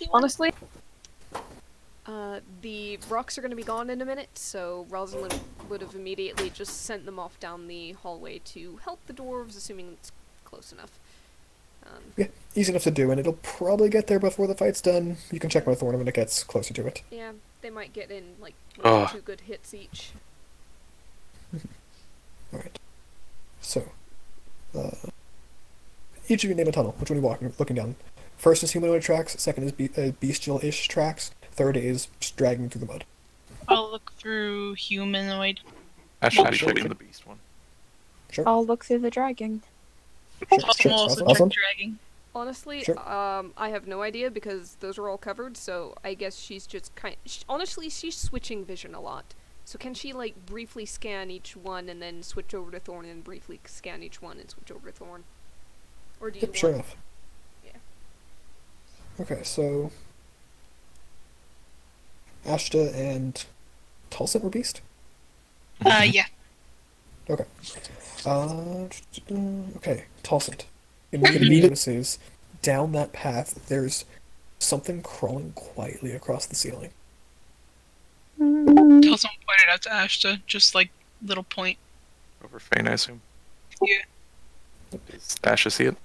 the rocks are going to be gone in a minute, so Rosalind would have immediately just sent them off down the hallway to help the dwarves, assuming it's close enough. Yeah, easy enough to do, and it'll probably get there before the fight's done. You can check my Thorn when it gets closer to it. Yeah, they might get in like 1 or 2 good hits each. Alright. So, each of you name a tunnel. Which one are you looking down? First is humanoid tracks, second is bestial-ish tracks, third is just dragging through the mud. I'll look through humanoid. Asha will be checking the beast one. Sure. I'll look through the dragging. Talcin will also Awesome. check dragging. Honestly, Sure. I have no idea because those are all covered, so I guess she's just honestly, she's switching vision a lot. So can she, like, briefly scan each one and then switch over to Thorn and briefly scan each one and switch over to Thorn? Or do you Yep, sure enough. Yeah. Okay, so... Ashta and Tulsit were beast? Yeah. Okay. Okay, Tulsit. Immediately notices down that path there's something crawling quietly across the ceiling. Talcin pointed out to Ashta, just like little point. Over Fane, I assume. Yeah. Does Asha see it?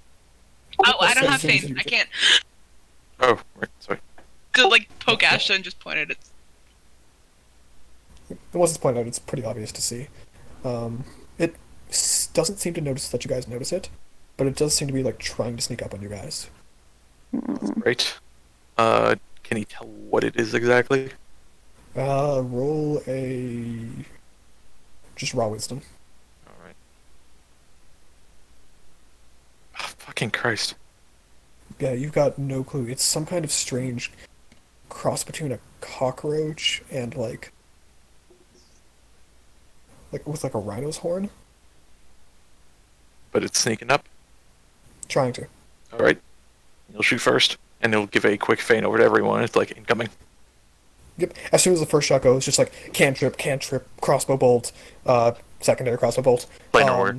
Oh, I don't have Same Fane. thing. I can't. Oh, right, sorry. Go like poke Ashta and just point at it. And once it's pointed out, it's pretty obvious to see. It doesn't seem to notice that you guys notice it, but it does seem to be like trying to sneak up on you guys. Right. Can he tell what it is exactly? Roll a just raw wisdom. Alright. Oh, fucking Christ. Yeah, you've got no clue. It's some kind of strange cross between a cockroach and like with like a rhino's horn. But it's sneaking up. Trying to. Alright. You'll shoot first, and it'll give a quick feint over to everyone. It's like incoming. Yep. As soon as the first shot goes, just like cantrip, crossbow bolt, secondary crossbow bolt. Play nowhere.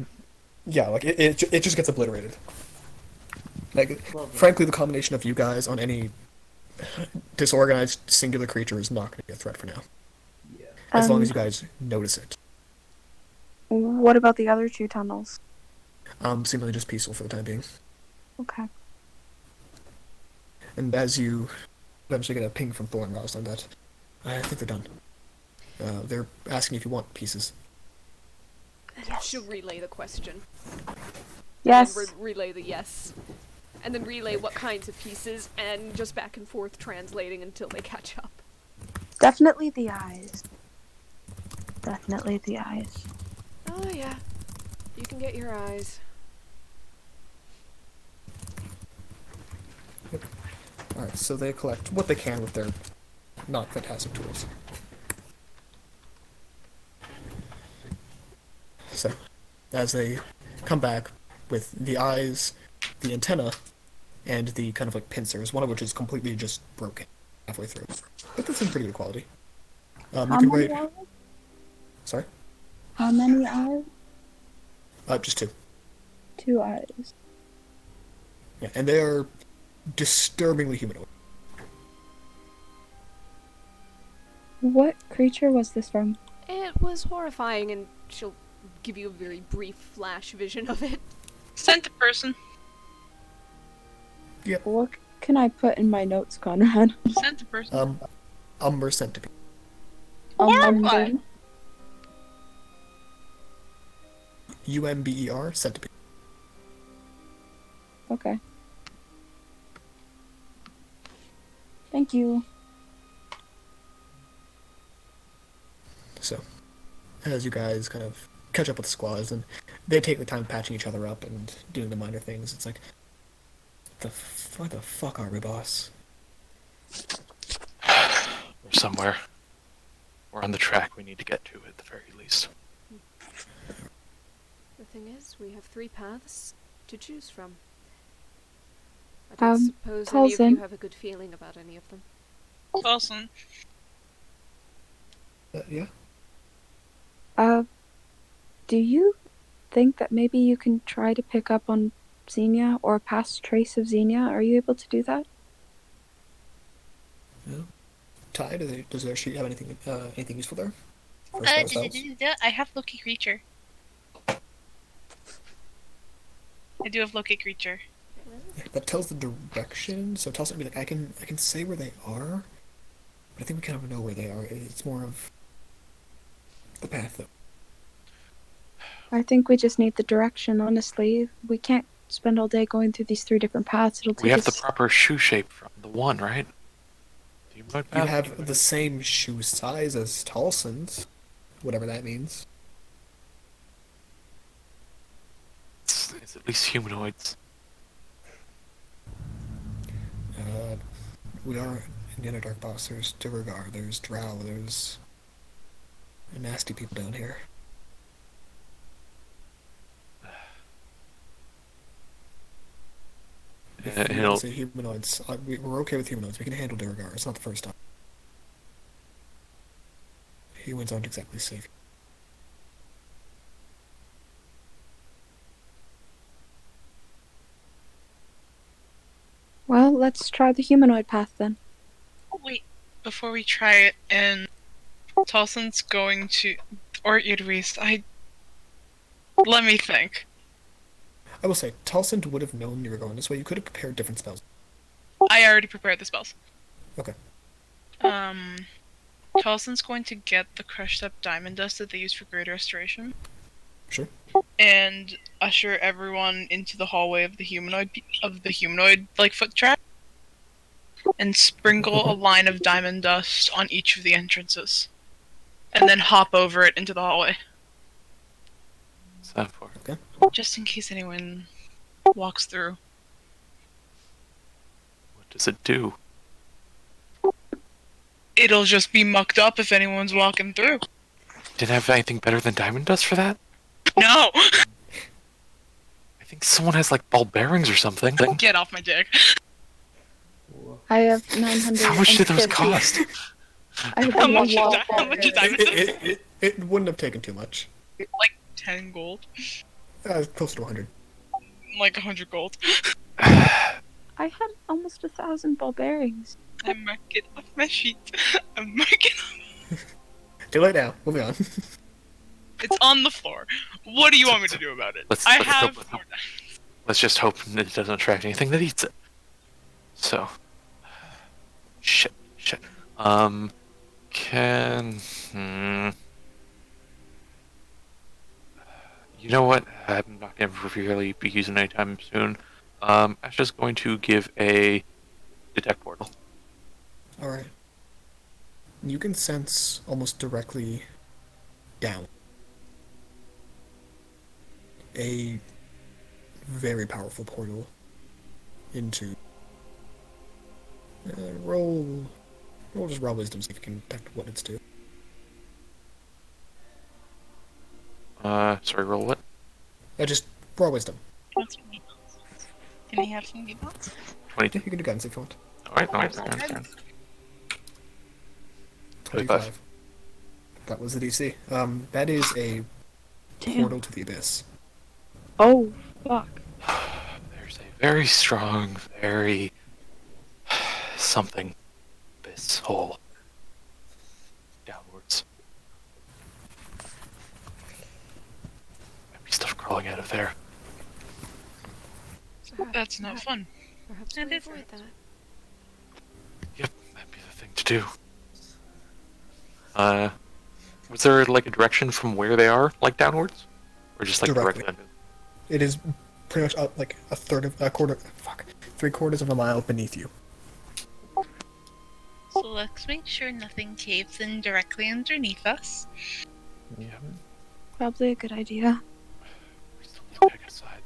Yeah, like it just gets obliterated. Like, frankly, the combination of you guys on any disorganized singular creature is not going to be a threat for now. Yeah. As long as you guys notice it. What about the other 2 tunnels? Seemingly just peaceful for the time being. Okay. And as you eventually get a ping from Thor and Rosalind that I think they're done. They're asking if you want pieces. She'll relay the question. Yes. And relay the yes. And then relay what kinds of pieces, and just back and forth translating until they catch up. Definitely the eyes. Definitely the eyes. Oh yeah. You can get your eyes. Alright, so they collect what they can with their not fantastic tools. So, as they come back with the eyes, the antenna, and the kind of like pincers, one of which is completely just broken halfway through. But that's in pretty good quality. You How can many write... eyes? Sorry? How many eyes? Just 2. 2 eyes. Yeah, and they are disturbingly humanoid. What creature was this from? It was horrifying, and she'll give you a very brief flash vision of it. Sent a person. What can I put in my notes, Conrad? Sent a person. Umber centipede. Horrifying. UMBER, centipede. Okay. Thank you. So, as you guys kind of catch up with the squads, and they take the time patching each other up and doing the minor things, it's like, where the fuck are we, boss? We're somewhere. We're on the track we need to get to at the very least. The thing is, we have 3 paths to choose from. I don't suppose any of you Paulson. have a good feeling about any of them. Awesome. Yeah? Do you think that maybe you can try to pick up on Xenia or a past trace of Xenia? Are you able to do that? Yeah. Ty, does she have anything useful there? I have Loki Creature. I do have Loki Creature. That tells the direction, so it tells me like I can say where they are, but I think we kind of know where they are. It's more of the path, though. I think we just need the direction, honestly. We can't spend all day going through these 3 different paths. It'll take We have us... the proper shoe shape from the one, right? You have the same shoe size as Tolson's, whatever that means. It's at least humanoids. We are in the Underdark, boss. There's Durgar, there's Drow, there's nasty people down here. If you want to say humanoids, we're okay with humanoids. We can handle Durgar. It's not the first time. Humans aren't exactly safe. Well, let's try the humanoid path then. Oh, wait, before we try it, and Tolson's going to, or Idris, let me think. I will say, Talsyn would have known you were going this way. You could have prepared different spells. I already prepared the spells. Okay. Tolson's going to get the crushed up diamond dust that they use for Greater Restoration. Sure. And usher everyone into the hallway of the humanoid like foot track. And sprinkle a line of diamond dust on each of the entrances. And then hop over it into the hallway. What's that for? Okay. Just in case anyone walks through. What does it do? It'll just be mucked up if anyone's walking through. Didn't have anything better than diamond dust for that? No! I think someone has like ball bearings or something. Get off my dick. I have 900. How much did those cost? I have How much $1. is diamond dust? It wouldn't have taken too much. Like 10 gold. Close to 100. Like 100 gold. I had almost 1,000 ball bearings. I'm marking off my sheet. I'm marking off. Too late now. Moving on. It's on the floor. What do you want me to do about it? Let's just hope that it doesn't attract anything that eats it. So, shit. You know what? I'm not gonna really be using any time soon. I'm just going to give a detect portal. Alright. You can sense almost directly down a very powerful portal into roll just raw wisdom, see if you can detect what it's to. Sorry, roll what? Just raw wisdom. Can he have some gibbons? 22. You can do guidance if you want. Alright. 25. That was the DC. That is a portal to the abyss. Oh, fuck. There's a very strong, very something abyss hole downwards. Might be stuff crawling out of there. So That's not fun. Perhaps It we is. avoid that. Yep, that'd be the thing to do. Was there like a direction from where they are, like downwards? Or just like Directly. directly under? It is pretty much up like a quarter, 3/4 of a mile beneath you. So let's make sure nothing caves in directly underneath us. Yeah. Probably a good idea. We still need to check outside.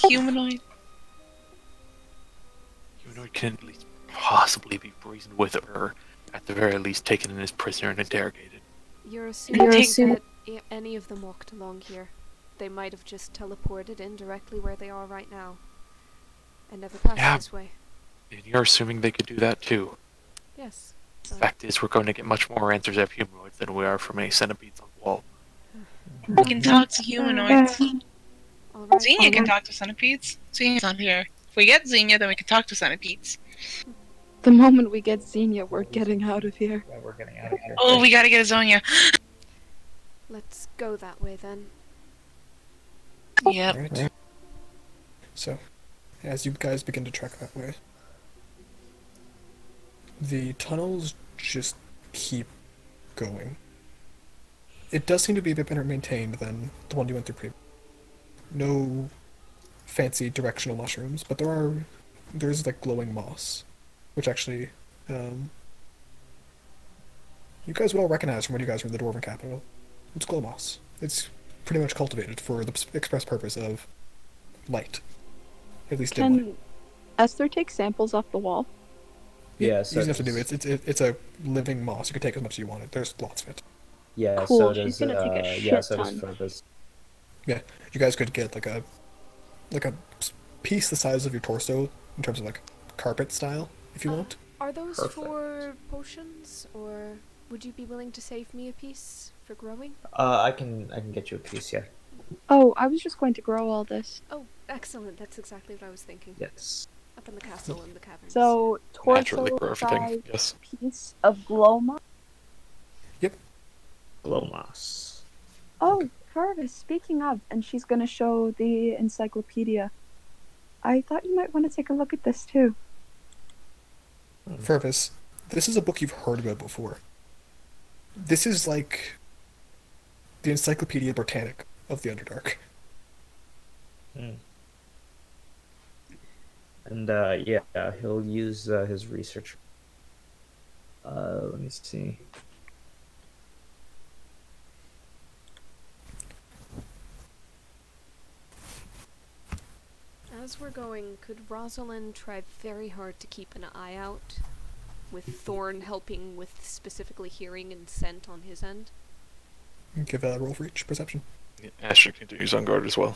Humanoid. Humanoid can at least possibly be reasoned with, or at the very least taken in as prisoner and interrogated. You're assuming assuming- that any of them walked along here. They might have just teleported in directly where they are right now. And never passed Yeah. this way. And you're assuming they could do that too. Yes. Fact is, we're going to get much more answers out of humanoids than we are from any centipedes on the wall. We can talk to humanoids. Alright. Xenia can talk to centipedes. Xenia's not here. If we get Xenia, then we can talk to centipedes. The moment we get Xenia, we're getting out of here. Yeah, we're getting out of here. Oh, we gotta get a Zonia. Let's go that way then. Yep. Right. So, as you guys begin to trek that way, the tunnels just keep going. It does seem to be a bit better maintained than the one you went through previously. No fancy directional mushrooms, but there's like glowing moss, which actually you guys would all recognize from when you guys were in the Dwarven capital. It's glow moss. It's pretty much cultivated for the express purpose of light. At least dim light. Can Esther take samples off the wall? Yeah, You so just have to do it. It's a living moss. You can take as much as you want. There's lots of it. Yeah, Cool, so she's does gonna take a yeah, shit so does ton. Purpose. You guys could get like a piece the size of your torso in terms of like carpet style, if you want. Are those Perfect. for potions, or would you be willing to save me a piece for growing? I can get you a piece, yeah. Oh, I was just going to grow all this. Oh, excellent. That's exactly what I was thinking. Yes. Up in the castle in the caverns. So, Naturally torso grow everything. size Yes. piece of glow moss. Glomas. Oh, Purvis, speaking of, and she's gonna show the encyclopedia. I thought you might want to take a look at this too. Purpose. This is a book you've heard about before. This is like the Encyclopedia Britannica of the Underdark. And yeah, he'll use his research. Let me see. As we're going, could Rosalind try very hard to keep an eye out, with Thorn helping with specifically hearing and scent on his end? Give a roll for each perception. Asher continues on guard as well.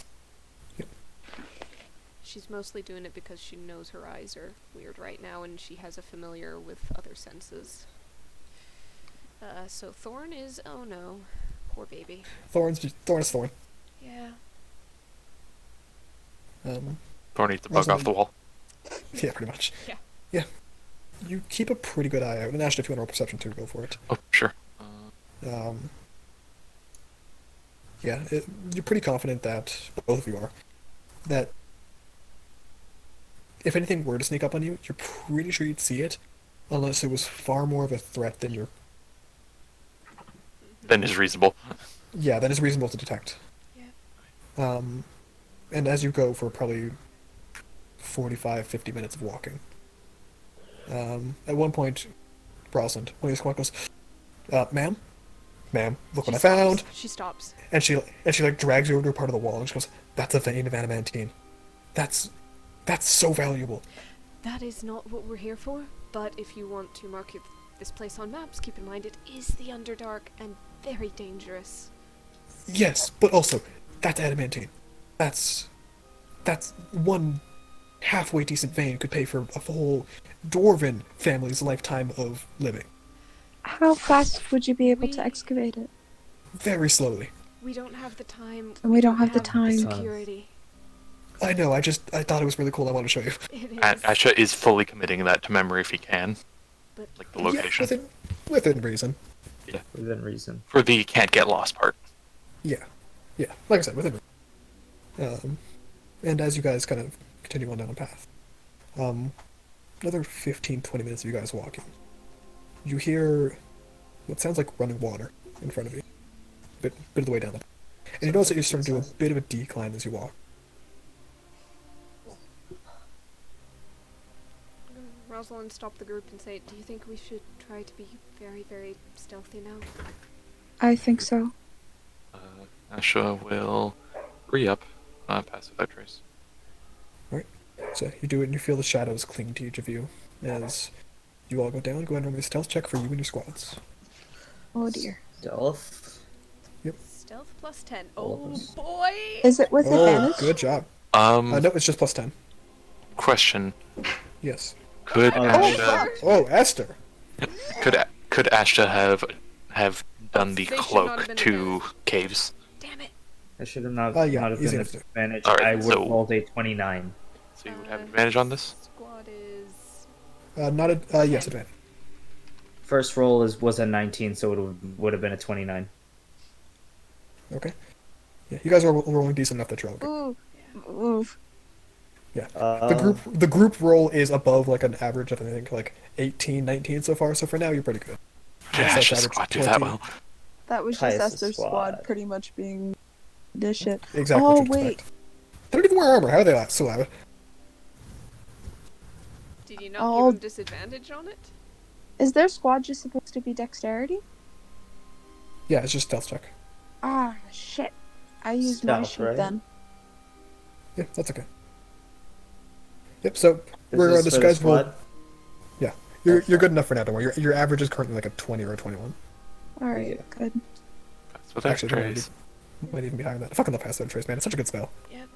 She's mostly doing it because she knows her eyes are weird right now and she has a familiar with other senses. So Thorn is... oh no. Poor baby. Thorn is Thorn. Yeah. Thorn needs to bug off the wall. Yeah, pretty much. Yeah. Yeah. You keep a pretty good eye out. And Ash, if you want to roll perception too, go for it. Oh, sure. Yeah, you're pretty confident that, both of you are, that if anything were to sneak up on you, you're pretty sure you'd see it, unless it was far more of a threat than you're... Then is reasonable. Yeah, that is reasonable to detect. Yeah. And as you go for probably 45, 50 minutes of walking, at one point, Rosalind, when he's goes, ma'am, look what I found. She stops. And she like drags you over to a part of the wall and she goes, that's a vein of adamantine. That's so valuable. That is not what we're here for, but if you want to mark this place on maps, keep in mind it is the Underdark and very dangerous. Yes, but also, that's adamantine. That's one halfway decent vein could pay for a whole dwarven family's lifetime of living. How fast would you be able We- to excavate it? Very slowly. We don't have the time. And we don't have the The time. security. I know, I thought it was really cool, I wanted to show you. It is. Asha is fully committing that to memory if he can. But Like the location. Yeah, within reason. Within reason. For the can't get lost part. Yeah, like I said, within reason. And as you guys kind of continue on down the path, another 15-20 minutes of you guys walking, you hear what sounds like running water in front of you. Bit of the way down the path. and you notice that you're starting to do a bit of a decline as you walk. Rosalind stopped the group and say, "Do you think we should try to be very, very stealthy now?" I think so. Asha will re-up, pass without trace. So you do it, and you feel the shadows cling to each of you as you all go down. Go ahead and roll me a stealth check for you and your squads. Oh dear. Stealth. Stealth plus 10. All of Oh us. boy! Is it with Oh, advantage? good job. No, it's just plus 10. Question. Yes. Could Oh, Asha Oh, Esther. could Ashta have done the They should not have cloak been to caves? Damn it! I should have not, Yeah, not have easy been enough to do. advantage. Alright, I would so- have rolled a 29. So you would have advantage on this? Squad is... Not a yes advantage. First roll was a 19, so it would have been a 29. Okay. Yeah, you guys are rolling decent enough that you're all good. Ooh. Ooh. The group roll is above like an average of I think like 18, 19 so far. So for now you're pretty good. Yeah, so it's Ash's average squad do that 20. well. That was just Tyson Esther's squad squad. pretty much being this shit. Exactly. Oh, what you'd wait. expect. They don't even wear armor. How are they so loud? Did you not Oh. give him disadvantage on it? Is their squad just supposed to be dexterity? Yeah, it's just stealth check. Ah, shit. I used my Stealth, sheet right? then. Yeah, that's okay. Yep. So This we're is this for the guy's roll. squad? Yeah, you're good enough for now. Don't worry. Your average is currently like a 20 or a 21. Alright, Yeah. good. Pass without Actually, it trace. might even be higher than that. I fucking love Pass Without Trace, man. It's such a good spell. Yep.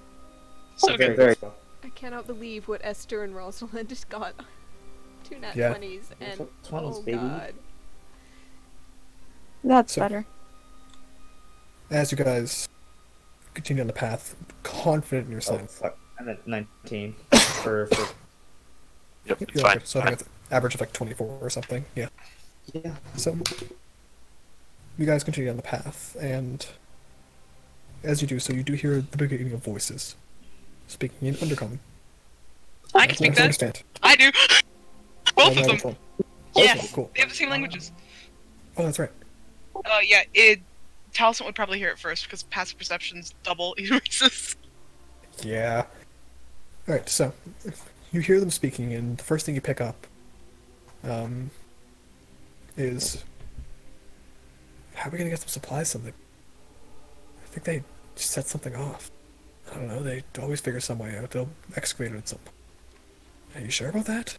So Very, good. very good. I cannot believe what Esther and Rosalind just got. 2 nat Yeah. 20s and... 20s, oh baby. god. That's So- better. As you guys continue on the path, confident in Oh, yourself. fuck. I'm at 19 for Yep, Yep, it's you're fine. okay. So I think it's an average of like 24 or something. Yeah. yeah. So you guys continue on the path, and as you do so, you do hear the beginning of voices speaking in Undercommon. I can speak that. Understand. I do. Both Oh, of which them. one? Yes. Cool. They have the same languages. Oh, that's right. Yeah. Talisman would probably hear it first because passive perception's double erases. Yeah. Alright, so you hear them speaking, and the first thing you pick up is how are we gonna get some supplies something? I think they set something off. I don't know, they always figure some way out. They'll excavate it at some point. Are you sure about that?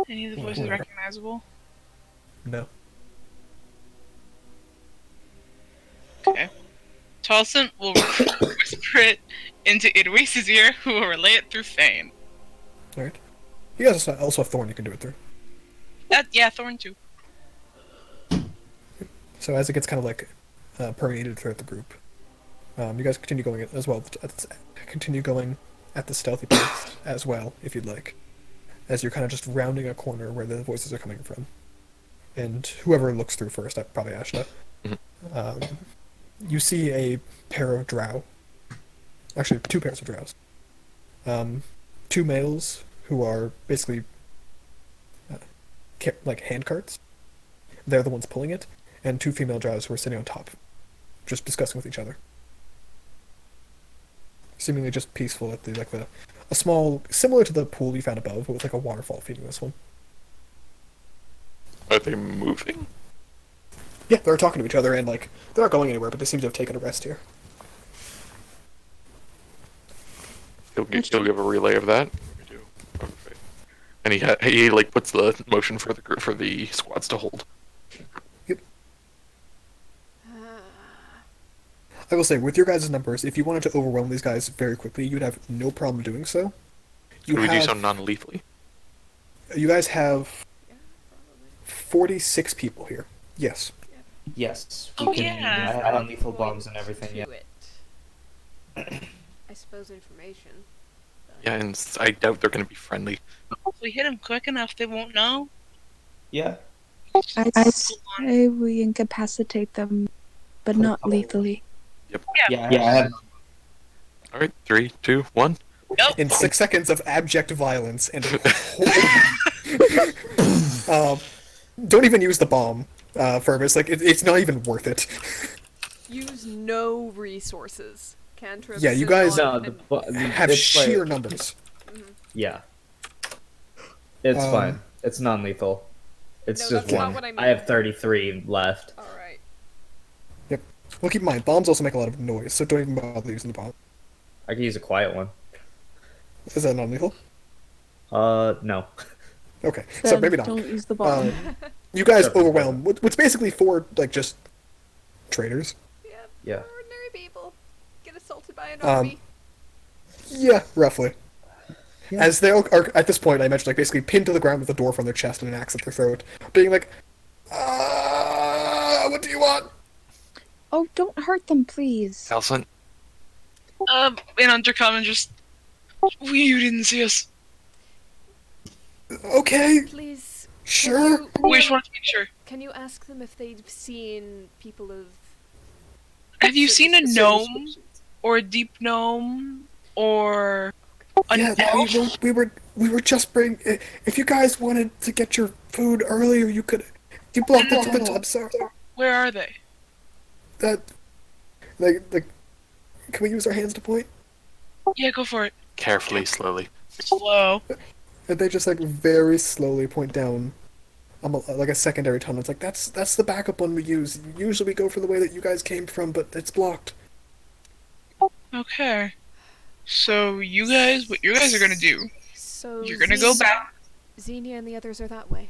Any of the voices recognizable? No. Okay. Tolson will whisper it into Idwise's ear, who will relay it through Thane. Alright. You guys also have Thorn you can do it through. Yeah, Thorn too. So as it gets kind of like permeated throughout the group, you guys continue going as well. Continue going at the stealthy pace as well, if you'd like, as you're kind of just rounding a corner where the voices are coming from. And whoever looks through first, probably Ashna, you see a pair of drow. Actually, 2 pairs of drows. 2 males who are basically like hand carts. They're the ones pulling it, and 2 female drows who are sitting on top, just discussing with each other. Seemingly just peaceful at a small, similar to the pool you found above, but with like a waterfall feeding this one. Are they moving? Yeah, they're talking to each other, and like they're not going anywhere, but they seem to have taken a rest here. He'll give a relay of that. We do. Okay. And he like puts the motion for the squads to hold. I will say, with your guys' numbers, if you wanted to overwhelm these guys very quickly, you'd have no problem doing so. Could we do so non-lethally? You guys have 46 people here. Yes. Yes. We Oh, can yeah. add on lethal bombs and everything, To yeah. it. I suppose information. Yeah, and I doubt they're going to be friendly. If we hit them quick enough, they won't know. Yeah. I say we incapacitate them, but not lethally. Yeah, I have All right, 3, 2, 1. Nope. In 6 seconds of abject violence and don't even use the bomb, Fergus. Like it's not even worth it. use no resources. Cantrips. Yeah, you guys No, have it's sheer like, numbers. yeah. It's Um, fine. It's non-lethal. It's No, just that's not one. what I I have mean. 33 left. All right. Well, keep in mind, bombs also make a lot of noise, so don't even bother using the bomb. I could use a quiet one. Is that non-lethal? No. Okay, so maybe not. Don't use the bomb. You guys Except- overwhelm what's basically for, like, just traders. Yeah. Yeah. Ordinary people get assaulted by an Um, army. Yeah, roughly. Yeah. As they are, at this point, I imagine, like, basically pinned to the ground with a dwarf on their chest and an axe at their throat, being like, what do you want? Oh, don't hurt them, please. Elson, And Undercommon just. You didn't see us. Okay, Please. sure. We just wanted to make sure. Can you ask them if they've seen people of? Have you seen a certain gnome? descriptions? Or a deep gnome? Or. Yeah, elf? we were just bringing. If you guys wanted to get your food earlier, you could. You blocked it to the top, sir. Where are they? That, like, can we use our hands to point? Yeah, go for it. carefully, slowly. Slow. And they just, like, very slowly point down, like, a secondary tunnel. It's like, that's the backup one we use. Usually we go for the way that you guys came from, but it's blocked. Okay. So what you guys are gonna do? So You're gonna go back. Xenia and the others are that way.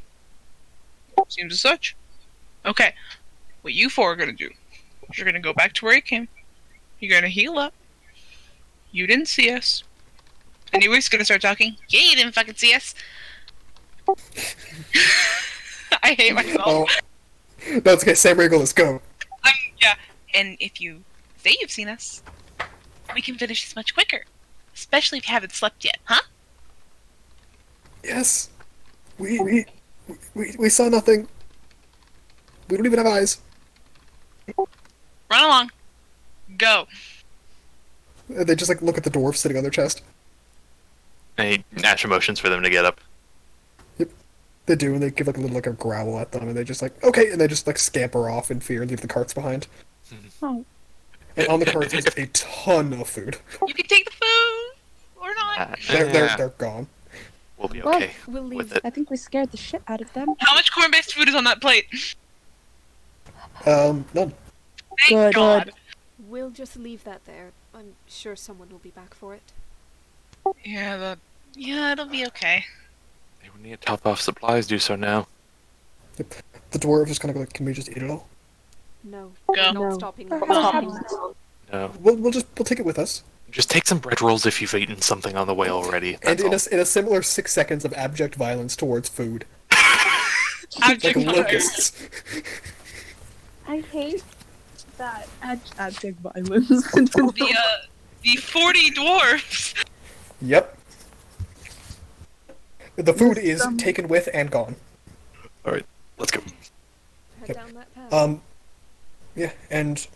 Seems as such. Okay. What you four are gonna do? You're gonna go back to where you came. You're gonna heal up. You didn't see us. Anyways, gonna start talking. Yeah, you didn't fucking see us. I hate myself. Oh, that's okay. Sam Riegel, let's go. Yeah. And if you say you've seen us, we can finish this much quicker. Especially if you haven't slept yet, huh? Yes, we saw nothing. We don't even have eyes. Run along. Go. And they just like look at the dwarf sitting on their chest. Any Nash motions for them to get up? They do, and they give like a little like a growl at them, and they just like okay, and they just like scamper off in fear and leave the carts behind. Oh. And on the carts is a ton of food. You can take the food or not. They're gone. We'll be Well, okay We'll leave. with it. I think we scared the shit out of them. How much corn-based food is on that plate? None. Thank Good. God. We'll just leave that there. I'm sure someone will be back for it. Yeah, it'll be okay. They would need to top off supplies, do so now. The dwarf just kind of like, can we just eat it all? No, Go. we're not No. stopping. No. No. We'll take it with us. Just take some bread rolls if you've eaten something on the way already. And That's in a similar 6 seconds of abject violence towards food, Abject like violence. locusts. I hate that abject violence. The 40 dwarfs. Yep. The food is taken with and gone. all. Alright, let's go. Head Yep. down that path. Yeah, and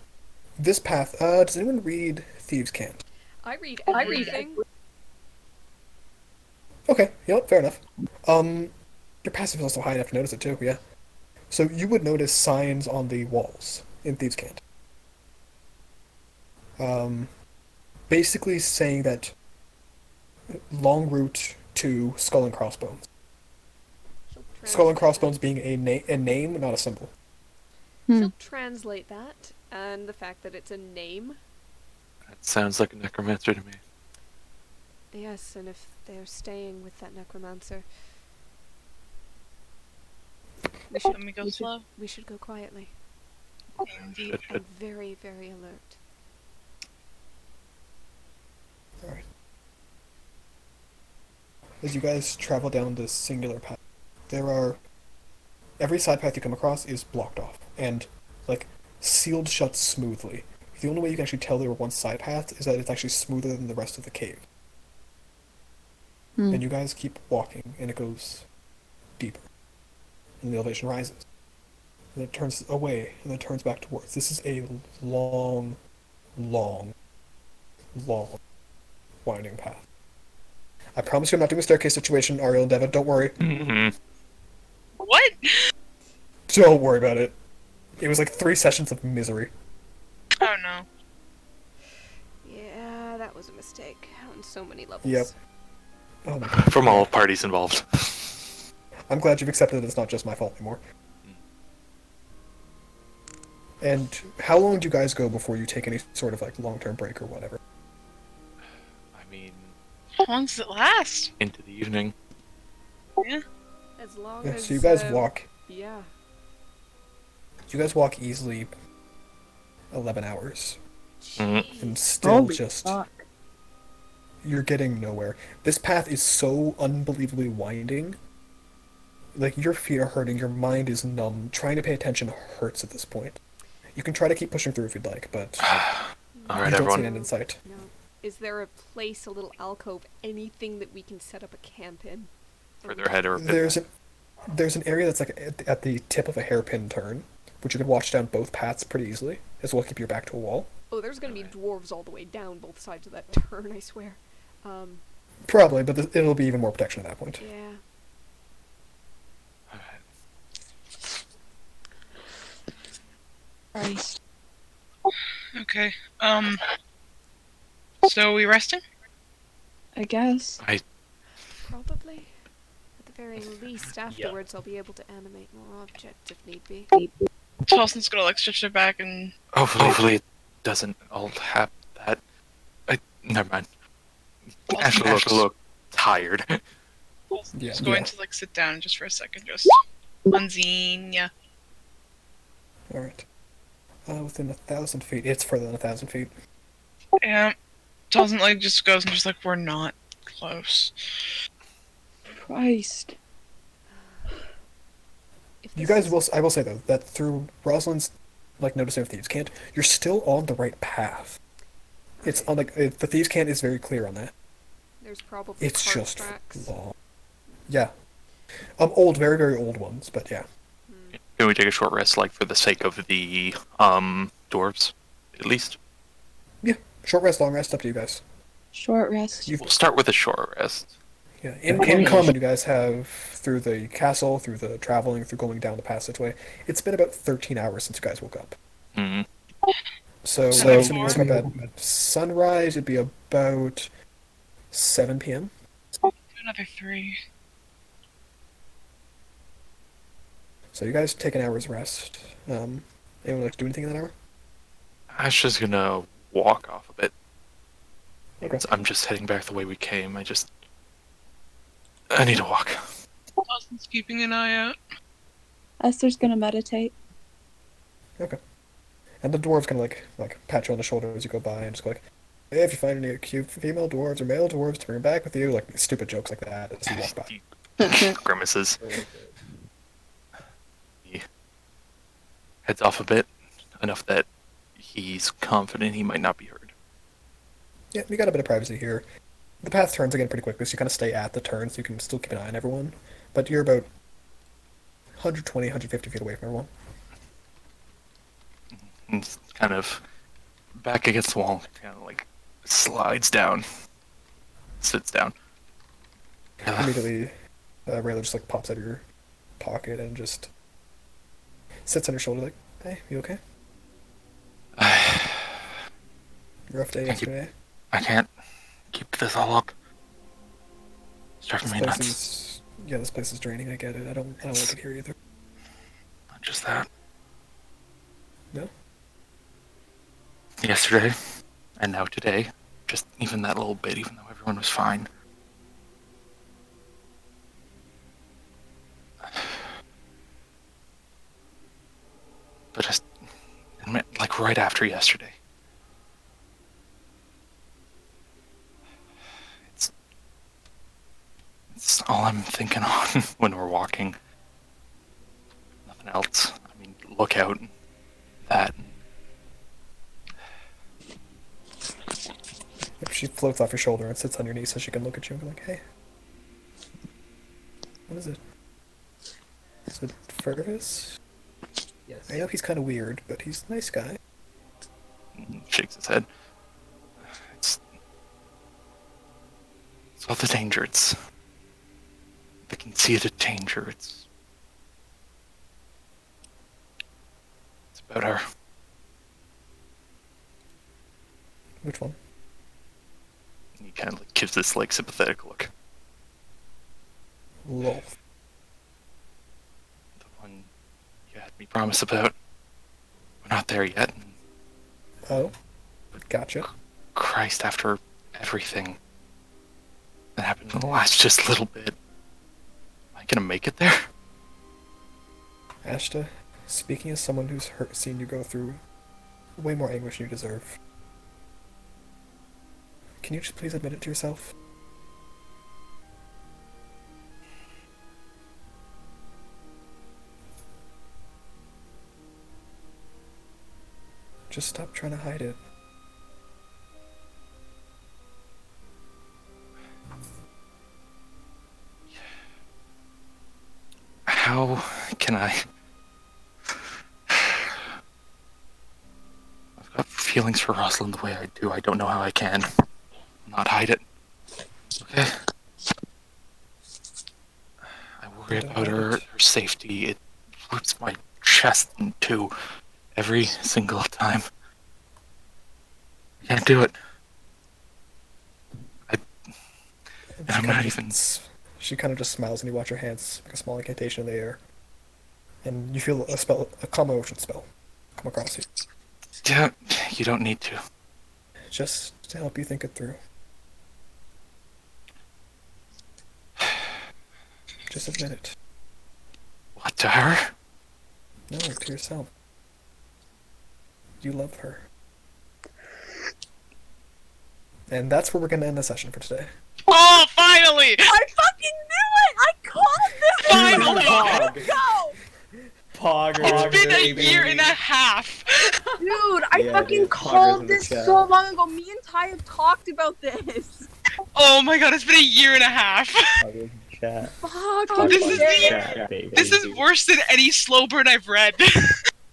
this path. Does anyone read Thieves' Cant? I read everything. Okay, yep, fair enough. Your passive is also high enough to notice it too, yeah. So you would notice signs on the walls in Thieves' Cant. Basically saying that long route to Skull and Crossbones. She'll Skull and translate Crossbones being a name, not a symbol. that. She'll translate that, and the fact that it's a name. That sounds like a necromancer to me. Yes, and if they're staying with that necromancer, Let me go slow. we should go quietly Indeed. and very, very alert. Alright. As you guys travel down this singular path, there are... Every side path you come across is blocked off, and, like, sealed shut smoothly. The only way you can actually tell they were once side paths is that it's actually smoother than the rest of the cave. And you guys keep walking, and it goes deeper. And the elevation rises. And it turns away, and then turns back towards. This is a long, long, long, winding path. I promise you I'm not doing a staircase situation, Ariel and Devin, don't worry. Mm-hmm. What? Don't worry about it. It was like 3 sessions of misery. Oh no. Yeah, that was a mistake on so many levels. Yep. Oh my god. From all parties involved. I'm glad you've accepted that it's not just my fault anymore. And how long do you guys go before you take any sort of like long-term break or whatever? I mean, How long does it last? into the evening. Yeah. As long Yeah, as. so you guys walk. Yeah. You guys walk easily 11 hours. Mhm. And still Holy just fuck. you're getting nowhere. This path is so unbelievably winding. Like your feet are hurting, your mind is numb. Trying to pay attention hurts at this point. You can try to keep pushing through if you'd like, but All you right, don't see everyone. an end in sight. No. Is there a place, a little alcove, anything that we can set up a camp in? Further ahead or a bit There's an area that's like at the tip of a hairpin turn, which you can watch down both paths pretty easily, as well as keep your back to a wall. Oh, there's gonna be dwarves all the way down both sides of that turn, I swear. Probably, but it'll be even more protection at that point. Yeah. Christ. Okay. So are we resting? I guess. Probably. At the very least, afterwards I'll be able to animate more objects if need be. Tolson's gonna like stretch their back and Hopefully it doesn't all have that. Never mind. Actually, look tired. Tolson's Yeah. just going Yeah. to like sit down just for a second, just unzine. Yeah. Alright. Within 1,000 feet. It's further than 1,000 feet. Yeah. Tolson like just goes and just like we're not close. Christ. If You this guys is- will. I will say though that through Rosalind's like noticing of thieves' cant, you're still on the right path. It's on like the thieves' cant is very clear on that. There's probably It's cart just tracks. long. Yeah. Old, very very old ones, but yeah. Can we take a short rest, like for the sake of the dwarves, at least? Short rest, long rest, up to you guys. Short rest. You've We'll start with a short rest. Yeah, in common, you guys have through the castle, through the traveling, through going down the passageway. It's been about 13 hours since you guys woke up. Hmm. So, So- assuming you woke up at sunrise, it'd be about 7 p.m. Another 3. So you guys take an hour's rest. Anyone like to do anything in that hour? Ash's gonna walk off a bit. Okay. I'm just heading back the way we came. I need to walk. Tolson's keeping an eye out. Esther's gonna meditate. And the dwarves kind of like pat you on the shoulder as you go by and just go like, hey, if you find any cute female dwarves or male dwarves to bring back with you, like stupid jokes like that as you walk by. Grimaces. He heads off a bit, enough that he's confident he might not be heard. Yeah, you got a bit of privacy here. The path turns again pretty quickly, so you kind of stay at the turn, so you can still keep an eye on everyone. But you're about 120, 150 feet away from everyone. And it's kind of back against the wall, kind of like slides down, sits down. Immediately, Rayla just like pops out of your pocket and just sits on your shoulder like, hey, you okay? Rough day Thank you. yesterday. I can't keep this all up. It's driving This me place nuts. is this place is draining. I get it. I don't like it here either. Not just that. No. Yesterday, and now today, just even that little bit, even though everyone was fine. But just, like right after yesterday. It's all I'm thinking on when we're walking. Nothing else. I mean, look out. That. She floats off your shoulder and sits on your knee so she can look at you and be like, hey. What is it? Is it Fergus? Yes. I know he's kind of weird, but he's a nice guy. Shakes his head. It's all the danger. It's the conceited danger. It's about her. Which one? He kind of like, gives this like sympathetic look. Lol. The one you had me promise about. We're not there yet. Oh, gotcha. Christ, after everything that happened in the last just little bit, am I gonna make it there? Ashta, speaking as someone who's seen you go through way more anguish than you deserve, can you just please admit it to yourself? Just stop trying to hide it. How can I? I've got feelings for Rosalind the way I do. I don't know how I can not hide it. Okay? I worry about her safety. It rips my chest in two every single time. I can't do it. I'm not even... She kind of just smiles and you watch her hands make a small incantation in the air. And you feel a calm emotion spell come across you. Yeah, you don't need to. Just to help you think it through. Just admit it. What, to her? No, to yourself. You love her. And that's where we're going to end the session for today. Oh, finally! I fucking knew it! I called this! Finally! Let's go! Pog. It's been a year and a half! Dude, I Yeah, fucking dude, called poggers in the this chat. so long ago. Me and Ty have talked about this. Oh my god, it's been a year and a half! Chat. Fuck, This is the- Chat, baby. This is worse than any slow burn I've read.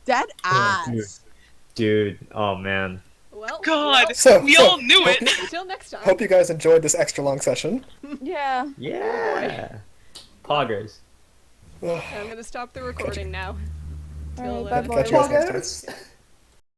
dead ass. Dude, oh man. Well, God, So, we all knew it! until next time. Hope you guys enjoyed this extra long session. Yeah. Yeah. Poggers. Ugh. I'm gonna stop the recording now. Alright, Till, bye-bye. Catch you guys next time.